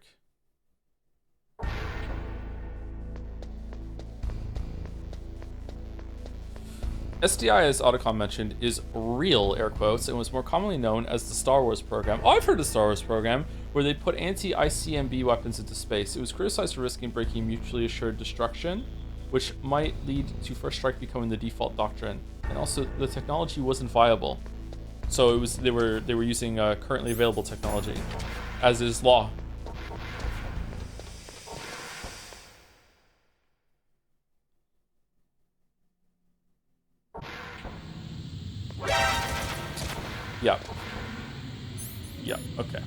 SDI, as Otacon mentioned, is real, air quotes, and was more commonly known as the Star Wars program. Oh, I've heard of the Star Wars program, where they put anti-ICMB weapons into space. It was criticized for risking breaking mutually assured destruction, which might lead to first strike becoming the default doctrine. And also, the technology wasn't viable. So it was they were using currently available technology, as is law. Yeah. Yeah, okay.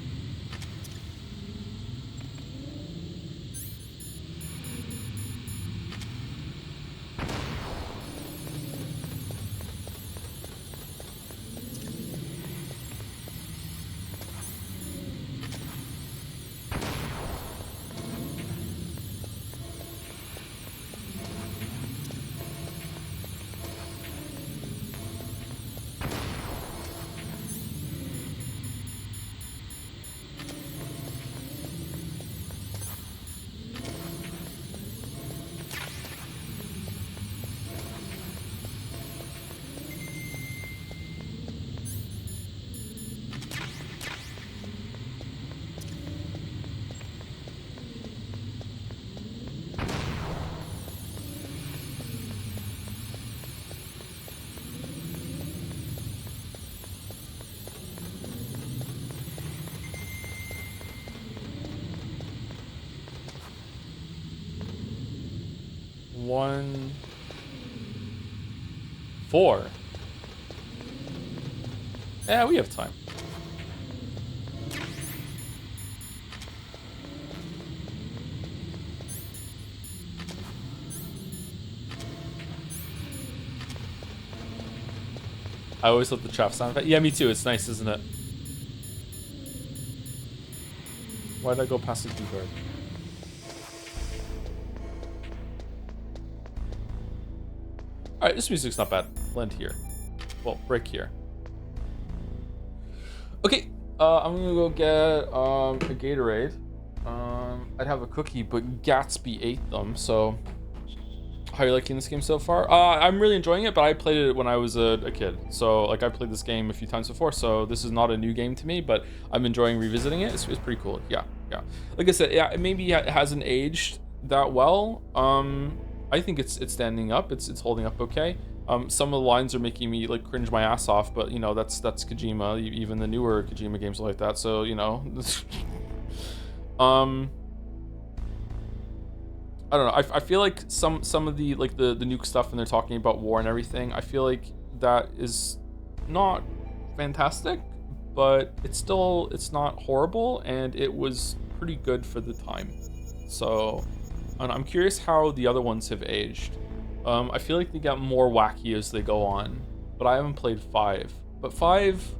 One, 4. Yeah, we have time. I always love the chaff sound effect. Yeah, me too. It's nice, isn't it? Why did I go past the keyboard? Alright, this music's not bad. Blend here. Well, break here. Okay, I'm gonna go get a Gatorade. I'd have a cookie, but Gatsby ate them, so... How are you liking this game so far? I'm really enjoying it, but I played it when I was a kid. So, like, I played this game a few times before, so this is not a new game to me, but I'm enjoying revisiting it. It's pretty cool. Yeah, yeah. Like I said, yeah, maybe it hasn't aged that well. I think it's standing up. It's holding up okay. Some of the lines are making me like cringe my ass off, but you know that's Kojima. Even the newer Kojima games are like that. So you know, I don't know. I feel like some of the like the nuke stuff when they're talking about war and everything. I feel like that is not fantastic, but it's not horrible, and it was pretty good for the time. So. And I'm curious how the other ones have aged. I feel like they get more wacky as they go on, but I haven't played 5. But 5,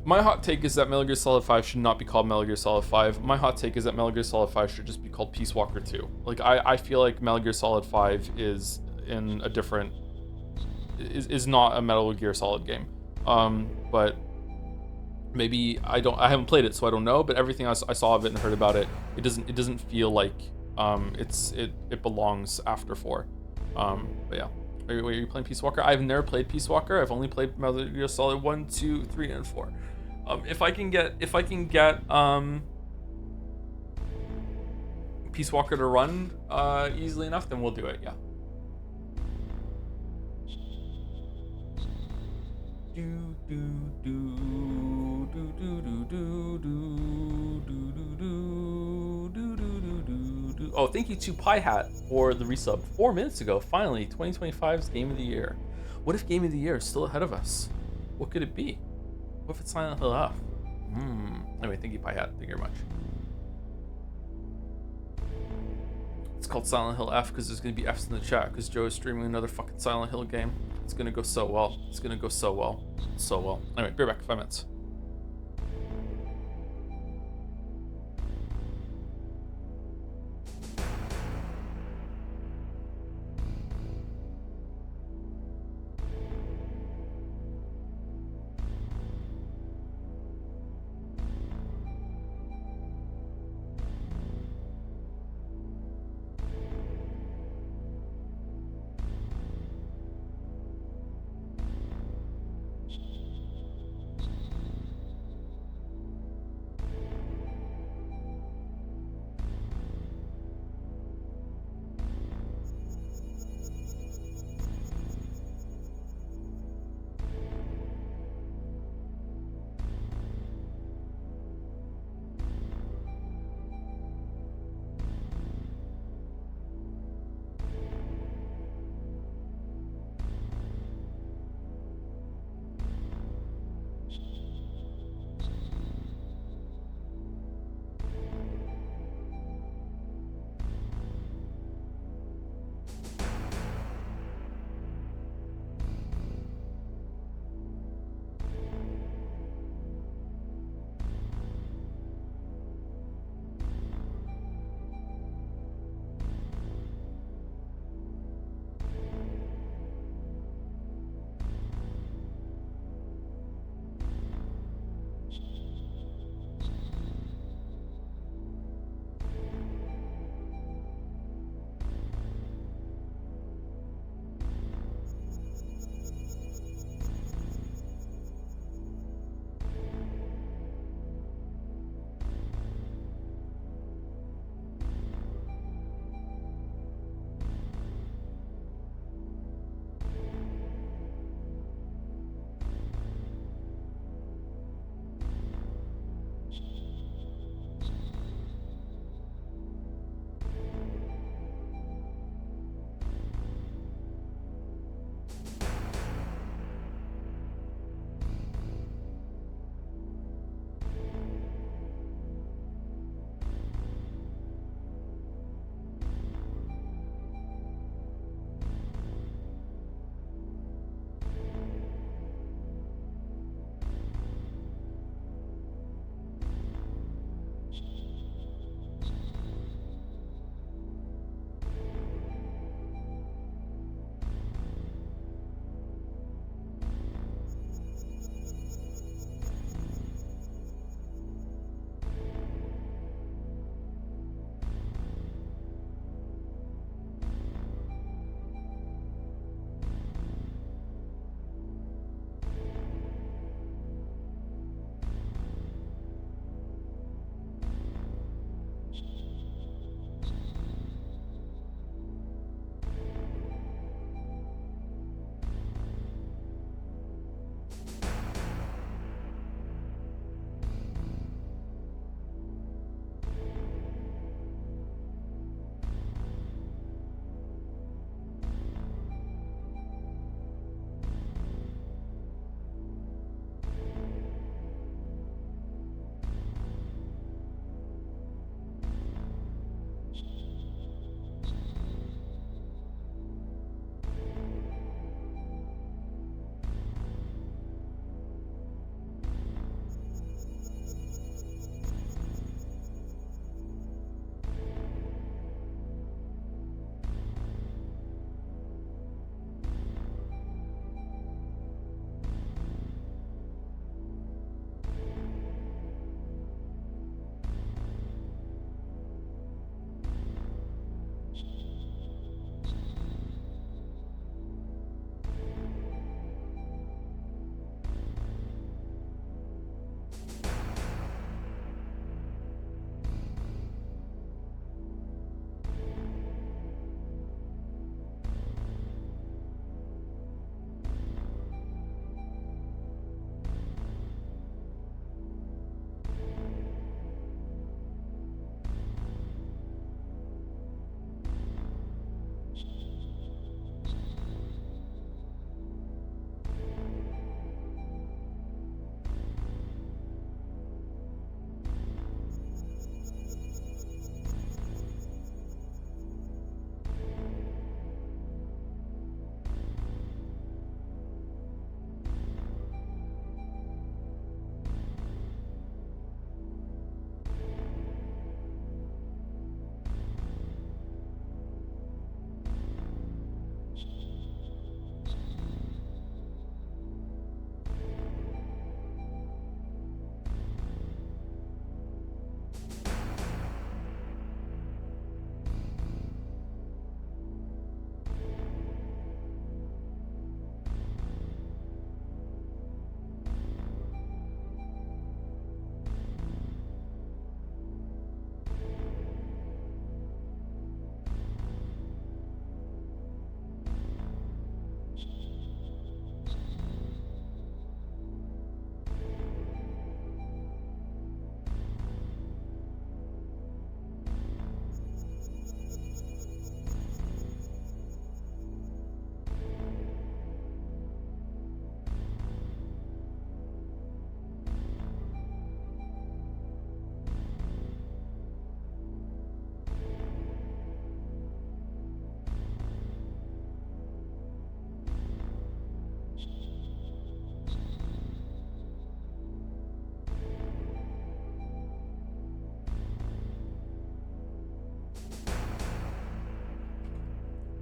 my hot take is that Metal Gear Solid 5 should not be called Metal Gear Solid 5. My hot take is that Metal Gear Solid 5 should just be called Peace Walker 2. Like I feel like Metal Gear Solid 5 is in a different is not a Metal Gear Solid game. But maybe I haven't played it, so I don't know. But everything I saw of it and heard about it, it doesn't feel like it belongs after 4. But yeah. Are you playing Peace Walker? I've never played Peace Walker. I've only played Metal Gear Solid 1, 2, 3, and 4. If I can get Peace Walker to run easily enough, then we'll do it. Yeah. Oh, thank you to Pie Hat for the resub 4 minutes ago. Finally, 2025's Game of the Year. What if Game of the Year is still ahead of us? What could it be? What if it's Silent Hill F? Anyway, thank you, Pie Hat. Thank you very much. It's called Silent Hill F because there's going to be Fs in the chat because Joe is streaming another fucking Silent Hill game. It's going to go so well. It's going to go so well. So well. Anyway, be right back. 5 minutes.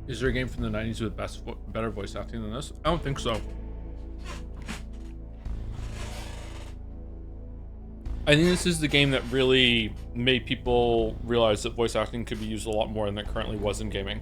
Is there a game from the 90s with better voice acting than this? I don't think so. I think this is the game that really made people realize that voice acting could be used a lot more than it currently was in gaming.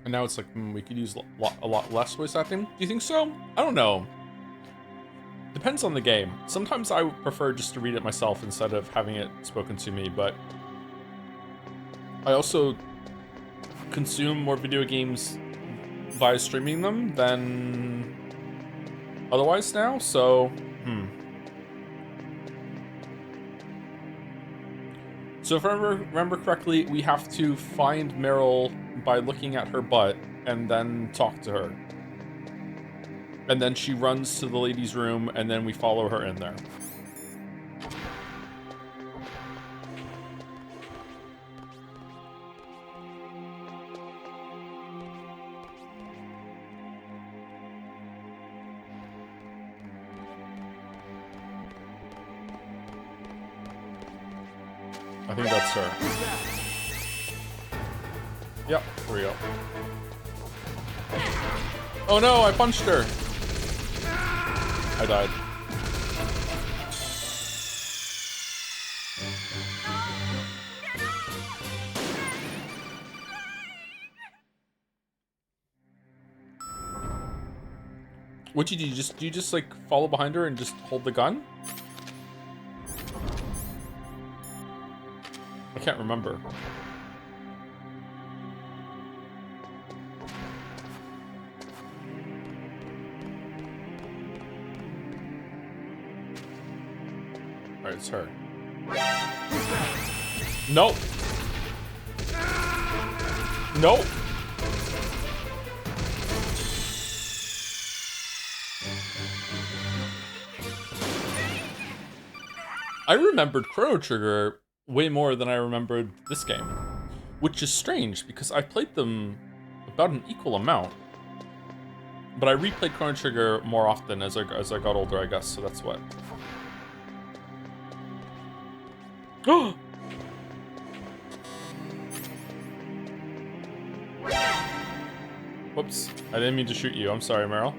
And now it's like, we could use a lot less voice acting. Do you think so? I don't know. Depends on the game. Sometimes I would prefer just to read it myself instead of having it spoken to me, but I also consume more video games via streaming them than otherwise now, so, So if I remember correctly, we have to find Meryl by looking at her butt and then talk to her. And then she runs to the ladies' room and then we follow her in there. I think that's her. Yep, here we go. Oh no, I punched her. I died. What did you do? You just like follow behind her and just hold the gun? I can't remember. Alright, it's her. Nope. Nope. I remembered Chrono Trigger way more than I remembered this game, which is strange because I played them about an equal amount, but I replayed Chrono Trigger more often as I got older, I guess, so that's what. Oh! Whoops, I didn't mean to shoot you. I'm sorry, Meryl.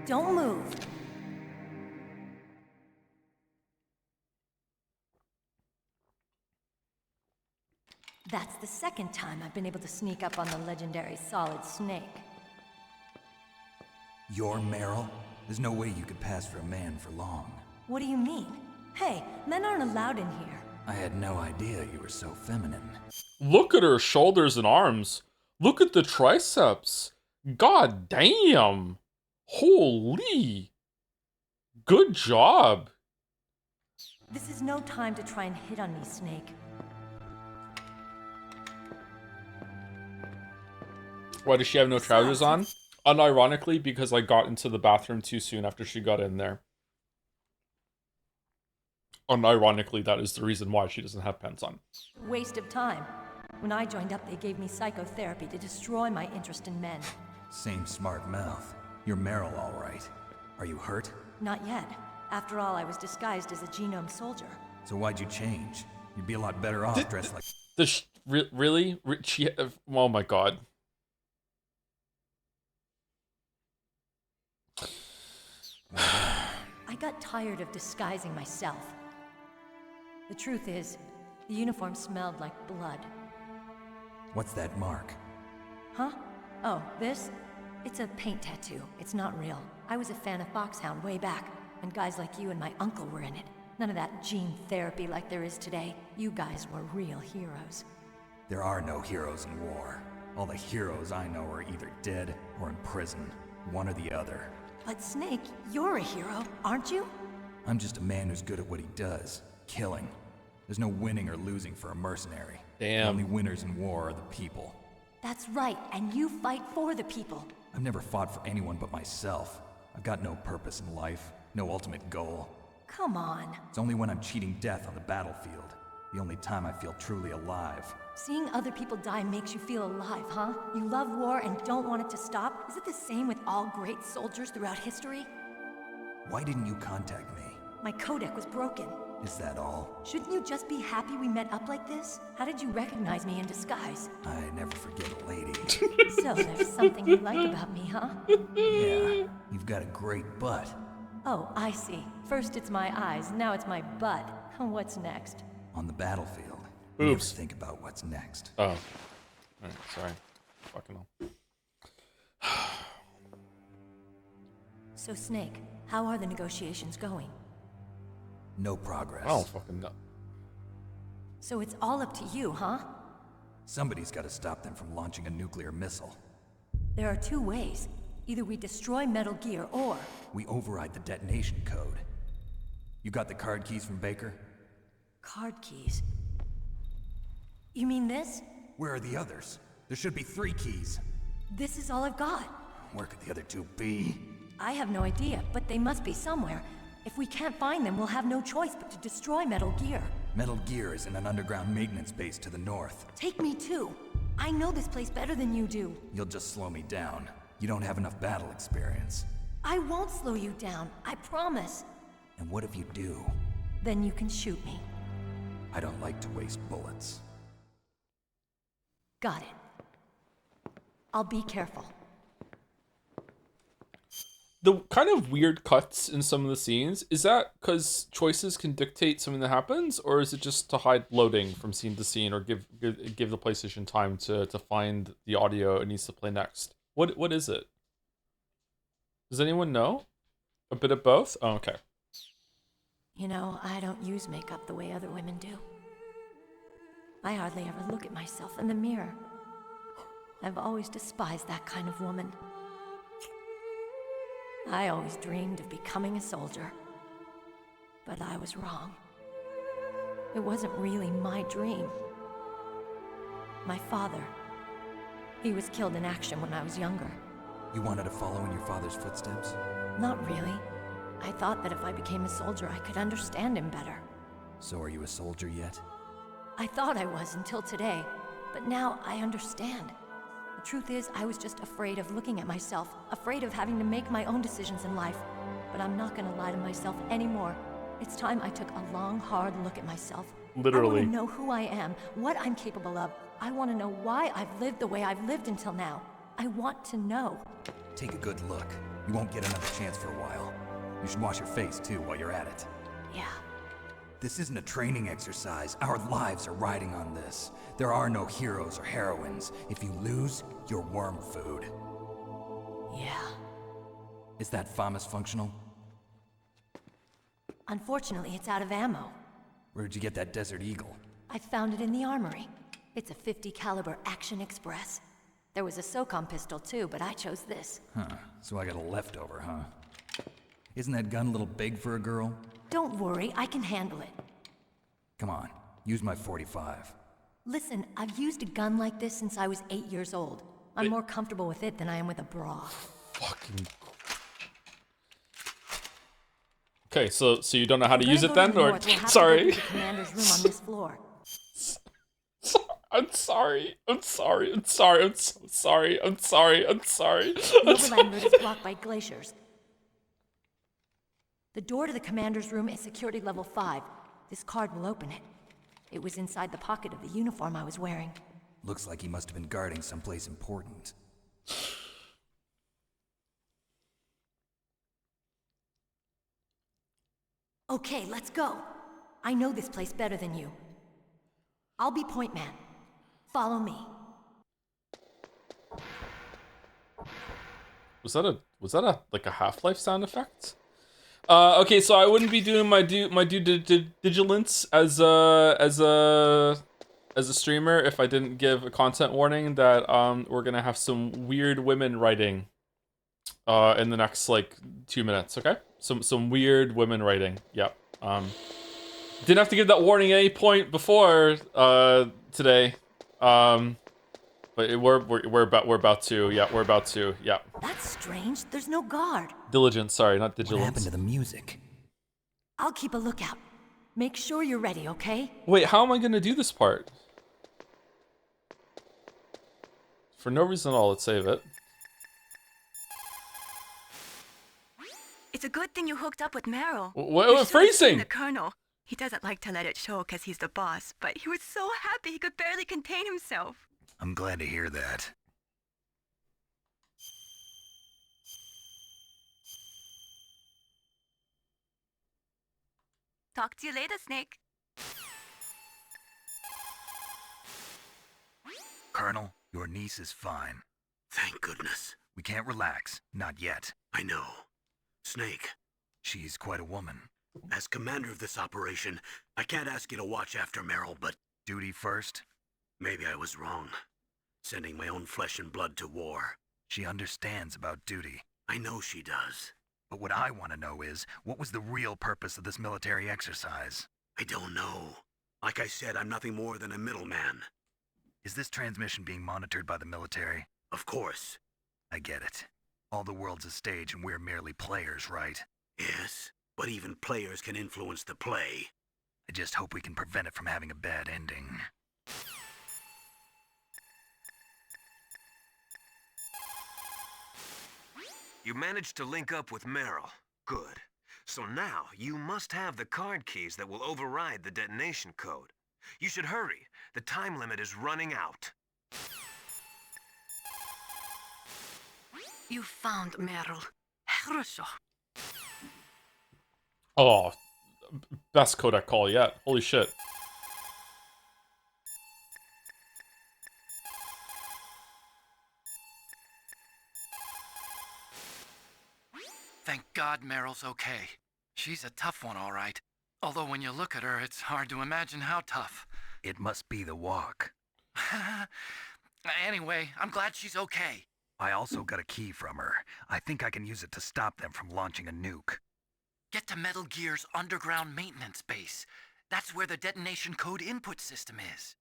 Don't move. That's the second time I've been able to sneak up on the legendary Solid Snake.
You're Meryl? There's no way you could pass for a man for long.
What do you mean? Hey, men aren't allowed in here.
I had no idea you were so feminine.
Look at her shoulders and arms. Look at the triceps. God damn. Holy. Good job.
This is no time to try and hit on me, Snake.
Why does she have no trousers on? Unironically, because I got into the bathroom too soon after she got in there. Unironically, that is the reason why she doesn't have pants on.
Waste of time. When I joined up, they gave me psychotherapy to destroy my interest in men.
Same smart mouth. You're Meryl, all right. Are you hurt?
Not yet. After all, I was disguised as a genome soldier.
So why'd you change? You'd be a lot better off dressed like...
Really? She, oh my god.
I got tired of disguising myself. The truth is, the uniform smelled like blood.
What's that mark?
Huh? Oh, this? It's a paint tattoo. It's not real. I was a fan of Foxhound way back, and guys like you and my uncle were in it. None of that gene therapy like there is today. You guys were real heroes.
There are no heroes in war. All the heroes I know are either dead or in prison. One or the other.
But Snake, you're a hero, aren't you?
I'm just a man who's good at what he does. Killing. There's no winning or losing for a mercenary.
Damn.
The only winners in war are the people.
That's right, and you fight for the people.
I've never fought for anyone but myself. I've got no purpose in life, no ultimate goal.
Come on.
It's only when I'm cheating death on the battlefield. The only time I feel truly alive.
Seeing other people die makes you feel alive, huh? You love war and don't want it to stop? Is it the same with all great soldiers throughout history?
Why didn't you contact me?
My codec was broken.
Is that all?
Shouldn't you just be happy we met up like this? How did you recognize me in disguise?
I never forget a lady.
So there's something you like about me, huh?
Yeah, you've got a great butt.
Oh, I see. First it's my eyes, now it's my butt. What's next?
On the battlefield.
Oops.
You never think about what's next.
Oh. Alright, sorry. Fucking hell.
So Snake, how are the negotiations going?
No progress.
I don't fucking know.
So it's all up to you, huh?
Somebody's got to stop them from launching a nuclear missile.
There are two ways. Either we destroy Metal Gear, or...
we override the detonation code. You got the card keys from Baker?
Card keys? You mean this?
Where are the others? There should be 3 keys.
This is all I've got.
Where could the other 2 be?
I have no idea, but they must be somewhere. If we can't find them, we'll have no choice but to destroy Metal Gear.
Metal Gear is in an underground maintenance base to the north.
Take me too. I know this place better than you do.
You'll just slow me down. You don't have enough battle experience.
I won't slow you down, I promise.
And what if you do?
Then you can shoot me.
I don't like to waste bullets.
Got it. I'll be careful.
The kind of weird cuts in some of the scenes, is that because choices can dictate something that happens, or is it just to hide loading from scene to scene, or give the PlayStation time to find the audio it needs to play next? What is it? Does anyone know? A bit of both? Oh, okay.
You know, I don't use makeup the way other women do. I hardly ever look at myself in the mirror. I've always despised that kind of woman. I always dreamed of becoming a soldier. But I was wrong. It wasn't really my dream. My father, he was killed in action when I was younger.
You wanted to follow in your father's footsteps?
Not really. I thought that if I became a soldier, I could understand him better.
So are you a soldier yet?
I thought I was until today, but now I understand. The truth is, I was just afraid of looking at myself, afraid of having to make my own decisions in life. But I'm not gonna lie to myself anymore. It's time I took a long, hard look at myself.
Literally.
I want to know who I am, what I'm capable of. I want to know why I've lived the way I've lived until now. I want to know.
Take a good look. You won't get another chance for a while. You should wash your face, too, while you're at it.
Yeah.
This isn't a training exercise. Our lives are riding on this. There are no heroes or heroines. If you lose, you're worm food.
Yeah.
Is that FAMAS functional?
Unfortunately, it's out of ammo.
Where'd you get that Desert Eagle?
I found it in the armory. It's a .50 caliber Action Express. There was a SOCOM pistol too, but I chose this.
Huh, so I got a leftover, huh? Isn't that gun a little big for a girl?
Don't worry, I can handle it.
Come on, use my .45.
Listen, I've used a gun like this since I was 8 years old. I'm more comfortable with it than I am with a bra.
Fucking... Okay, so you don't know how to use it then, or sorry?
The commander's room on this floor.
I'm sorry. I'm sorry. I'm sorry. I'm so sorry. I'm sorry. I'm sorry.
The overland route is blocked by glaciers. The door to the commander's room is security level 5. This card will open it. It was inside the pocket of the uniform I was wearing.
Looks like he must have been guarding someplace important.
Okay, let's go. I know this place better than you. I'll be point man. Follow me.
Was that a like a Half-Life sound effect? Okay, so I wouldn't be doing my due diligence as a streamer if I didn't give a content warning that we're gonna have some weird women writing in the next like 2 minutes. Okay, some weird women writing. Yep. Didn't have to give that warning at any point before today. But we're about to. Yeah, we're about to. Yeah.
That's strange. There's no guard.
Diligence. Sorry, not
What
vigilance.
happened to the music?
I'll keep a lookout. Make sure you're ready, okay?
Wait, how am I gonna do this part? For no reason at all, let's save it.
It's a good thing you hooked up with Meryl.
What phrasing?
The Colonel. He doesn't like to let it show because he's the boss, but he was so happy he could barely contain himself.
I'm glad to hear that.
Talk to you later, Snake.
Colonel, your niece is fine.
Thank goodness.
We can't relax. Not yet.
I know. Snake.
She's quite a woman.
As commander of this operation, I can't ask you to watch after Meryl, but...
Duty first?
Maybe I was wrong. Sending my own flesh and blood to war.
She understands about duty.
I know she does.
But what I want to know is, what was the real purpose of this military exercise?
I don't know. Like I said, I'm nothing more than a middleman.
Is this transmission being monitored by the military?
Of course.
I get it. All the world's a stage and we're merely players, right?
Yes, but even players can influence the play.
I just hope we can prevent it from having a bad ending.
You managed to link up with Meryl. Good. So now, you must have the card keys that will override the detonation code. You should hurry. The time limit is running out.
You found Meryl. Хорошо.
Oh, best Kodak call yet. Holy shit.
Thank God Meryl's okay. She's a tough one, all right. Although when you look at her, it's hard to imagine how tough.
It must be the walk.
Anyway, I'm glad she's okay.
I also got a key from her. I think I can use it to stop them from launching a nuke.
Get to Metal Gear's underground maintenance base. That's where the detonation code input system is.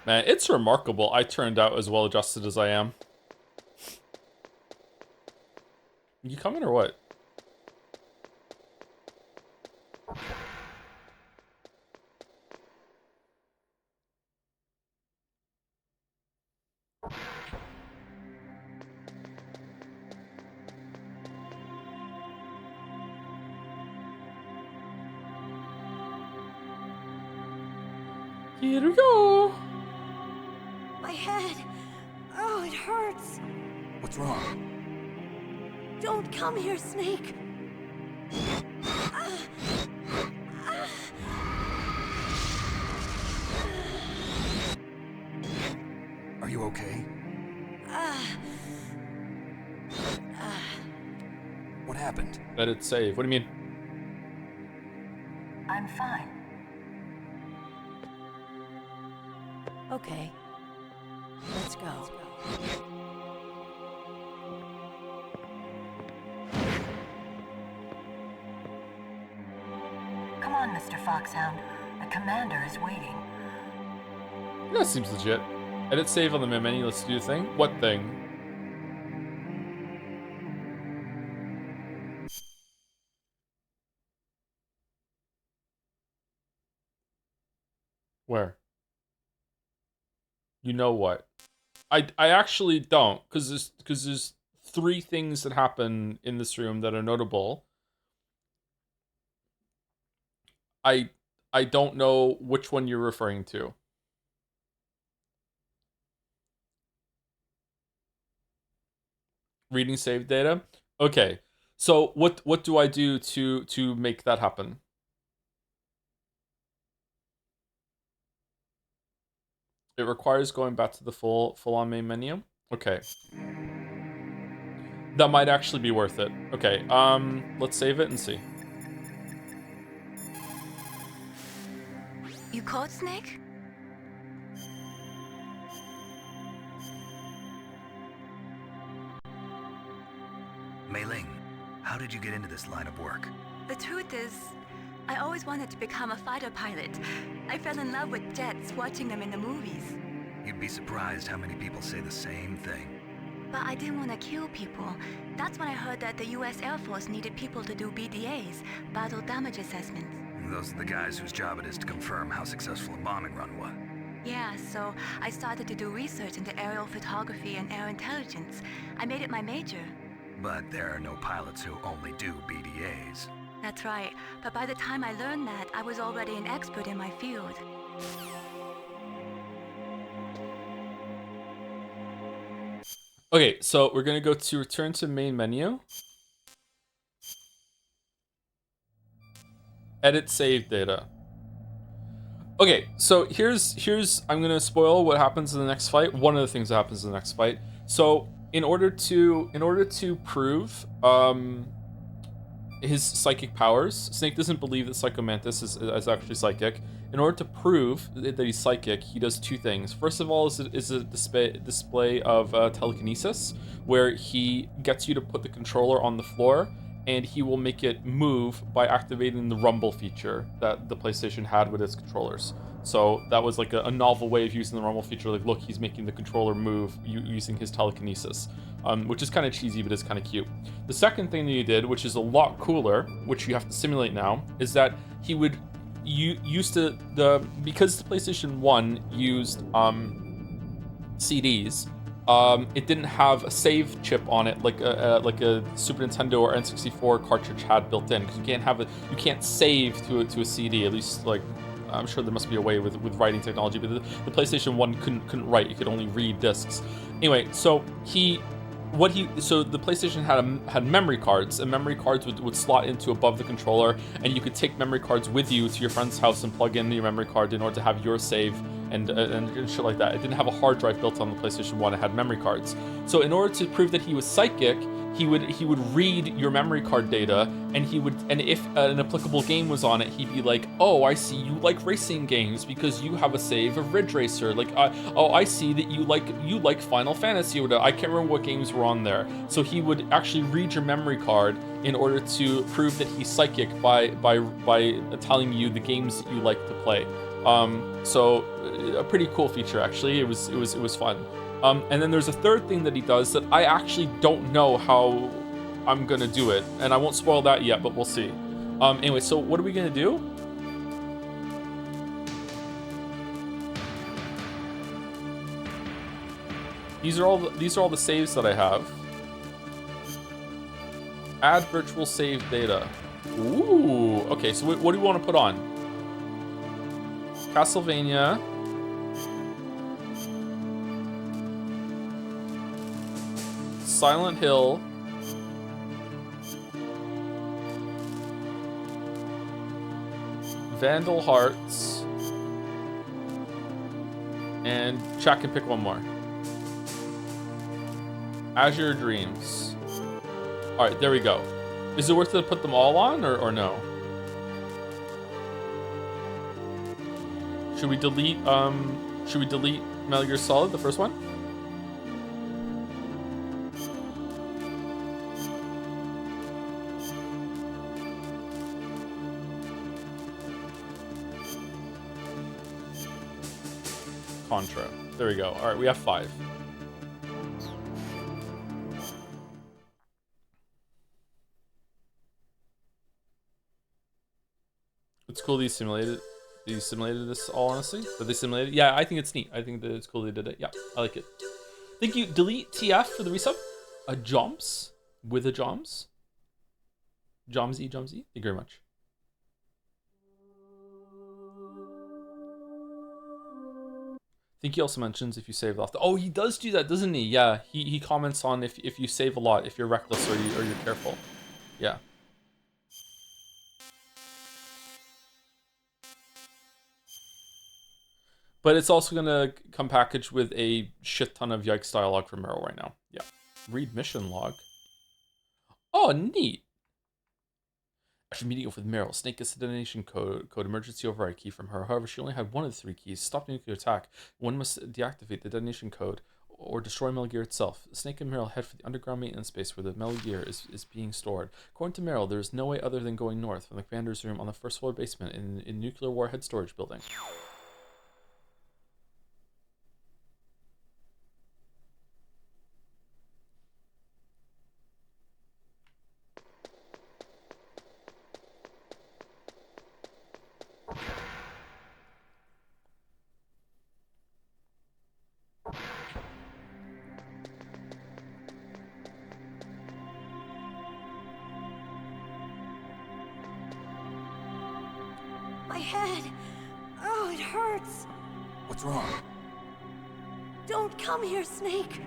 Man, it's remarkable I turned out as well adjusted as I am. You coming or what? Here we go.
My head. Oh, it hurts.
What's wrong?
Don't come here, Snake.
Are you okay? What happened?
Let it save. What do you mean?
I'm fine. Okay. Let's go. Come on, Mr. Foxhound. The commander is waiting.
That seems legit. Edit save on the main menu. Let's do the thing. What thing? Where? You know what? I actually don't, because there's 3 things that happen in this room that are notable. I don't know which one you're referring to. Reading save data? Okay. So what do I do to make that happen? It requires going back to the full-on main menu. Okay. That might actually be worth it. Okay, let's save it and see.
You caught Snake?
did you get into this line of work?
The truth is, I always wanted to become a fighter pilot. I fell in love with jets watching them in the movies.
You'd be surprised how many people say the same thing.
But I didn't want to kill people. That's when I heard that the US Air Force needed people to do BDAs, battle damage assessments.
Those are the guys whose job it is to confirm how successful a bombing run was.
Yeah, so I started to do research into aerial photography and air intelligence. I made it my major.
But there are no pilots who only do BDAs.
That's right, but by the time I learned that, I was already an expert in my field.
Okay, so we're gonna go to return to main menu. Edit save data. Okay, so here's I'm gonna spoil what happens in the next fight. One of the things that happens in the next fight. So in order to prove his psychic powers, Snake doesn't believe that Psycho Mantis is actually psychic. In order to prove that he's psychic, he does two things. First of all is a display of telekinesis, where he gets you to put the controller on the floor, and he will make it move by activating the rumble feature that the PlayStation had with its controllers. So that was like a novel way of using the rumble feature. Like, look, he's making the controller move using his telekinesis, which is kind of cheesy, but it's kind of cute. The second thing that he did, which is a lot cooler, which you have to simulate now, is that he would because the PlayStation 1 used CDs. It didn't have a save chip on it like a Super Nintendo or N64 cartridge had built in, because you can't save to a CD. At least, like, I'm sure there must be a way with writing technology, but the PlayStation 1 couldn't write. You could only read discs. Anyway, so the PlayStation had memory cards, and memory cards would slot into above the controller, and you could take memory cards with you to your friend's house and plug in your memory card in order to have your save and shit like that. It didn't have a hard drive built on the PlayStation 1, it had memory cards. So in order to prove that he was psychic, he would read your memory card data, and if an applicable game was on it, he'd be like, oh, I see you like racing games because you have a save of Ridge Racer. Like, oh, I see that you like Final Fantasy or whatever. I can't remember what games were on there. So he would actually read your memory card in order to prove that he's psychic by telling you the games that you like to play. So a pretty cool feature, actually. It was fun. And then there's a third thing that he does that I actually don't know how I'm gonna do it, and I won't spoil that yet, but we'll see. Anyway, so what are we gonna do? These are all the saves that I have. Add virtual save data. Ooh, okay, so what do we want to put on? Castlevania. Silent Hill. Vandal Hearts. And Jack can pick one more. Azure Dreams. Alright, there we go. Is it worth it to put them all on or no? Should we delete Metal Gear Solid, the first one? Contra. There we go. Alright, we have 5. It's cool that you simulated this, all honestly. That they simulated. Yeah, I think it's neat. I think that it's cool they did it. Yeah, I like it. Thank you, Delete TF, for the resub. A Joms with a Joms. Jomsy. Thank you very much. I think he also mentions if you save off. Oh, he does do that, doesn't he? Yeah, he comments on if you save a lot, if you're reckless or you're careful. Yeah. But it's also gonna come packaged with a shit ton of yikes dialogue from Meryl right now. Yeah. Read mission log. Oh, neat. After meeting up with Meryl, Snake gets the detonation code emergency override key from her. However, she only had one of the 3 keys. Stop nuclear attack. One must deactivate the detonation code or destroy Metal Gear itself. Snake and Meryl head for the underground maintenance base where the Metal Gear is being stored. According to Meryl, there is no way other than going north from the commander's room on the first floor basement in nuclear warhead storage building.
My head! Oh, it hurts!
What's wrong?
Don't come here, Snake!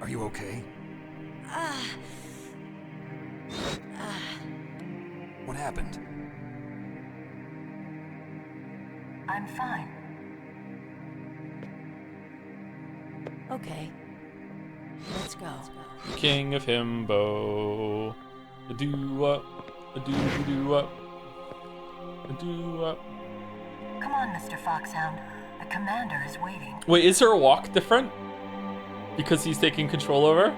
Are you okay? What happened?
I'm fine. Okay. Let's go.
King of Himbo. A do up. A do up. A do up.
Come on, Mr. Foxhound. The commander is waiting.
Wait, is her walk different? Because he's taking control over?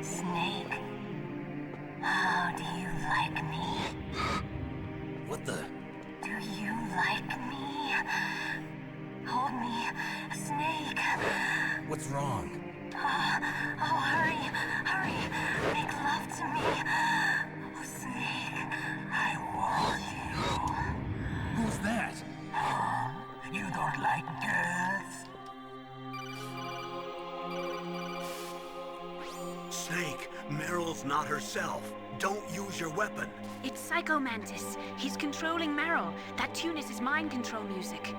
Snake, how do you like me?
What the?
Do you like me? Hold me, Snake.
What's wrong?
Oh, hurry, hurry. Make love to me. Oh, Snake, I want you.
Who's that?
You don't like girls?
Snake, Meryl's not herself. Don't use your weapon.
It's Psycho Mantis. He's controlling Meryl. That tune is his mind control music.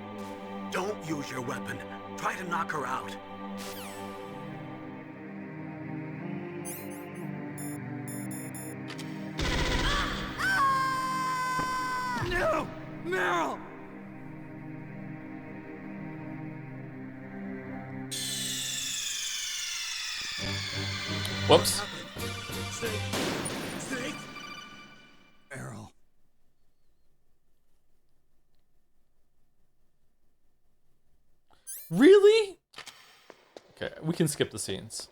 Don't use your weapon. Try to knock her out.
No! Meryl!
Whoops.
Snake! Snake!
Errol.
Really? Okay, we can skip the scenes.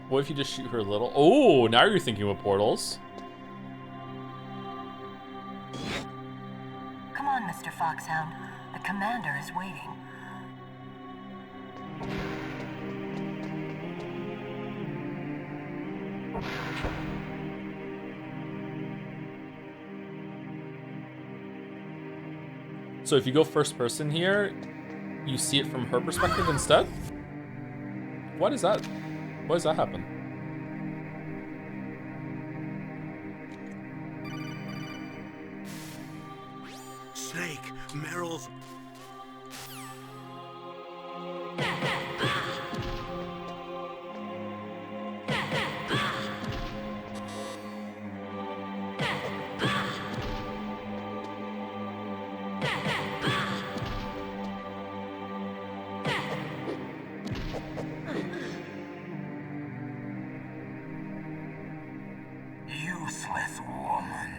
What if you just shoot her a little? Oh, now you're thinking with portals.
Come on, Mr. Foxhound. The commander is waiting.
So if you go first person here, you see it from her perspective instead? Why does that happen?
Snake, Meryl's...
Useless woman.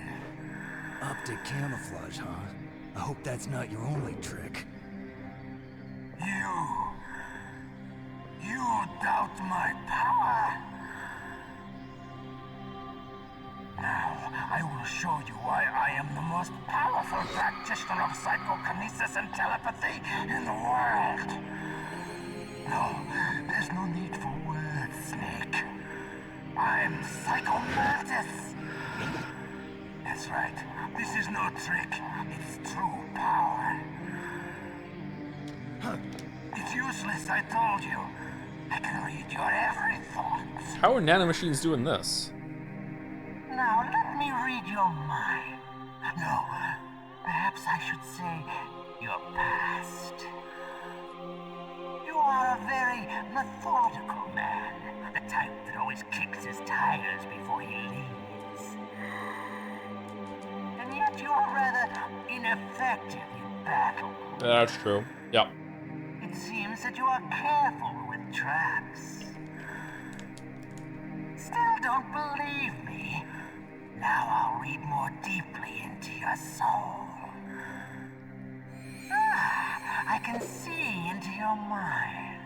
Optic camouflage, huh? I hope that's not your only trick.
You doubt my power? Now, I will show you why I am the most powerful practitioner of psychokinesis and telepathy in the world. No, there's no need for words, Snake. I'm Psycho Mantis. As That's right. This is no trick. It's true power. It's useless, I told you. I can read your every thought.
How are nanomachines doing this?
Now, let me read your mind. No, perhaps I should say your past. You are a very methodical man. The type that always kicks his tires before he leaves. And yet you are rather ineffective in battle.
That's true. Yep.
It seems that you are careful with traps. Still don't believe me? Now I'll read more deeply into your soul. I can see into your mind.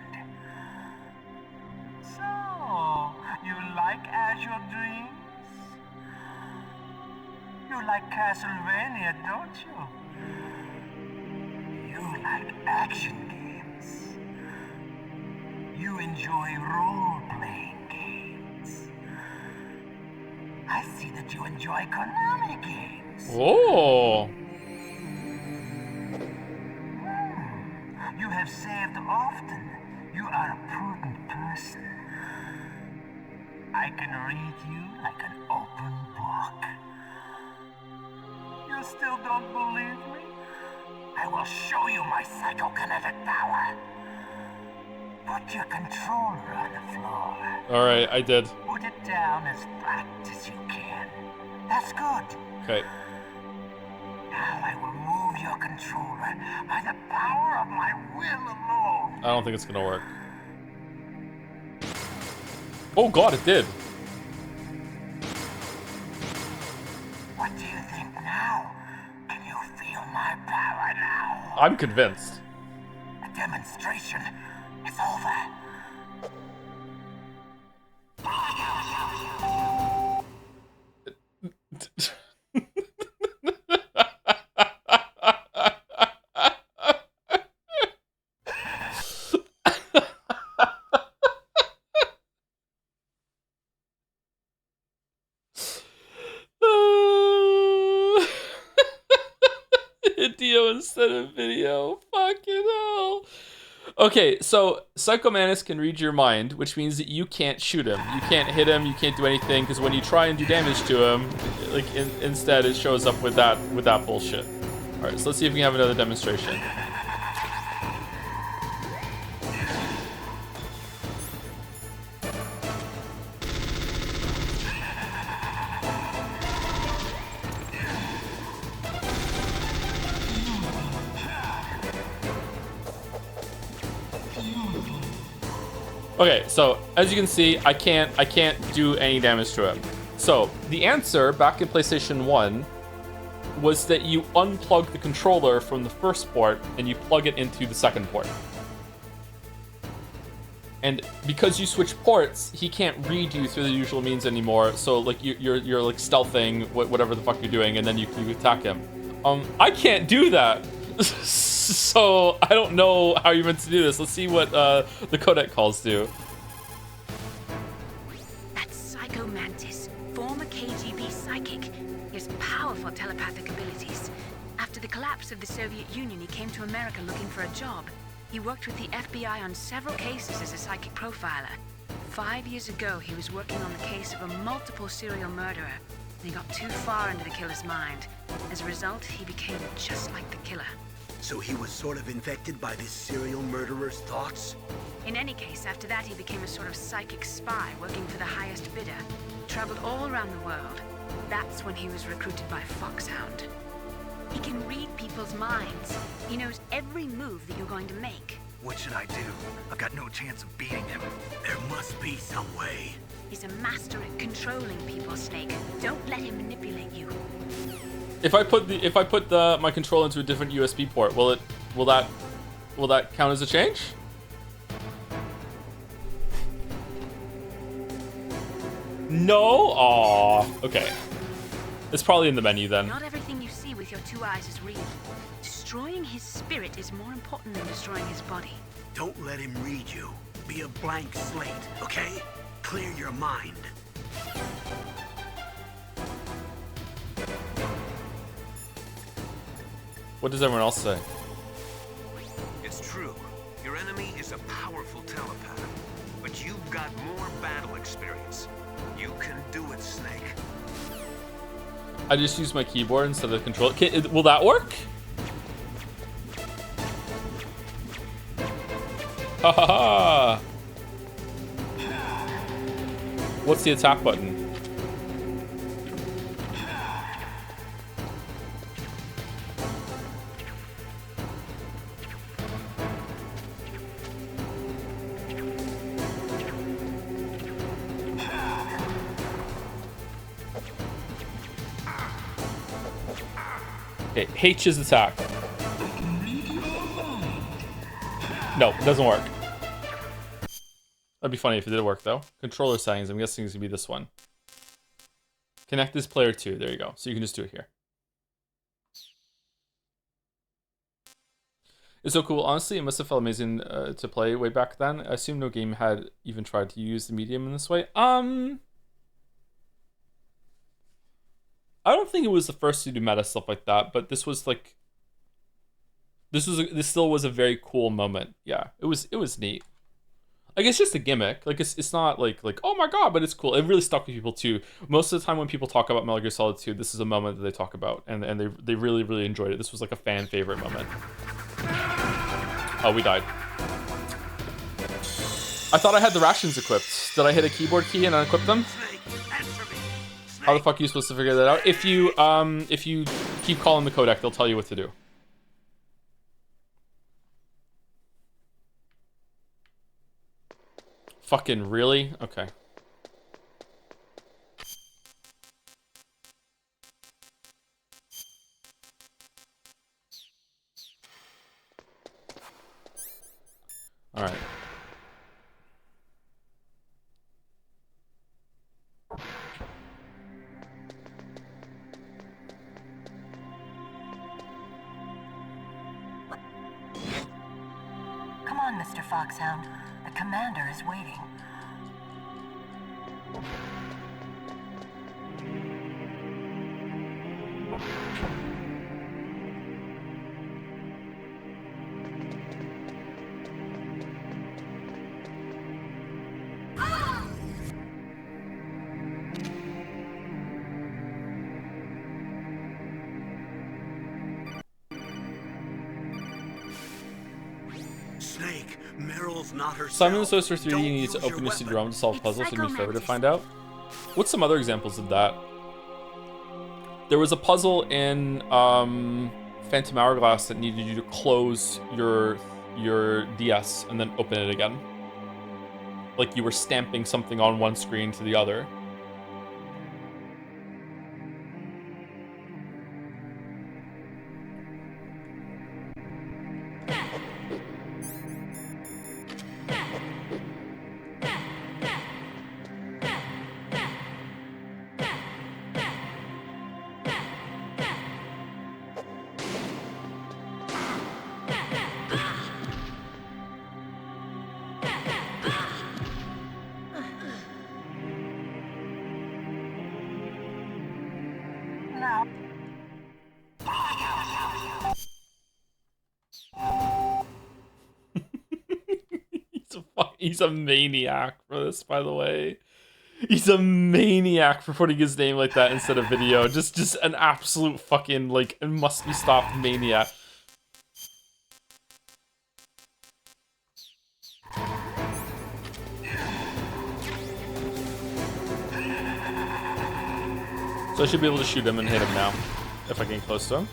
So, you like Azure Dreams? You like Castlevania, don't you? You like action games. You enjoy role-playing games. I see that you enjoy Konami games.
Oh.
You have saved often. You are a prudent person. I can read you like an open book. You still don't believe me? I will show you my psychokinetic power. Put your controller on the floor.
Alright, I did.
Put it down as flat as you can. That's good.
Okay.
Now I will move your controller by the power of my will alone.
I don't think it's gonna work. Oh god, it did.
What do you think now? Can you feel my power now?
I'm convinced.
The demonstration is over.
Video instead of video. Fucking hell. Okay, so Psycho Mantis can read your mind, which means that you can't shoot him. You can't hit him, you can't do anything, because when you try and do damage to him, like instead it shows up with that bullshit. Alright, so let's see if we can have another demonstration. Okay, so as you can see, I can't do any damage to him. So the answer back in PlayStation 1 was that you unplug the controller from the first port and you plug it into the second port. And because you switch ports, he can't read you through the usual means anymore. So like you're like stealthing whatever the fuck you're doing, and then you attack him. I can't do that. So I don't know how you're meant to do this. Let's see what the codec calls do.
That's Psycho Mantis, former KGB psychic. He has powerful telepathic abilities. After the collapse of the Soviet Union, he came to America looking for a job. He worked with the FBI on several cases as a psychic profiler. 5 years ago, he was working on the case of a multiple serial murderer. He got too far into the killer's mind. As a result, he became just like the killer.
So he was sort of infected by this serial murderer's thoughts?
In any case, after that, he became a sort of psychic spy working for the highest bidder. Traveled all around the world. That's when he was recruited by Foxhound. He can read people's minds. He knows every move that you're going to make.
What should I do? I've got no chance of beating him. There must be some way.
He's a master at controlling people, Snake. Don't let him manipulate you.
If I put my controller into a different USB port, will that count as a change? No? Aw. Okay. It's probably in the menu then.
Not everything you see with your two eyes is real. Destroying his spirit is more important than destroying his body.
Don't let him read you. Be a blank slate, okay? Clear your mind.
What does everyone else say?
It's true. Your enemy is a powerful telepath, but you've got more battle experience. You can do it, Snake.
I just use my keyboard instead of the controller. Will that work? Ha ha ha! What's the attack button? Okay, H is attack. No, it doesn't work. That'd be funny if it did work, though. Controller settings, I'm guessing it's gonna be this one. Connect this player to, there you go. So you can just do it here. It's so cool. Honestly, it must have felt amazing to play way back then. I assume no game had even tried to use the medium in this way. I don't think it was the first to do meta stuff like that, but this was like, this still was a very cool moment. Yeah, it was neat. Like, it's just a gimmick. Like, it's not like oh my god, but it's cool. It really stuck with people too. Most of the time when people talk about Metal Gear Solid 2, this is a moment that they talk about, and they really enjoyed it. This was like a fan favorite moment. Oh, we died. I thought I had the rations equipped. Did I hit a keyboard key and unequip them? How the fuck are you supposed to figure that out? If you keep calling the codec, they'll tell you what to do. Fucking really? Okay. All right.
Come on, Mr. Foxhound. The commander is waiting.
Snake, Meryl's not herself.
Simon Sorcerer 3D needs to open your CD-ROM to solve puzzles. It'd be forever to find out. What's some other examples of that? There was a puzzle in Phantom Hourglass that needed you to close your DS and then open it again. Like you were stamping something on one screen to the other. He's a maniac for this, by the way. He's a maniac for putting his name like that instead of video. Just an absolute fucking, like, it must be stopped maniac. So I should be able to shoot him and hit him now, if I get close to him.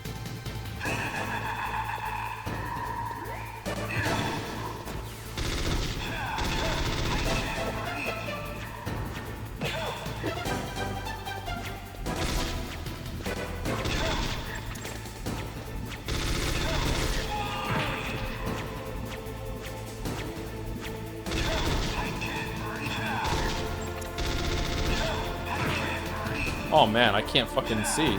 Oh man, I can't fucking see.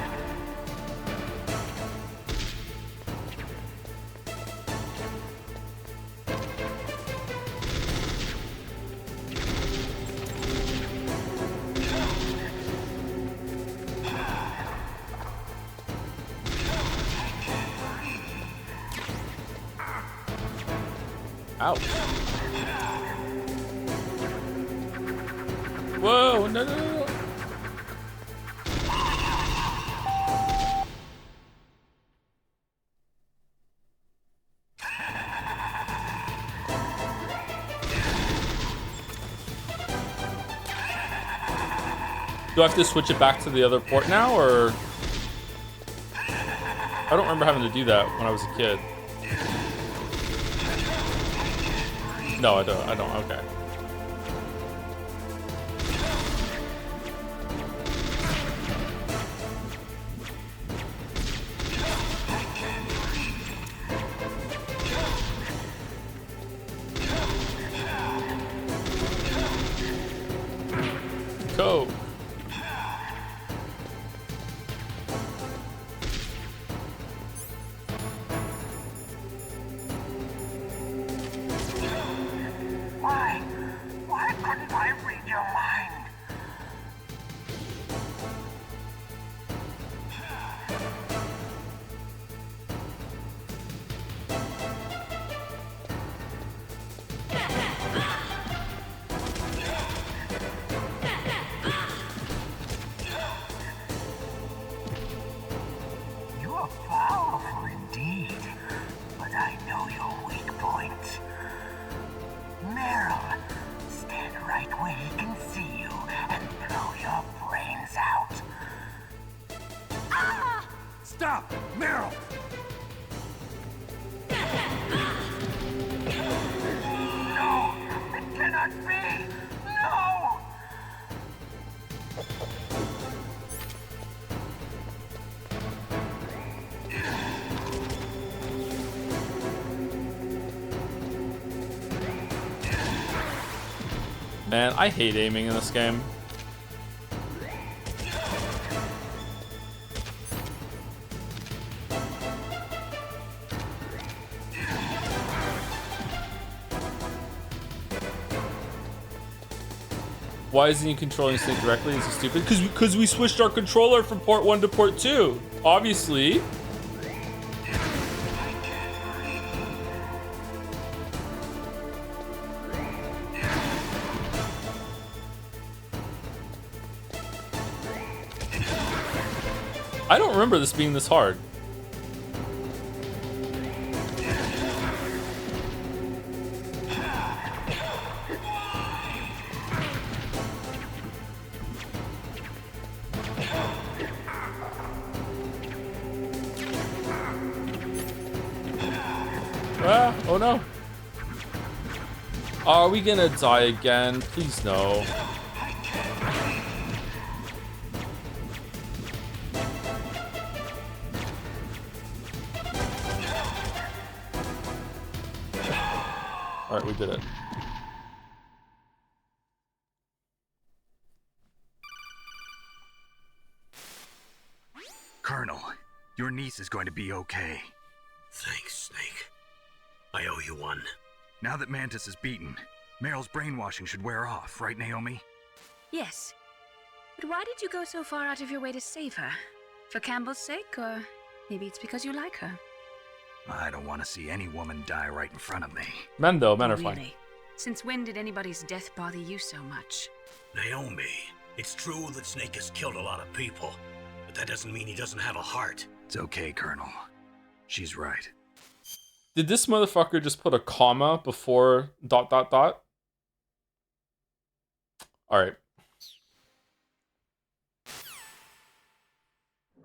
Ouch. Whoa, no, no, no. Do I have to switch it back to the other port now, or? I don't remember having to do that when I was a kid. No, I don't. Okay. Go.
Why couldn't I read your mind? You are powerful indeed, but I know your weak point. Meryl, stand right where he can see you and blow your brains out. Ah!
Stop! Meryl!
No! It cannot be! No!
Man, I hate aiming in this game. Why isn't he controlling Snake directly? Is he stupid? Because we switched our controller from port 1 to port 2. Obviously. I don't remember this being this hard. Ah, oh no. Are we gonna die again? Please no. Alright, we did it.
Colonel, your niece is going to be okay.
Thanks, Snake. I owe you one.
Now that Mantis is beaten, Meryl's brainwashing should wear off, right, Naomi?
Yes. But why did you go so far out of your way to save her? For Campbell's sake, or maybe it's because you like her?
I don't want to see any woman die right in front of me.
Men are fine.
Really? Since when did anybody's death bother you so much?
Naomi, it's true that Snake has killed a lot of people, but that doesn't mean he doesn't have a heart.
It's okay, Colonel. She's right.
Did this motherfucker just put a comma before ... Alright.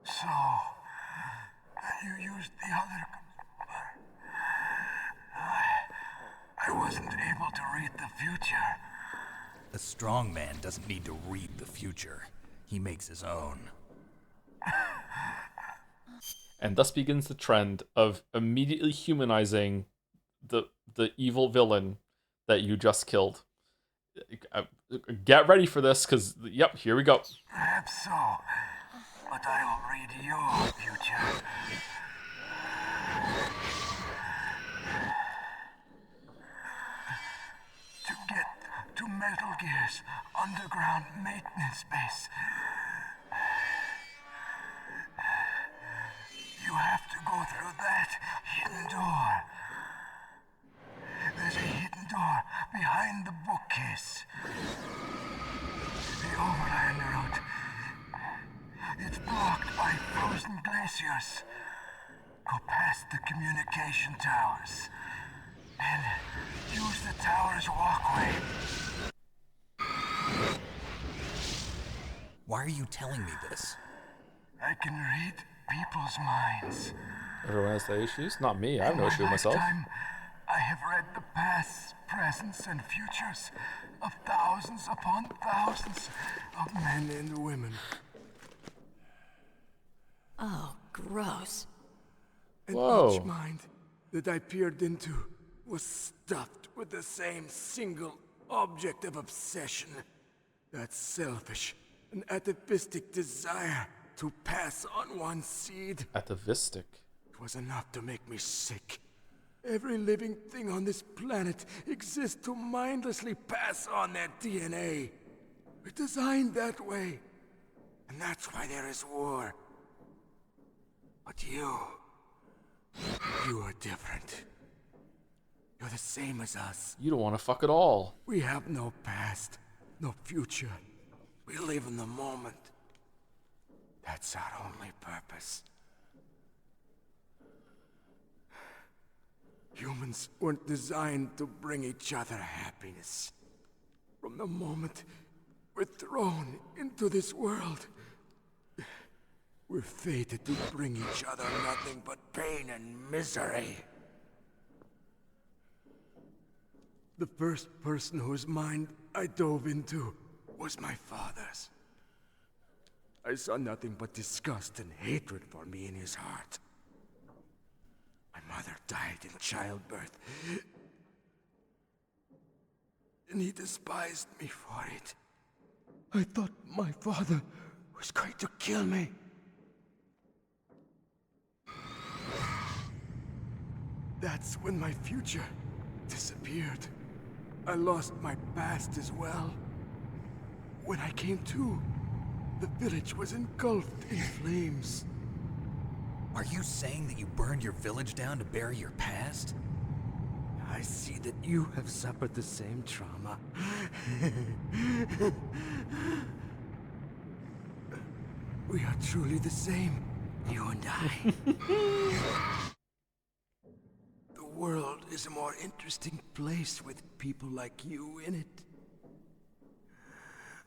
So, you used the other... I wasn't able to read the future.
A strong man doesn't need to read the future. He makes his own.
And thus begins the trend of immediately humanizing the evil villain that you just killed. Get ready for this, because, yep, here we go.
Perhaps so, but I will read your future. To get to Metal Gear's underground maintenance base, you have to go through that hidden door. There's a
door behind the bookcase. The overland route. It's blocked by frozen glaciers. Go past the communication towers. And use the tower's walkway.
Why are you telling me this?
I can read people's minds.
Everyone has their issues? Not me. I have no issue with myself.
I have read the pasts, presents, and futures of thousands upon thousands of men and women.
Oh, gross.
And
Whoa.
each mind that I peered into was stuffed with the same single object of obsession. That selfish and atavistic desire to pass on one's seed.
Atavistic?
It was enough to make me sick. Every living thing on this planet exists to mindlessly pass on their DNA. We're designed that way. And that's why there is war. But you are different. You're the same as us.
You don't want to fuck at all.
We have no past, no future. We live in the moment. That's our only purpose. Humans weren't designed to bring each other happiness. From the moment we're thrown into this world, we're fated to bring each other nothing but pain and misery. The first person whose mind I dove into was my father's. I saw nothing but disgust and hatred for me in his heart. My mother died in childbirth, and he despised me for it. I thought my father was going to kill me. That's when my future disappeared. I lost my past as well. When I came to, the village was engulfed in flames.
Are you saying that you burned your village down to bury your past?
I see that you have suffered the same trauma. We are truly the same, you and I. The world is a more interesting place with people like you in it.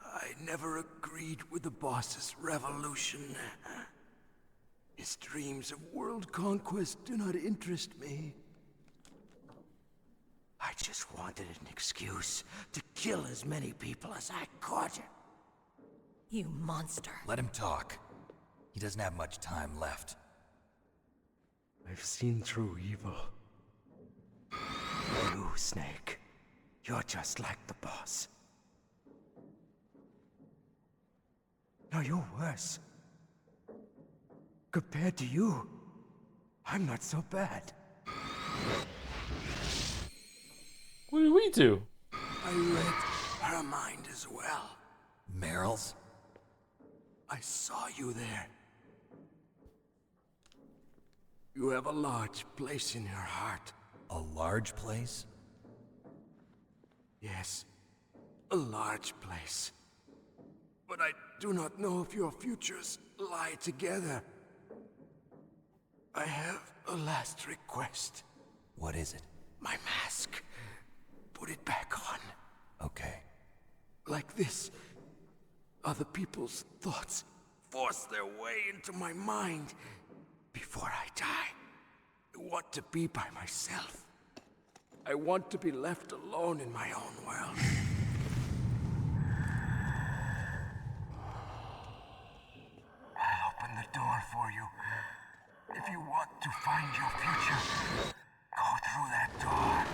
I never agreed with the boss's revolution. His dreams of world conquest do not interest me. I just wanted an excuse to kill as many people as I could.
You monster.
Let him talk. He doesn't have much time left.
I've seen through evil. You, Snake. You're just like the boss. No, you're worse. Compared to you, I'm not so bad.
What did we do?
I read her mind as well.
Meryl's?
I saw you there. You have a large place in her heart.
A large place?
Yes, a large place. But I do not know if your futures lie together. I have a last request.
What is it?
My mask. Put it back on.
Okay.
Like this, other people's thoughts force their way into my mind. Before I die, I want to be by myself. I want to be left alone in my own world. I'll open the door for you. If you want to find your future, go through that door.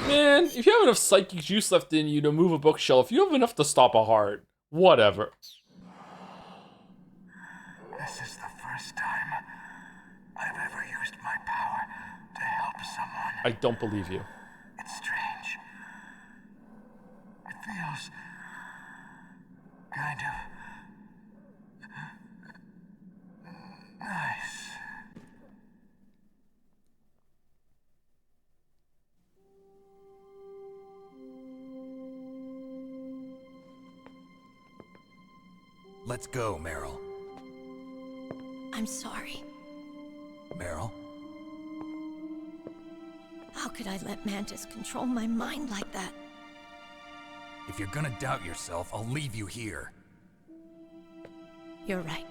Man, if you have enough psychic juice left in you to move a bookshelf, you have enough to stop a heart. Whatever.
This is the first time I've ever used my power to help someone.
I don't believe you.
It's strange. It feels kind of nice.
Let's go, Meryl.
I'm sorry.
Meryl?
How could I let Mantis control my mind like that?
If you're gonna doubt yourself, I'll leave you here.
You're right.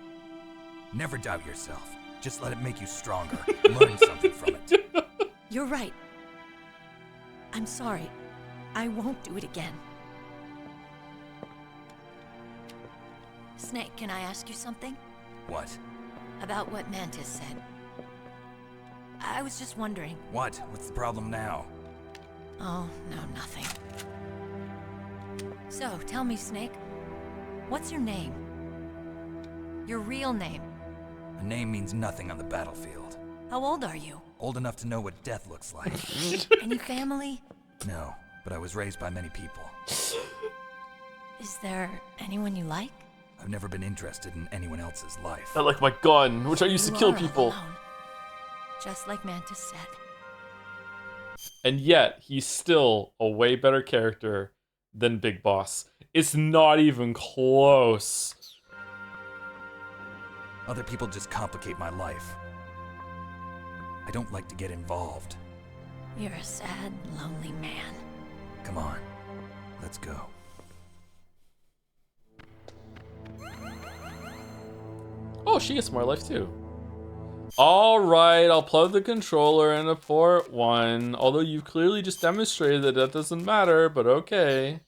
Never doubt yourself. Just let it make you stronger. Learn something from it.
You're right. I'm sorry. I won't do it again. Snake, can I ask you something?
What?
About what Mantis said. I was just wondering.
What? What's the problem now?
Oh, no, nothing. So, tell me, Snake. What's your name? Your real name?
A name means nothing on the battlefield.
How old are you?
Old enough to know what death looks like.
Any family?
No, but I was raised by many people.
Is there anyone you like?
I've never been interested in anyone else's life.
I like my gun, which I used to kill people.
Alone. Just like Mantis said.
And yet, he's still a way better character than Big Boss. It's not even close.
Other people just complicate my life. I don't like to get involved.
You're a sad, lonely man.
Come on, let's go.
Oh, she gets more life too. Alright, I'll plug the controller into port 1. Although you've clearly just demonstrated that that doesn't matter, but okay.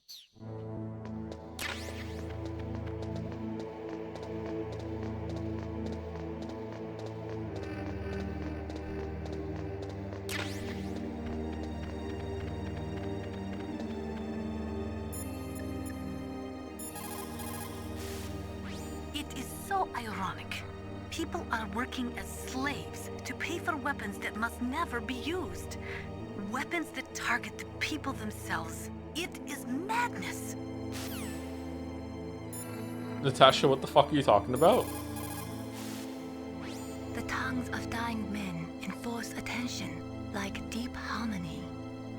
It is so ironic. People are working as slaves to pay for weapons that must never be used. Weapons that target the people themselves. It is madness.
Natasha, what the fuck are you talking about?
The tongues of dying men enforce attention, like deep harmony.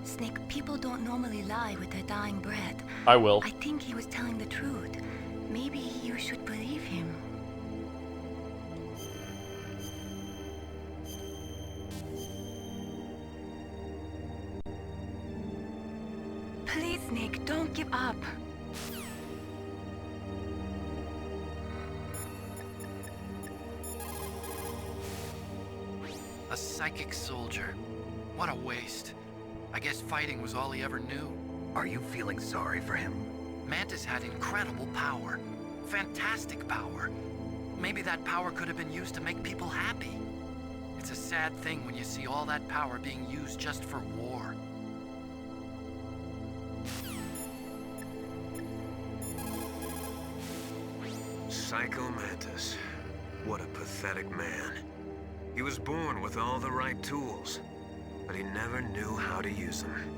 Snake, people don't normally lie with their dying breath.
I will.
I think he was telling the truth. Maybe you should believe him. Please, Snake, don't give up.
A psychic soldier. What a waste. I guess fighting was all he ever knew.
Are you feeling sorry for him?
Mantis had incredible power. Fantastic power. Maybe that power could have been used to make people happy. It's a sad thing when you see all that power being used just for war.
Psycho Mantis. What a pathetic man. He was born with all the right tools, but he never knew how to use them.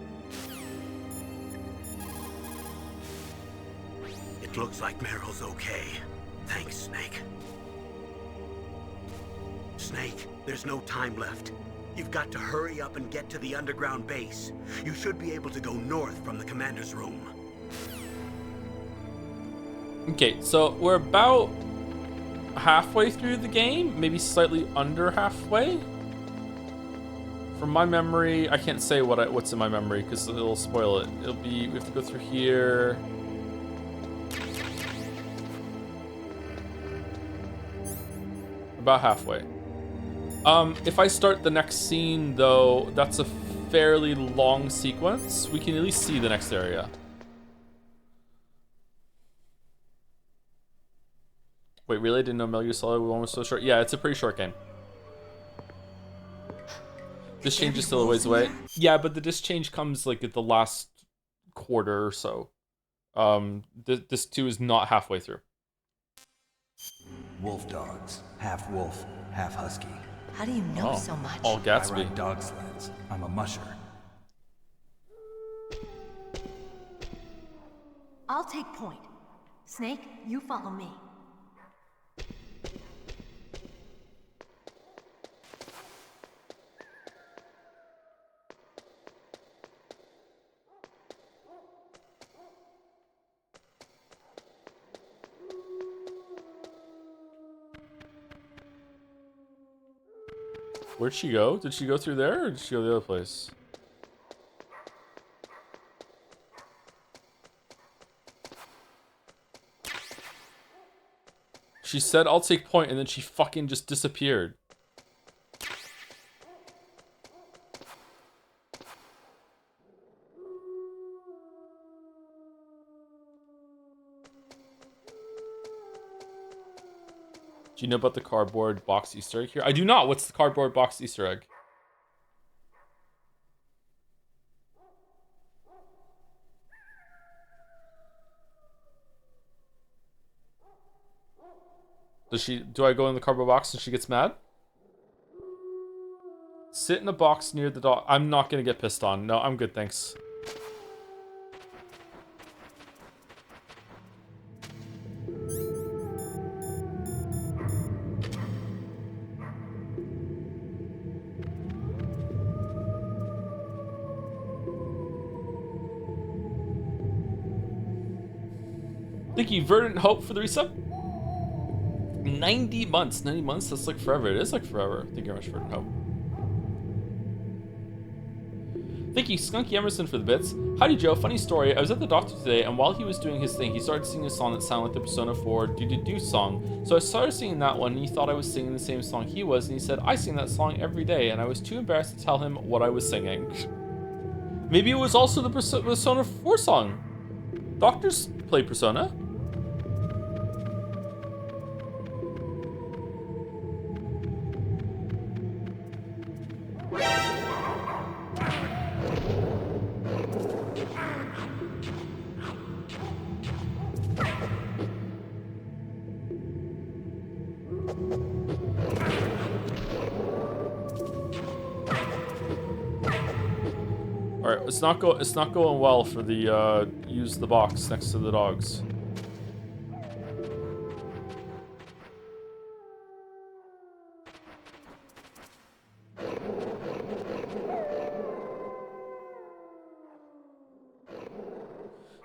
It looks like Meryl's okay. Thanks, Snake. Snake, there's no time left. You've got to hurry up and get to the underground base. You should be able to go north from the commander's room.
Okay, so we're about halfway through the game, maybe slightly under halfway. From my memory, I can't say what's in my memory because it'll spoil it. It'll be, we have to go through here. About halfway. If I start the next scene though, that's a fairly long sequence. We can at least see the next area. Wait, really? I didn't know Metal Gear Solid 1 was so short? Yeah, it's a pretty short game. This change is still a ways away. Yeah, but the disc change comes like at the last quarter or so. This 2 is not halfway through.
Wolf dogs. Half wolf, half husky.
How do you know so much?
All Gatsby.
I ride dog sleds. I'm a musher.
I'll take point. Snake, you follow me.
Where'd she go? Did she go through there, or did she go the other place? She said, I'll take point, and then she fucking just disappeared. Do you know about the cardboard box Easter egg here? I do not. What's the cardboard box Easter egg? Do I go in the cardboard box and she gets mad? Sit in a box near the dog. I'm not gonna get pissed on. No, I'm good, thanks. Thank you, Verdant Hope, for the resub. 90 months. 90 months? That's like forever. It is like forever. Thank you very much, Verdant Hope. Thank you, Skunky Emerson, for the bits. Howdy, Joe. Funny story. I was at the doctor today, and while he was doing his thing, he started singing a song that sounded like the Persona 4 Do-Do-Do song. So I started singing that one, and he thought I was singing the same song he was, and he said, I sing that song every day, and I was too embarrassed to tell him what I was singing. Maybe it was also the Persona 4 song. Doctors play Persona. Alright, it's not going well for the use the box next to the dogs.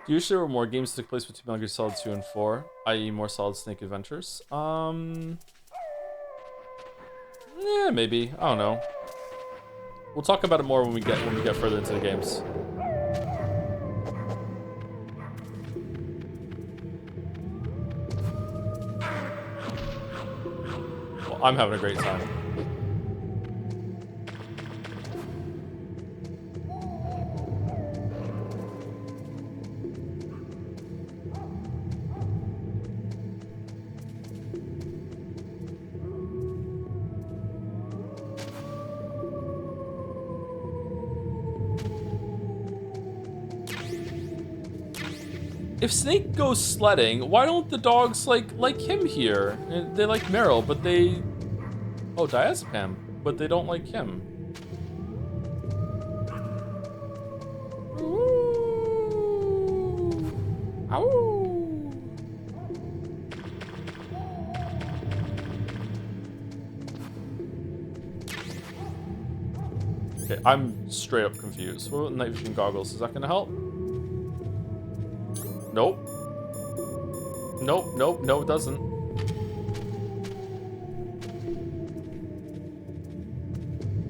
Do you wish there were more games that took place between Metal Gear Solid 2 and 4, i.e. more Solid Snake adventures? Yeah, maybe. I don't know. We'll talk about it more when we get further into the games. Well, I'm having a great time. If Snake goes sledding, why don't the dogs like him here? They like Meryl, but they... Oh, diazepam, but they don't like him. Ooh. Ow. Okay, I'm straight up confused. What about night vision goggles? Is that gonna help? Nope. Nope, nope, no it doesn't.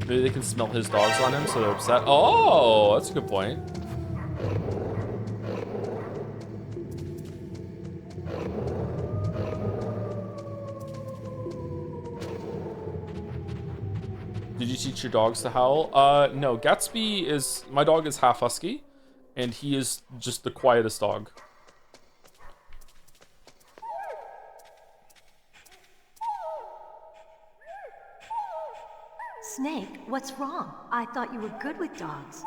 Maybe they can smell his dogs on him so they're upset. Oh, that's a good point. Did you teach your dogs to howl? No, Gatsby is... My dog is half husky, and he is just the quietest dog.
Snake, what's wrong? I thought you were good with dogs.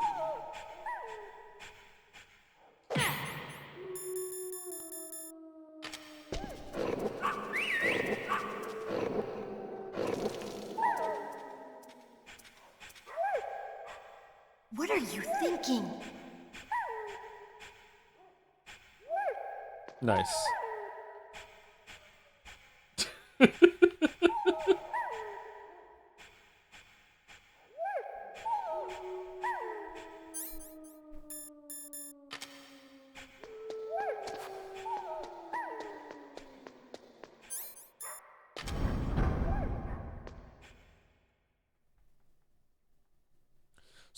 What are you thinking?
Nice.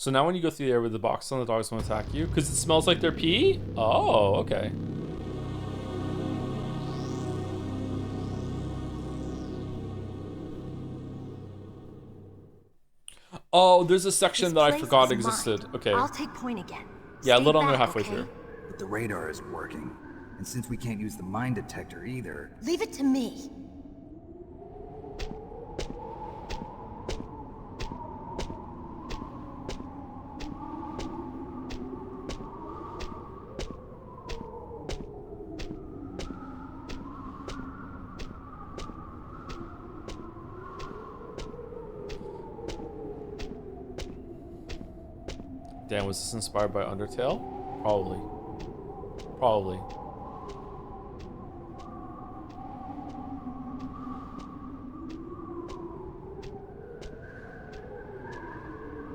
So now when you go through the area with the box on, the dogs won't attack you because it smells like their pee? Oh, okay. Oh, there's a section that I forgot existed. Okay.
I'll take point again.
Yeah,
Stay
a little under
back,
halfway
okay?
through.
But the radar isn't working. And since we can't use the mine detector either...
Leave it to me.
Damn, was this inspired by Undertale? Probably. Probably.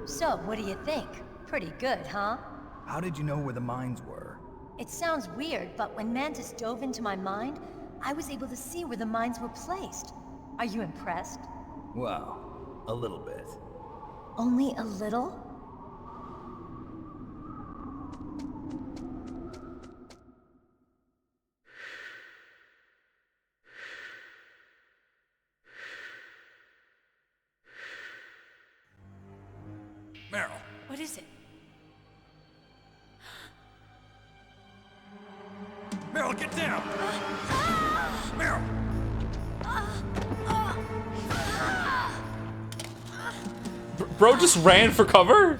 So, what do you think? Pretty good, huh?
How did you know where the mines were?
It sounds weird, but when Mantis dove into my mind, I was able to see where the mines were placed. Are you impressed?
Well, a little bit.
Only a little?
Meryl.
What is it?
Meryl, get down! Meryl!
Bro just ran for cover?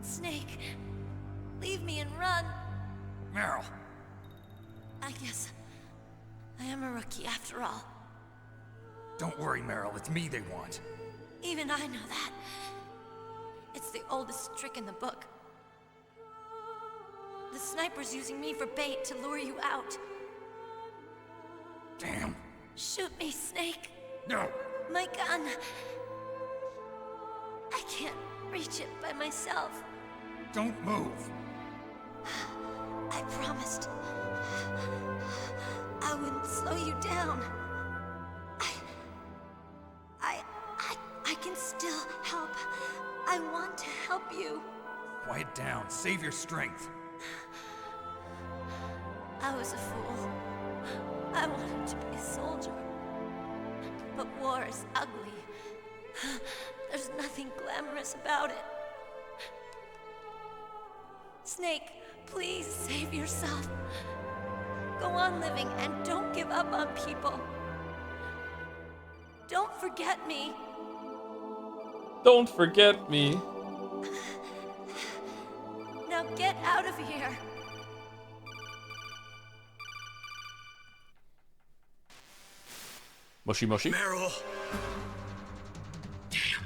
Snake, leave me and run.
Meryl.
I guess I am a rookie after all.
Don't worry, Meryl. It's me they want.
Even I know that. It's the oldest trick in the book. The sniper's using me for bait to lure you out.
Damn.
Shoot me, Snake.
No.
My gun. I can't reach it by myself.
Don't move.
I promised I wouldn't slow you down. I can still help. I want to help you.
Quiet down. Save your strength.
I was a fool. I wanted to be a soldier. But war is ugly. There's nothing glamorous about it. Snake, please save yourself. Go on living and don't give up on people. Don't forget me.
Don't forget me.
Now get out of here.
Mushy mushy.
Meryl! Damn.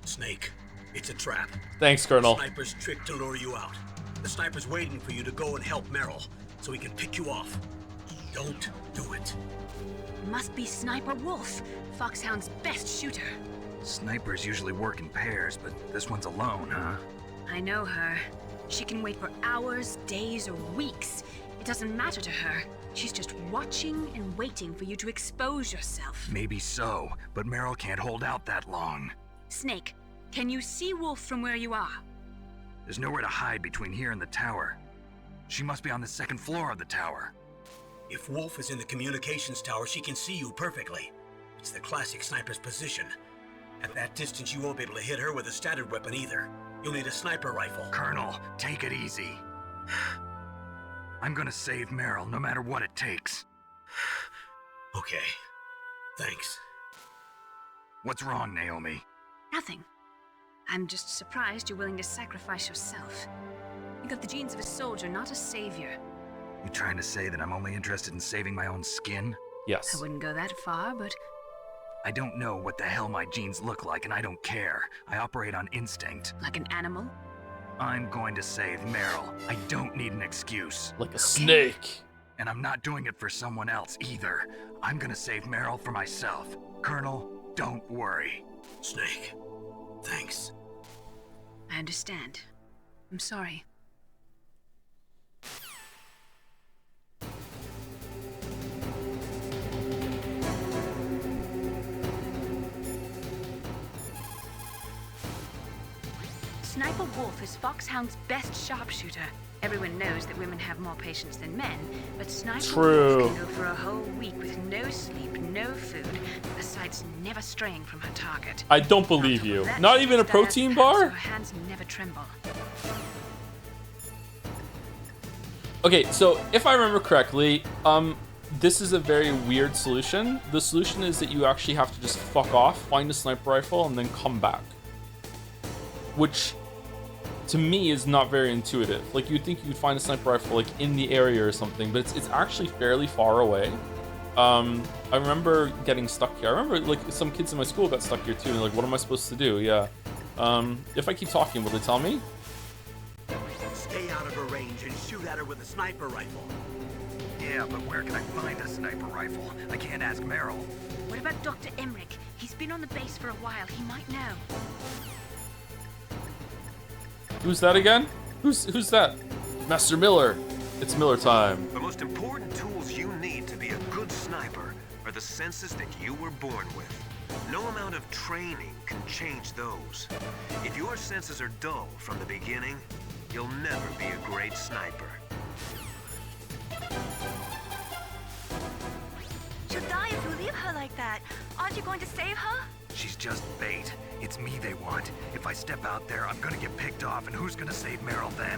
Snake, it's a trap.
Thanks, Colonel.
The sniper's trick to lure you out. The sniper's waiting for you to go and help Meryl, so he can pick you off. Don't do it.
Must be Sniper Wolf, Foxhound's best shooter.
Snipers usually work in pairs, but this one's alone, huh?
I know her. She can wait for hours, days, or weeks. It doesn't matter to her. She's just watching and waiting for you to expose yourself.
Maybe so, but Meryl can't hold out that long.
Snake, can you see Wolf from where you are?
There's nowhere to hide between here and the tower. She must be on the second floor of the tower.
If Wolf is in the communications tower, she can see you perfectly. It's the classic sniper's position. At that distance, you won't be able to hit her with a standard weapon either. You'll need a sniper rifle.
Colonel, take it easy. I'm gonna save Meryl, no matter what it takes.
Okay. Thanks.
What's wrong, Naomi?
Nothing. I'm just surprised you're willing to sacrifice yourself. You got the genes of a soldier, not a savior.
You trying to say that I'm only interested in saving my own skin?
Yes.
I wouldn't go that far, but...
I don't know what the hell my genes look like, and I don't care. I operate on instinct.
Like an animal?
I'm going to save Meryl. I don't need an excuse.
Like a snake.
And I'm not doing it for someone else either. I'm gonna save Meryl for myself. Colonel, don't worry.
Snake,
Thanks.
I understand. I'm sorry. Sniper Wolf is Foxhound's best sharpshooter. Everyone knows that women have more patience than men, but Sniper Wolf can go for a whole week with no sleep, no food, the sights never straying from her target.
I don't believe you. Not even a protein bar?
Her hands never tremble.
Okay, so if I remember correctly, this is a very weird solution. The solution is that you actually have to just fuck off, find a sniper rifle, and then come back. Which, to me, is not very intuitive. Like, you'd think you'd find a sniper rifle, like, in the area or something, but it's actually fairly far away. I remember getting stuck here. I remember, like, some kids in my school got stuck here, too, and like, what am I supposed to do? Yeah. If I keep talking, will they tell me?
Stay out of her range and shoot at her with a sniper rifle.
Yeah, but where can I find a sniper rifle? I can't ask Meryl.
What about Dr. Emmerich? He's been on the base for a while. He might know.
Who's that again? Who's that? Master Miller. It's Miller time.
The most important tools you need to be a good sniper are the senses that you were born with. No amount of training can change those. If your senses are dull from the beginning, you'll never be a great sniper.
She'll die if you leave her like that. Aren't you going to save her?
She's just bait. It's me they want. If I step out there, I'm gonna get picked off, and who's gonna save Meryl then?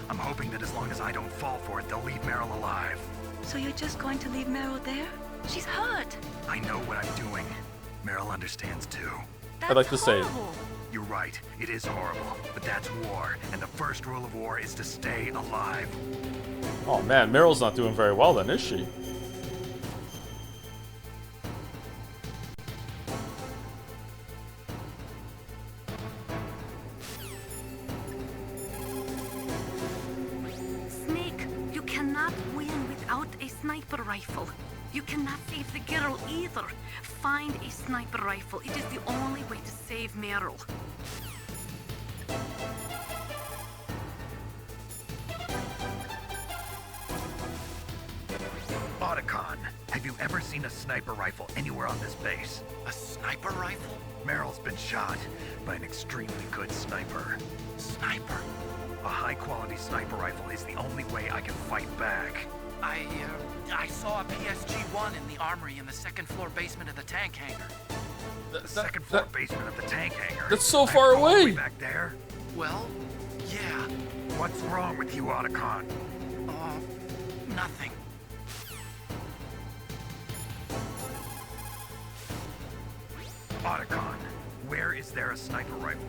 I'm hoping that as long as I don't fall for it, they'll leave Meryl alive.
So you're just going to leave Meryl there? She's hurt.
I know what I'm doing. Meryl understands too.
I'd like to say.
You're right. It is horrible, but that's war, and the first rule of war is to stay alive.
Oh man, Meryl's not doing very well then, is she?
Sniper rifle. You cannot save the girl either. Find a sniper rifle. It is the only way to save Meryl.
Otacon, have you ever seen a sniper rifle anywhere on this base?
A sniper rifle?
Meryl's been shot by an extremely good sniper.
Sniper?
A high-quality sniper rifle is the only way I can fight back.
I saw a PSG-1 in the armory in the second-floor basement of the tank hangar.
The second-floor basement of the tank hangar?
That's so far away!
Back there?
Well, yeah.
What's wrong with you, Otacon?
Nothing.
Otacon, where is there a sniper rifle?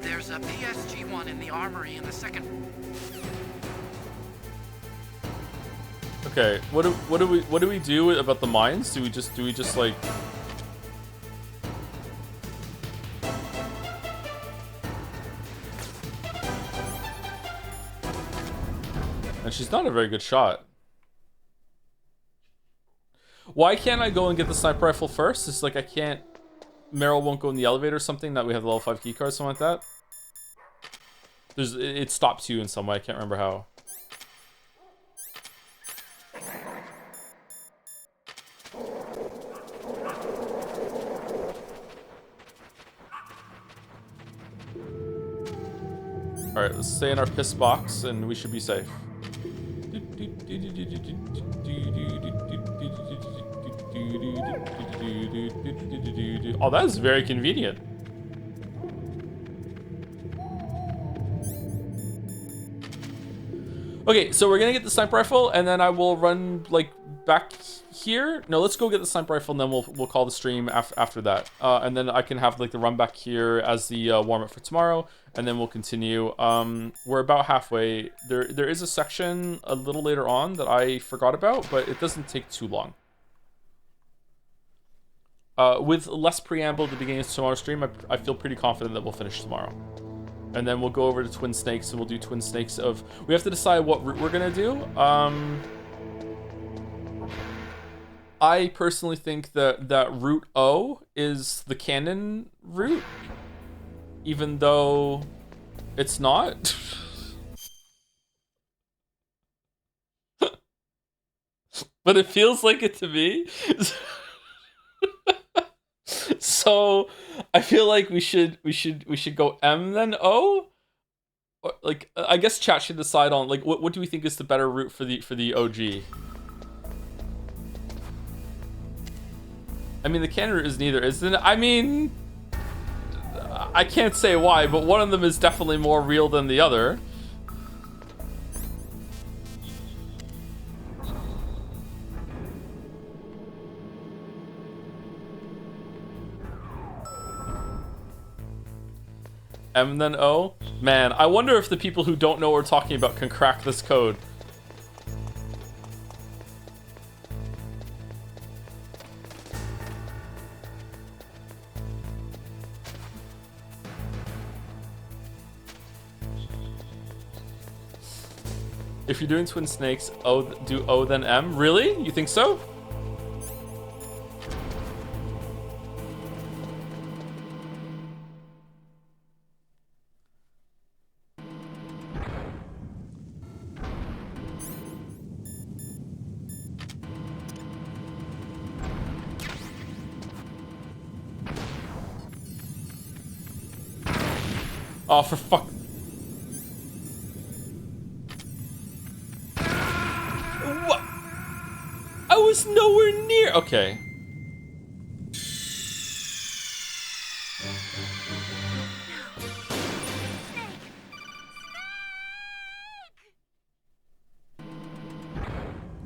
There's a PSG-1 in the armory in the second...
Okay, what do we do about the mines? Do we just like And she's not a very good shot. Why can't I go and get the sniper rifle first? It's like I can't Meryl won't go in the elevator or something that we have the level 5 key card, something like that. It stops you in some way, I can't remember how. Alright, let's stay in our piss box and we should be safe. Oh, that is very convenient. Okay, so we're gonna get the sniper rifle and then I will run like back here. No, let's go get the sniper rifle and then we'll call the stream after that. And then I can have like the run back here as the warm up for tomorrow, and then we'll continue. We're about halfway. There is a section a little later on that I forgot about, but it doesn't take too long. With less preamble at the beginning of tomorrow's stream, I feel pretty confident that we'll finish tomorrow. And then we'll go over to Twin Snakes and we'll do Twin Snakes of... We have to decide what route we're gonna do. I personally think that route O is the canon route. even though it's not. But it feels like it to me. So I feel like we should go M then O. Or, like, I guess chat should decide on like what do we think is the better route for the OG. I mean, the canon route is neither, isn't it? I mean, I can't say why, but one of them is definitely more real than the other. M then O? Man, I wonder if the people who don't know what we're talking about can crack this code. If you're doing Twin Snakes, do O then M? Really? You think so? Oh, for fuck. What? I was nowhere near. Okay.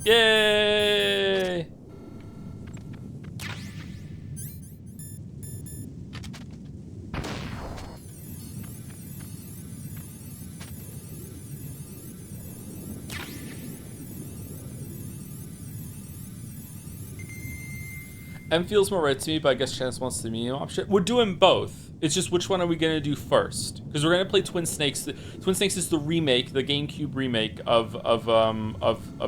Yay! M feels more right to me, but I guess Chance wants the medium option. We're doing both. It's just which one are we gonna do first? Because we're gonna play Twin Snakes. Twin Snakes is the remake, the GameCube remake of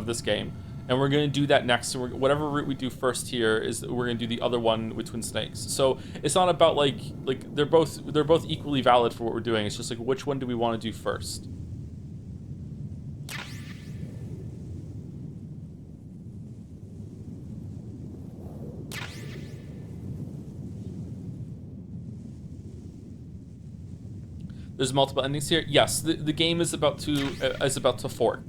this game, and we're gonna do that next. And whatever route we do first here is we're gonna do the other one with Twin Snakes. So it's not about like they're both equally valid for what we're doing. It's just like which one do we want to do first? There's multiple endings here. Yes, the game is about to fork.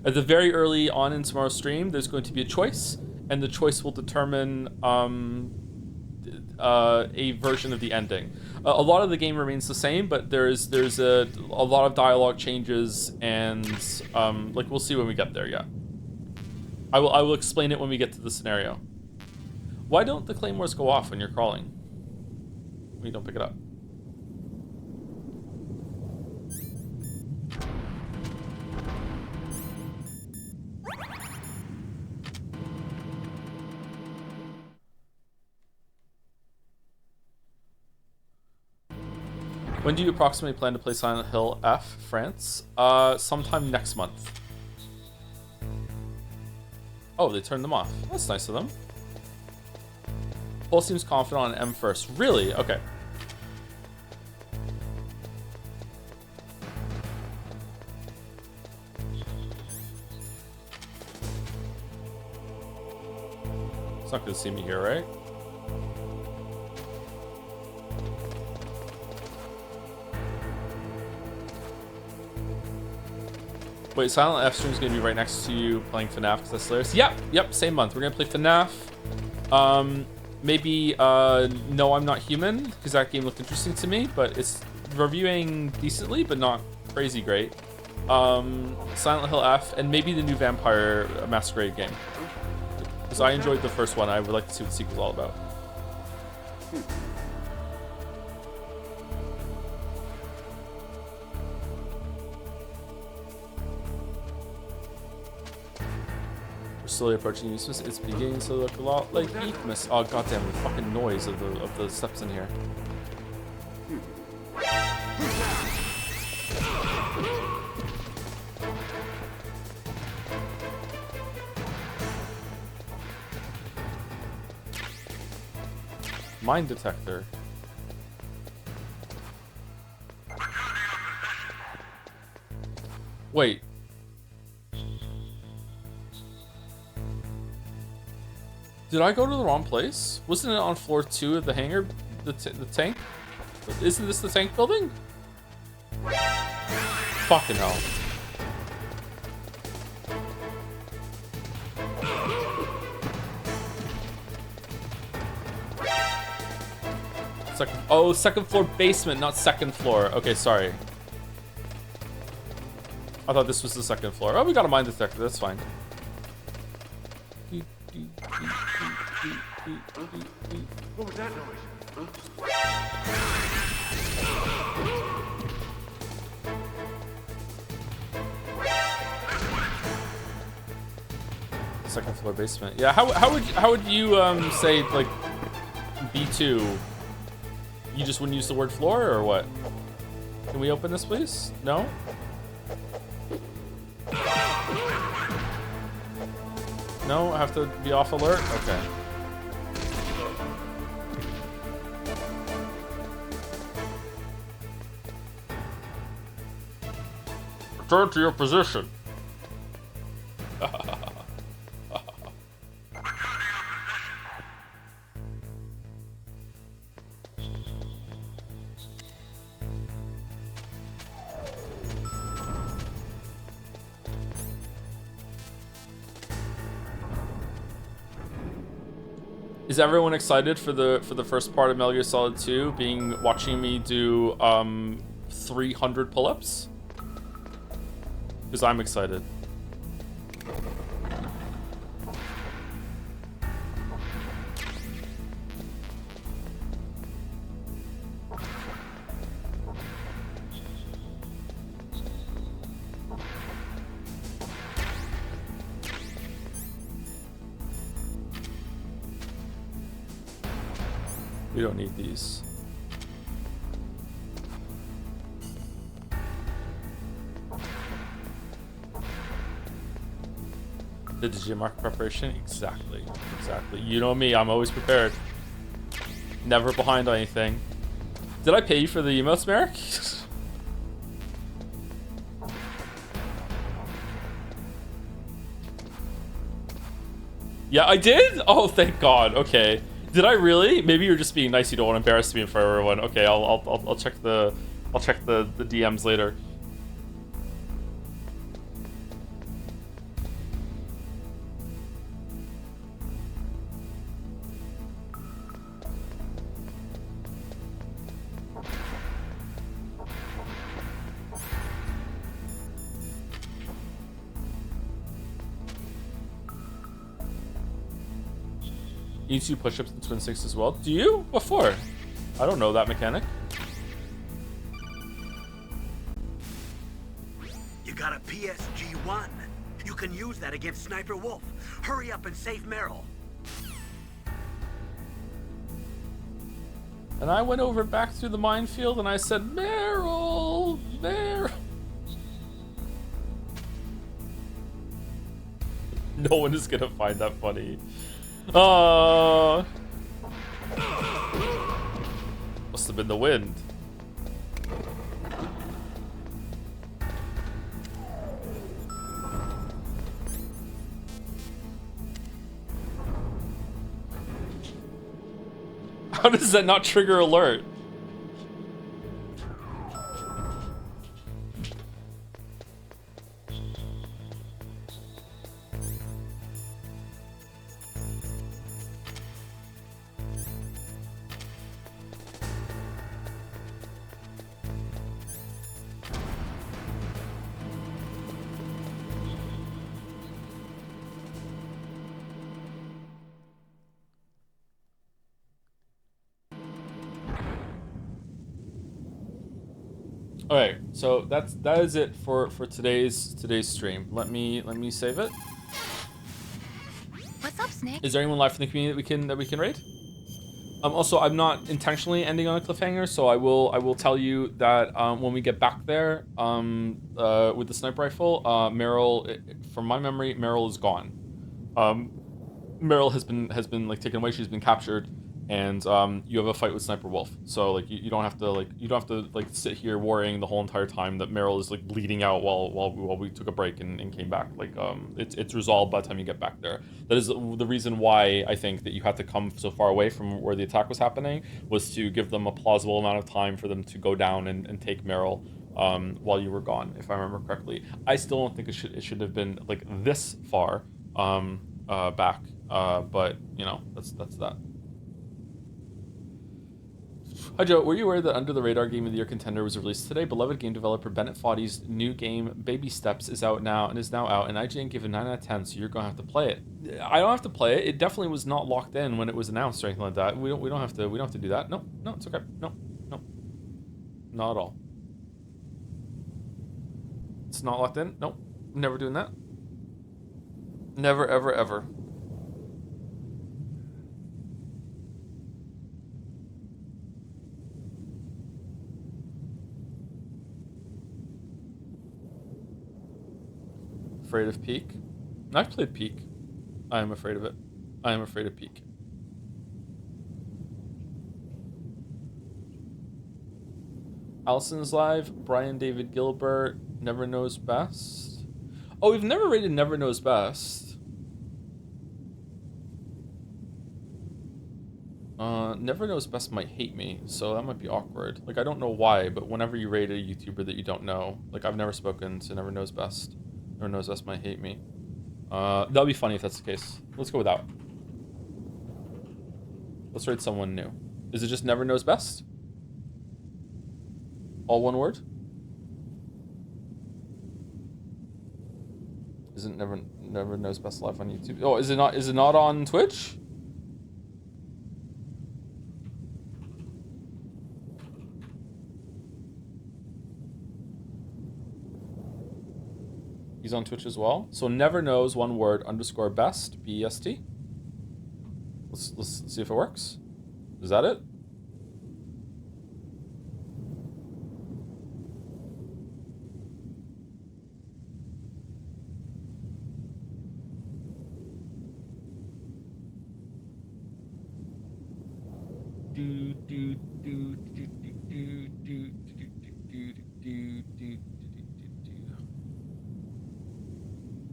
At the very early on in tomorrow's stream, there's going to be a choice, and the choice will determine a version of the ending. A lot of the game remains the same, but there's a lot of dialogue changes, and like we'll see when we get there. Yeah, I will explain it when we get to the scenario. Why don't the claymores go off when you're crawling? When you don't pick it up. When do you approximately plan to play Silent Hill F, France? Sometime next month. Oh, they turned them off. That's nice of them. Paul seems confident on M first. Really? Okay. It's not gonna see me here, right? Wait, Silent F stream is going to be right next to you playing FNAF because that's hilarious. Yep, same month. We're going to play FNAF. Maybe No, I'm Not Human because that game looked interesting to me, but it's reviewing decently, but not crazy great. Silent Hill F, and maybe the new Vampire Masquerade game. Because I enjoyed the first one. I would like to see what the sequel's all about. Slowly approaching Eastmas. It's beginning to look a lot like Eastmas. Oh goddamn! The fucking noise of the steps in here. Mine detector. Wait. Did I go to the wrong place? Wasn't it on floor 2 of the hangar? The tank? Isn't this the tank building? Fucking hell. Second floor basement, not second floor. Okay, sorry. I thought this was the second floor. Oh, we got a mine detector. That's fine.
What was that noise?
Second floor basement. Yeah, how would you say like B2? You just wouldn't use the word floor or what? Can we open this please? No? No, I have to be off alert? Okay. Return to your position. Is everyone excited for the first part of Metal Gear Solid 2 watching me do 300 pull-ups? Because I'm excited. We don't need these. The Digimark preparation? Exactly. Exactly. You know me, I'm always prepared. Never behind on anything. Did I pay you for the emotes, Merrick? Yeah, I did? Oh, thank God. Okay. Did I really? Maybe you're just being nice. You don't want to embarrass me in front of everyone. Okay, I'll check the DMs later. You need to do push-ups in Twin Six as well. Do you? What for? I don't know that mechanic.
You got a PSG-1. You can use that against Sniper Wolf. Hurry up and save Meryl.
And I went over back through the minefield and I said, Meryl, Meryl. No one is gonna find that funny. Must have been the wind. How does that not trigger alert? Okay, so that is it for today's stream. Let me save it.
What's up, Snake?
Is there anyone live in the community that we can raid? Also, I'm not intentionally ending on a cliffhanger, so I will tell you that when we get back there with the sniper rifle, Meryl, from my memory, Meryl is gone. Meryl has been like taken away. She's been captured, and you have a fight with Sniper Wolf. So like you don't have to sit here worrying the whole entire time that Meryl is like bleeding out while we took a break and came back. Like it's resolved by the time you get back there. That is the reason why I think that you had to come so far away from where the attack was happening, was to give them a plausible amount of time for them to go down and take Meryl while you were gone, if I remember correctly. I still don't think it should have been like this far back, but you know, that's that. Hi Joe, were you aware that Under the Radar Game of the Year contender was released today? Beloved game developer Bennett Foddy's new game Baby Steps is out now and is now out, and IGN gave it 9 out of 10, so you're gonna have to play it. I don't have to play it. It definitely was not locked in when it was announced or anything like that. We don't have to do that. No, it's okay. No, not at all. It's not locked in. Nope, never doing that. Never, ever, ever. Afraid of Peak? I've played Peak. I am afraid of it. I am afraid of Peak. Allison's live. Brian David Gilbert. Never Knows Best. Oh, we've never rated Never Knows Best. Never Knows Best might hate me, so that might be awkward. Like, I don't know why, but whenever you rate a YouTuber that you don't know, like, I've never spoken to Never Knows Best. Never Knows Best might hate me. That'll be funny if that's the case. Let's go with that. Let's rate someone new. Is it just Never Knows Best? All one word? Isn't Never Knows Best live on YouTube? Oh, is it not on Twitch? He's on Twitch as well. So Never Knows one word _ best BEST. Let's see if it works. Is that it?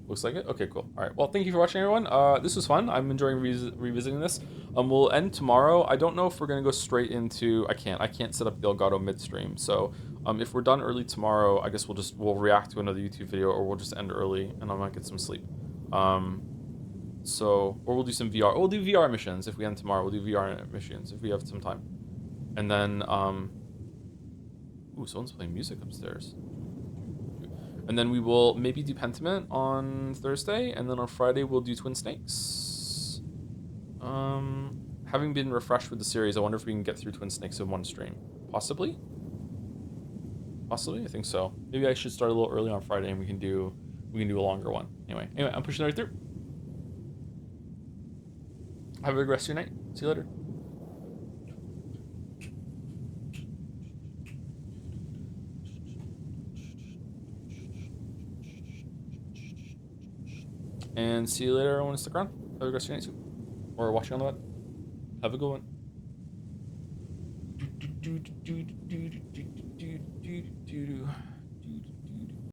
Looks like it. Okay, cool. All right. Well, thank you for watching, everyone. This was fun. I'm enjoying revisiting this. We'll end tomorrow. I don't know if we're gonna go straight into. I can't set up the Elgato midstream. So, if we're done early tomorrow, I guess we'll react to another YouTube video, or we'll just end early, and I might get some sleep. Or we'll do some VR. We'll do VR missions if we end tomorrow. We'll do VR missions if we have some time, and then ooh, someone's playing music upstairs. And then we will maybe do Pentiment on Thursday, and then on Friday we'll do Twin Snakes. Having been refreshed with the series, I wonder if we can get through Twin Snakes in one stream. Possibly? Possibly? I think so. Maybe I should start a little early on Friday and we can do a longer one. Anyway, I'm pushing right through. Have a good rest of your night. See you later. And see you later, everyone. Stick around. Have a good rest of your night, too. Or watching on the web. Have a good one.